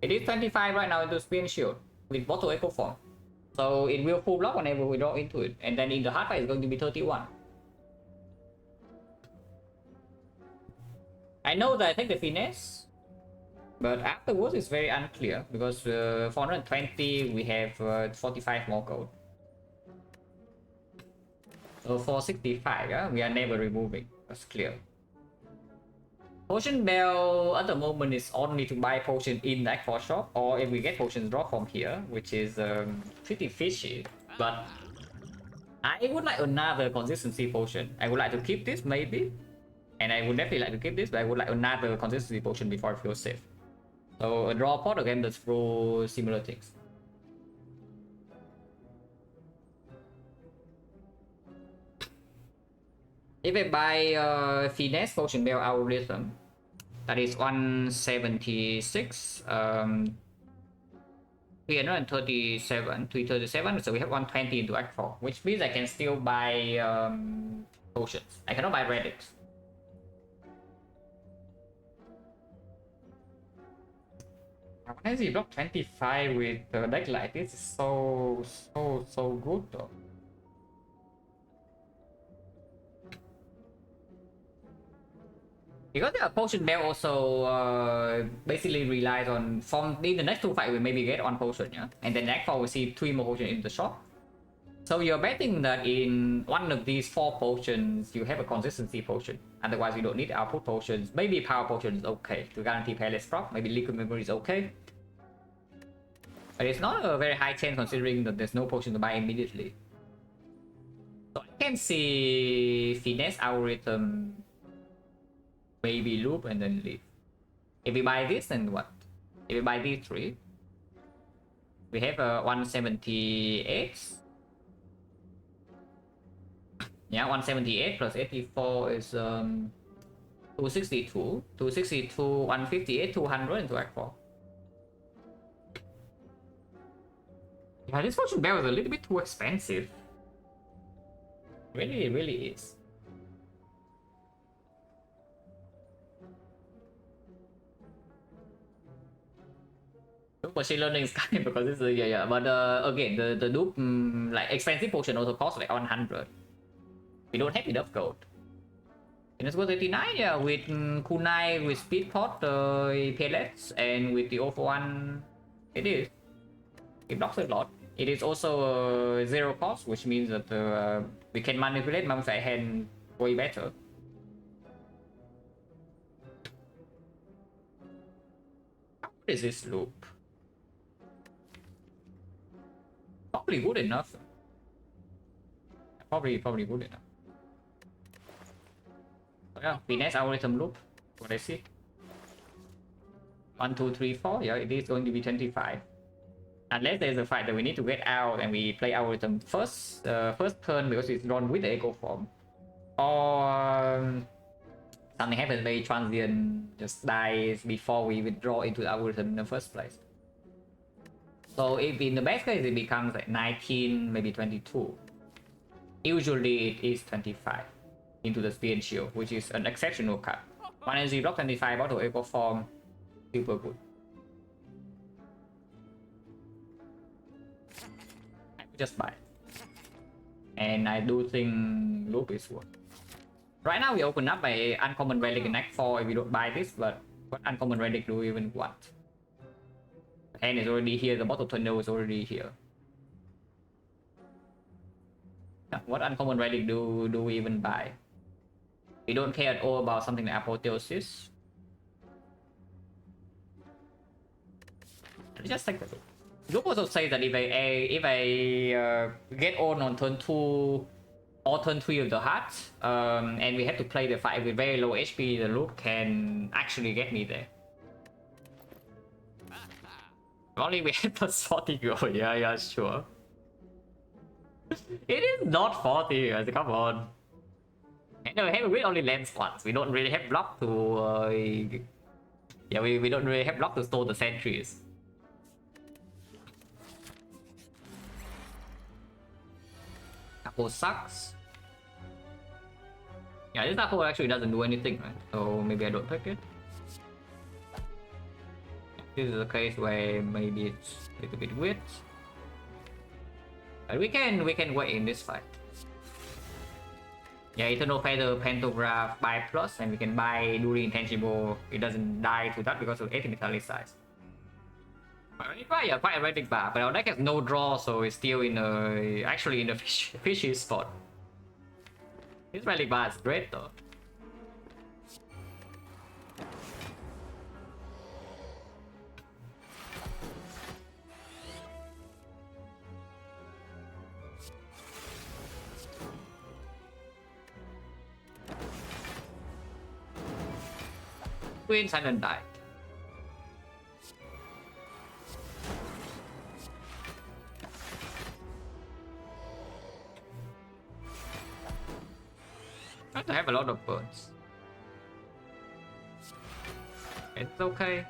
It is 25 right now into Spear and Shield with Bottle Echo Form. So it will full block whenever we draw into it. And then in the hard fight it's going to be 31. I know that I take the finesse, but afterwards it's very unclear because 420 we have 45 more gold. So 465, yeah, we are never removing. That's clear. Potion Bell at the moment is only to buy potion in the Act 4 shop, or if we get potions draw from here, which is pretty fishy. But I would like another consistency potion. I would like to keep this maybe, and I would definitely like to keep this, but I would like another consistency potion before I feel safe. So a draw pot again does throw similar things. If I buy Finesse Potion Bell Algorithm, that is 176, 337, so we have 120 into Act 4, which means I can still buy potions. I cannot buy relics. Why does he block 25 with a deck like this? Is so good though. Because the potion bell also basically relies on from in the next 2 fights we maybe get 1 potion, yeah, and then next 4 we see 3 more potions in the shop. So you're betting that in one of these 4 potions you have a consistency potion. Otherwise you don't need output potions. Maybe power potion is okay to guarantee payless proc. Maybe liquid memory is okay. But it's not a very high chance considering that there's no potion to buy immediately. So I can see finesse algorithm. Maybe loop and then leave. If we buy this, then what? If we buy these 3, we have a 178. Yeah, 178 plus 84 is 262. 262, 158, 200 into Act 4. Yeah, this fortune bell is a little bit too expensive. Really, it really is. Machine learning is kind because it's yeah. But again, the dupe like expensive potion also costs like 100. We don't have enough gold. And it's worth 89, yeah, with kunai, with speed pot, pellets, and with the over one, it is. It blocks a lot. It is also zero cost, which means that we can manipulate Mumfai hand way better. How good is this loop? Probably good enough. Probably good enough. So yeah, finesse algorithm loop. What I see. 1, 2, 3, 4. Yeah, it is going to be 25. Unless there's a fight that we need to get out and we play algorithm first turn because it's drawn with the echo form. Or something happens very transient, just dies before we withdraw into the algorithm in the first place. So if in the best case it becomes like 19, maybe 22. Usually it is 25 into the spear and shield, which is an exceptional cut. 1 energy block 25 auto echo form, super good. I would just buy it. And I do think loop is worth. Right now we open up by uncommon relic in Act 4 if we don't buy this, but what uncommon relic do we even want? The hand is already here, the bottle tornado is already here. What uncommon relic do we even buy? We don't care at all about something like apotheosis. Let's just take the loop. Loop also says that if I get on turn 2 or turn 3 of the heart, and we have to play the fight with very low HP, the loop can actually get me there. Only we have plus 40 gold, yeah, sure. It is not 40, guys, come on. And we only lands once. We don't really have block to... yeah, we don't really have block to store the sentries. Apple sucks. Yeah, this apple actually doesn't do anything, right? So maybe I don't pick it. This is a case where maybe it's a little bit weird. But we can wait in this fight. Yeah, Eternal Feather, Pantograph, buy plus, and we can buy during intangible. It doesn't die to that because of 80 metallic size. Quite a erratic bar, but our deck has no draw, so it's still in a actually in a fishy spot. This relic bar is great though. Queen Silent died. I have a lot of burns. It's okay.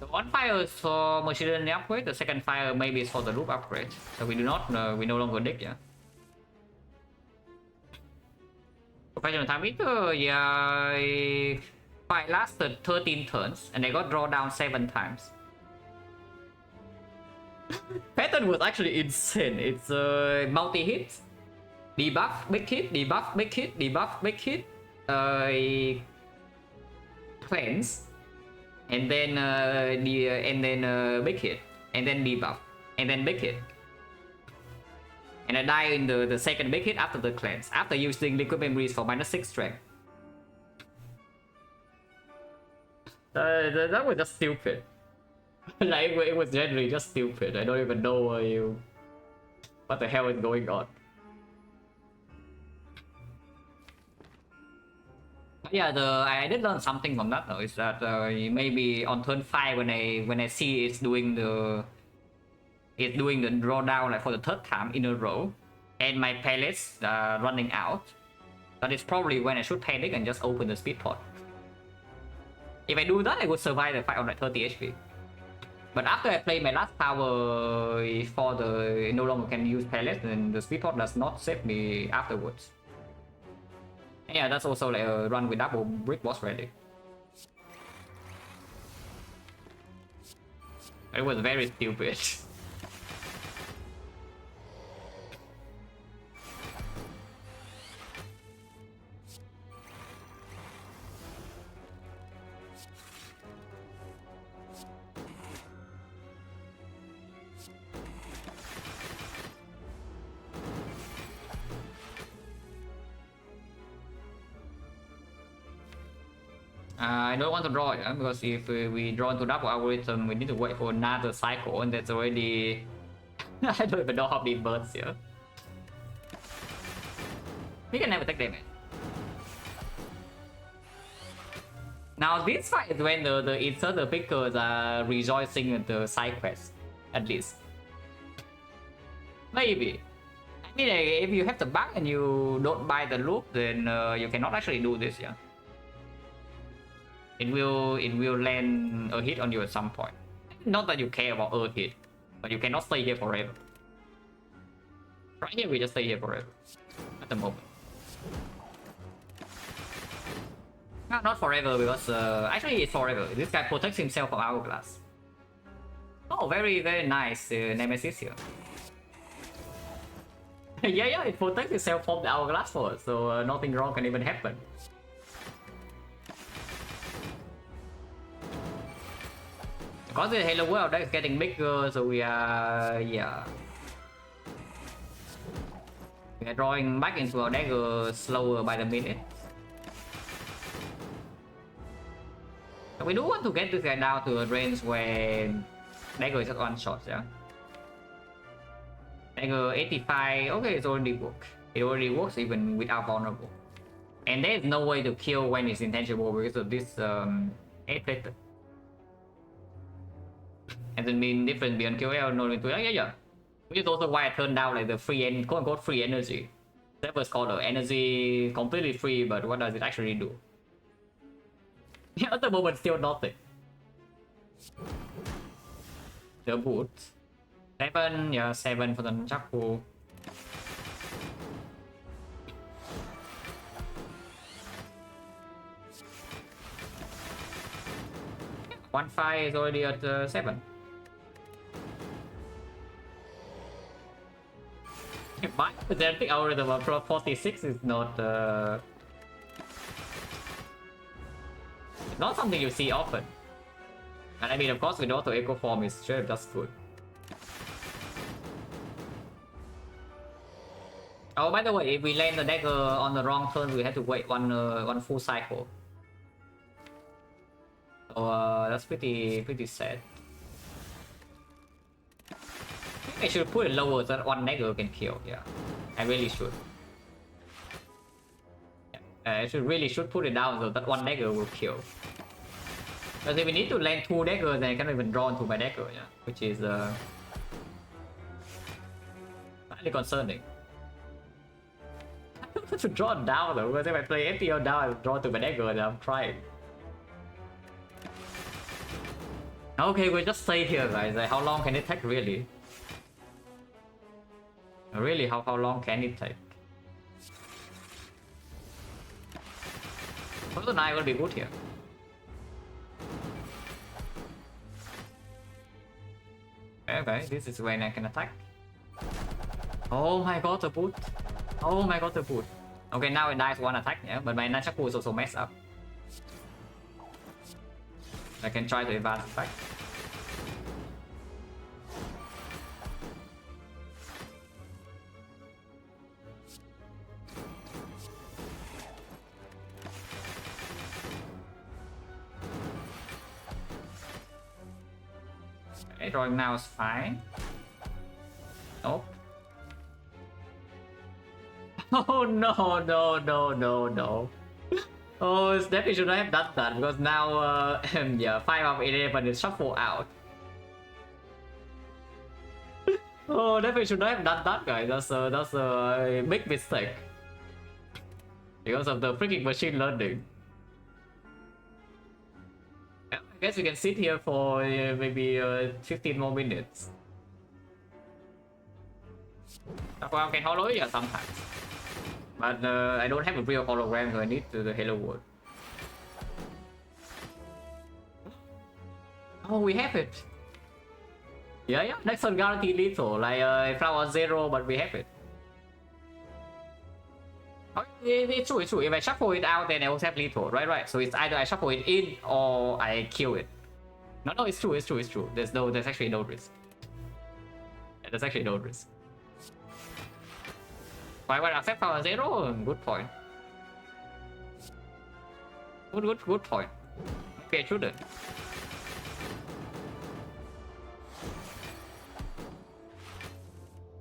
One fire is for machine learning upgrade, the second fire maybe is for the loop upgrade. So we do not we no longer dig, yeah. Professional time meter, yeah, fight lasted 13 turns and they got drawn down 7 times. Pattern was actually insane. It's multi-hit, debuff, big hit, debuff, big hit, debuff, big hit, cleanse. And then big hit, and then debuff, and then big hit. And I die in the second big hit after the cleanse, after using liquid memories for -6 strength. That was just stupid. Like it was generally just stupid. I don't even know what the hell is going on. Yeah, I did learn something from that though. Is that maybe on turn 5 when I see it's doing the drawdown like for the 3rd time in a row, and my pellets running out, That is probably when I should panic and just open the speed pot. If I do that, I would survive the fight on like 30 HP. But after I play my last power for the no longer can use pellets, then the speed pot does not save me afterwards. And yeah, that's also like a run with double brick boss ready. It was very stupid. I don't want to draw it, because if we draw into double algorithm, we need to wait for another cycle, and that's already... I don't even know how many birds here. We can never take damage. Now this fight is when the insert the pickers are rejoicing at the side quest, at least. Maybe. I mean, if you have the bug and you don't buy the loop, then you cannot actually do this, yeah. It will land a hit on you at some point. Not that you care about a hit, but you cannot stay here forever. Right here, we just stay here forever at the moment. No, not forever, because actually it's forever. This guy protects himself from Hourglass. Oh, very nice Nemesis here. yeah, it protects itself from the Hourglass for us, so nothing wrong can even happen. Because the Halo world is getting bigger, so we are, yeah. We are drawing back into our dagger slower by the minute. But we do want to get this guy down to a range where dagger is just one shot, yeah. Dagger 85, okay, it already works. It already works even without vulnerable. And there is no way to kill when it's intangible because of this 8-plated. And then mean different beyond QL, no into yeah. Which is also why I turned down like the free quote-unquote free energy. That was called energy completely free, but what does it actually do? Yeah, at the moment still nothing. The boot. 7, yeah, 7 for the Nunchaku. One 5 is already at 7. My pedantic algorithm of 46 is not not something you see often. And I mean, of course, with auto echo form is sure just good. Oh, by the way, if we land the dagger on the wrong turn, we have to wait one full cycle. So that's pretty sad. I should put it lower so that one dagger can kill. Yeah, I really should. Yeah, I should put it down so that one dagger will kill. Because if we need to land 2 daggers, then I cannot even draw into my dagger. Yeah, which is slightly concerning. I don't want to draw down though, because if I play FTL down, I will draw to my dagger, and I'm trying. Okay, we'll just stay here, guys. Like, how long can it take, really? Really, how long can it take? Also, now will be good here. Okay, this is when I can attack. Oh my god, the boot. Oh my god, the boot. Okay, now it dies one attack, yeah, but my Nunchaku is also messed up. I can try to advance attack. Okay, drawing now is fine. Nope. Oh no. Oh, definitely should have done that because now, yeah, 5 out of 11 is shuffle out. Oh, definitely should have done that, guys. That's a big mistake. because of the freaking machine learning. I guess we can sit here for maybe 15 more minutes. Well, I can hollow it sometimes. But I don't have a real hologram, so I need to the Hello World. Oh, we have it. Yeah, next one guaranteed lethal. Like Flower Zero, but we have it. Oh, it's true, it's true. If I shuffle it out, then I also have lethal. Right. So it's either I shuffle it in or I kill it. No, it's true. There's actually no risk. Yeah, there's actually no risk. Why would I accept Flower Zero? Good point. Good point. Maybe I shouldn't.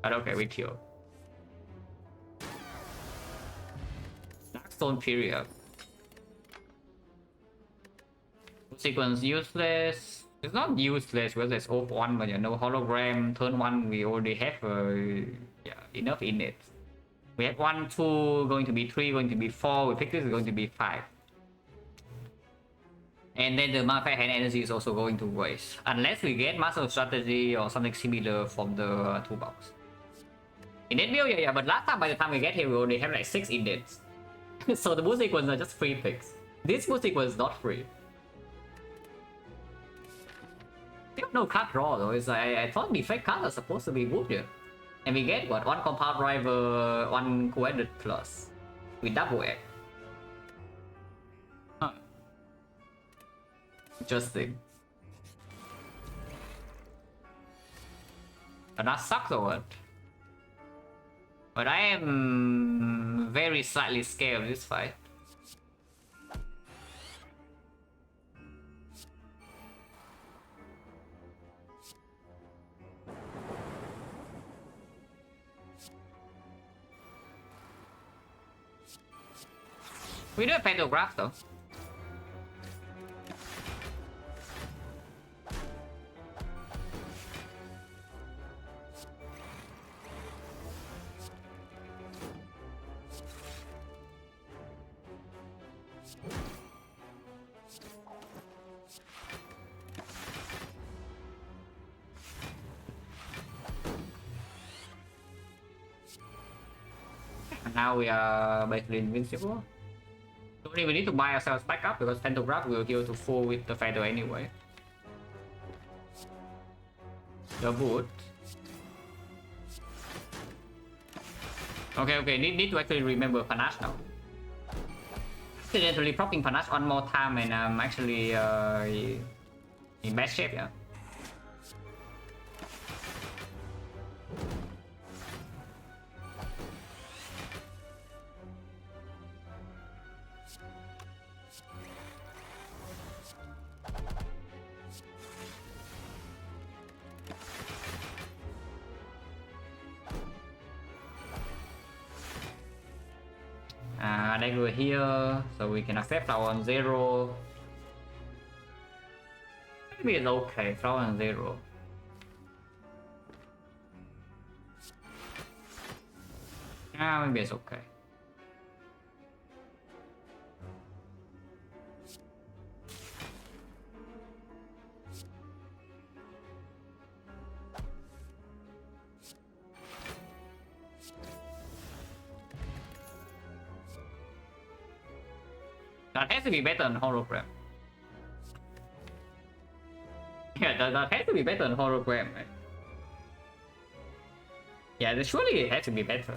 But okay, we kill. Darkstone period. Sequence useless. It's not useless because there's off one, but no hologram. Turn one, we already have enough in it. We have 1, 2, going to be 3, going to be 4. We pick this, is going to be 5. And then the Mafia Hand Energy is also going to waste. Unless we get Master of Strategy or something similar from the toolbox. In that build, yeah, but last time by the time we get here, we already have like 6 indents. So the boost sequence are just free picks. This boost sequence is not free. We have no card draw though. It's like, I thought Defect cards are supposed to be good here. And we get what? 1 Compound Driver, 1 Coordinate Plus. We double it. Huh. Interesting. And that sucks or what? But I am very slightly scared of this fight. We do have pantograph though. And now we are basically invincible. Don't even need to buy ourselves back up because Pantograph will heal to full with the Feather anyway. The boot. Okay, need to actually remember Panache now. Accidentally propping Panache one more time and I'm actually in bad shape, yeah. Then we're here, so we can accept Flower on 0. Maybe it's okay, Flower on 0. Maybe it's okay. That has to be better than hologram. Yeah, that has to be better than hologram, right? Yeah, surely it has to be better.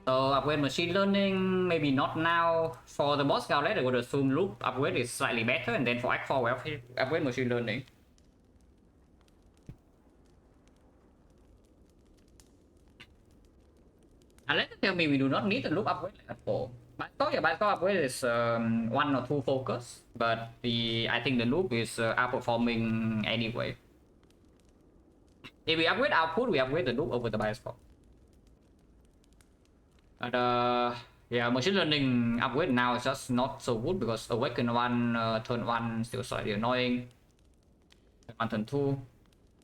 So upgrade machine learning, maybe not now. For the boss gauntlet, I would assume loop upgrade is slightly better, and then for Act 4 we upgrade machine learning. Unless you tell me we do not need the loop upgrade at all. Bicycle upgrade is 1 or 2 focus, but I think the loop is outperforming anyway. If we upgrade output, we upgrade the loop over the bicycle. But yeah, machine learning upgrade now is just not so good because awaken 1, turn 1 still slightly annoying. 1 turn 2.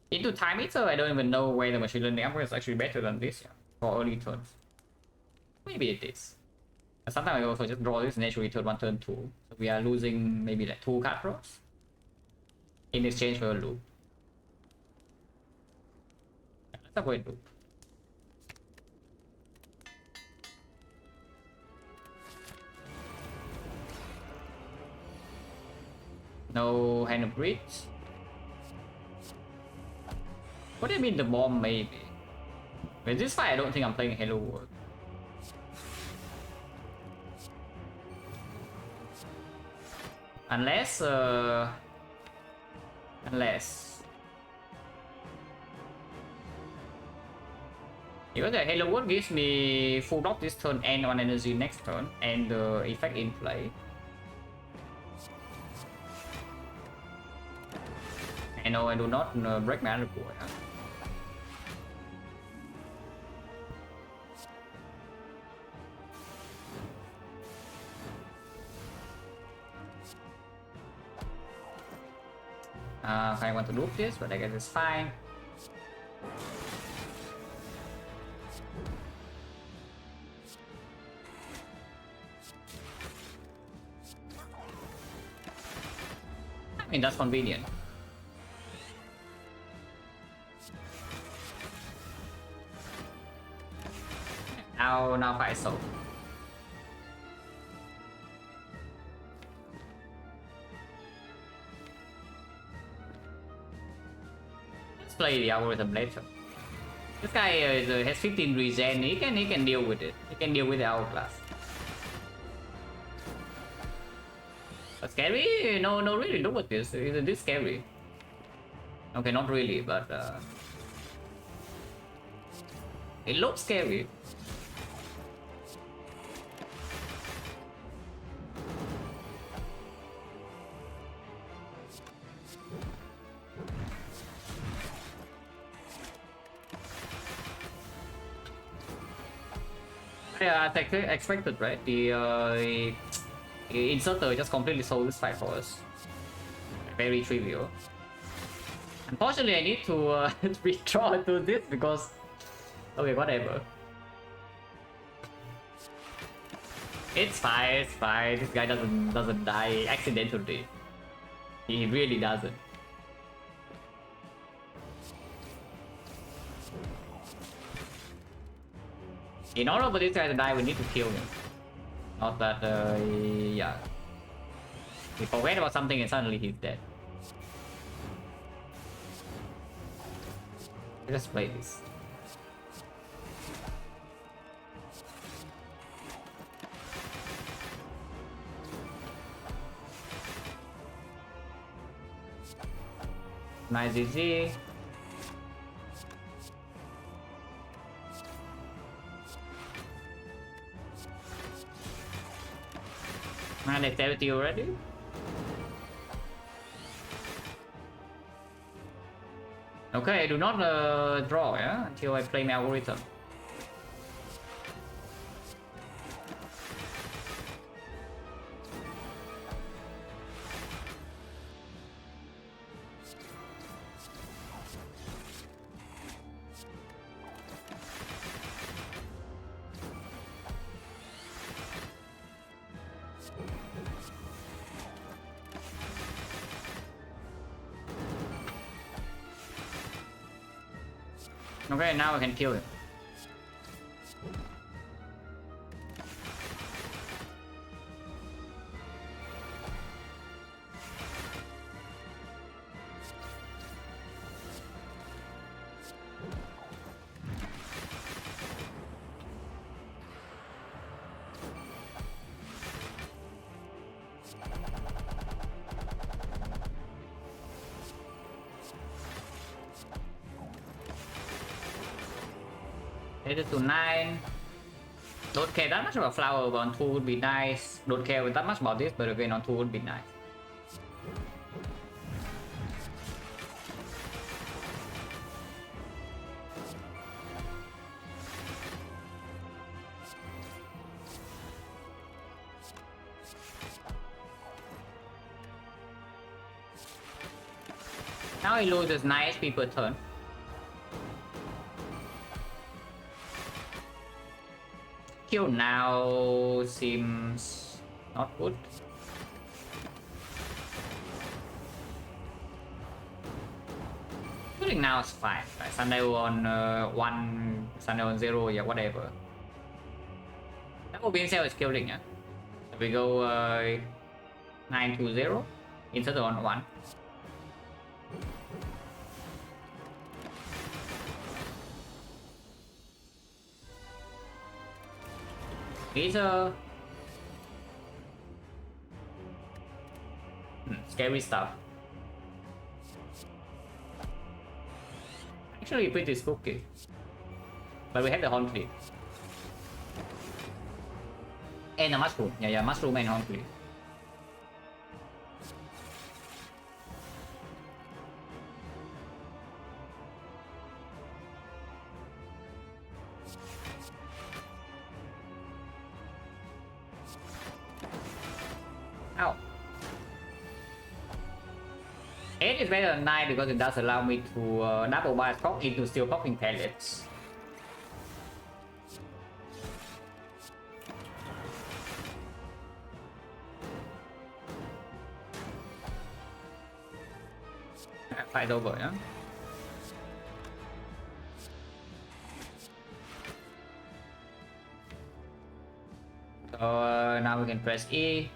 Into time eater, I don't even know where the machine learning upgrade is actually better than this. Yeah. for early turns. Maybe it is. Sometimes I also just draw this naturally turn 1, turn 2. So we are losing maybe like 2 card draws in exchange for a loop. Let's avoid loop. No hand of bridge. What do you mean the bomb maybe? With this fight I don't think I'm playing Hello World. Unless because the Hello World gives me full block this turn and 1 energy next turn and the effect in play. And no, I do not break my other board. I want to loop this, but I guess it's fine. I mean, that's convenient. Now fight so. Let's play the algorithm later. This guy has 15 regen. He can deal with it. He can deal with the hourglass. But scary? No, really. Look at this. Is this scary? Okay, not really, but it looks scary. Yeah, I expected, right? The inserter just completely sold this fight for us. Very trivial. Unfortunately, I need to redraw to this because... Okay, whatever. It's fine, it's fine. This guy doesn't die accidentally. He really doesn't. In order for this guy to die, we need to kill him. Not that, yeah. We forget about something and suddenly he's dead. Let's play this. Nice GG. Dexterity already? Okay, do not draw, yeah? Until I play my algorithm. Okay, now I can kill him. It is to 9. Don't care that much about flower, but on 2 would be nice. Don't care that much about this, but again on 2 would be nice. Now he loses 9 HP per turn. kill now seems not good. Killing now is fine. Right? Sundial on 1, Sundial on 0, yeah, whatever. Double beam cell is killing, yeah. We go 9 to 0, insert on 1. These are scary stuff. Actually pretty spooky. But we have the horn flea. And a mushroom. Yeah, mushroom and horn flea. Ow. 8 is better than 9 because it does allow me to double bias cock into steel popping pellets. Fight over, yeah? So now we can press E.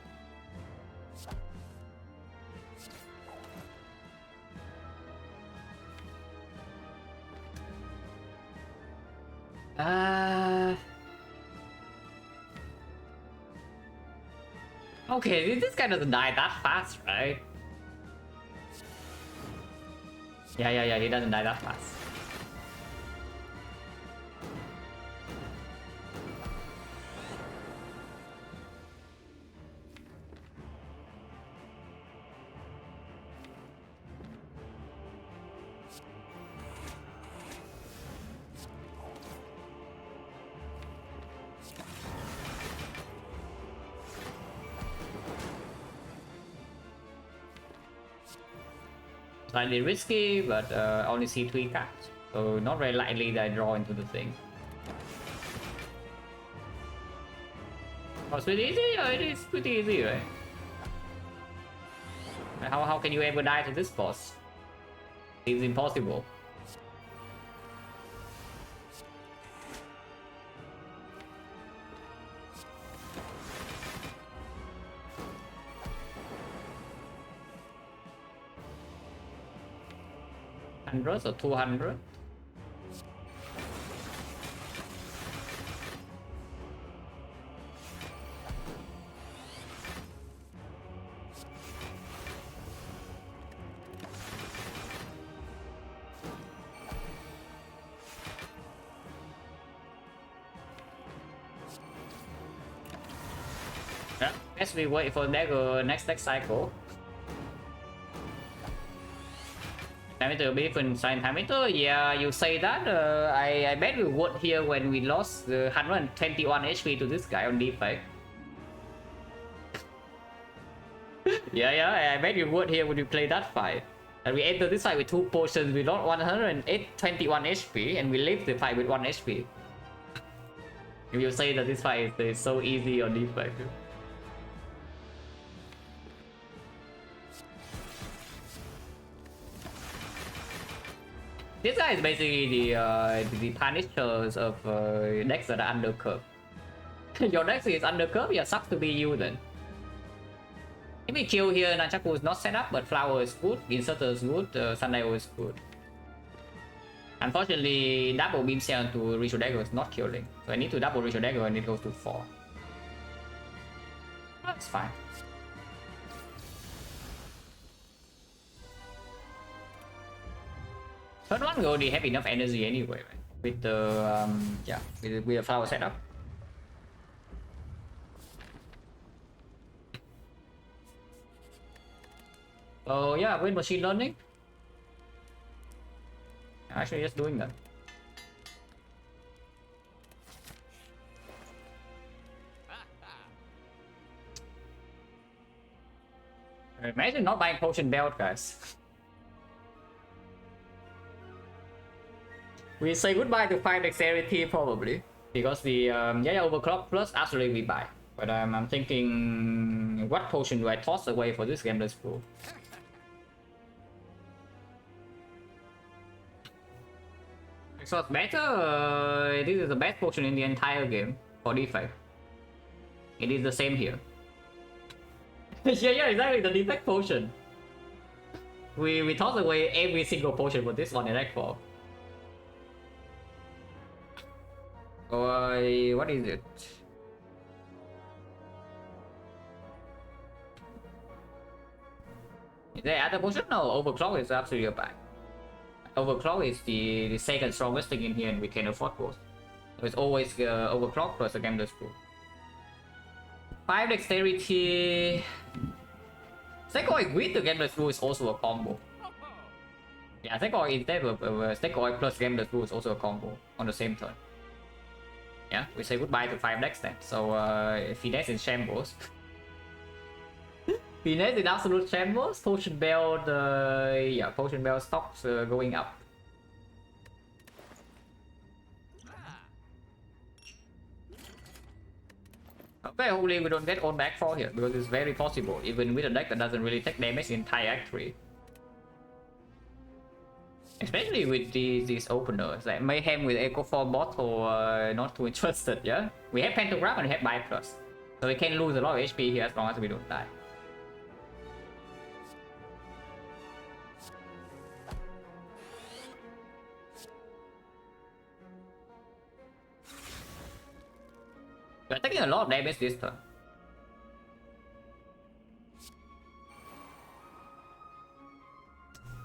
Okay, this guy doesn't die that fast, right? Yeah, he doesn't die that fast. Slightly risky, but only see 3 cards, so not very likely that I draw into the thing. Oh, it's pretty easy? Yeah, it is pretty easy, right? How can you ever die to this boss? It's impossible. Or 200. Yeah, guess we wait for dagger next cycle. Diameter be different sign diameter? Yeah, you say that. I bet we would here when we lost the 121 HP to this guy on Defect. yeah, I bet you would here when you play that fight. And we enter this fight with 2 potions, we lost 121 HP, and we leave the fight with 1 HP. If you say that this fight is so easy on Defect. This guy is basically the punishers of decks that are under curve. Your deck is under curve, yeah, sucks to be you then. If we kill here, Nunchaku is not set up, but Flower is good, Inserter is good, Sundial is good. Unfortunately, double Beam Cell to Ritual Dagger is not killing. So I need to double Ritual Dagger and it goes to 4. That's fine. Third one we already have enough energy anyway, right? With the with the flower setup. So yeah, with machine learning, I'm actually just doing that. Imagine not buying potion belt, guys. We say goodbye to 5 dexterity probably. Because the yeah, overclock plus absolutely we buy. But I'm thinking, what potion do I toss away for this gambler's pool? So it's better. This is the best potion in the entire game for Defect. It is the same here. Yeah, exactly, the Defect potion. We toss away every single potion for this one in Act 4. What is it? Is there other potion? No, overclock is absolutely a buy. Overclock is the second strongest thing in here, and we can afford both. So it's always overclock plus a gambler's pool. 5 dexterity. Second with the gambler's pool is also a combo. Yeah, second instead of second plus gambler's pool is also a combo on the same turn. Yeah, we say goodbye to 5 decks then. So finesse in shambles. Finesse in absolute shambles. Potion belt, yeah, potion belt stops going up. Okay, hopefully we don't get on back 4 here, because it's very possible, even with a deck that doesn't really take damage in entire Act 3. Especially with these openers, like Mayhem with Echo 4 bottle, not too interested, yeah? We have Pentagram and we have Buy Plus. So we can lose a lot of HP here as long as we don't die. We're taking a lot of damage this turn.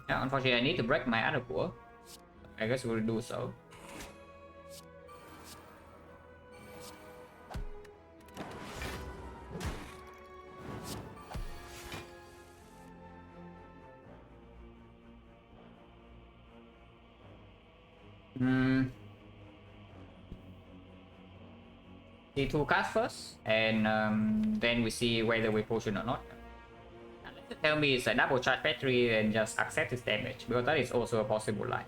Yeah, unfortunately I need to break my other core. I guess we'll do so. C2 cast first, and then we see whether we potion or not. Unless you tell me it's a double charge battery and just accept its damage, because that is also a possible line.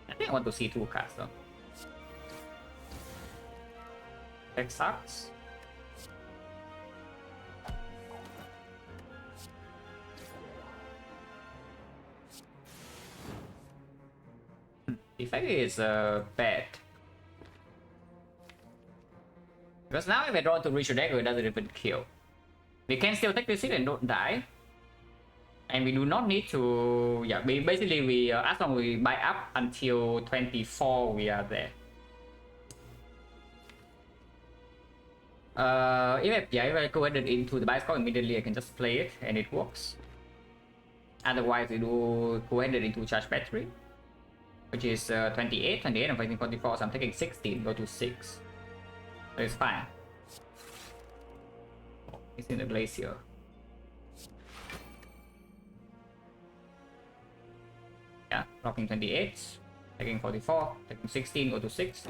I think I want to see 2 cast though. That sucks. Defect is bad. Because now if I draw to reach your dagger, it doesn't even kill. We can still take this hit and don't die. And we do not need to... Yeah, basically we as long as we buy up until 24, we are there. If I go ahead into the buy score immediately, I can just play it and it works. Otherwise, we do go ahead into charge battery, which is 28, I'm fighting 44, so I'm taking 16, go to 6. So it's fine. Oh, it's in the glacier. Yeah, dropping 28, taking 44, taking 16, go to 6.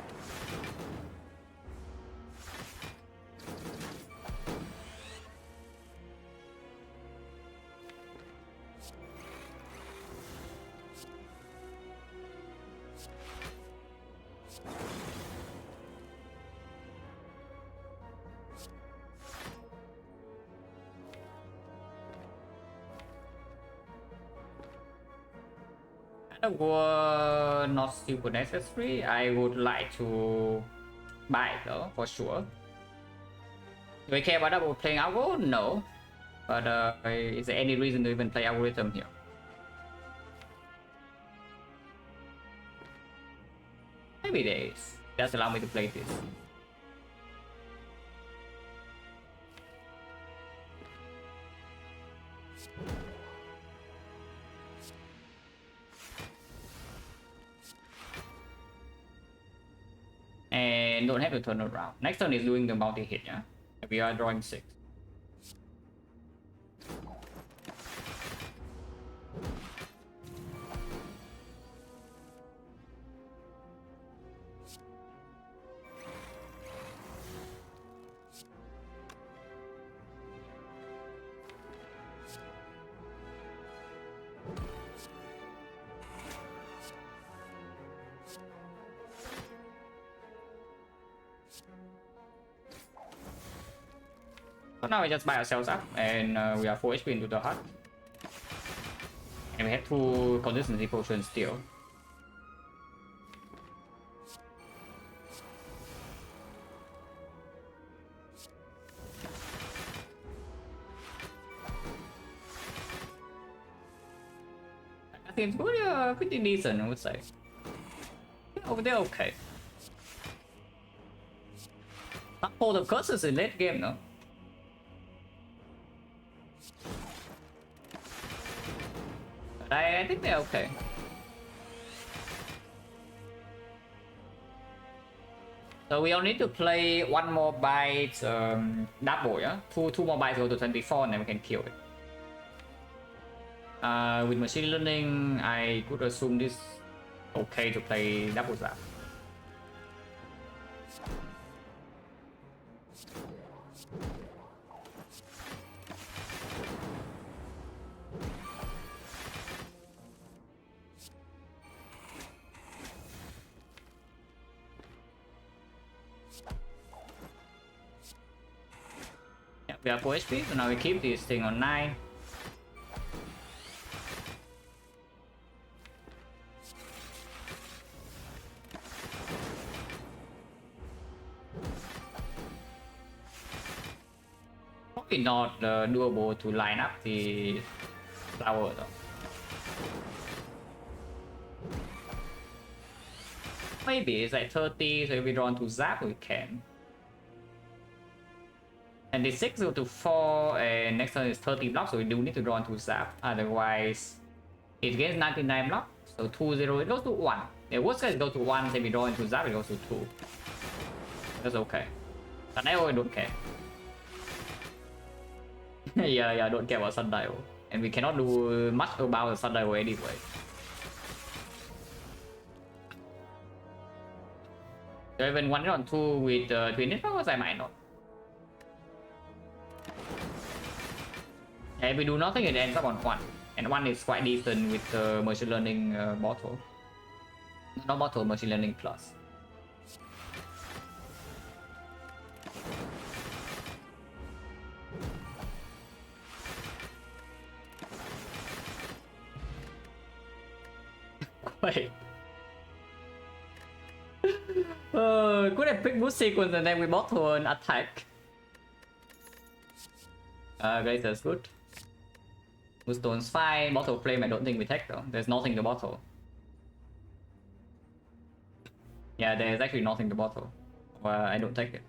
Were not super necessary. I would like to buy it though, for sure. Do we care about playing algo? No. But is there any reason to even play algorithm here? Maybe there is. Just allow me to play this. And don't have to turn around. Next turn is doing the multi-hit, yeah? We are drawing 6. So now we just buy ourselves up, and we are 4 HP into the hut. And we have 2 consistency potions still. That seems pretty decent, I would say. Over there, okay. Not hold of curses in late game, no? But I think they're okay. So we only need to play 1 more bite, double, yeah? Two more bites go to 24 and then we can kill it. With machine learning, I could assume this okay to play double zap. Yeah, we are 4 HP, so now we keep this thing on 9. Probably not doable to line up the flower though. Maybe it's like 30, so if we draw into zap, we can. And the 6 go to 4, and next turn is 30 blocks, so we do need to draw into zap. Otherwise, it gains 99 blocks, so 2, 0, it goes to 1. The worst case go to 1, so we draw into zap, it goes to 2. That's okay. But now we don't care. yeah, I don't care about sundial. And we cannot do much about the sundial anyway. So even 1 on 2 with twin powers, I might not. And if we do nothing, it ends up on 1. And 1 is quite decent with the machine learning bottle. Not bottle, machine learning plus. Wait. Could have picked boost sequence and then we bottle an attack. Guys, that's good. Boost stone's fine. Bottle flame, I don't think we take though. There's nothing to bottle. Yeah, there's actually nothing to bottle. Well, I don't take it.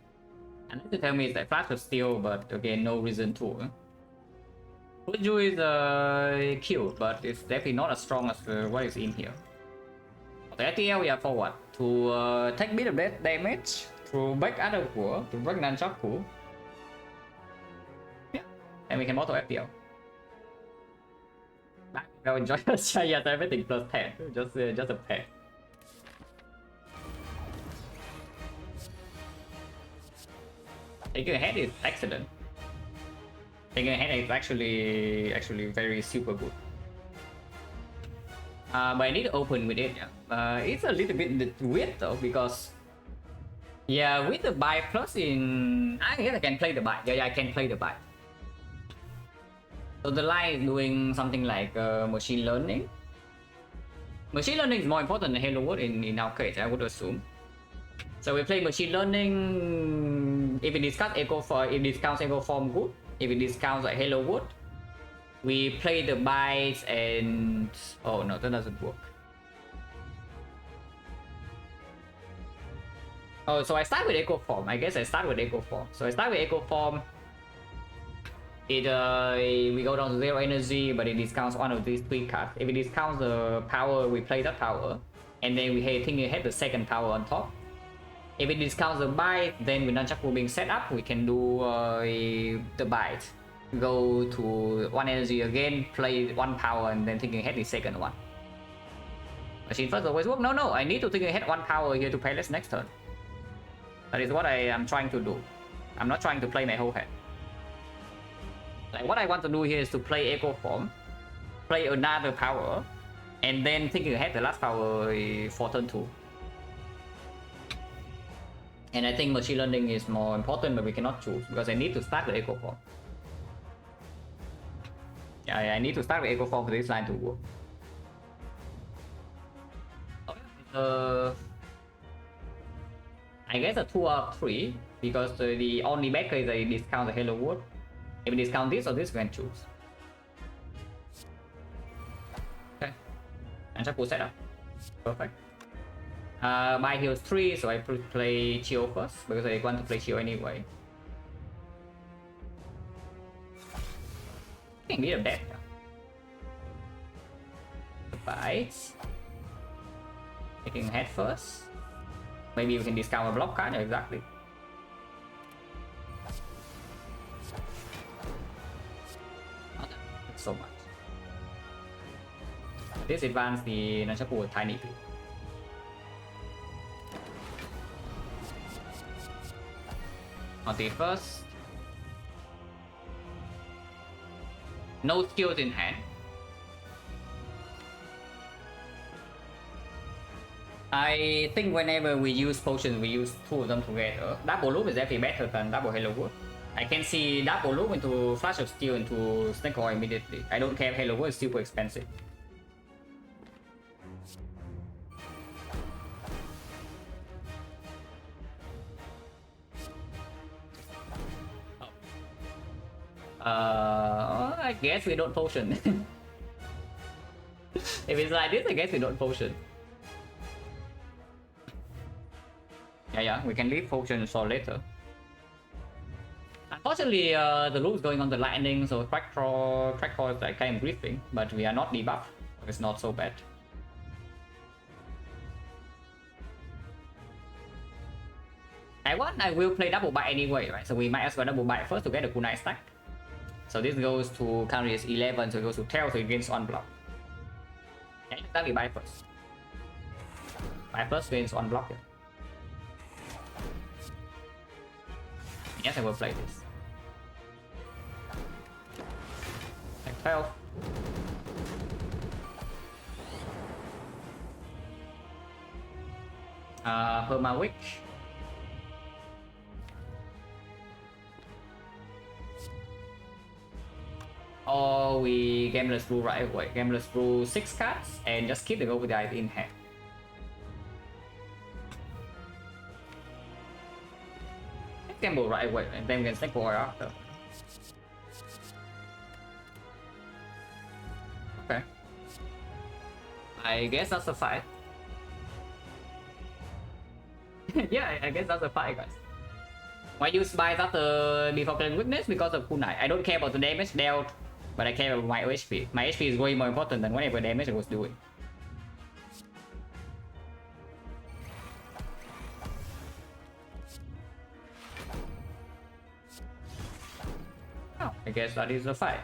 And to tell me it's like flash of steel, but again, no reason to. Fuju is cute, but it's definitely not as strong as what is in here. The FTL we are forward to take bit of that damage, to break other core, to break nunchuck core. Yeah, and we can bottle FTL. I'll enjoy Shayat everything plus 10, just a pet. Taking ahead is excellent. Taking ahead is actually very super good. But I need to open with it. Yeah. It's a little bit weird though because yeah, with the buy plus in, I guess I can play the buy. Yeah, I can play the buy. So the line is doing something like machine learning. Machine learning is more important than Hello World in our case, I would assume. So we play machine learning. If it discounts echo for, if it discounts echo form, good. If it discounts like Hello World, we play the bites and oh no, that doesn't work. Oh, so I start with echo form. I guess I start with echo form. So I start with echo form. It we go down to 0 energy, but it discounts one of these 3 cards. If it discounts the power, we play that power, and then we think we have the second power on top. If it discounts the bite, then with nunchuck being set up, we can do the bite. Go to 1 energy again, play 1 power, and then thinking ahead the second one. Machine first always work. No, I need to think ahead 1 power here to play less next turn. That is what I am trying to do. I'm not trying to play my whole hand. Like what I want to do here is to play echo form, play another power, and then thinking ahead the last power for turn 2. And I think machine learning is more important, but we cannot choose because I need to start with echo form. Yeah, I need to start with echo form for this line to work. I guess a 2 or 3 because the only bad case I discount the hello world. If we discount this or this, we can choose. Okay, and pull setup. Perfect. My heals 3, so I play Chill first because I want to play Chill anyway. I can get a death. Goodbye. Taking head first. Maybe we can discount a block card. Exactly. Not so much. This advance the Nunchaku a tiny bit. On the first, no skills in hand. I think whenever we use potions, we use 2 of them together. Double loop is actually better than double Hello World. I can see double loop into Flash of Steel into XecnaR immediately. I don't care if Hello World is super expensive. I guess we don't potion. If it's like this, I guess we don't potion. Yeah, we can leave potion for later. Unfortunately, the loop is going on the lightning, so track is like kind of griefing, but we are not debuffed. It's not so bad. I will play double bite anyway, right? So we might as well double bite first to get the kunai stack. So this goes to counter is 11, so it goes to 12, so it gains 1 block. Yeah, that we buy first. Buy first gains 1 block here. Yes, I will play this. Like 12. Perma-Wick. Or we Gameless Brew right away. Gameless Brew 6 cards and just keep the Overdrive in hand. Gamble right away and then we can Snake Boy after. Okay. I guess that's a fight. Yeah, I guess that's a fight, guys. Why use buys after Defect Weakness? Because of Kunai. I don't care about the damage dealt, but I care about my HP. My HP is way more important than whatever damage I was doing. Oh, I guess that is a fight.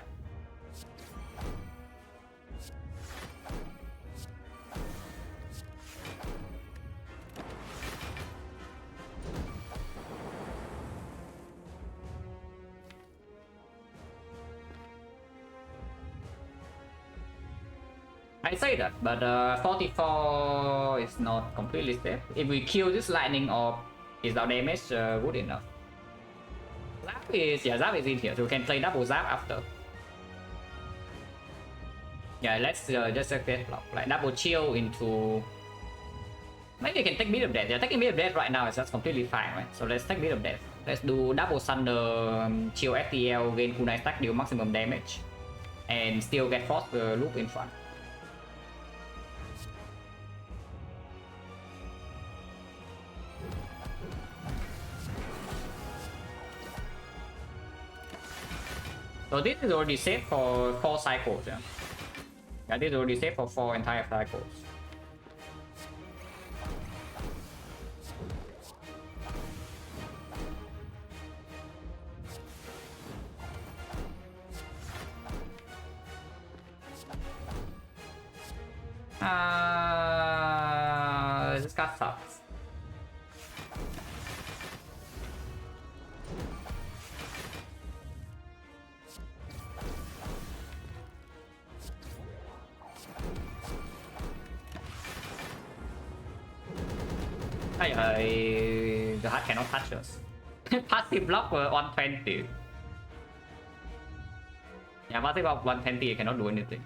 I say that, but 44 is not completely safe. If we kill this lightning orb, is our damage good enough? Zap is in here, so we can play double zap after. Yeah, let's just set that block, like double chill into. Maybe I can take Beat of Death. Yeah, taking Beat of Death right now is just completely fine, right? So let's take Beat of Death. Let's do double Thunder, chill FTL, gain kunai stack, deal maximum damage, and still get Frost loop in front. So this is already safe for 4 cycles, yeah. Yeah, this is already safe for 4 entire cycles. This card sucks. The hard cannot touch us. Passive block on 20. Yeah, passive block 120 cannot do anything.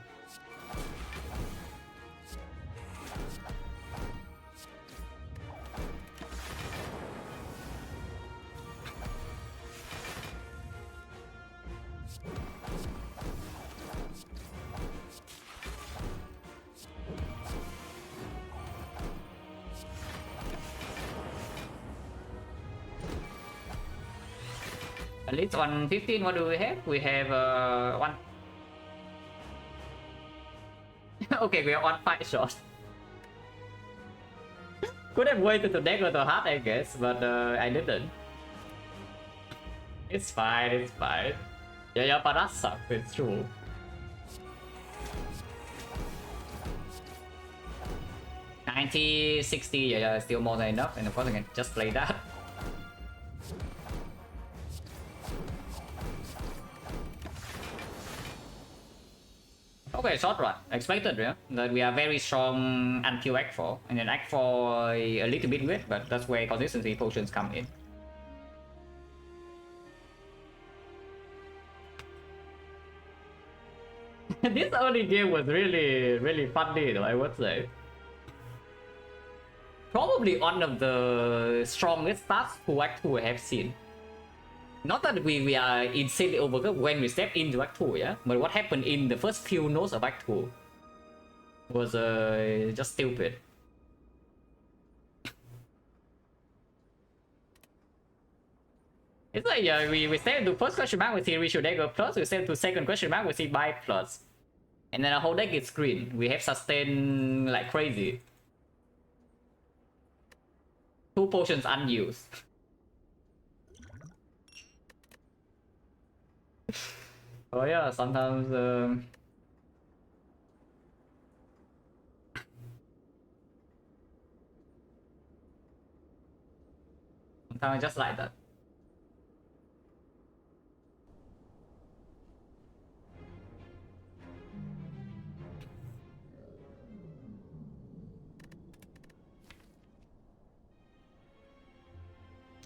At least on 15, what do we have? We have one. Okay, we are on 5 shots. Could have waited to dagger the heart, I guess, but I didn't. It's fine, it's fine. Yeah, but that sucks, it's true. $90, $60, yeah, still more than enough, and of course I can just play that. Okay, short run. Expected, yeah? That we are very strong until Act 4. And then Act 4 a little bit weird, but that's where consistency potions come in. This early game was really funny though, I would say. Probably one of the strongest starts to Act 2 I have seen. Not that we are insanely overcooked when we step into Act 2, yeah? But what happened in the first few nodes of Act 2 was just stupid. It's like we step into first question mark, we see Ritual Dagger plus, we step into second question mark, we see Bite plus. And then our whole deck is green. We have sustain like crazy. 2 potions unused. Oh yeah, sometimes sometimes just like that.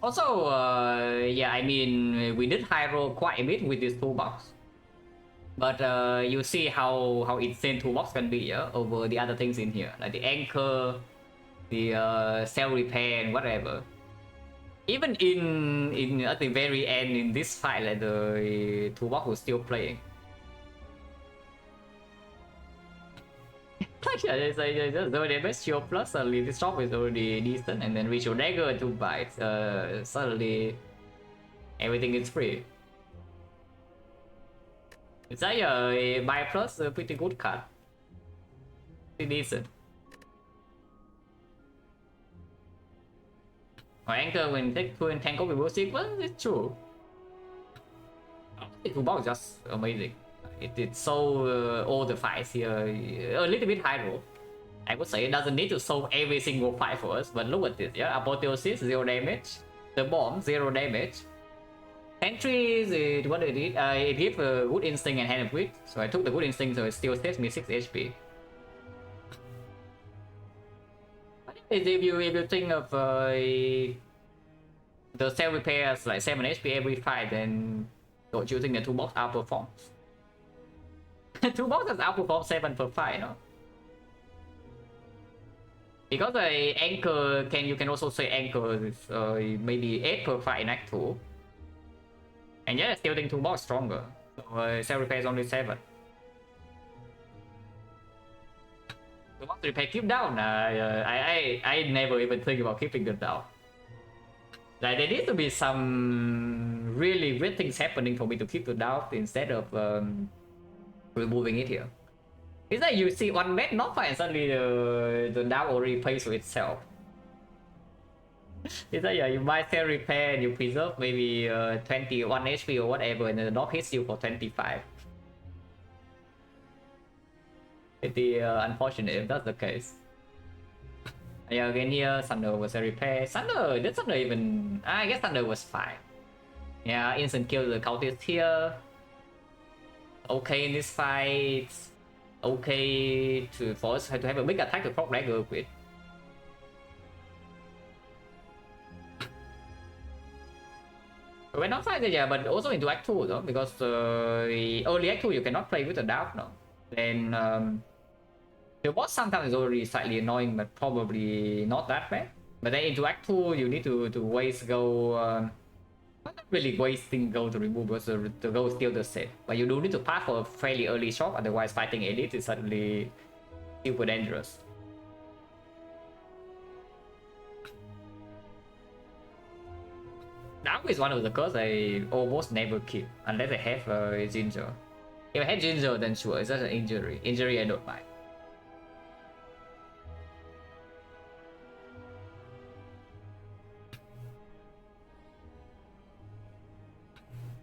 Also, yeah, I mean, we did high roll quite a bit with this toolbox. But you see how insane toolbox can be, yeah, over the other things in here, like the anchor, the cell repair and whatever. Even in at the very end in this fight, like the toolbox was still playing. Yeah, it's like just the damage shield plus suddenly the shop is already decent, and then Ritual Dagger 2 bites, suddenly everything is free. It's like a buy plus a pretty good card. Pretty decent. Or anchor when take two and tangle with Bullshit, well, it's true. The toolbox is just amazing. It's so all the fights here a little bit high roll. I would say it doesn't need to solve every single fight for us, but look at this, yeah. Apotheosis 0 damage, the bomb 0 damage. Entries, what it did, it gives a good instinct and hand of wit, so I took the good instinct, so it still saves me 6 HP. If you think of the cell repairs like 7 HP every fight, then don't you think the toolbox outperforms? Toolbox has outperformed 7 per fight, no? Because the anchor you can also say anchor is maybe 8 per fight in Act 2. And yeah, I still think toolbox stronger. So cell repair is only 7. Toolbox repair keep down. I never even think about keeping them down. Like there needs to be some really weird things happening for me to keep it down instead of removing it here. It's like you see one mat not fine and suddenly the down already pays for itself. It's like, yeah, you buy cell repair and you preserve maybe 21 HP or whatever, and then the dog hits you for 25. Pretty unfortunate if that's the case. Yeah, again here, Thunder was a repair. Did Thunder even... I guess Thunder was fine. Yeah, instant kill the cultist here. Okay in this fight. Okay for us to have a big attack to proc dagger with. When outside, yeah, but also into Act 2 though, because early Act 2 you cannot play with the doubt, no. Then the boss sometimes is already slightly annoying, but probably not that bad. But then into Act 2 you need to waste go, not really wasting go to remove, because the go is still the same. But you do need to pass for a fairly early shot, otherwise fighting elite is suddenly super dangerous. Now is one of the cards I almost never keep unless I have Ginger. If I had Ginger, then sure, it's just an injury. Injury I don't mind.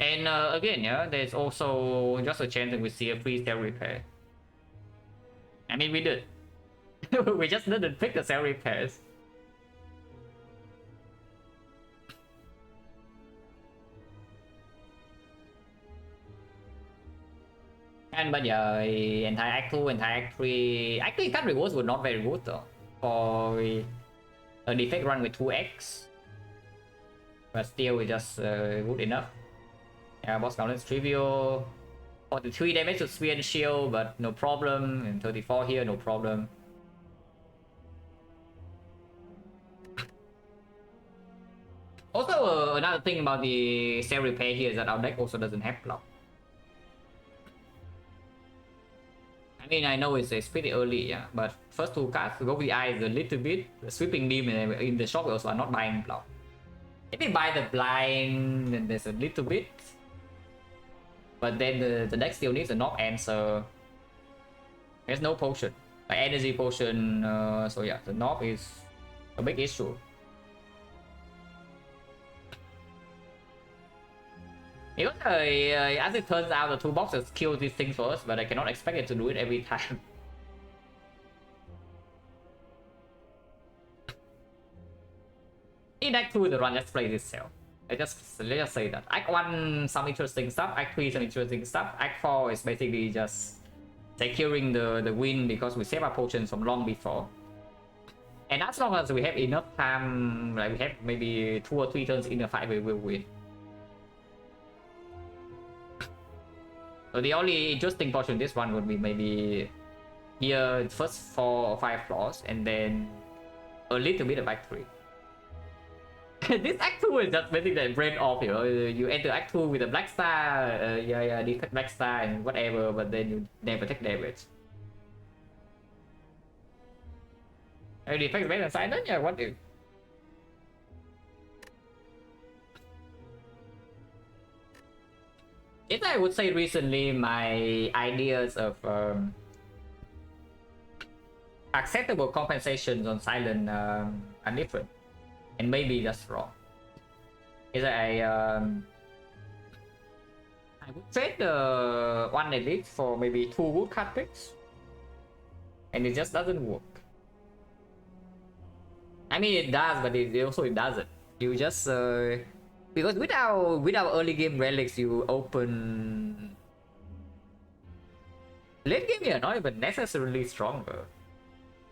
And again, yeah, there's also just a chance that we see a free cell repair. I mean, we did. We just didn't pick the cell repairs. And but yeah, entire Act 2, entire Act 3. Actually, card rewards were not very good though. For a Defect run with 2x. But still, it's just good enough. Yeah, boss count is trivial. 43 damage to Sphere and Shield, but no problem. And 34 here, no problem. Also, another thing about the cell repair here is that our deck also doesn't have block. I mean, I know it's pretty early, yeah, but first two cards, go VI is a little bit. The Sweeping Beam in the shop also are not buying block. If we buy the blind, then there's a little bit. But then the deck still needs a knock answer. There's no potion, like energy potion, so yeah, the knock is a big issue. Because as it turns out, the two boxes kill these things first, but I cannot expect it to do it every time. In Act 2, the run just plays itself. Let's just say that. Act 1, some interesting stuff. Act 3, some interesting stuff. Act 4 is basically just securing the win because we save our potions from long before. And as long as we have enough time, like we have maybe 2 or 3 turns in the fight, we will win. So the only interesting portion of this one would be maybe here first 4 or 5 floors and then a little bit of Act 3. This Act 2 is just basically like brain off, you know. You enter Act 2 with a Black Star, defect Black Star and whatever, but then you never take damage. Defect better than Silent? Yeah, what do? Yes, I would say recently my ideas of acceptable compensations on Silent are different, and maybe that's wrong. Is that I would trade the one elite for maybe 2 good card picks, and it just doesn't work. I mean, it does, but it doesn't. You just because with our early game relics, you open late game, you're not even necessarily stronger,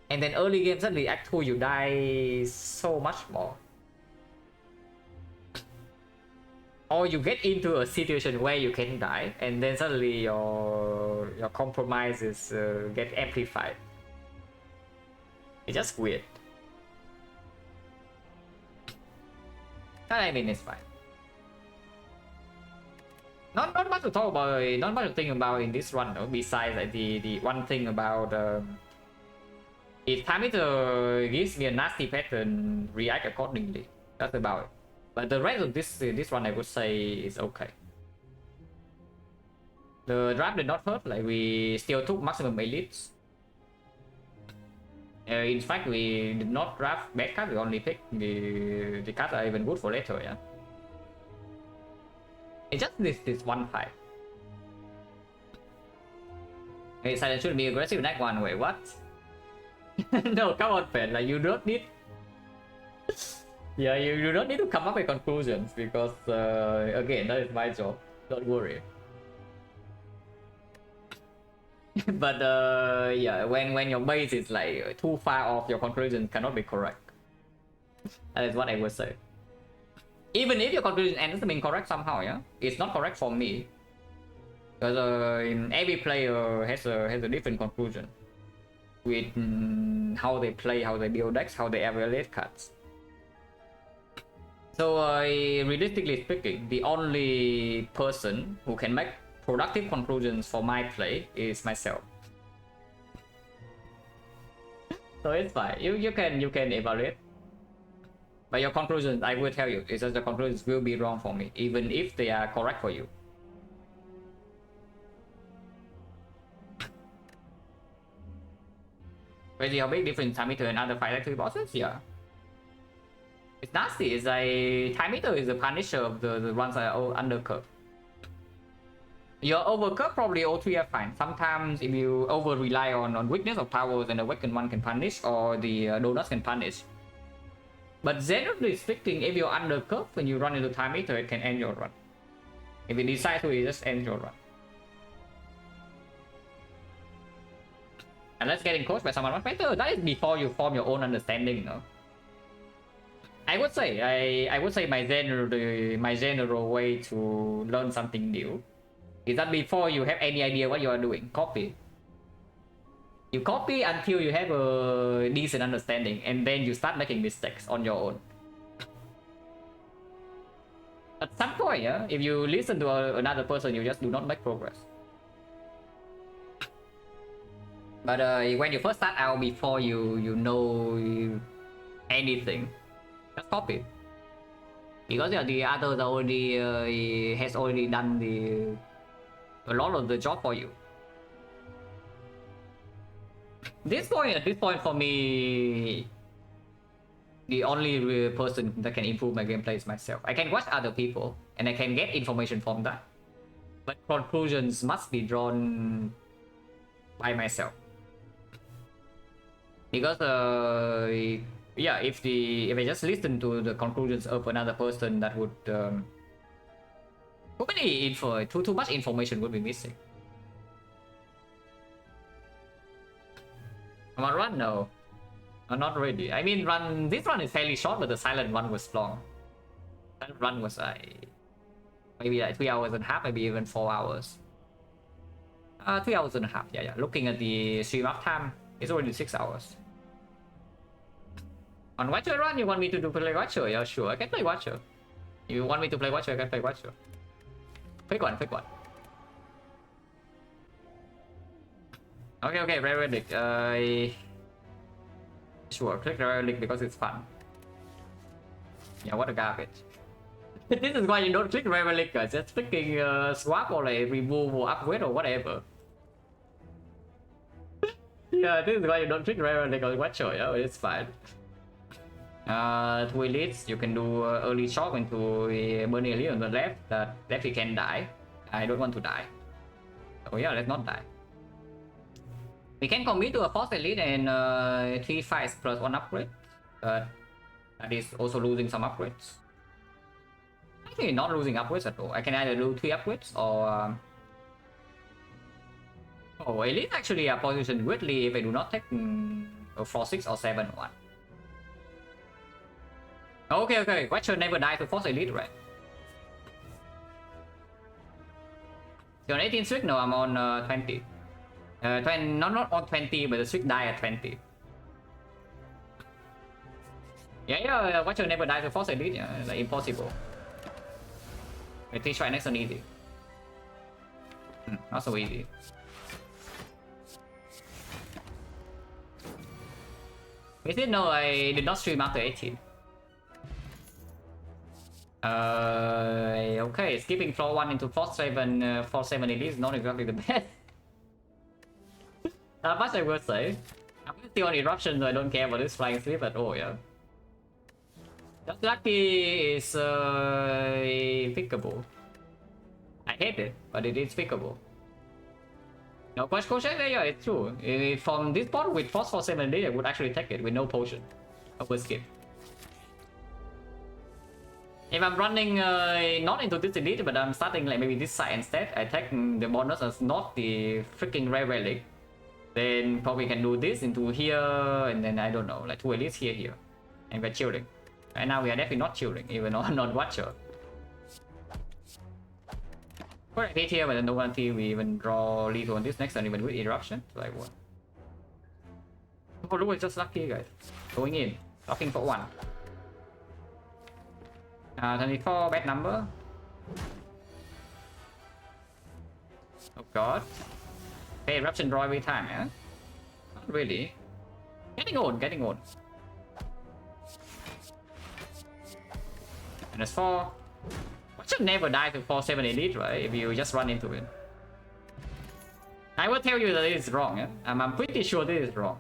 and then early game suddenly Act 2 you die so much more, or you get into a situation where you can die, and then suddenly your compromises get amplified. It's just weird. I mean, it's fine. Not much to talk about, not much to think about in this run though, besides like the one thing about if time it gives me a nasty pattern, react accordingly. That's about it. But the rest of this one I would say is okay. The draft did not hurt, like we still took maximum elites. In fact, we did not draft bad cards, we only picked the cards that are even good for later, yeah. It's just this one fight. Hey, Silent should be aggressive in Act 1. Wait, what? No, come on, Pen. Like, you don't need... Yeah, you don't need to come up with conclusions because, again, that is my job. Don't worry. But yeah, when your base is like too far off, your conclusion cannot be correct. That is what I would say. Even if your conclusion ends up incorrect somehow, yeah, it's not correct for me because every player has a different conclusion with how they play, how they build decks, how they evaluate cards. So realistically speaking, the only person who can make productive conclusions for my play is myself. So it's fine. You can evaluate. But your conclusions, I will tell you, is that the conclusions will be wrong for me, even if they are correct for you. Crazy how big difference time meter and other 5 bosses? Yeah. It's nasty. It's like time meter is the punisher of the ones that are under curve. Your over curve probably all three are fine. Sometimes if you over rely on weakness of powers and the weakened one can punish, or the donuts can punish. But generally speaking, if you're under curve when you run into time meter, it can end your run. If you decide to, it just ends your run. And let's get coached by someone much better. That is before you form your own understanding, you know. I would say my general way to learn something new is that before you have any idea what you are doing, copy. You copy until you have a decent understanding, and then you start making mistakes on your own. At some point, yeah, if you listen to another person, you just do not make progress. But when you first start out, before you know anything, just copy. Because yeah, the others already has already done a lot of the job for you. At this point for me, the only person that can improve my gameplay is myself. I can watch other people and I can get information from that, but conclusions must be drawn by myself. Because yeah, if I just listen to the conclusions of another person, that would too much information would be missing. Am I run? No. Not really. I mean, this run is fairly short, but the silent one was long. Silent run was maybe like 3 hours and a half, maybe even 4 hours. 3 hours and a half. Yeah. Looking at the stream uptime, it's already 6 hours. On Watcher run, you want me to play Watcher? Yeah, sure. I can play Watcher. If you want me to play Watcher, I can play Watcher. Pick one. Okay, Rare Relic. Sure, click Rare Relic because it's fun. Yeah, what a garbage. This is why you don't click Rare Relic, just clicking swap or like remove or upgrade or whatever. Yeah, this is why you don't click Rare Relic or Watcher, yeah, it's fine. 2 elites, you can do early shock into a burning elite on the left, that he can die. I don't want to die. Oh yeah, let's not die. We can commit to a force elite and 3 fights plus 1 upgrade, but that is also losing some upgrades. Actually, not losing upgrades at all. I can either do 3 upgrades or oh, elite actually are positioned weirdly if I do not take a 4-6 or 7-1. Okay. Watcher never died to force elite, right? You're on 18 streak? No, I'm on 20. Not on 20, but the streak die at 20. Yeah, Watcher never died to force elite, yeah, like impossible. Wait, please try next one easy. Not so easy. Is it? No, I did not stream after 18. Okay, skipping floor 1 into floor 7 elite is not exactly the best. That much I will say. I'm still on eruption, so I don't care about this flying sleep at all, yeah. Just lucky is fixable. I hate it, but it is fixable. No, Quest Crochet, yeah, it's true. From this part with Force for 7 elite, I would actually take it with no potion. I would skip. If I'm running not into this elite, but I'm starting like maybe this side instead, I take the bonus as not the freaking rare relic. Then probably can do this into here, and then I don't know, like 2 elites here, and we're chilling. And now we are definitely not shielding, even on not Watcher. We're hit here, but then no until we even draw lethal on this next turn, even with Eruption. Like what? Oh, look, it's just lucky, guys. Going in, blocking for 1. 24, bad number. Oh god. Hey, Eruption draw every time, yeah? Not really. Getting on, getting on. And it's 4. What should never die to 4-7 elite, right? If you just run into it. I will tell you that it is wrong, yeah? I'm pretty sure this is wrong.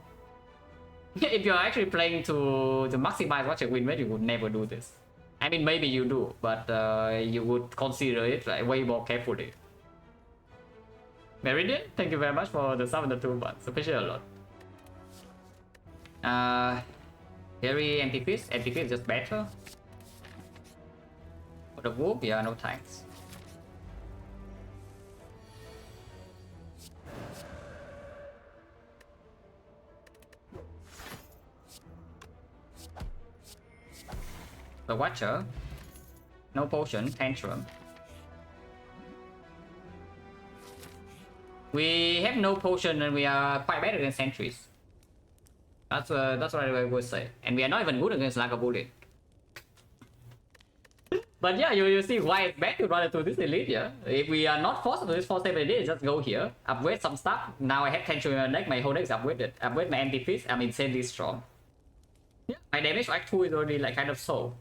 If you're actually playing to maximize what your win rate, you would never do this. I mean, maybe you do, but you would consider it like way more carefully. Meridian, thank you very much for the sub and the 2 months. Appreciate a lot. Harry anti-fist. Anti-fist is just better. For the wolf, yeah, no thanks. The Watcher. No potion, Tantrum. We have no potion and we are quite bad against sentries. That's what I would say. And we are not even good against Lagavulin. But yeah, you see why it's bad to run into this elite, yeah? If we are not forced to this 4-7 elite, just go here, upgrade some stuff. Now I have Tantrum in my deck, my whole deck is upgraded. Upgrade my anti-fist, I'm insanely strong. Yeah, my damage for Act 2 is already like kind of so.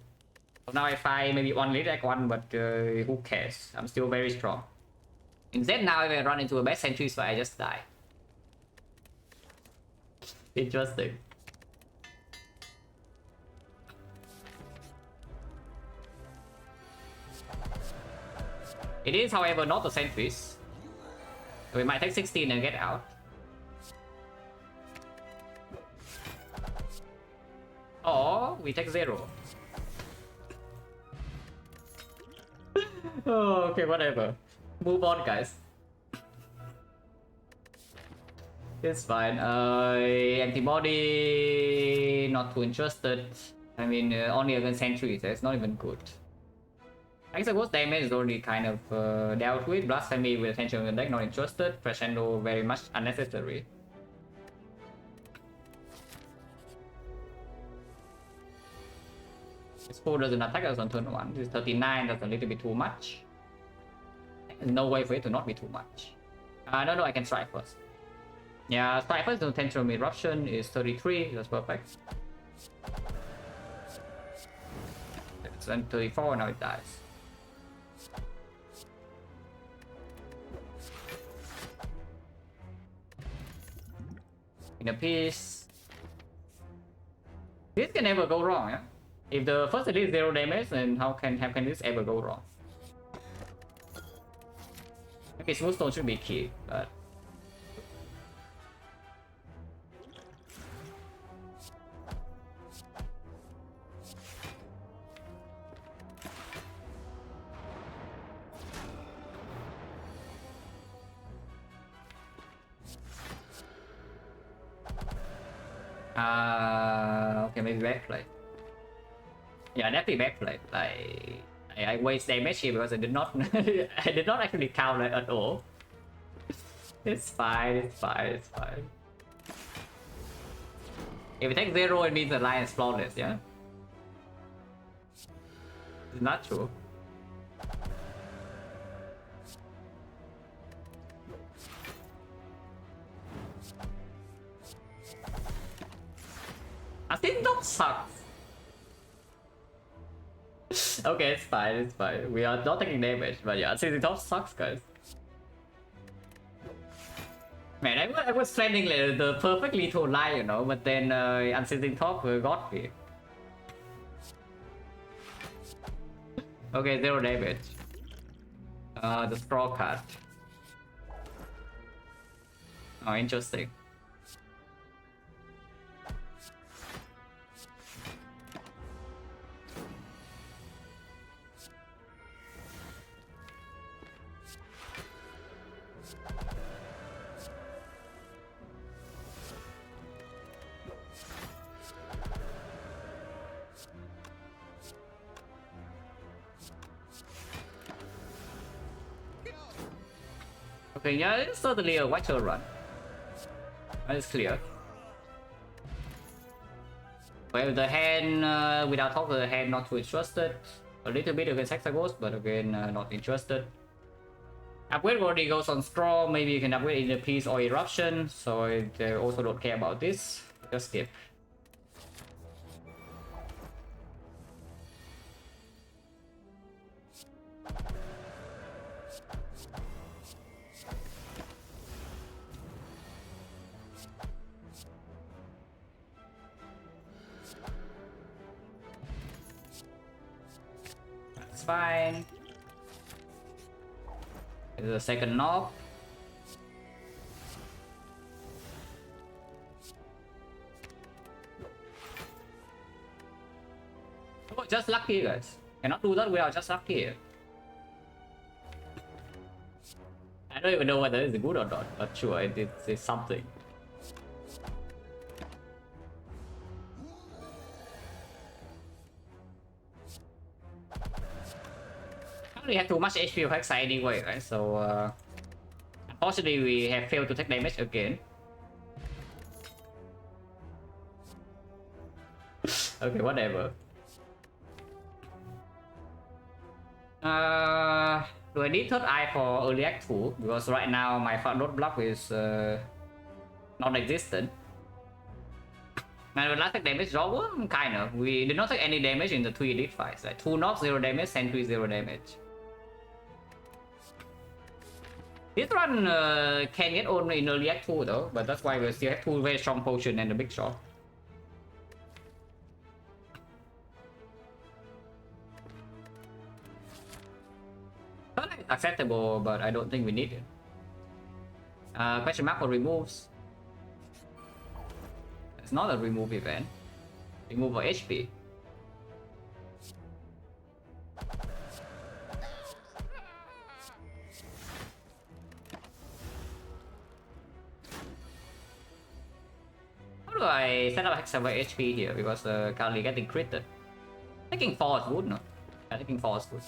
Now I fight maybe 1 elite Act 1, but who cares? I'm still very strong. Instead now if I run into a bad sentries fight, I just die. Interesting. It is, however, not the sentries. We might take 16 and get out. Or we take 0. Oh, okay, whatever. Move on, guys. It's fine. Antibody, not too interested. I mean, only against sentries. It's not even good. I suppose damage is already kind of dealt with. Blasphemy with attention on the deck, not interested. Crescendo, very much unnecessary. This 4 doesn't attack us on turn 1. This 39, that's a little bit too much. There's no way for it to not be too much. No, I can strike first. Yeah, strike first, no Tantrum Eruption is 33, that's perfect. It's 34, now it dies. In a piece. This can never go wrong, yeah? If the first elite is 0 damage, then how can this ever go wrong? Maybe Smooth Stone should be key, but... okay, maybe backplay. Yeah, definitely backplay. Like, I waste damage here because I did not I did not actually count it at all. It's fine, it's fine, it's fine. If we take 0, it means the line is flawless, yeah? It's not true. I think that sucks. Okay, it's fine, it's fine. We are not taking damage, but yeah, Unceasing Top sucks, guys. Man, I was planning like, the perfect lethal line, you know, but then Unceasing Top got me. Okay, 0 damage. The straw card. Oh, interesting. Okay, yeah, it's certainly a watcher run. That is clear. Well, the hand, without talk, the hand not too interested. A little bit against Hexaghost, but again, not interested. Upgrade already goes on Straw, maybe you can upgrade Inner Peace or Eruption, so I also don't care about this. Just skip. That's fine. There's a second knob. Oh, just lucky, guys. Cannot do that without just lucky. I don't even know whether it's good or not, but sure, it's something. I only have too much HP of Hexa anyway, right? So, unfortunately, we have failed to take damage again. Okay, whatever. Do I need third eye for early act 2? Because right now my front roadblock is non-existent. And when last take damage draw, well, kind of. We did not take any damage in the 3 elite fights. Like 2 knocks, 0 damage, Sentry 0 damage. This run can get only in early act 2 though, but that's why we still have 2 very strong potion and a big shot. It's acceptable, but I don't think we need it. Question mark for removes. It's not a remove event. Remove for HP. How do I set up Hexa by HP here? Because currently getting critted. Taking 4 is good, no? Yeah, taking 4 is good.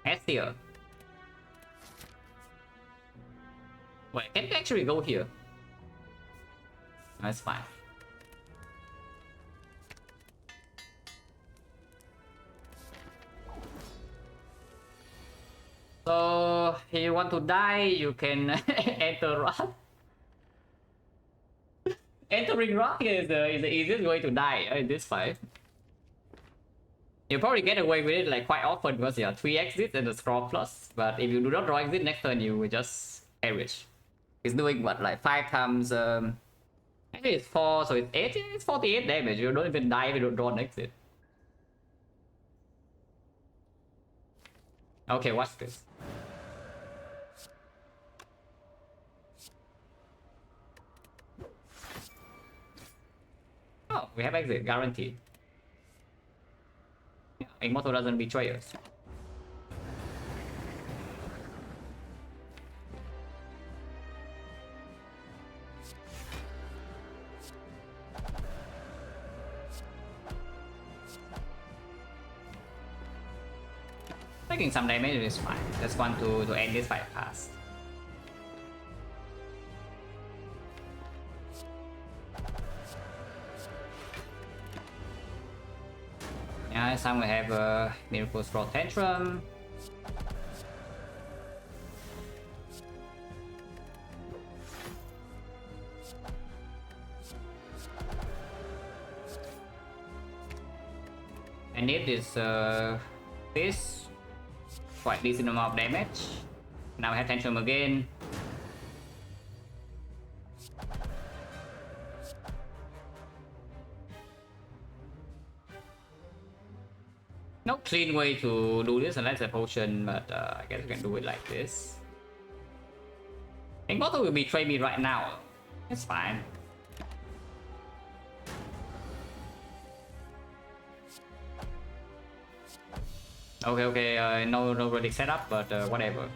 S here. Wait, can you actually go here? That's fine. So, if you want to die, you can enter Rock. Entering Rock is the easiest way to die in this fight. You probably get away with it like quite often because you have 3 exits and the Scroll Plus. But if you do not draw exit next turn, you will just perish. It's doing what, like 5 times... Actually it's 4, so it's 8, it's 48 damage. You don't even die if you don't draw an exit. Okay, watch this. Oh, we have exit, guaranteed. Yeah, Immortal doesn't betray us. Taking some damage is fine. Just want to end this fight fast. Yeah, some will have a Miracle Scroll Tantrum. I need this this quite decent amount of damage. Now I have Tantrum again. No clean way to do this unless a potion, but I guess we can do it like this. Immortal will betray me right now. It's fine. Okay, no relic setup, but whatever.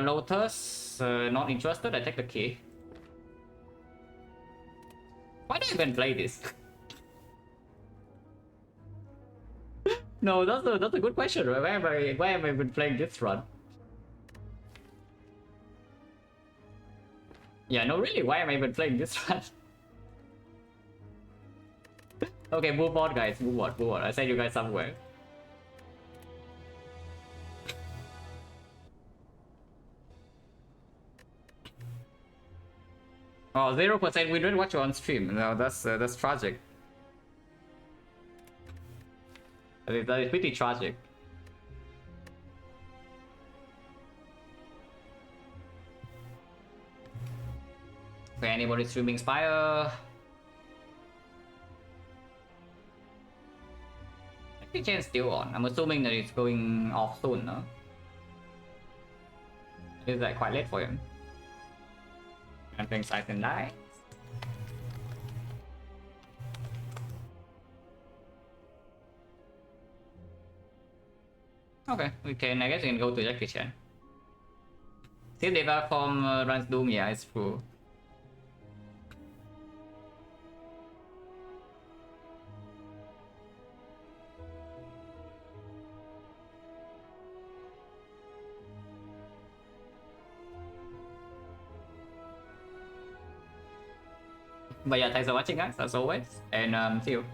Lotus, not interested. I take the key. Why do I even play this? No, that's a good question. Why am I even playing this run? Yeah, no, really, why am I even playing this run? Okay, move on, guys. Move on, move on. I sent you guys somewhere. Oh, 0% win rate. Watch you on stream. No, that's tragic. That is pretty tragic. Okay, anybody streaming Spire? I think Chain's still on. I'm assuming that it's going off soon, no? It's like quite late for him. I'm playing Silent Die. Okay, we can. I guess we can go to Jackie Chan. See, Deva from runs Doom. Yeah, it's true. But yeah, thanks for watching, guys, as always, and see you.